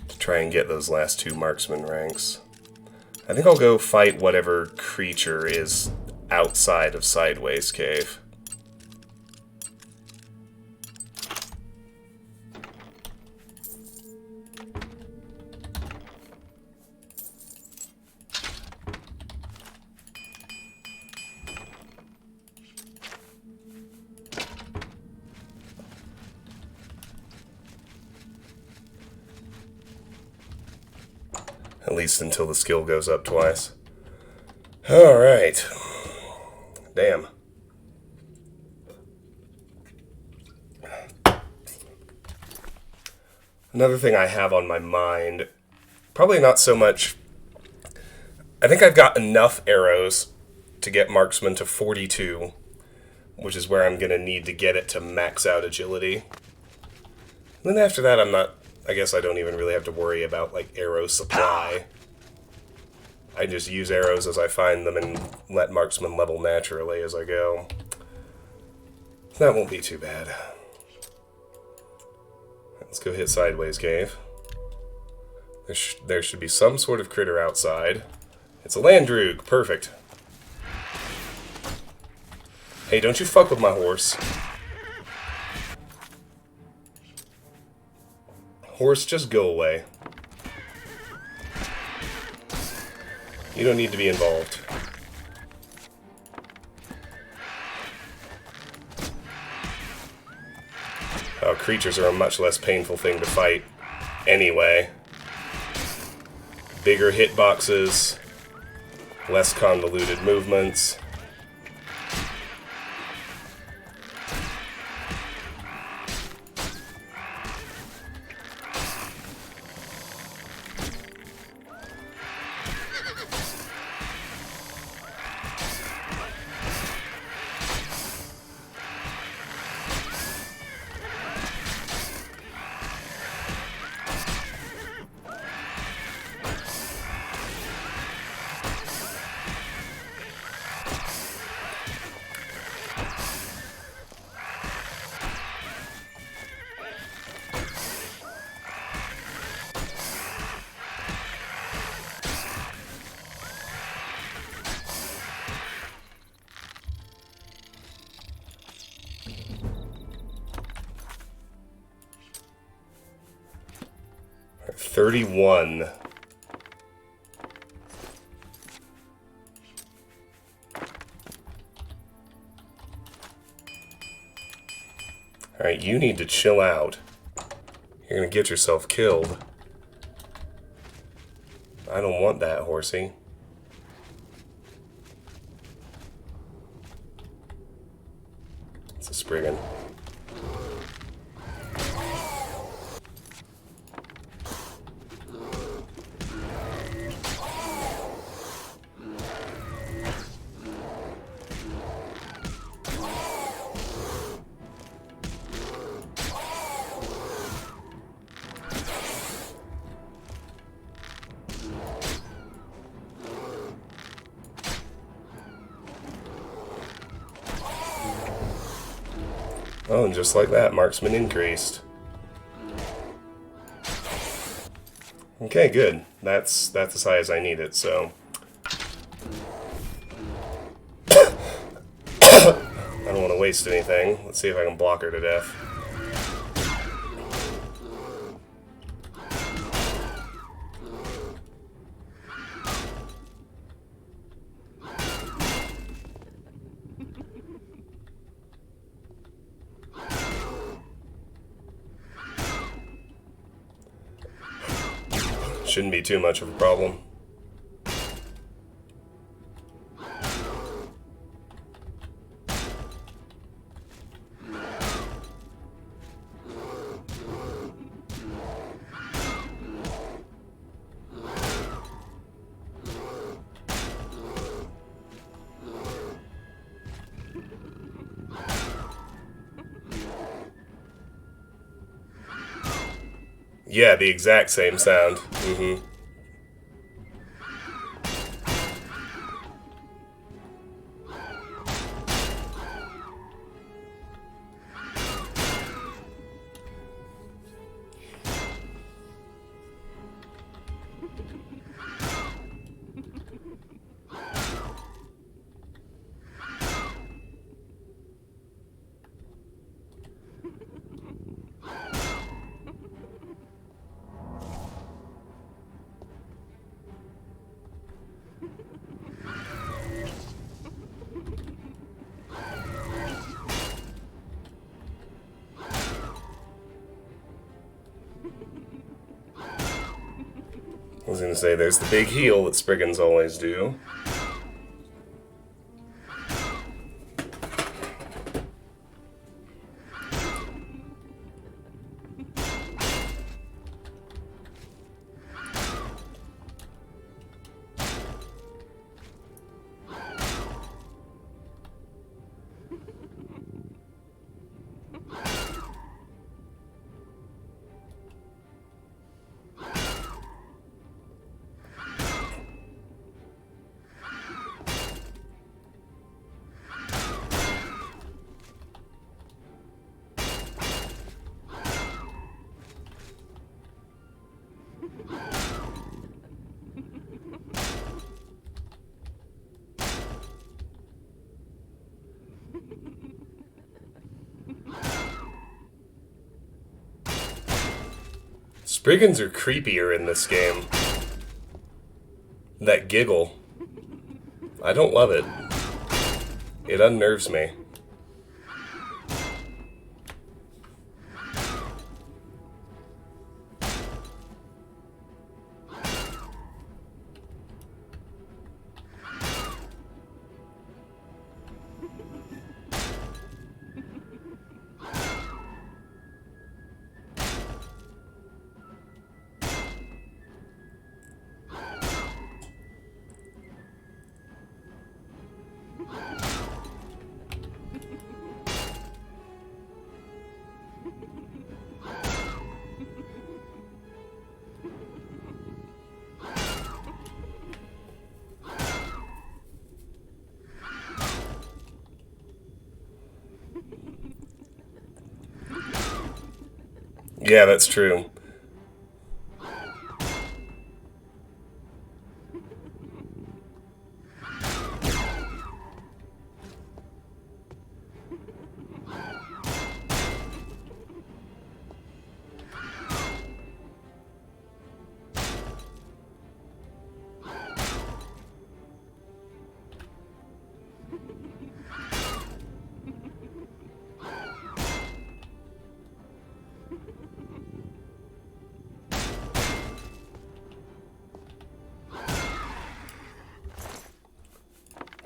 to try and get those last 2 marksman ranks? I think I'll go fight whatever creature is outside of Sideways Cave. At least until the skill goes up twice. Alright. Damn. Another thing I have on my mind, probably not so much... I think I've got enough arrows to get marksman to 42, which is where I'm going to need to get it to max out agility. And then after that, I guess I don't even really have to worry about, like, arrow supply. I just use arrows as I find them and let marksman level naturally as I go. That won't be too bad. Let's go hit Sideways Cave. There should be some sort of critter outside. It's a Landroog. Perfect. Hey, don't you fuck with my horse. Horse, just go away. You don't need to be involved. Oh, creatures are a much less painful thing to fight anyway. Bigger hitboxes, less convoluted movements. Right, 31. Alright, you need to chill out. You're gonna get yourself killed. I don't want that, horsey. It's a Spriggan. Oh, and just like that, marksman increased. Okay, good. That's as high as I need it, so... I don't want to waste anything. Let's see if I can block her to death. Shouldn't be too much of a problem. Yeah, the exact same sound. Mm-hmm. I was gonna say, there's the big heal that Spriggans always do. Spriggans are creepier in this game. That giggle. I don't love it. It unnerves me. Yeah, that's true.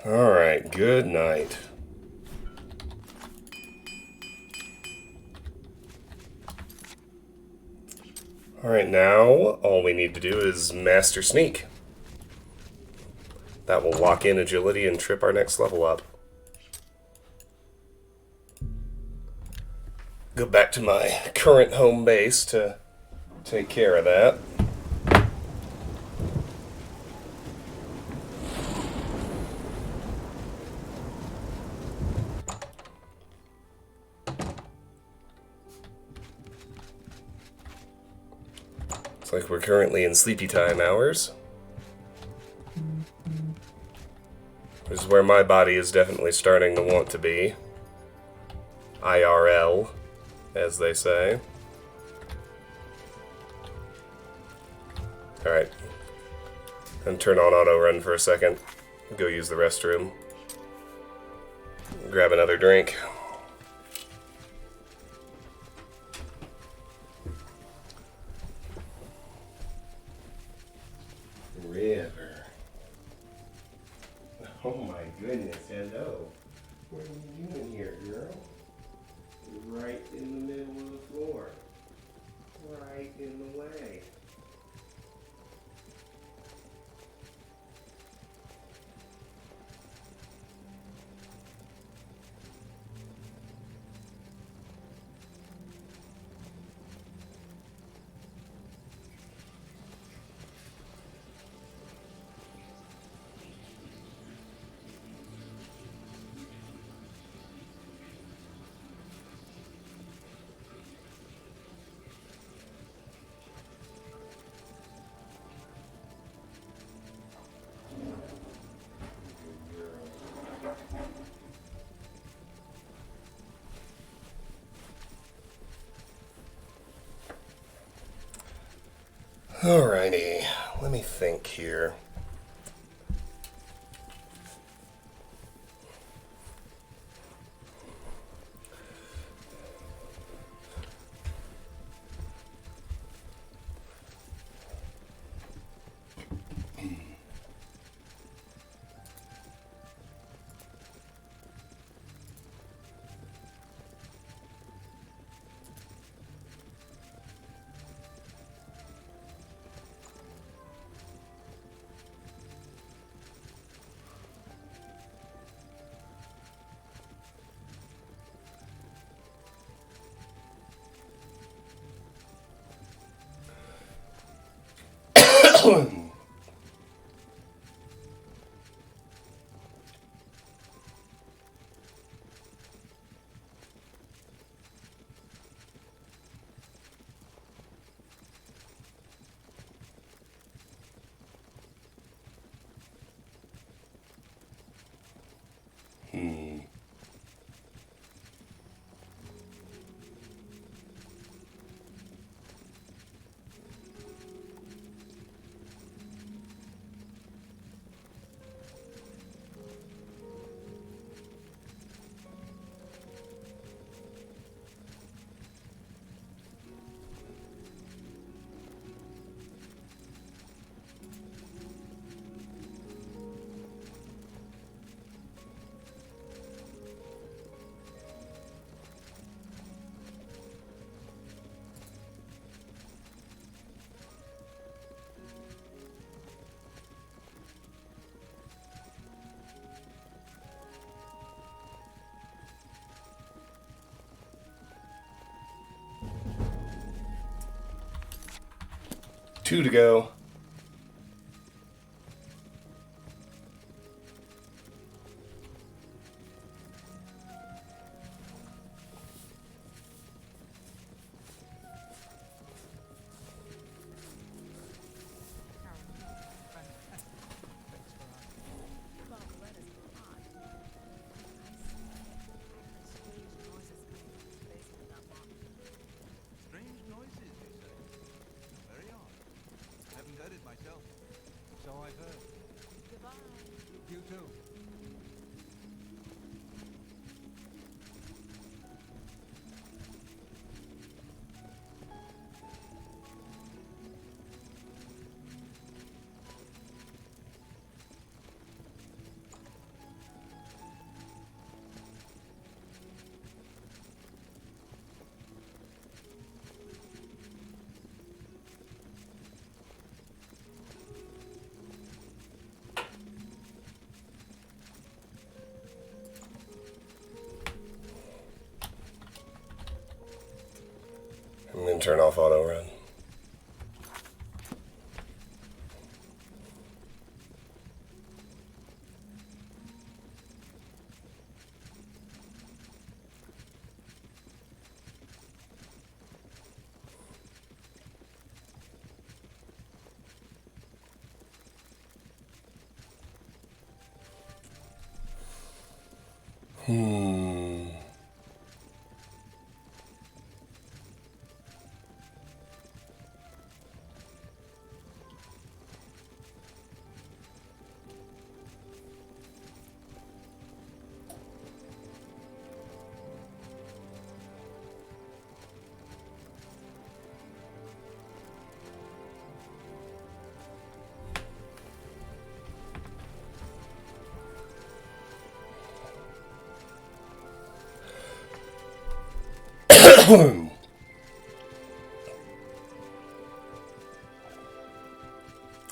Alright, good night. Alright, now all we need to do is Master Sneak. That will lock in agility and trip our next level up. Go back to my current home base to take care of that. Looks like we're currently in sleepy time hours. This is where my body is definitely starting to want to be. IRL, as they say. Alright. And turn on auto run for a second. Go use the restroom. Grab another drink. goodness, hello. What are you doing here, girl? You're right in the middle of the floor. Right in the way. Alrighty, let me think here. Two to go.
Strange noises, you say? Very odd. Haven't heard it myself. So I've heard.
Goodbye.
You too.
I'm going to turn off auto run. I'm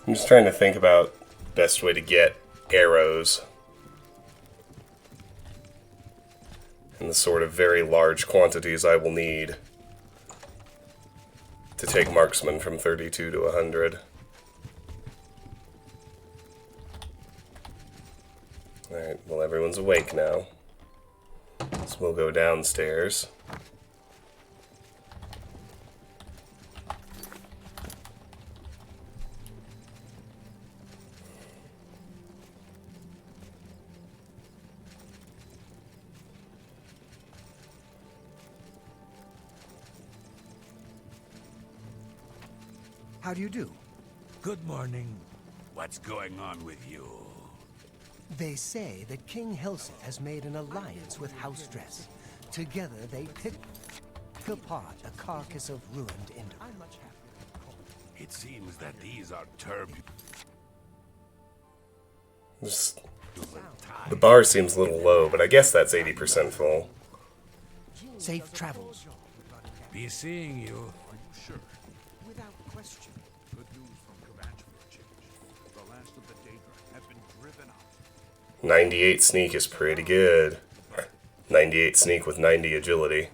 just trying to think about best way to get arrows in the sort of very large quantities I will need to take marksman from 32 to 100. Alright, well everyone's awake now. So we'll go downstairs.
How do you do?
Good morning. What's going on with you?
They say that King Helseth has made an alliance with House Dress. Together they pick apart a carcass of ruined Ender. I'm much happier.
It seems that these are turbulent.
The bar seems a little low, but I guess that's 80% full.
Safe travels.
Be seeing you.
Sure.
Without question.
Good news from Comanche for a change. The last of the Daedra have been driven out.
98 sneak is pretty good. 98 sneak with 90 agility.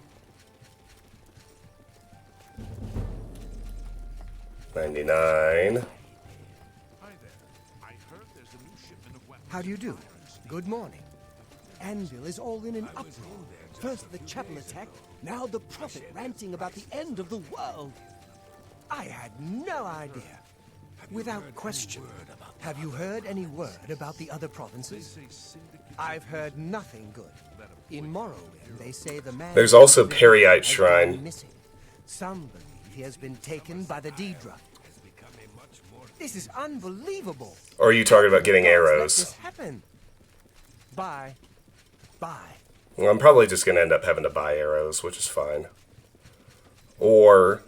99.
Hi there. I heard there's a new shipment of weapons.
How do you do? Good morning. Anvil is all in an uproar. First the chapel attack, now the prophet ranting about the end of the world. I had no idea. Without question. Have you heard any word about the other provinces? I've heard nothing good. In Morrowind, they say the man...
There's also Periite Shrine.
Missing. Some believe he has been taken by the Daedra. This is unbelievable.
Or are you talking about getting
Let
arrows?
this happen. Bye. Bye.
Well, I'm probably just going to end up having to buy arrows, which is fine. Or,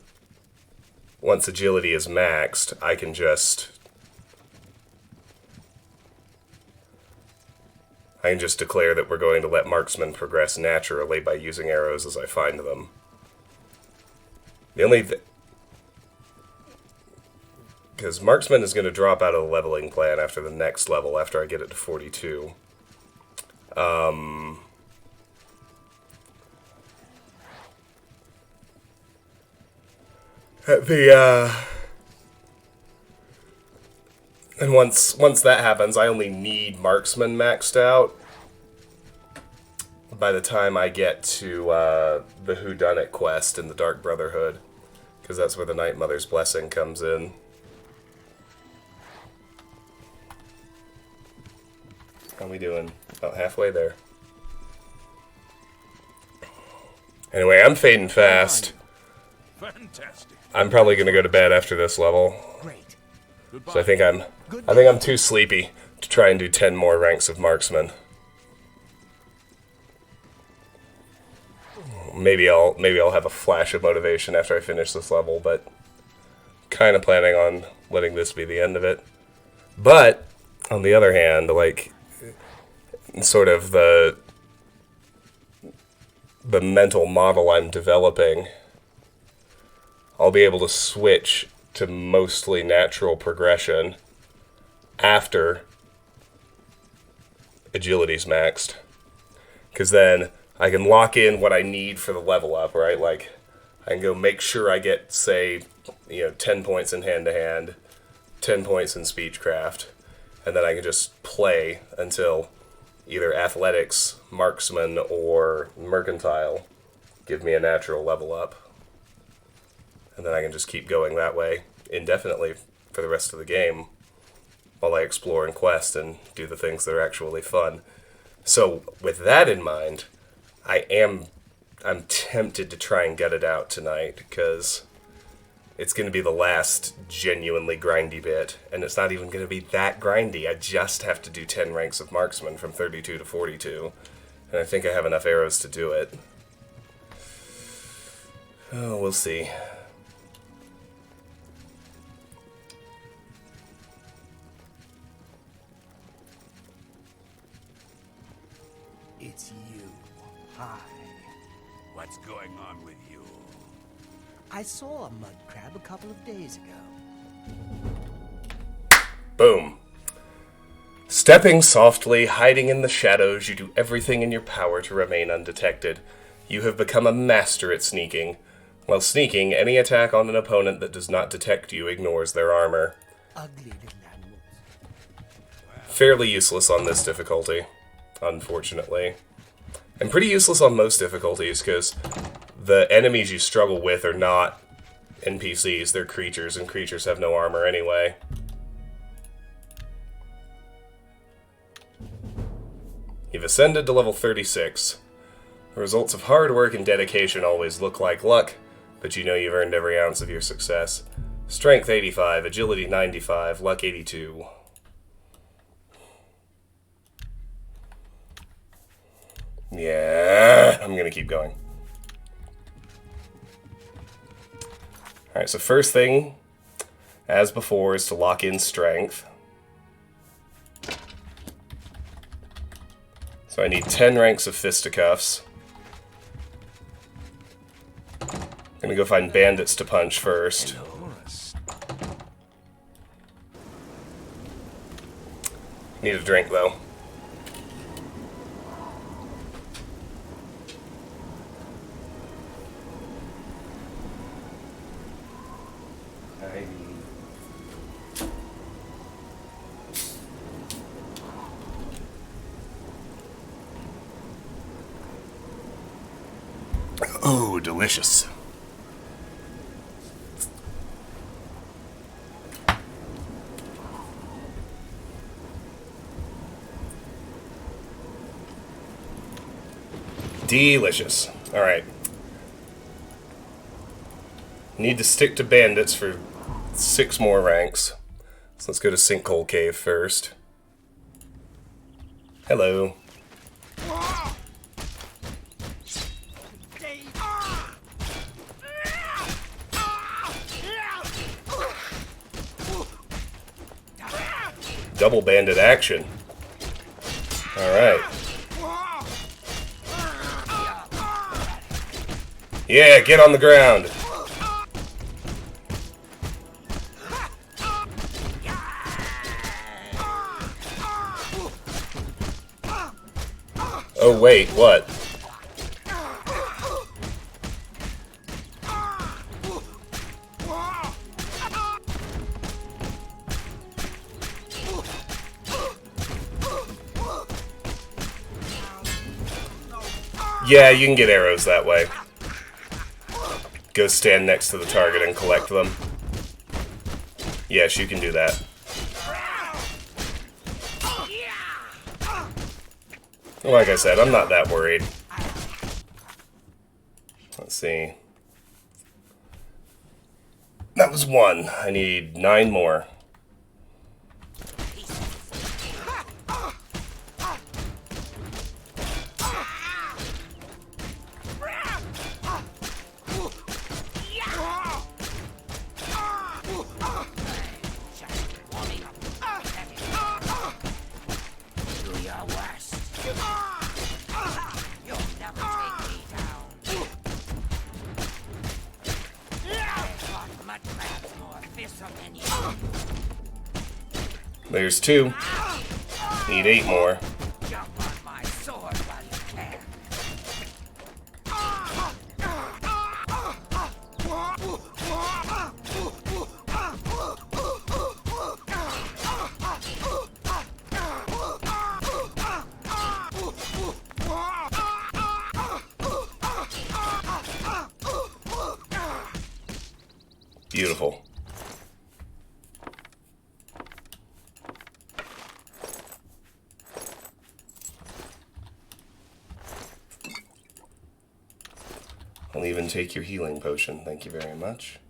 once agility is maxed, I can just declare that we're going to let marksmen progress naturally by using arrows as I find them. The only because marksman is going to drop out of the leveling plan after the next level, after I get it to 42. And once that happens, I only need marksman maxed out by the time I get to the Whodunit quest in the Dark Brotherhood, because that's where the Night Mother's Blessing comes in. How we doing? About halfway there. Anyway, I'm fading fast.
Fantastic.
I'm probably gonna go to bed after this level.
Great.
So I think I'm too sleepy to try and do 10 more ranks of marksman. Maybe I'll have a flash of motivation after I finish this level, but kind of planning on letting this be the end of it. But on the other hand, like sort of the mental model I'm developing, I'll be able to switch to mostly natural progression after agility's maxed. Because then I can lock in what I need for the level up, right? Like, I can go make sure I get, say, 10 points in hand-to-hand, 10 points in speechcraft, and then I can just play until either athletics, marksman, or mercantile give me a natural level up. And then I can just keep going that way indefinitely for the rest of the game while I explore and quest and do the things that are actually fun. So with that in mind, I'm tempted to try and gut it out tonight, because it's going to be the last genuinely grindy bit, and it's not even going to be that grindy. I just have to do 10 ranks of marksman from 32 to 42, and I think I have enough arrows to do it. Oh, we'll see.
It's you. Hi.
What's going on with you?
I saw a mud crab a couple of days ago.
Boom. Stepping softly, hiding in the shadows, you do everything in your power to remain undetected. You have become a master at sneaking. While sneaking, any attack on an opponent that does not detect you ignores their armor.
Ugly little animals.
Fairly useless on this difficulty, unfortunately. And pretty useless on most difficulties, because the enemies you struggle with are not NPCs, they're creatures, and creatures have no armor anyway. You've ascended to level 36. The results of hard work and dedication always look like luck, but you know you've earned every ounce of your success. Strength 85, Agility 95, Luck 82. Yeah, I'm gonna keep going. Alright, so first thing, as before, is to lock in Strength. So I need 10 ranks of fisticuffs. I'm gonna go find bandits to punch first. Need a drink, though. Oh, delicious. Delicious. Alright. Need to stick to bandits for 6 more ranks. So let's go to Sinkhole Cave first. Hello. Double bandit action. Alright. Yeah, get on the ground. Oh wait, what? Yeah, you can get arrows that way. Go stand next to the target and collect them. Yes, you can do that. Like I said, I'm not that worried. Let's see. That was 1. I need 9 more. There's 2. Need 8 more.
Jump on my sword while you can.
Beautiful. I'll even take your healing potion. Thank you very much.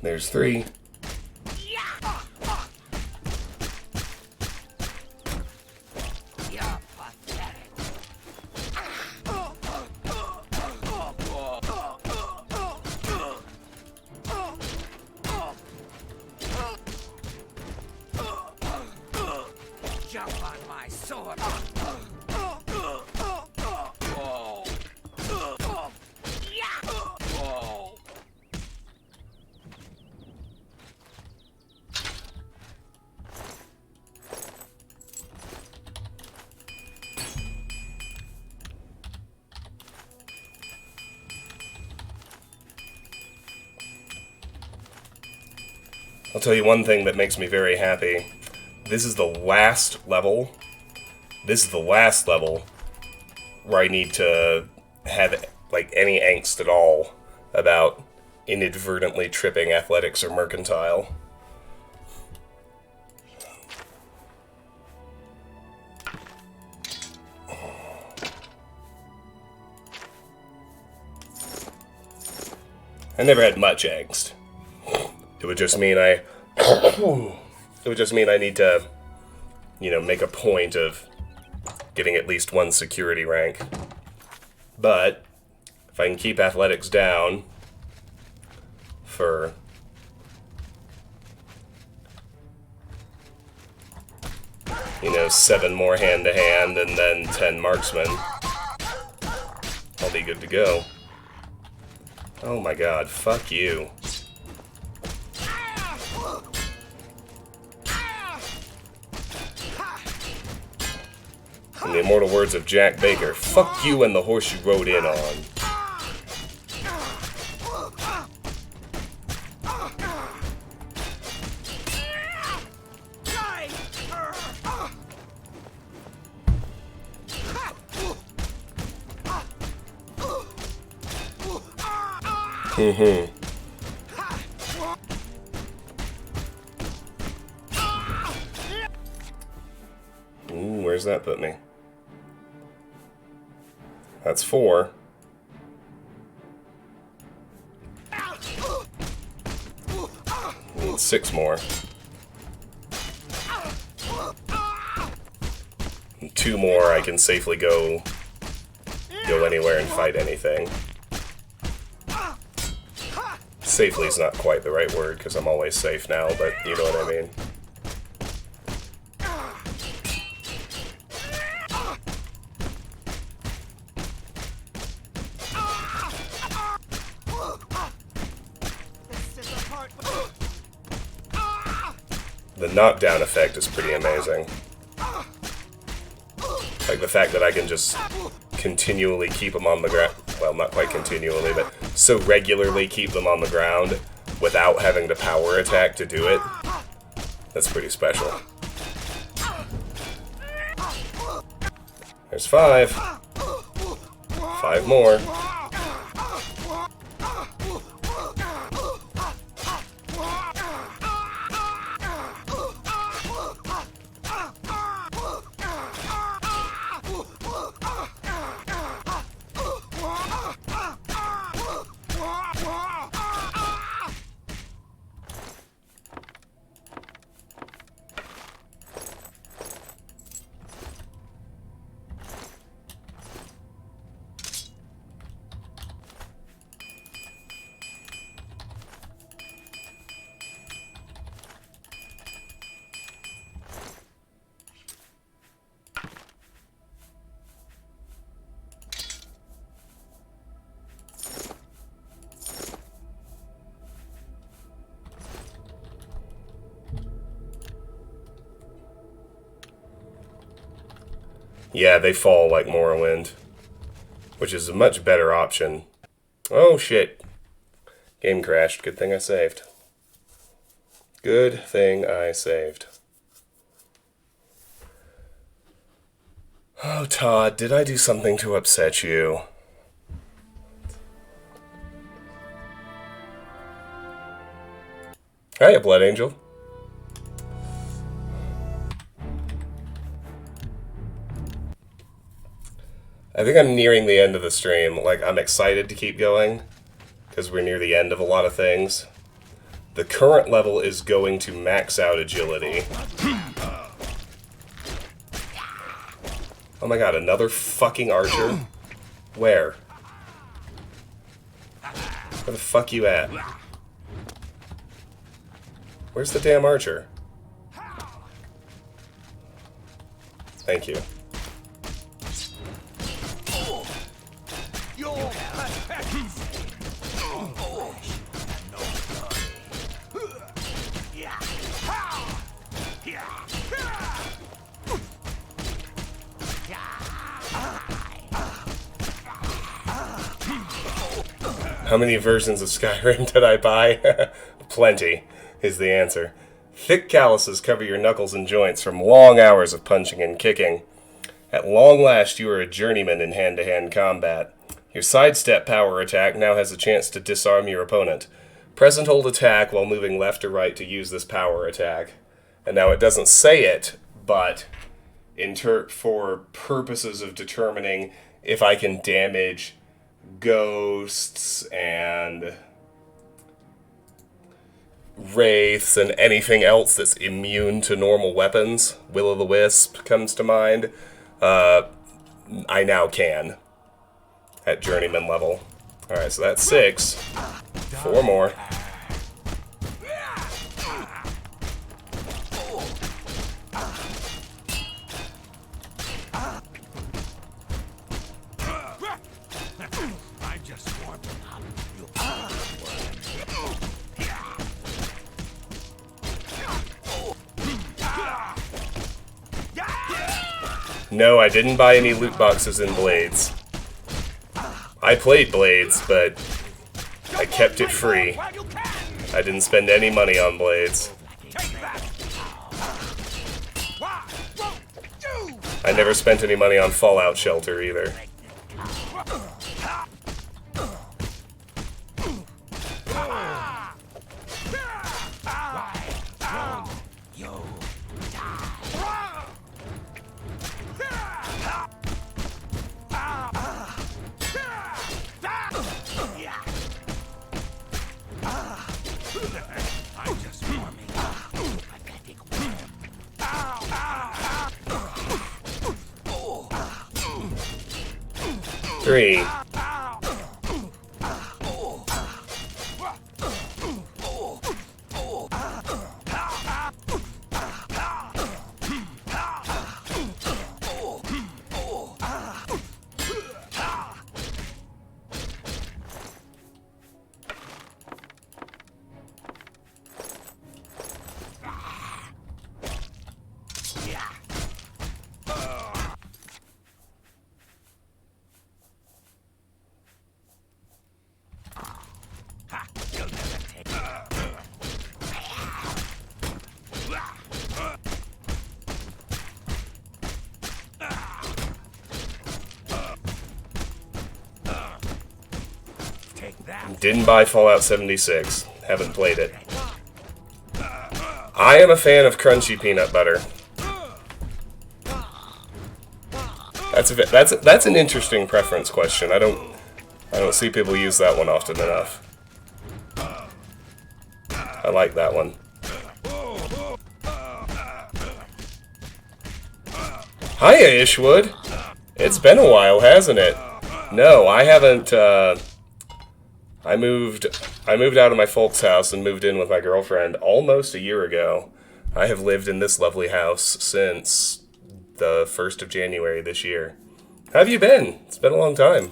There's 3.
Jump on my sword.
I'll tell you one thing that makes me very happy. This is the last level. This is the last level where I need to have like any angst at all about inadvertently tripping athletics or mercantile. I never had much angst. It would just mean it would just mean I need to, you know, make a point of getting at least 1 security rank. But if I can keep athletics down for you know, 7 more hand-to-hand and then 10 marksman, I'll be good to go. Oh my god, fuck you. In the immortal words of Jack Baker, fuck you and the horse you rode in on. Ooh, where's that put me? That's 4. Need 6 more. And 2 more, I can safely go anywhere and fight anything. Safely is not quite the right word, because I'm always safe now, but you know what I mean. The knockdown effect is pretty amazing. Like the fact that I can just continually keep them on the ground. Well, not quite continually, but so regularly keep them on the ground without having to power attack to do it. That's pretty special. There's 5. 5 more. Yeah, they fall like Morrowind, which is a much better option. Oh shit. Game crashed. Good thing I saved. Good thing I saved. Oh, Todd, did I do something to upset you? Hiya, Blood Angel. I think I'm nearing the end of the stream. Like, I'm excited to keep going, because we're near the end of a lot of things. The current level is going to max out agility. Oh my god, another fucking archer? Where? Where the fuck you at? Where's the damn archer? Thank you. How many versions of Skyrim did I buy? Plenty, is the answer. Thick calluses cover your knuckles and joints from long hours of punching and kicking. At long last, you are a journeyman in hand-to-hand combat. Your sidestep power attack now has a chance to disarm your opponent. Press and hold attack while moving left or right to use this power attack. And now it doesn't say it, but for purposes of determining if I can damage ghosts and wraiths and anything else that's immune to normal weapons, Will-o'-the-Wisp comes to mind, I now can at journeyman level. Alright, so that's 6. 4 more. No, I didn't buy any loot boxes in Blades. I played Blades, but I kept it free. I didn't spend any money on Blades. I never spent any money on Fallout Shelter either. Three. Didn't buy Fallout 76. Haven't played it. I am a fan of crunchy peanut butter. That's an interesting preference question. I don't see people use that one often enough. I like that one. Hiya, Ishwood. It's been a while, hasn't it? No, I haven't. I moved out of my folks' house and moved in with my girlfriend almost a year ago. I have lived in this lovely house since the 1st of January this year. How have you been? It's been a long time.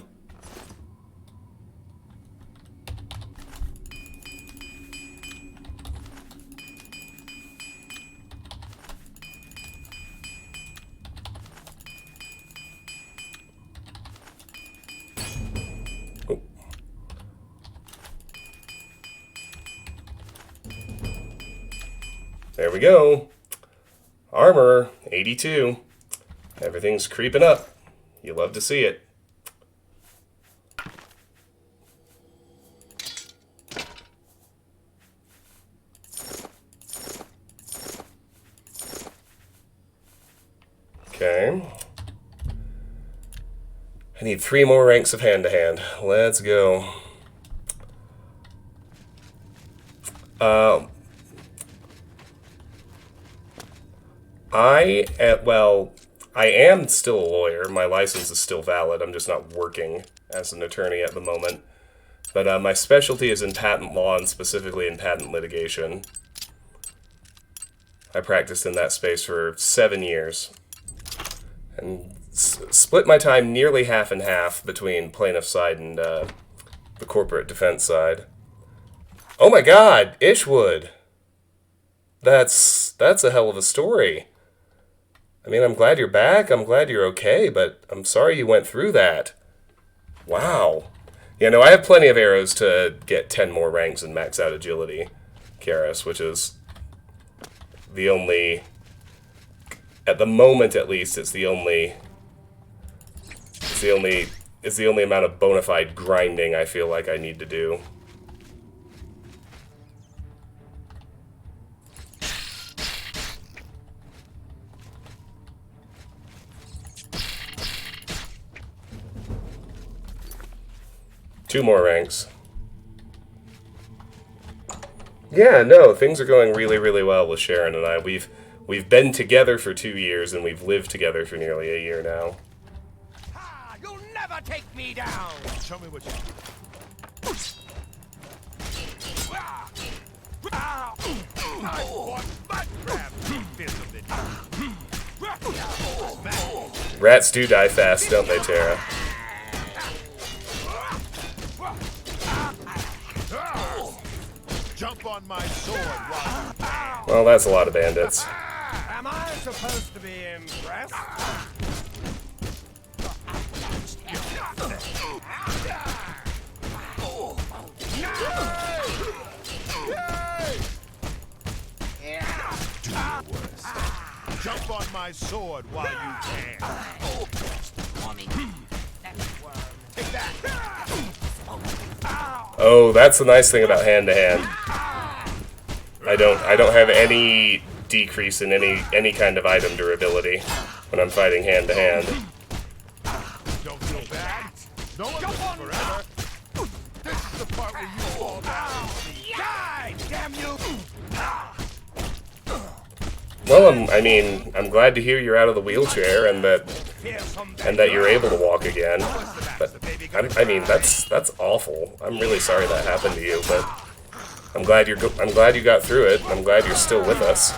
There we go. Armor, 82. Everything's creeping up. You love to see it. Okay. I need 3 more ranks of hand-to-hand. Let's go. Well, I am still a lawyer. My license is still valid. I'm just not working as an attorney at the moment. But my specialty is in patent law and specifically in patent litigation. I practiced in that space for 7 years. And split my time nearly half and half between plaintiff side and the corporate defense side. Oh my god, Ishwood! That's a hell of a story. I mean, I'm glad you're back, I'm glad you're okay, but I'm sorry you went through that. Wow. Yeah, no, I have plenty of arrows to get 10 more ranks and max out agility, Karis, which is the only, at the moment at least, it's the only amount of bona fide grinding I feel like I need to do. Two more ranks. Yeah, no, things are going really, really well with Sharon and I. We've been together for 2 years, and we've lived together for nearly a year now.
Ha! You'll never take me down!
Show me what you I want mud crab
Rats do die fast, don't they, Tara?
Jump on my sword while
Well, that's a lot of bandits.
Am I supposed to be impressed?
jump on my sword while you can. Take that.
Oh, that's the nice thing about hand-to-hand. I don't have any decrease in any kind of item durability when I'm fighting hand-to-hand.
Don't feel bad. No one lives forever. This is the part where you fall down.
Die, damn you!
Well, I'm glad to hear you're out of the wheelchair and that you're able to walk again. But I mean, that's awful. I'm really sorry that happened to you, but I'm glad you got through it. I'm glad you're still with us.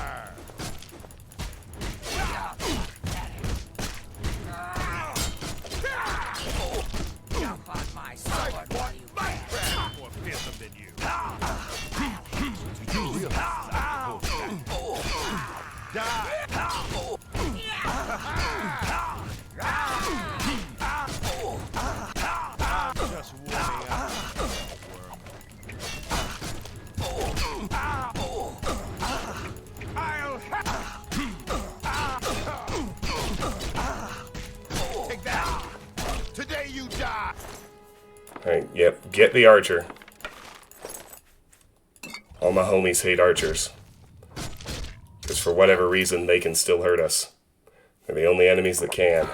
Alright, yep, get the archer. All my homies hate archers. Because for whatever reason, they can still hurt us. They're the only enemies that can.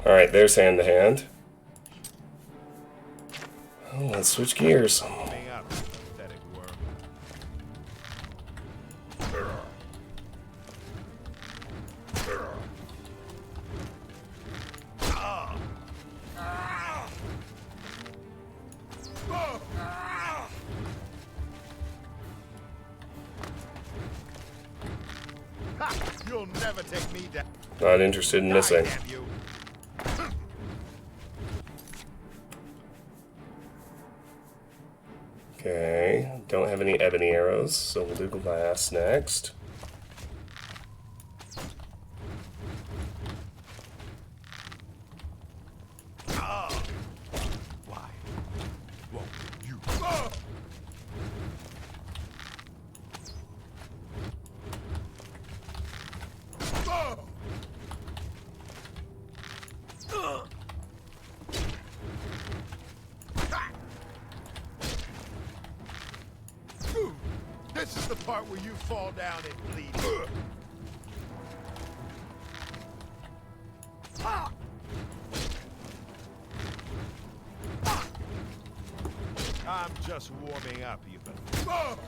Alright, there's hand-to-hand. Oh, let's switch gears.
You'll never take me down.
Not interested in missing. Okay, don't have any ebony arrows, so we'll do glass next.
Why? Won't you? where you fall down and bleed. I'm just warming up, you pathetic.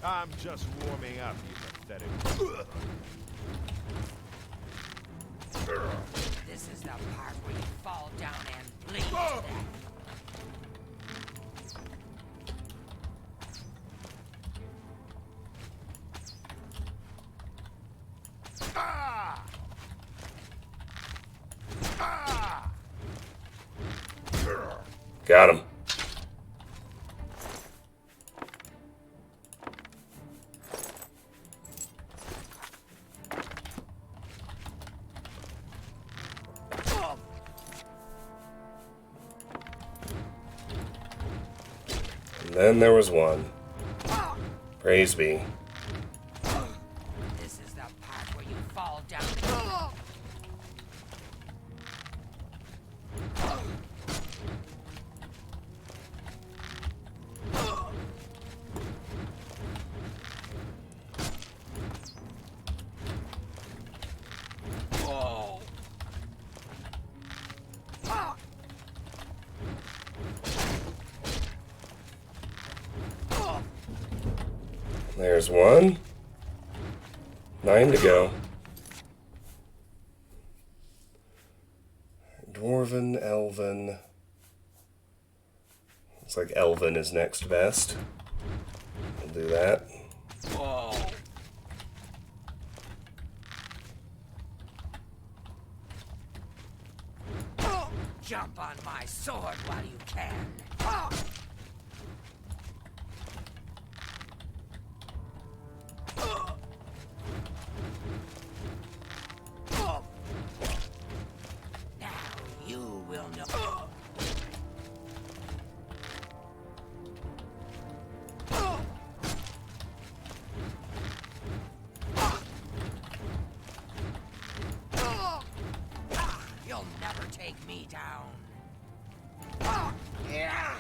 I'm just warming up, you pathetic.
This is the part where you fall down and bleed to death.
Got him. And then there was one. Praise be.
This is the part where you fall down.
There's one. 9 to go. Dwarven, Elven. Looks like Elven is next best. We'll do that.
Jump on my sword while you can. Now you will know. You'll never take me down. Yeah.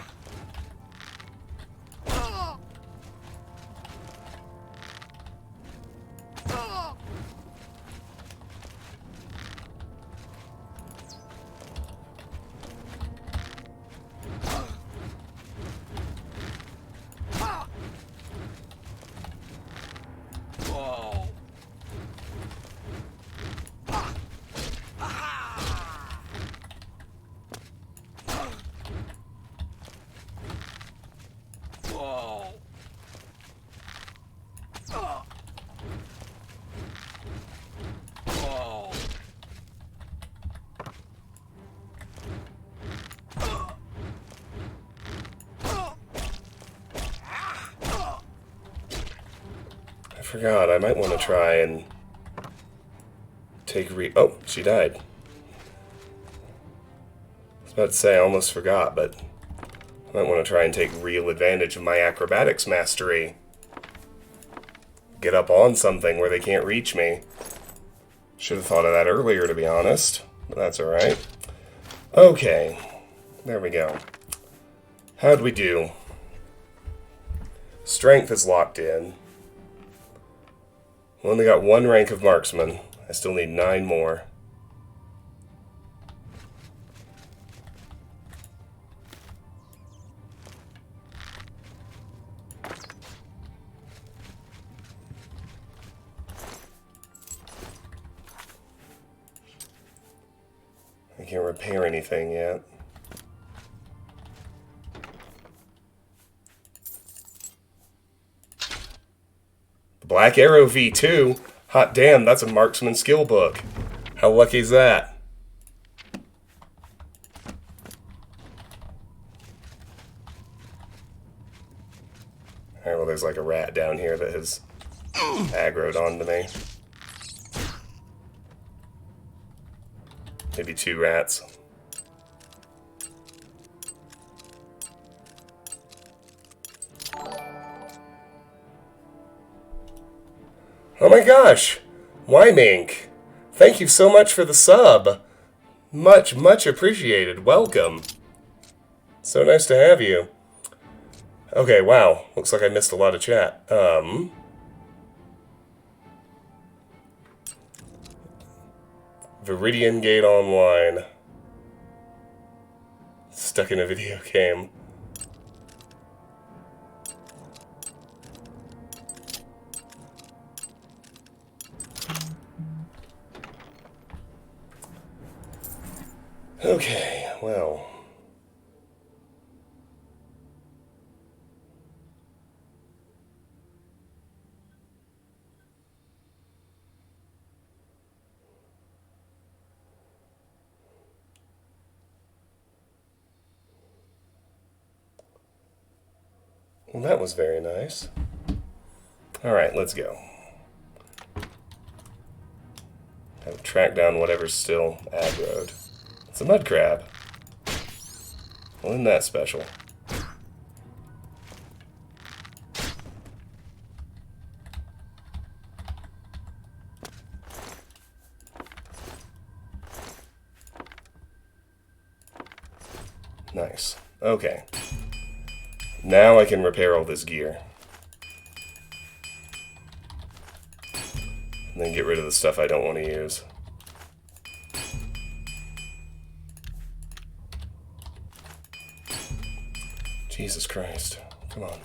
I forgot, I might want to try and take oh, she died. I was about to say I almost forgot, but I might want to try and take real advantage of my acrobatics mastery. Get up on something where they can't reach me. Should have thought of that earlier, to be honest, but that's alright. Okay, there we go. How'd we do? Strength is locked in. We only got 1 rank of marksman. I still need 9 more. I can't repair anything yet. Black Arrow V2? Hot damn, that's a marksman skill book. How lucky is that? Alright, well there's like a rat down here that has aggroed onto me. Maybe 2 rats. Oh my gosh! Wymink! Thank you so much for the sub! Much, much appreciated. Welcome. So nice to have you. Okay, wow. Looks like I missed a lot of chat. Viridian Gate Online. Stuck in a video game. Okay, well. Well, that was very nice. Alright, let's go. Have to track down whatever's still aggroed. It's a mud crab. Well, isn't that special? Nice. Okay. Now I can repair all this gear. And then get rid of the stuff I don't want to use. Jesus Christ. Come on.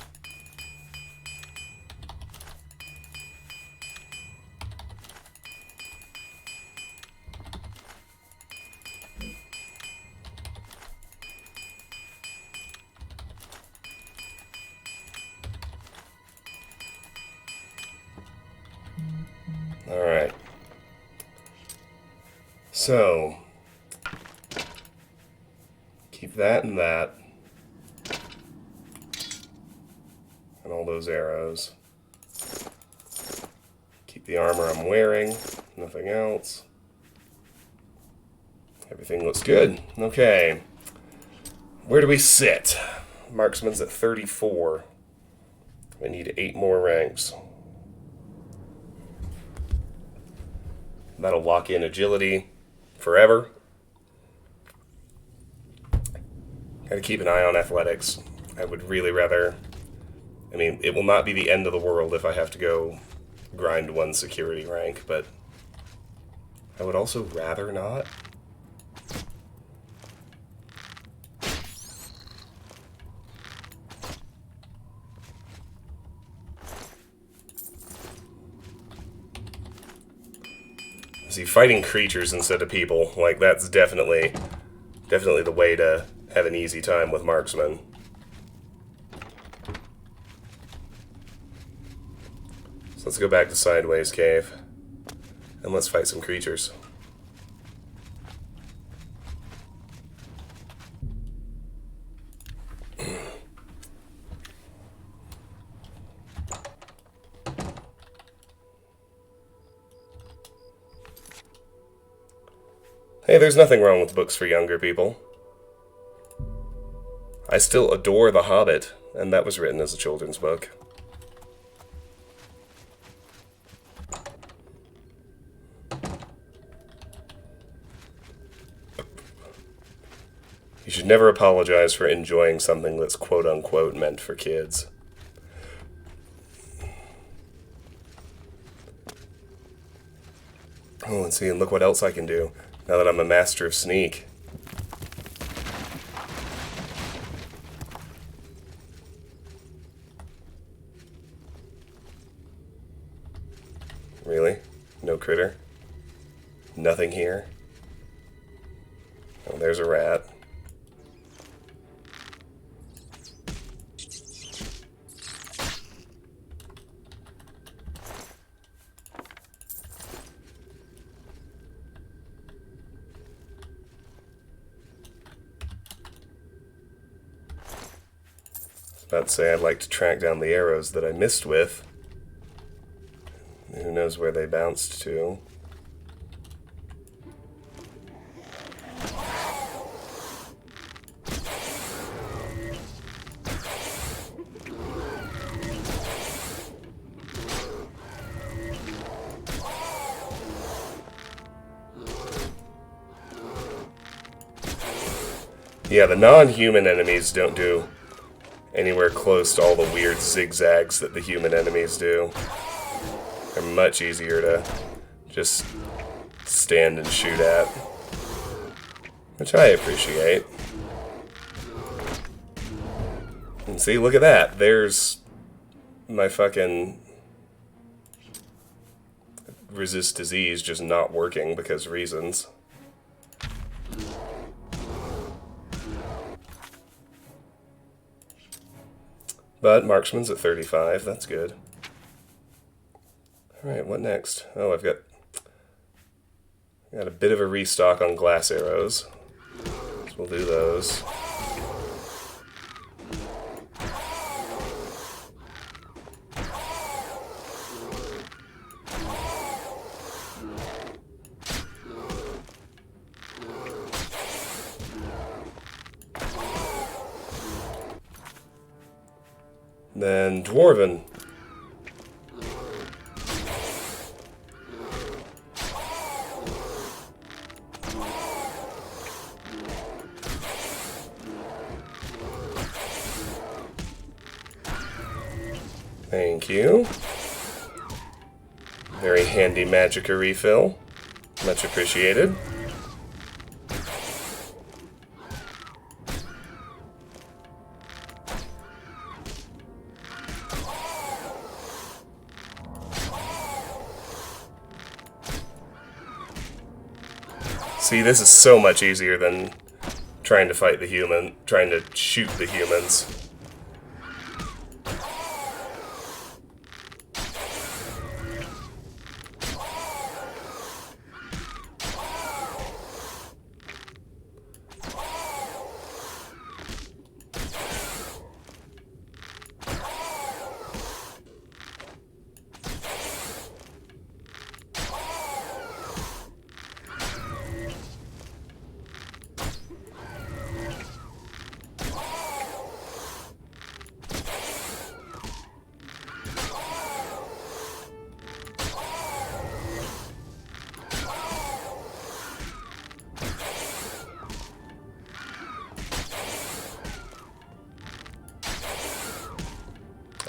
Alright. So, keep that and that. And all those arrows. Keep the armor I'm wearing. Nothing else. Everything looks good. Okay. Where do we sit? Marksman's at 34. We need 8 more ranks. That'll lock in agility forever. Gotta keep an eye on athletics. I would really rather... I mean, it will not be the end of the world if I have to go grind 1 security rank, but I would also rather not. See, fighting creatures instead of people, like, that's definitely the way to have an easy time with marksmen. So let's go back to Sideways Cave, and let's fight some creatures. Hey, there's nothing wrong with books for younger people. I still adore The Hobbit, and that was written as a children's book. You should never apologize for enjoying something that's quote-unquote meant for kids. Oh, and see, and look what else I can do, now that I'm a master of sneak. Really? No critter? Nothing here? Oh, there's a rat. About to say I'd like to track down the arrows that I missed with. Who knows where they bounced to. Yeah, the non-human enemies don't do anywhere close to all the weird zigzags that the human enemies do. They're much easier to just stand and shoot at, which I appreciate. And see, look at that. There's my fucking resist disease just not working because reasons. But marksman's at 35. That's good. Alright, what next? Oh, I've got a bit of a restock on glass arrows. So we'll do those. Then Dwarven. Thank you. Very handy magicka refill. Much appreciated. See, this is so much easier than trying to fight the human, trying to shoot the humans.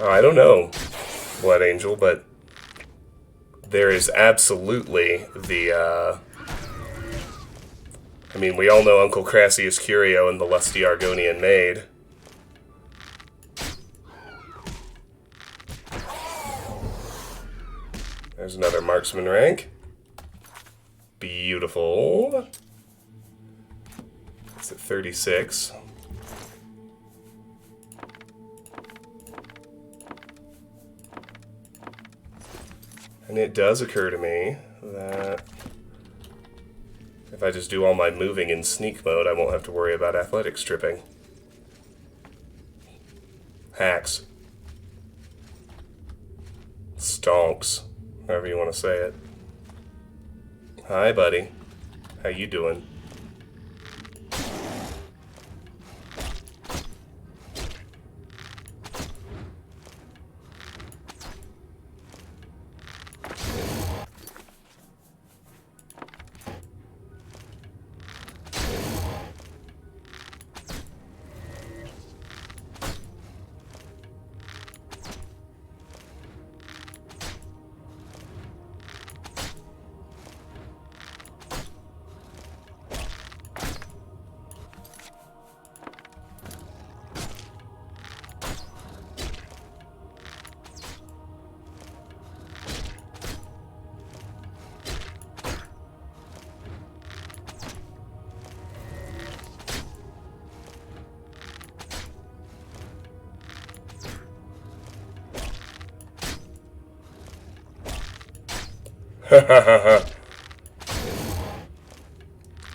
I don't know, Blood Angel, but there is absolutely the, I mean, we all know Uncle Crassius Curio and the lusty Argonian maid. There's another marksman rank. Beautiful. It's at 36. And it does occur to me that if I just do all my moving in sneak mode, I won't have to worry about athletics tripping. Hacks. Stonks. However you want to say it. Hi, buddy. How you doing?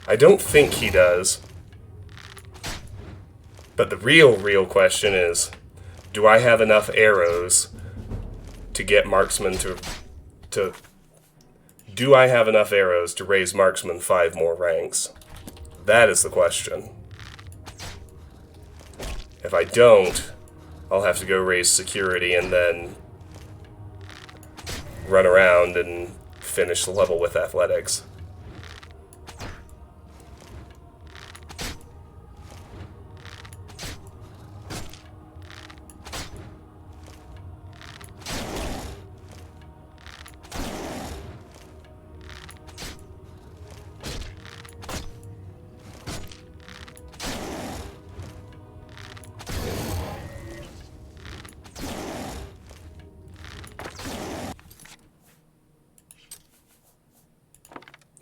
I don't think he does. But the real question is, do I have enough arrows to get marksman to do I have enough arrows to raise marksman 5 more ranks? That is the question. If I don't, I'll have to go raise security and then run around and finish the level with athletics.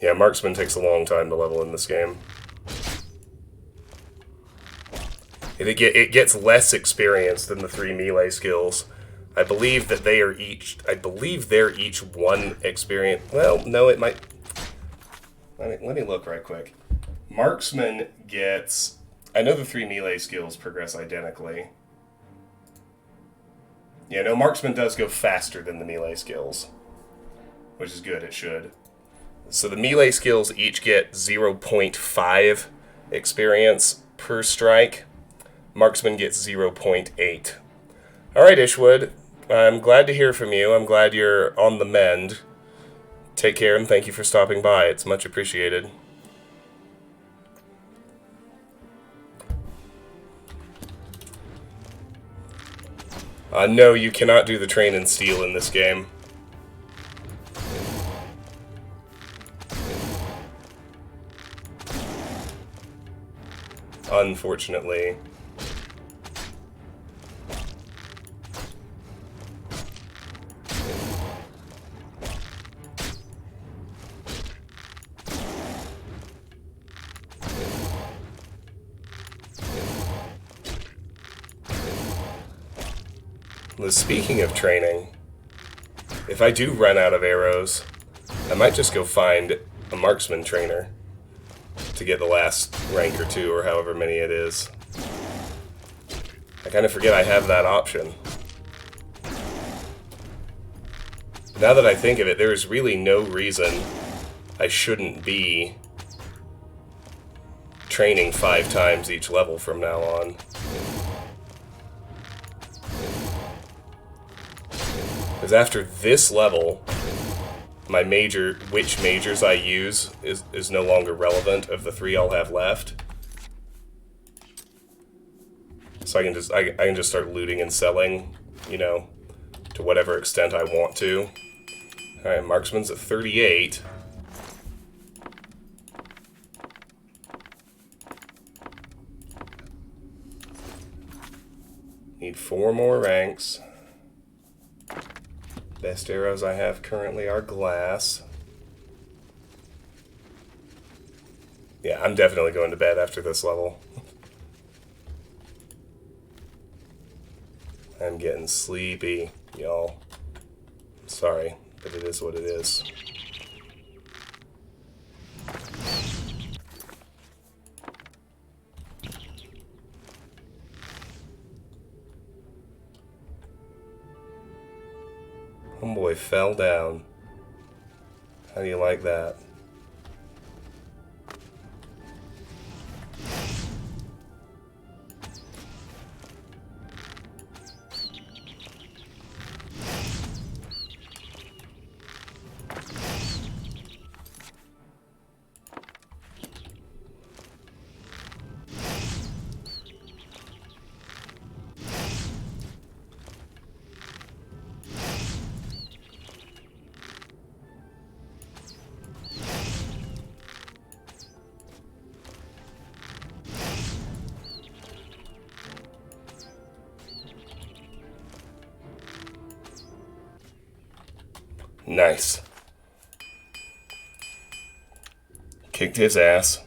Yeah, Marksman takes a long time to level in this game. It gets less experience than the 3 melee skills. I believe that they are each... I believe they're each 1 experience... Well, no, it might... Let me look right quick. Marksman gets... I know the 3 melee skills progress identically. Yeah, no, Marksman does go faster than the melee skills. Which is good, it should. So the melee skills each get 0.5 experience per strike. Marksman gets 0.8. Alright, Ishwood. I'm glad to hear from you. I'm glad you're on the mend. Take care and thank you for stopping by. It's much appreciated. No, you cannot do the train and steel in this game. Unfortunately. Well, speaking of training, if I do run out of arrows, I might just go find a marksman trainer to get the last rank or 2 or however many it is. I kind of forget I have that option. Now that I think of it, there is really no reason I shouldn't be training 5 times each level from now on. Because after this level, my major, which majors I use is no longer relevant of the 3 I'll have left. So I can just start looting and selling, you know, to whatever extent I want to. Alright, Marksman's at 38. Need 4 more ranks. Best arrows I have currently are glass. Yeah, I'm definitely going to bed after this level. I'm getting sleepy, y'all. Sorry, but it is what it is. Homeboy fell down. How do you like that? Nice. Kicked his ass.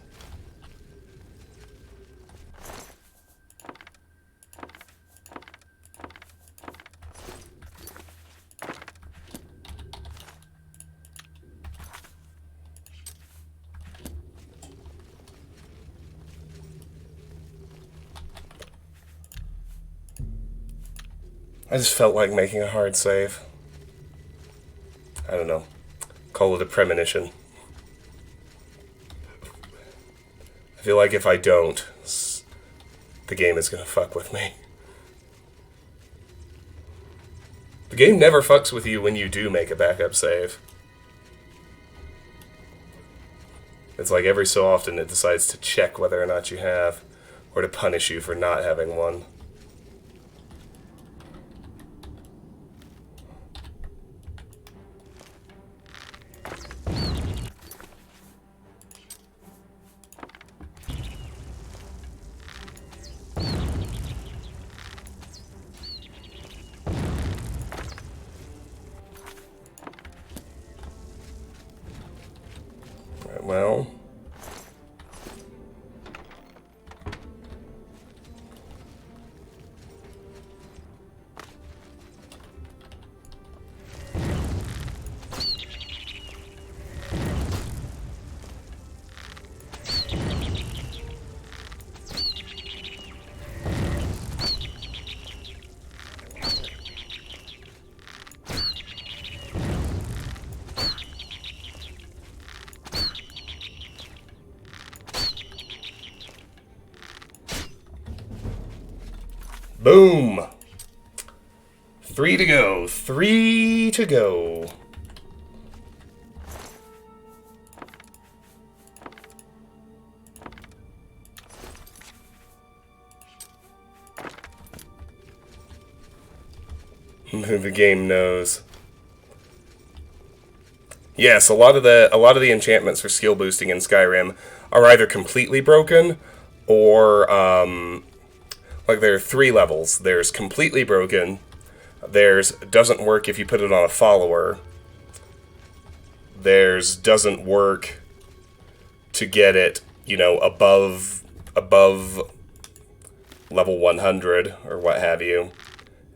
I just felt like making a hard save. I don't know. Call it a premonition. I feel like if I don't, the game is gonna fuck with me. The game never fucks with you when you do make a backup save. It's like every so often it decides to check whether or not you have, or to punish you for not having one. Boom! 3 to go. 3 to go. The game knows. Yes, a lot of the enchantments for skill boosting in Skyrim are either completely broken or like there are 3 levels. There's completely broken. There's doesn't work if you put it on a follower. There's doesn't work to get it, you know, above level 100 or what have you.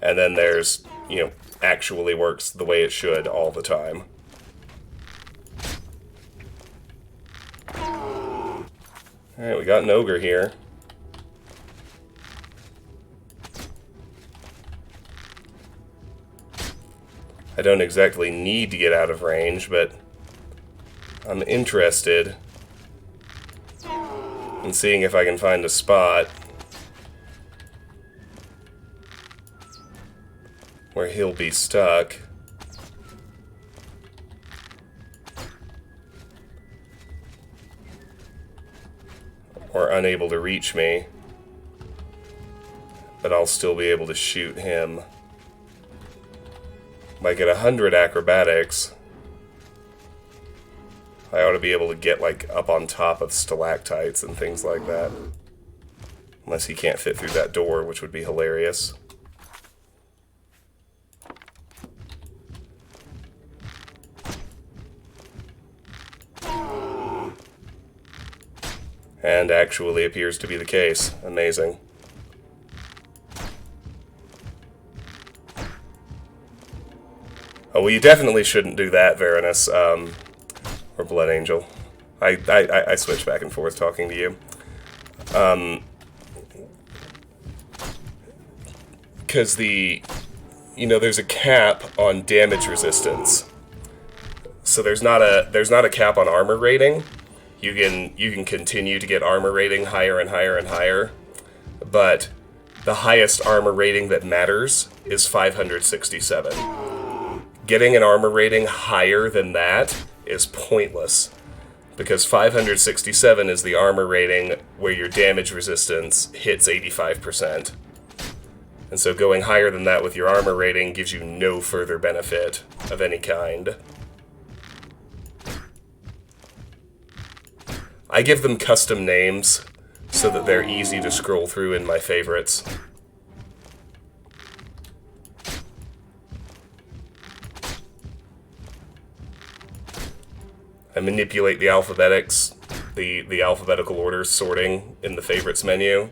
And then there's, you know, actually works the way it should all the time. Alright, we got an ogre here. I don't exactly need to get out of range, but I'm interested in seeing if I can find a spot where he'll be stuck. Or unable to reach me. But I'll still be able to shoot him. If I get 100 acrobatics, I ought to be able to get, like, up on top of stalactites and things like that. Unless he can't fit through that door, which would be hilarious. And actually appears to be the case. Amazing. Oh, well, you definitely shouldn't do that, Varanus, or Blood Angel. I switch back and forth talking to you. Because you know, there's a cap on damage resistance. So there's not a cap on armor rating. You can continue to get armor rating higher and higher and higher, but the highest armor rating that matters is 567. Getting an armor rating higher than that is pointless, because 567 is the armor rating where your damage resistance hits 85%. And so going higher than that with your armor rating gives you no further benefit of any kind. I give them custom names so that they're easy to scroll through in my favorites. I manipulate the alphabetics, the alphabetical order sorting in the favorites menu.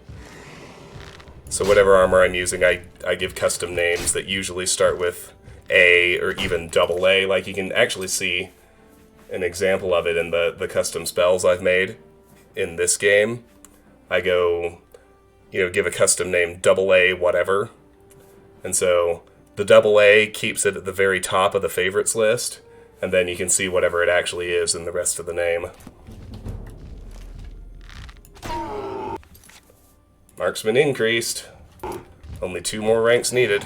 So whatever armor I'm using, I give custom names that usually start with A or even double A. Like, you can actually see an example of it in the custom spells I've made in this game. I go, you know, give a custom name double A whatever. And so the double A keeps it at the very top of the favorites list, and then you can see whatever it actually is in the rest of the name. Marksman increased. Only 2 more ranks needed.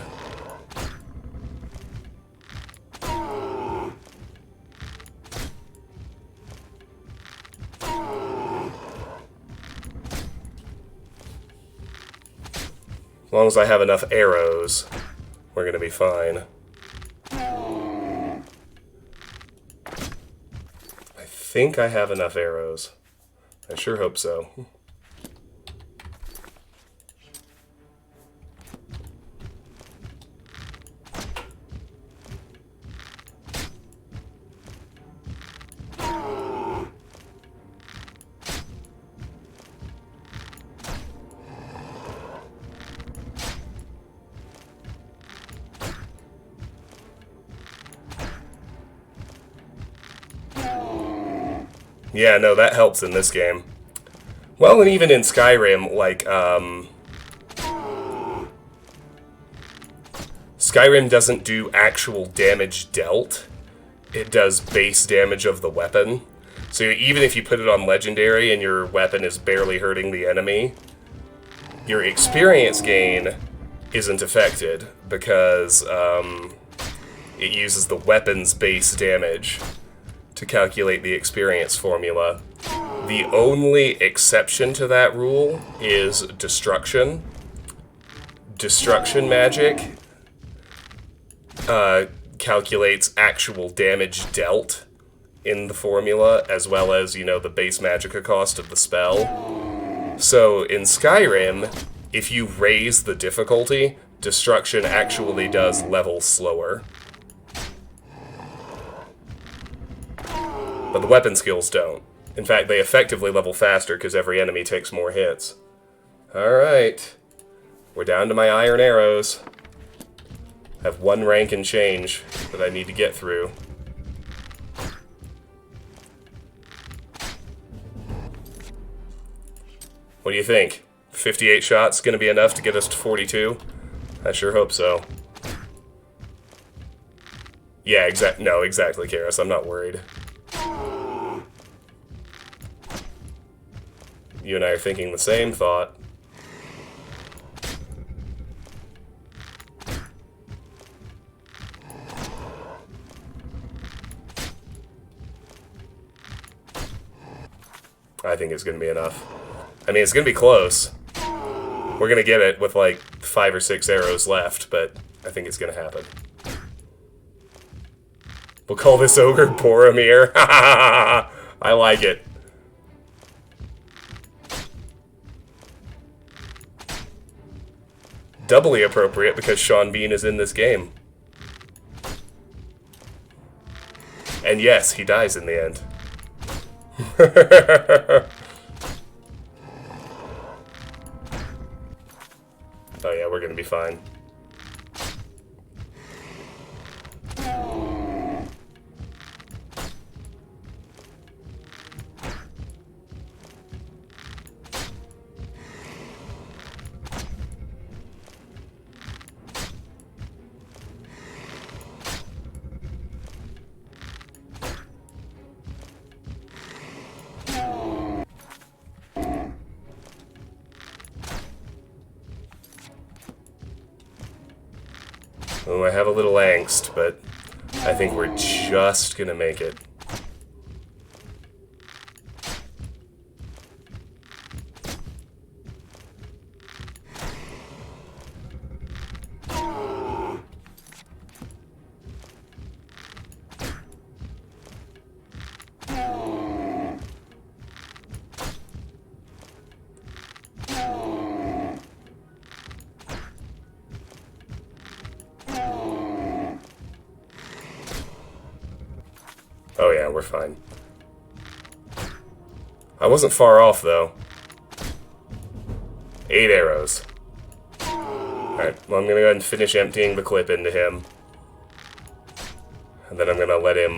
As long as I have enough arrows, we're gonna be fine. I think I have enough arrows. I sure hope so. Yeah, no, that helps in this game. Well, and even in Skyrim, like, Skyrim doesn't do actual damage dealt. It does base damage of the weapon. So even if you put it on Legendary and your weapon is barely hurting the enemy, your experience gain isn't affected because it uses the weapon's base damage to calculate the experience formula. The only exception to that rule is destruction. Destruction magic calculates actual damage dealt in the formula, as well as, you know, the base magicka cost of the spell. So in Skyrim, if you raise the difficulty, destruction actually does level slower. But the weapon skills don't. In fact, they effectively level faster because every enemy takes more hits. Alright. We're down to my iron arrows. I have one rank and change that I need to get through. What do you think? 58 shots gonna be enough to get us to 42? I sure hope so. Yeah, exactly, Karis. I'm not worried. You and I are thinking the same thought. I think it's going to be enough. I mean, it's going to be close. We're going to get it with like 5 or 6 arrows left, but I think it's going to happen. We'll call this ogre Boromir. I like it. Doubly appropriate because Sean Bean is in this game. And yes, he dies in the end. Oh yeah, we're gonna be fine. Oh, I have a little angst, but I think we're just gonna make it. Oh yeah, we're fine. I wasn't far off, though. 8 arrows. Alright, well, I'm gonna go ahead and finish emptying the clip into him. And then I'm gonna let him,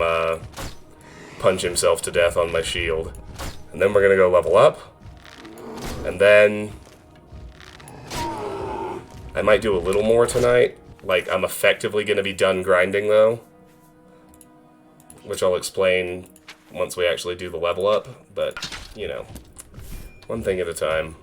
punch himself to death on my shield. And then we're gonna go level up. And then... I might do a little more tonight. Like, I'm effectively gonna be done grinding, though. Which I'll explain once we actually do the level up, but, you know, one thing at a time.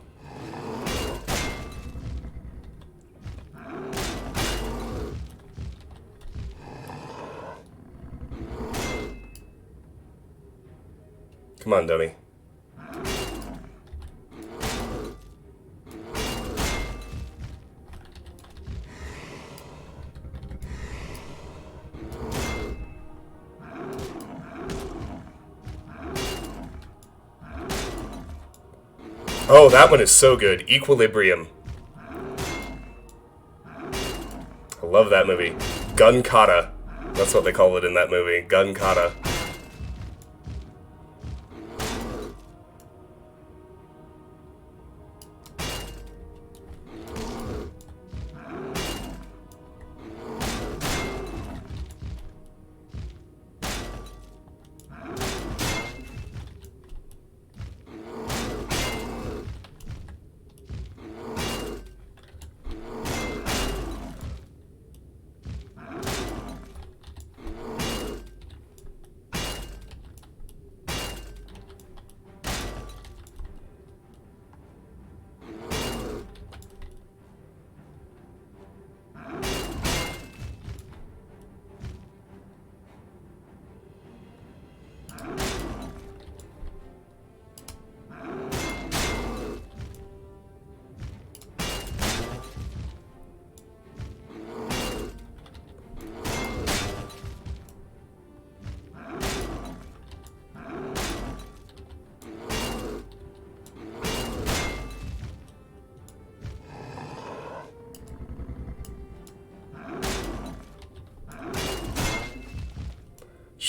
Come on, dummy. Oh, that one is so good. Equilibrium. I love that movie. Gun kata. That's what they call it in that movie. Gun kata.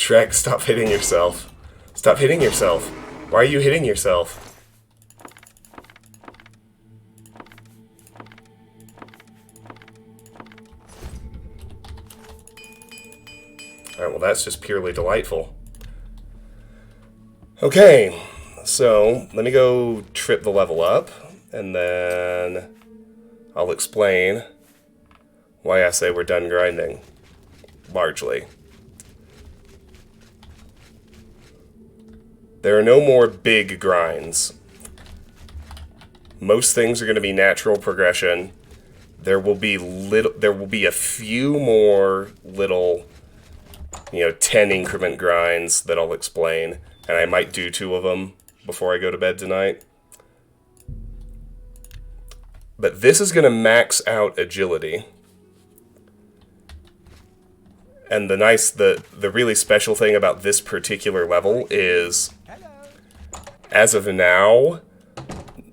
Shrek, stop hitting yourself. Stop hitting yourself. Why are you hitting yourself? Alright, well that's just purely delightful. Okay, so let me go trip the level up, and then I'll explain why I say we're done grinding. Largely. There are no more big grinds. Most things are going to be natural progression. There will be a few more little, 10 increment grinds that I'll explain, and I might do 2 of them before I go to bed tonight. But this is going to max out agility. And the really special thing about this particular level is, as of now,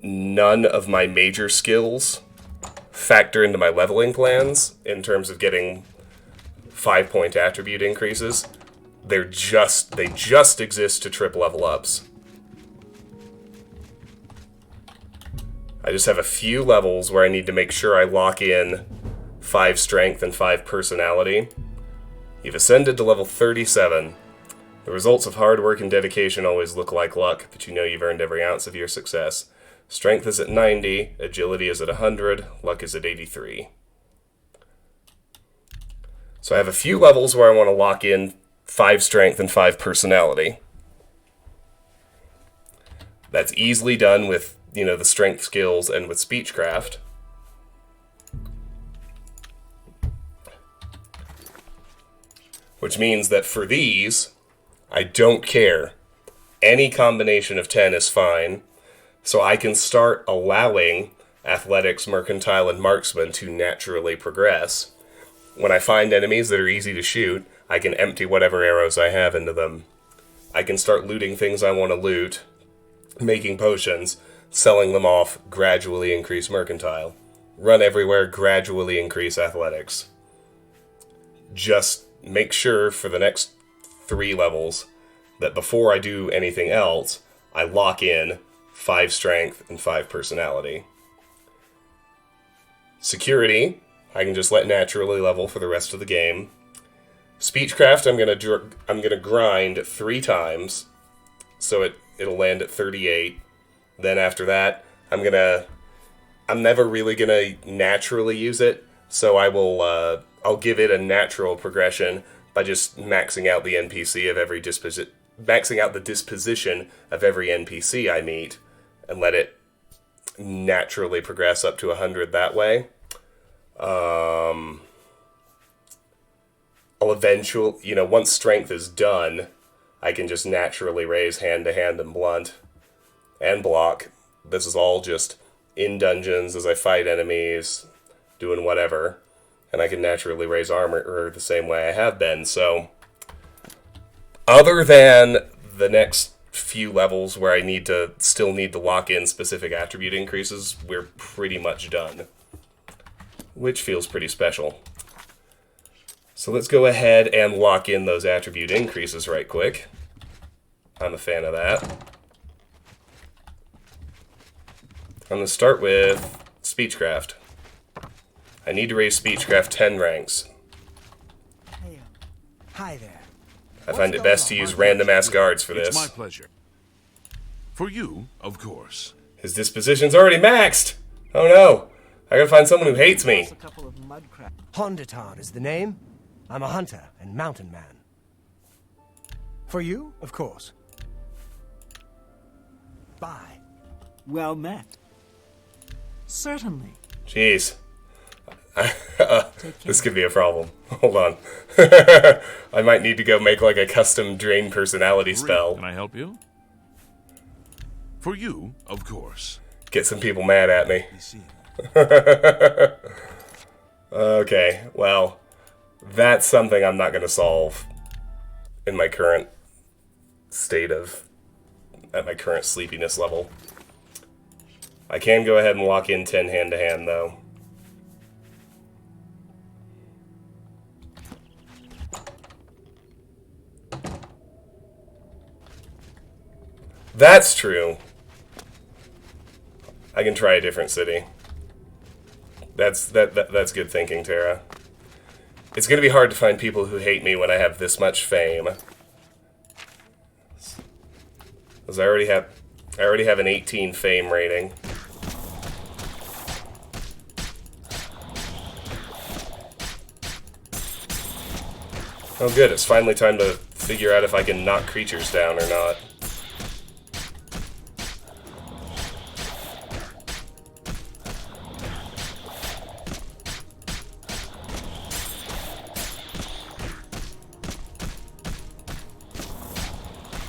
none of my major skills factor into my leveling plans in terms of getting 5-point attribute increases. They just exist to trip level ups. I just have a few levels where I need to make sure I lock in 5 strength and 5 personality. You've ascended to level 37. The results of hard work and dedication always look like luck, but you know you've earned every ounce of your success. Strength is at 90, agility is at 100, luck is at 83. So I have a few levels where I want to lock in 5 strength and 5 personality. That's easily done with, the strength skills and with speechcraft. Which means that for these, I don't care. Any combination of 10 is fine. So I can start allowing athletics, mercantile, and marksman to naturally progress. When I find enemies that are easy to shoot, I can empty whatever arrows I have into them. I can start looting things I want to loot, making potions, selling them off, gradually increase mercantile. Run everywhere, gradually increase athletics. Just make sure for the next 3 levels that before I do anything else, I lock in 5 strength and 5 personality. Security, I can just let naturally level for the rest of the game. Speechcraft, I'm gonna grind 3 times, so it'll land at 38. Then after that, I'm never really gonna naturally use it, so I'll give it a natural progression by just maxing out the NPC of every maxing out the disposition of every NPC I meet, and let it naturally progress up to 100 that way. I'll eventually, once strength is done, I can just naturally raise hand to hand and blunt and block. This is all just in dungeons as I fight enemies, doing whatever, and I can naturally raise armor the same way I have been. So, other than the next few levels where I still need to lock in specific attribute increases, we're pretty much done, which feels pretty special. So let's go ahead and lock in those attribute increases right quick. I'm a fan of that. I'm going to start with Speechcraft. I need to raise Speechcraft 10 ranks.
Hey, hi there.
I find it best to use random-ass guards for this.
It's my pleasure. For you, of course.
His disposition's already maxed! Oh no! I gotta find someone who hates me.
Honditar is the name. I'm a hunter and mountain man. For you, of course. Bye.
Well met. Certainly.
Jeez. This could be a problem. Hold on. I might need to go make like a custom drain personality spell.
Can I help you? For you, of course.
Get some people mad at me. Okay, well, that's something I'm not going to solve in my current state at my current sleepiness level. I can go ahead and lock in 10 hand-to-hand, though. That's true. I can try a different city. That's good thinking, Tara. It's gonna be hard to find people who hate me when I have this much fame. Because I already have an 18 fame rating. Oh good, it's finally time to figure out if I can knock creatures down or not.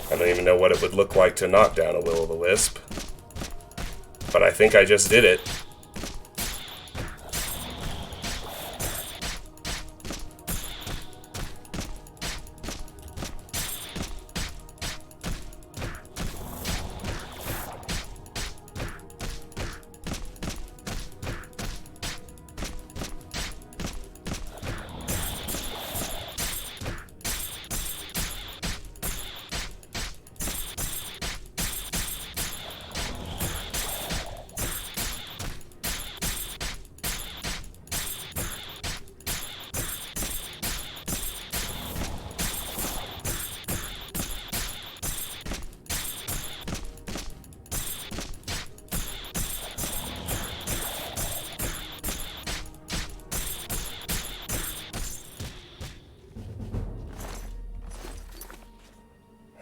I don't even know what it would look like to knock down a will-o'-the-wisp. But I think I just did it.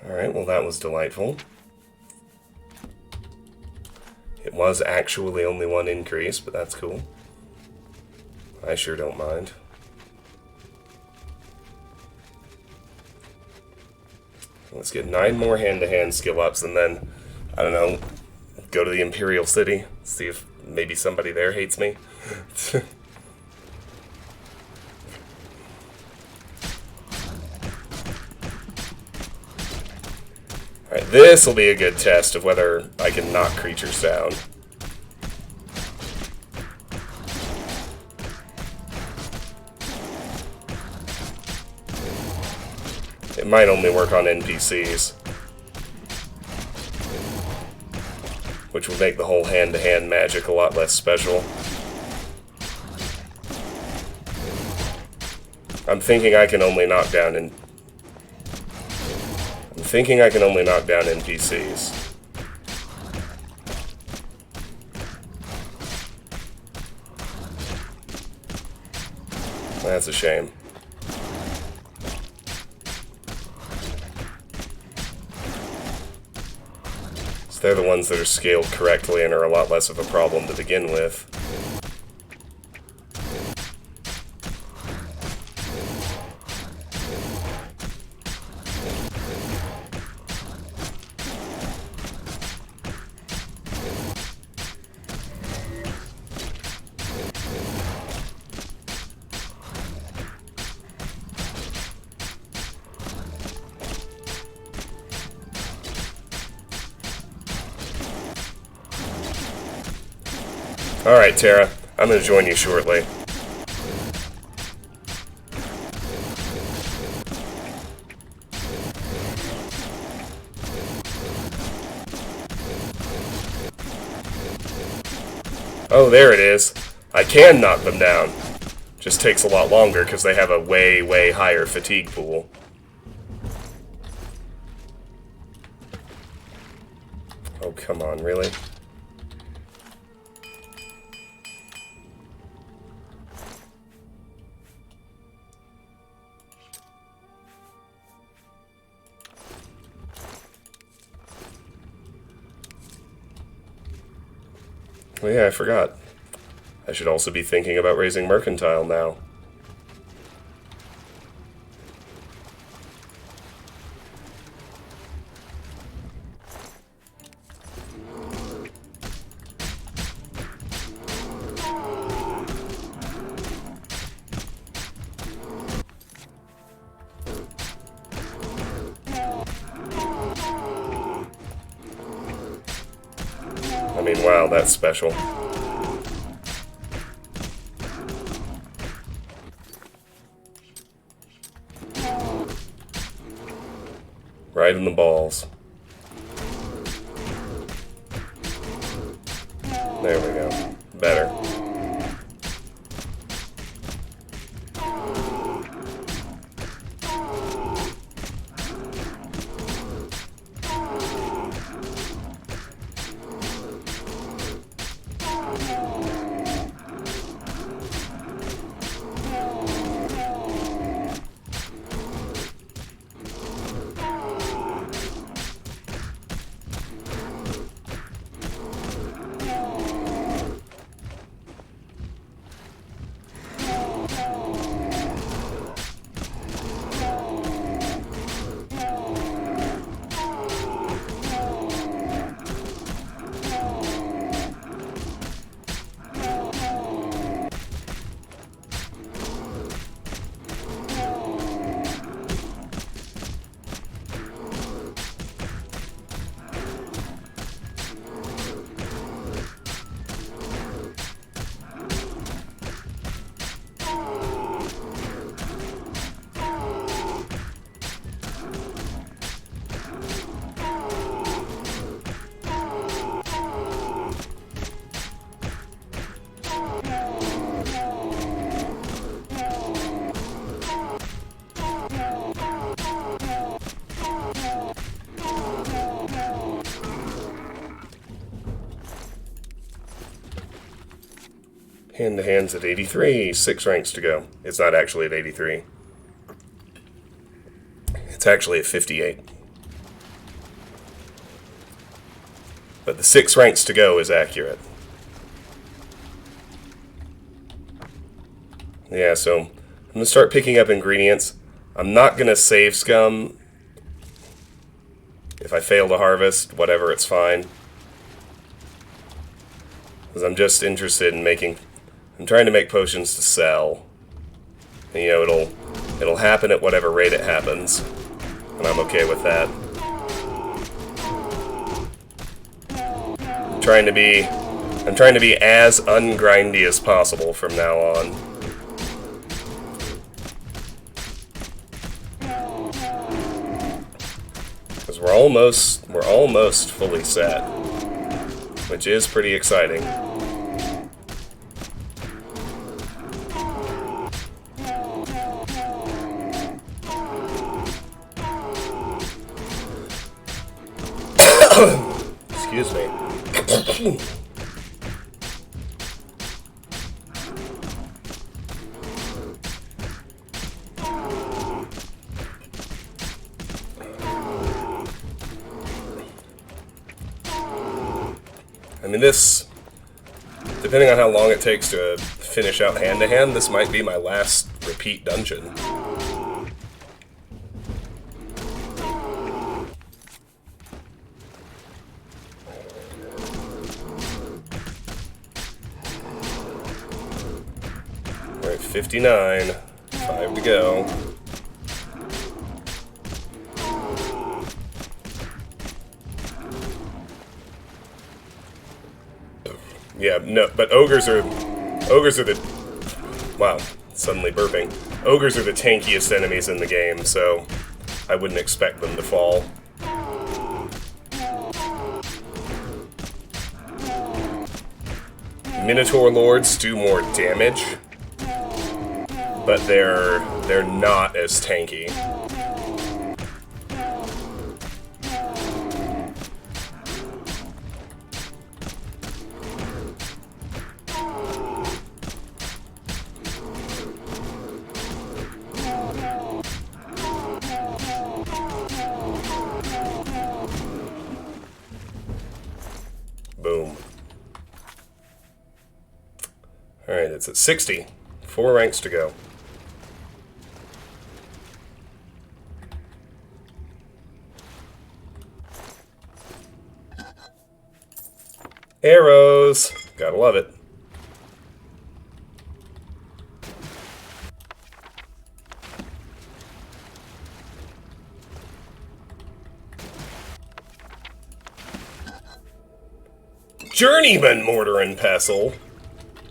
Alright, well that was delightful. It was actually only one increase, but that's cool. I sure don't mind. Let's get 9 more hand-to-hand skill ups and then, I don't know, go to the Imperial City, see if maybe somebody there hates me. Alright, this will be a good test of whether I can knock creatures down. It might only work on NPCs, which would make the whole hand-to-hand magic a lot less special. I'm thinking I can only knock down NPCs. That's a shame. So they're the ones that are scaled correctly and are a lot less of a problem to begin with. Alright, Tara. I'm going to join you shortly. Oh, there it is. I can knock them down. Just takes a lot longer because they have a way, way higher fatigue pool. Oh, come on, really? Oh yeah, I forgot. I should also be thinking about raising Mercantile now. I mean, wow, that's special. Right in the balls. There we go. Better. Hand to hand's at 83. 6 ranks to go. It's not actually at 83. It's actually at 58. But the 6 ranks to go is accurate. Yeah, so I'm going to start picking up ingredients. I'm not going to save scum. If I fail to harvest, whatever, it's fine. Because I'm just interested in making... I'm trying to make potions to sell. And, you know, it'll happen at whatever rate it happens. And I'm okay with that. I'm trying to be as ungrindy as possible from now on. Because we're almost fully set. Which is pretty exciting. Excuse me. I mean, this, depending on how long it takes to finish out hand-to-hand, this might be my last repeat dungeon. We're at 59, 5 to go. Yeah, no, but ogres are the, wow, suddenly burping. Ogres are the tankiest enemies in the game, so I wouldn't expect them to fall. Minotaur Lords do more damage, but they're not as tanky. Boom. Alright, it's at 60. 4 ranks to go. Arrows! Gotta love it. Journeyman Mortar and Pestle?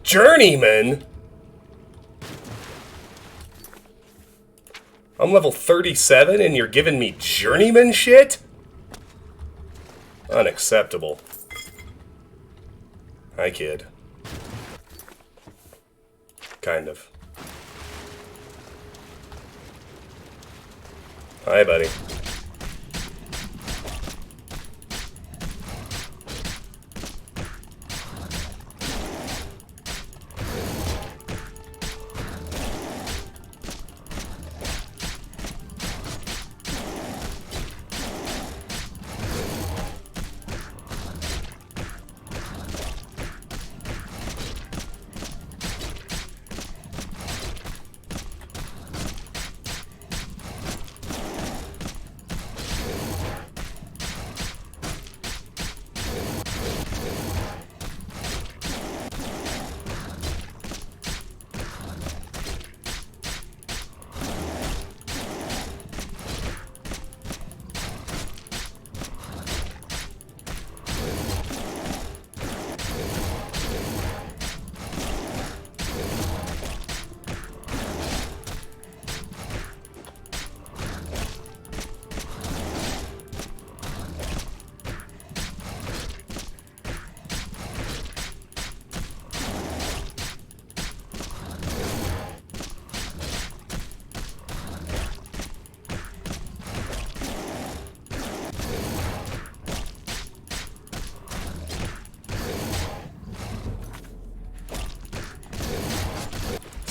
Journeyman? I'm level 37 and you're giving me Journeyman shit? Unacceptable. Hi, kid. Kind of. Hi, buddy.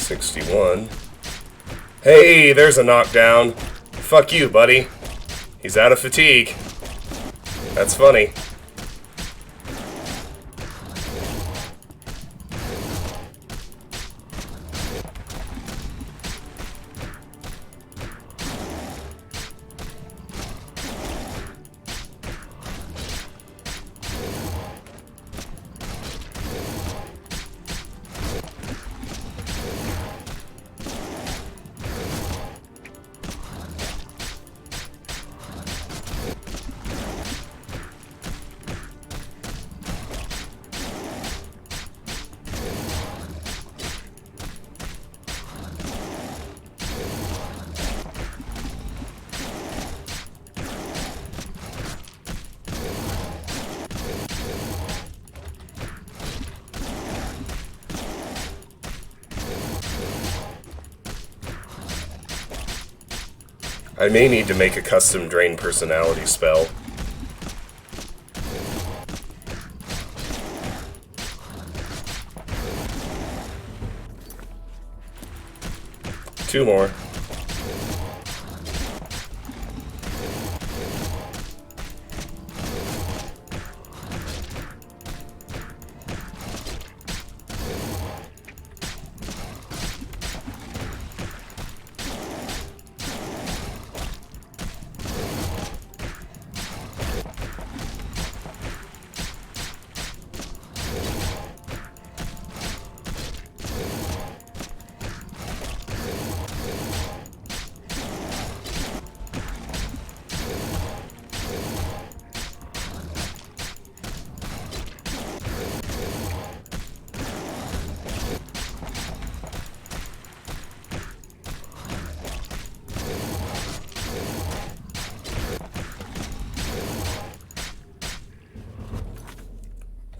$61. Hey, there's a knockdown. Fuck you, buddy. He's out of fatigue. That's funny. I may need to make a custom drain personality spell. Two more.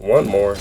One more.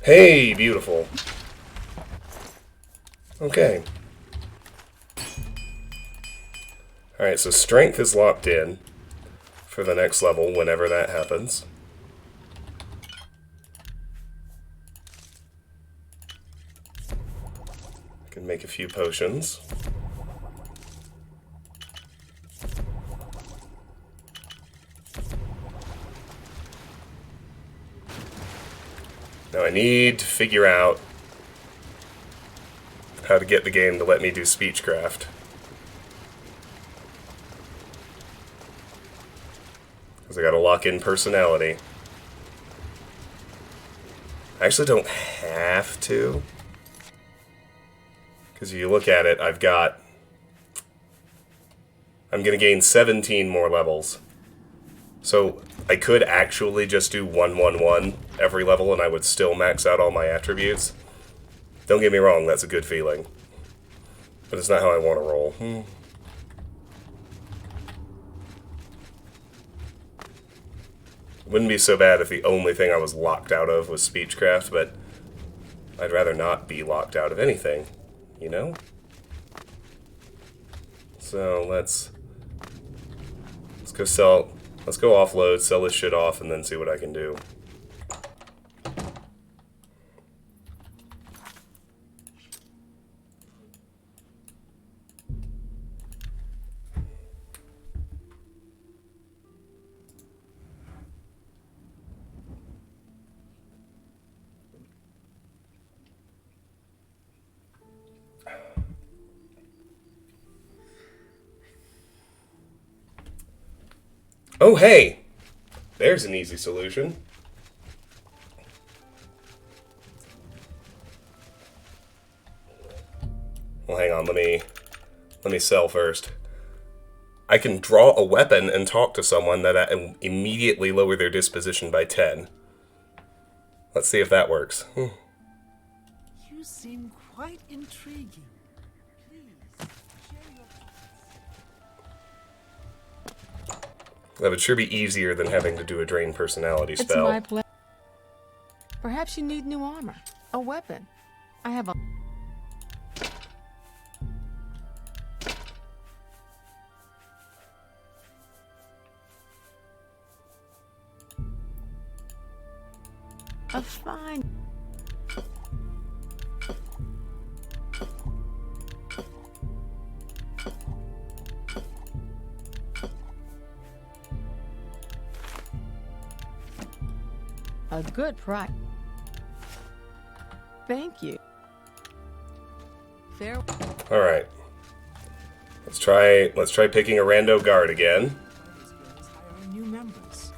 Hey, beautiful. Okay. Alright, so strength is locked in for the next level whenever that happens. Make a few potions. Now I need to figure out how to get the game to let me do speechcraft. Because I gotta lock in personality. I actually don't have to. Because if you look at it, I'm gonna gain 17 more levels. So I could actually just do 1-1-1 every level and I would still max out all my attributes. Don't get me wrong, that's a good feeling. But it's not how I want to roll. Wouldn't be so bad if the only thing I was locked out of was speechcraft, but I'd rather not be locked out of anything, you know? So let's go offload, sell this shit off, and then see what I can do. Oh, hey! There's an easy solution. Well, hang on, let me sell first. I can draw a weapon and talk to someone that immediately lower their disposition by 10. Let's see if that works.
You seem quite intriguing. Please, share your thoughts.
That would sure be easier than having to do a drain personality
It's
spell.
my pleasure. Perhaps you need new armor, a weapon. I have a... a fine... a good price. Thank you. Fair.
All right. Let's try picking a rando guard again.
Hiring new members.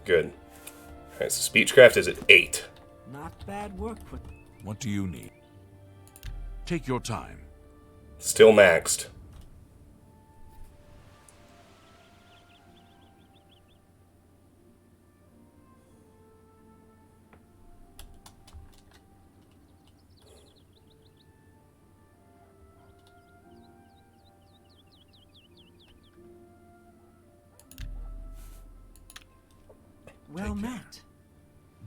Good. All right, so speechcraft is at 8.
Not bad work put.
What do you need? Take your time.
Still maxed.
Well met.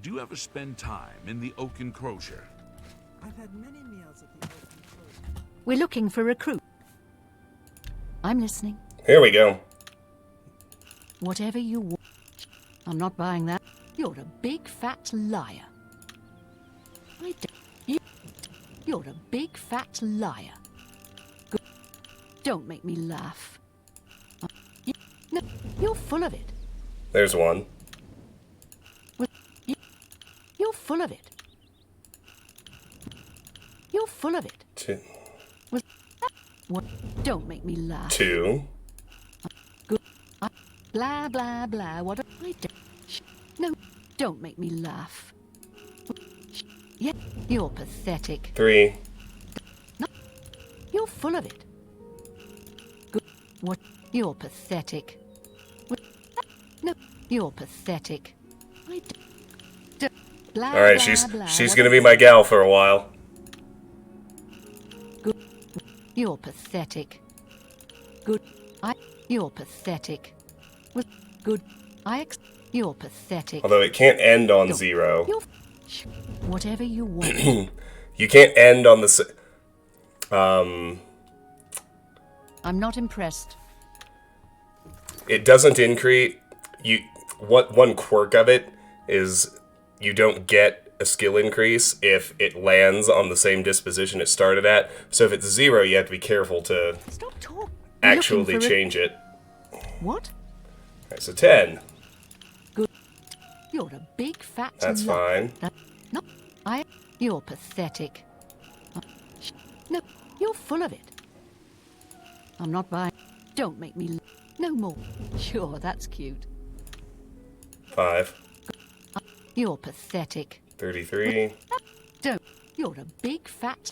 Do you ever spend time in the Oak Enclosure?
I've had many meals at the open close.
We're looking for recruit. I'm listening.
Here we go.
Whatever you want. I'm not buying that. You're a big fat liar. You're a big fat liar. Don't make me laugh. No, you're full of it.
There's one.
You're full of it. You're full of it.
2.
What? Don't make me laugh.
2.
Good. Blah, blah, blah. What? I don't. No, don't make me laugh. Yeah, you're pathetic.
3.
No, you're full of it. Good. What? You're pathetic. What? No, you're pathetic. I don't. Blah,
All right,
blah,
she's gonna be my gal for a while.
Good. You're pathetic. Good. You're pathetic. Good. You're pathetic.
Although it can't end on 0.
Whatever you want.
You can't end on the...
I'm not impressed.
It doesn't increase... one quirk of it is you don't get a skill increase if it lands on the same disposition it started at. So if it's 0, you have to be careful to
Stop talking.
actually change it.
What?
Alright, so 10.
Good. You're a big fat
That's
liar.
fine.
No, you're pathetic. No, you're full of it. I'm not buying. Don't make me. No more. Sure, that's cute.
5.
You're pathetic.
33.
Don't. You're a big fat.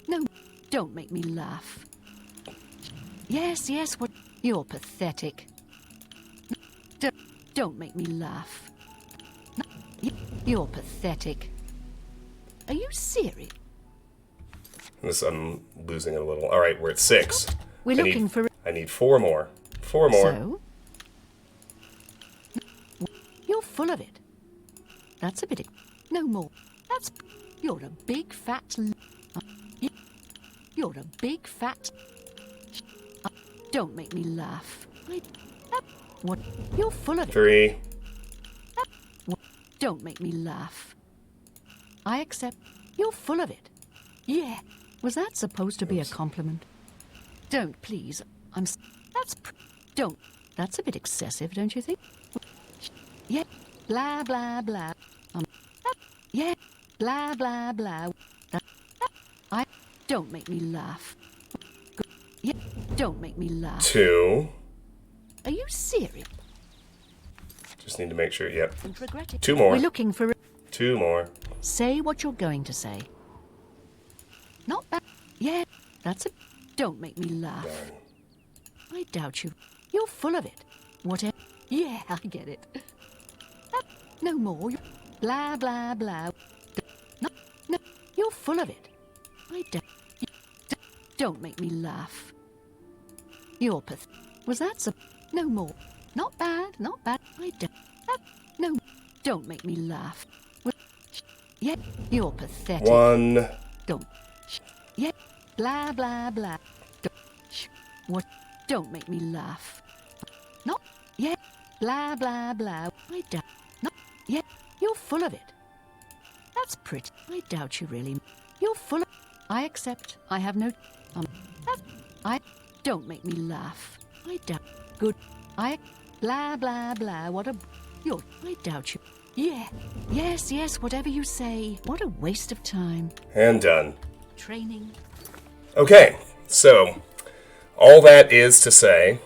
No, don't make me laugh. Yes, what? You're pathetic. Don't make me laugh. You're pathetic. Are you serious?
I'm losing it a little. Alright, we're at 6.
We're looking for.
I need 4 more. 4 more.
So? You're full of it. That's a bit. No more. That's. You're a big fat. You're a big fat. Don't make me laugh. What? You're full of it.
3.
Don't make me laugh. I accept. You're full of it. Yeah. Was that supposed to be a compliment? Don't, please. Don't. That's a bit excessive, don't you think? Yeah. Blah, blah, blah. Yeah. Blah, blah, blah. Don't make me laugh. Yeah. Don't make me laugh.
2.
Are you serious?
Just need to make sure. Yep.
Don't regret it.
2 more.
We're looking for.
2 more.
Say what you're going to say. Not bad. Yeah, that's it. Don't make me laugh.
Done.
I doubt you. You're full of it. Whatever. Yeah, I get it. No more. Blah, blah, blah. No, you're full of it. I doubt. Don't make me laugh. You're Was that no more? Not bad, not bad. I don't. No, don't make me laugh. Yeah, you're pathetic.
1.
Don't. Yeah, blah, blah, blah. What? Don't make me laugh. Not. Yeah, blah, blah, blah. I doubt. Not. Yeah, you're full of it. That's pretty. I doubt you really. You're full of. I accept. I have no. I. Don't make me laugh. I doubt. Good. I. Blah, blah, blah. What a. You're. I doubt you. Yeah. Yes, whatever you say. What a waste of time.
And done.
Training.
Okay, so all that is to say,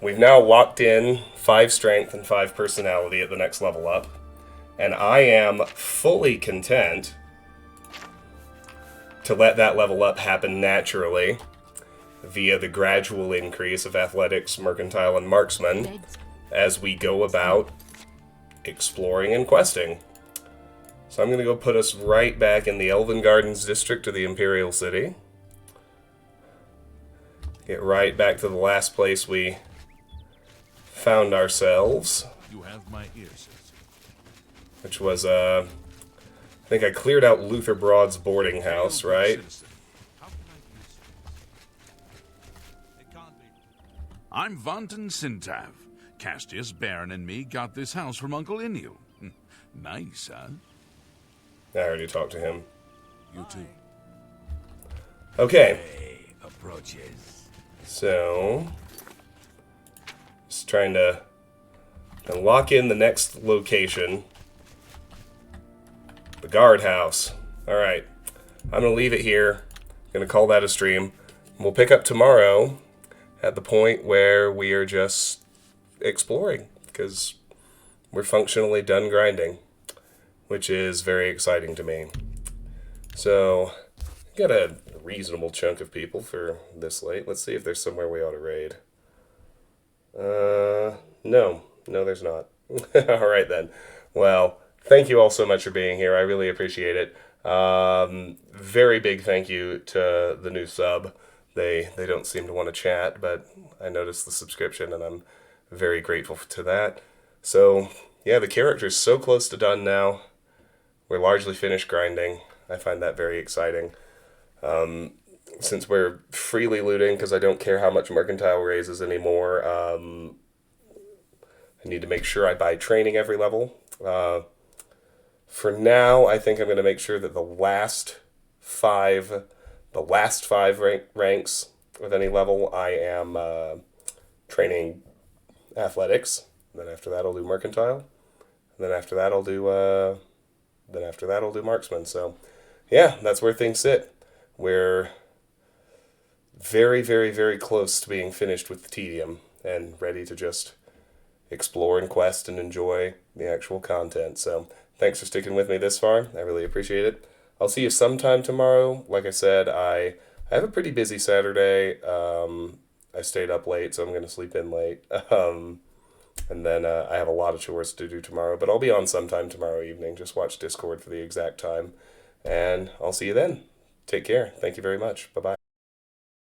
we've now locked in 5 strength and 5 personality at the next level up, and I am fully content to let that level up happen naturally via the gradual increase of athletics, mercantile, and marksman as we go about exploring and questing. So I'm going to go put us right back in the Elven Gardens district of the Imperial City. Get right back to the last place we found ourselves.
You have my ears.
Which was, I think I cleared out Luther Broad's boarding house, right?
I'm Vantan Sintav. Castius, Baron, and me got this house from Uncle Inu. Nice, huh?
I already talked to him.
You too.
Okay.
Approaches.
So, just trying to lock in the next location. The guardhouse. Alright. I'm going to leave it here. I'm going to call that a stream. We'll pick up tomorrow at the point where we are just exploring, because we're functionally done grinding, which is very exciting to me. So, got a reasonable chunk of people for this late. Let's see if there's somewhere we ought to raid. No, there's not. Alright then. Well, thank you all so much for being here. I really appreciate it. Very big thank you to the new sub. They don't seem to want to chat, but I noticed the subscription, and I'm very grateful to that. So, yeah, the character's so close to done now. We're largely finished grinding. I find that very exciting. Since we're freely looting, because I don't care how much mercantile raises anymore, I need to make sure I buy training every level. For now, I think I'm going to make sure that the last five ranks of any level, I am training athletics. Then after that, I'll do mercantile. And then after that, I'll do marksman. So, yeah, that's where things sit. We're very, very, very close to being finished with the tedium and ready to just explore and quest and enjoy the actual content. So, thanks for sticking with me this far. I really appreciate it. I'll see you sometime tomorrow. Like I said, I have a pretty busy Saturday. I stayed up late, so I'm going to sleep in late. And then I have a lot of chores to do tomorrow, but I'll be on sometime tomorrow evening. Just watch Discord for the exact time. And I'll see you then. Take care. Thank you very much. Bye-bye.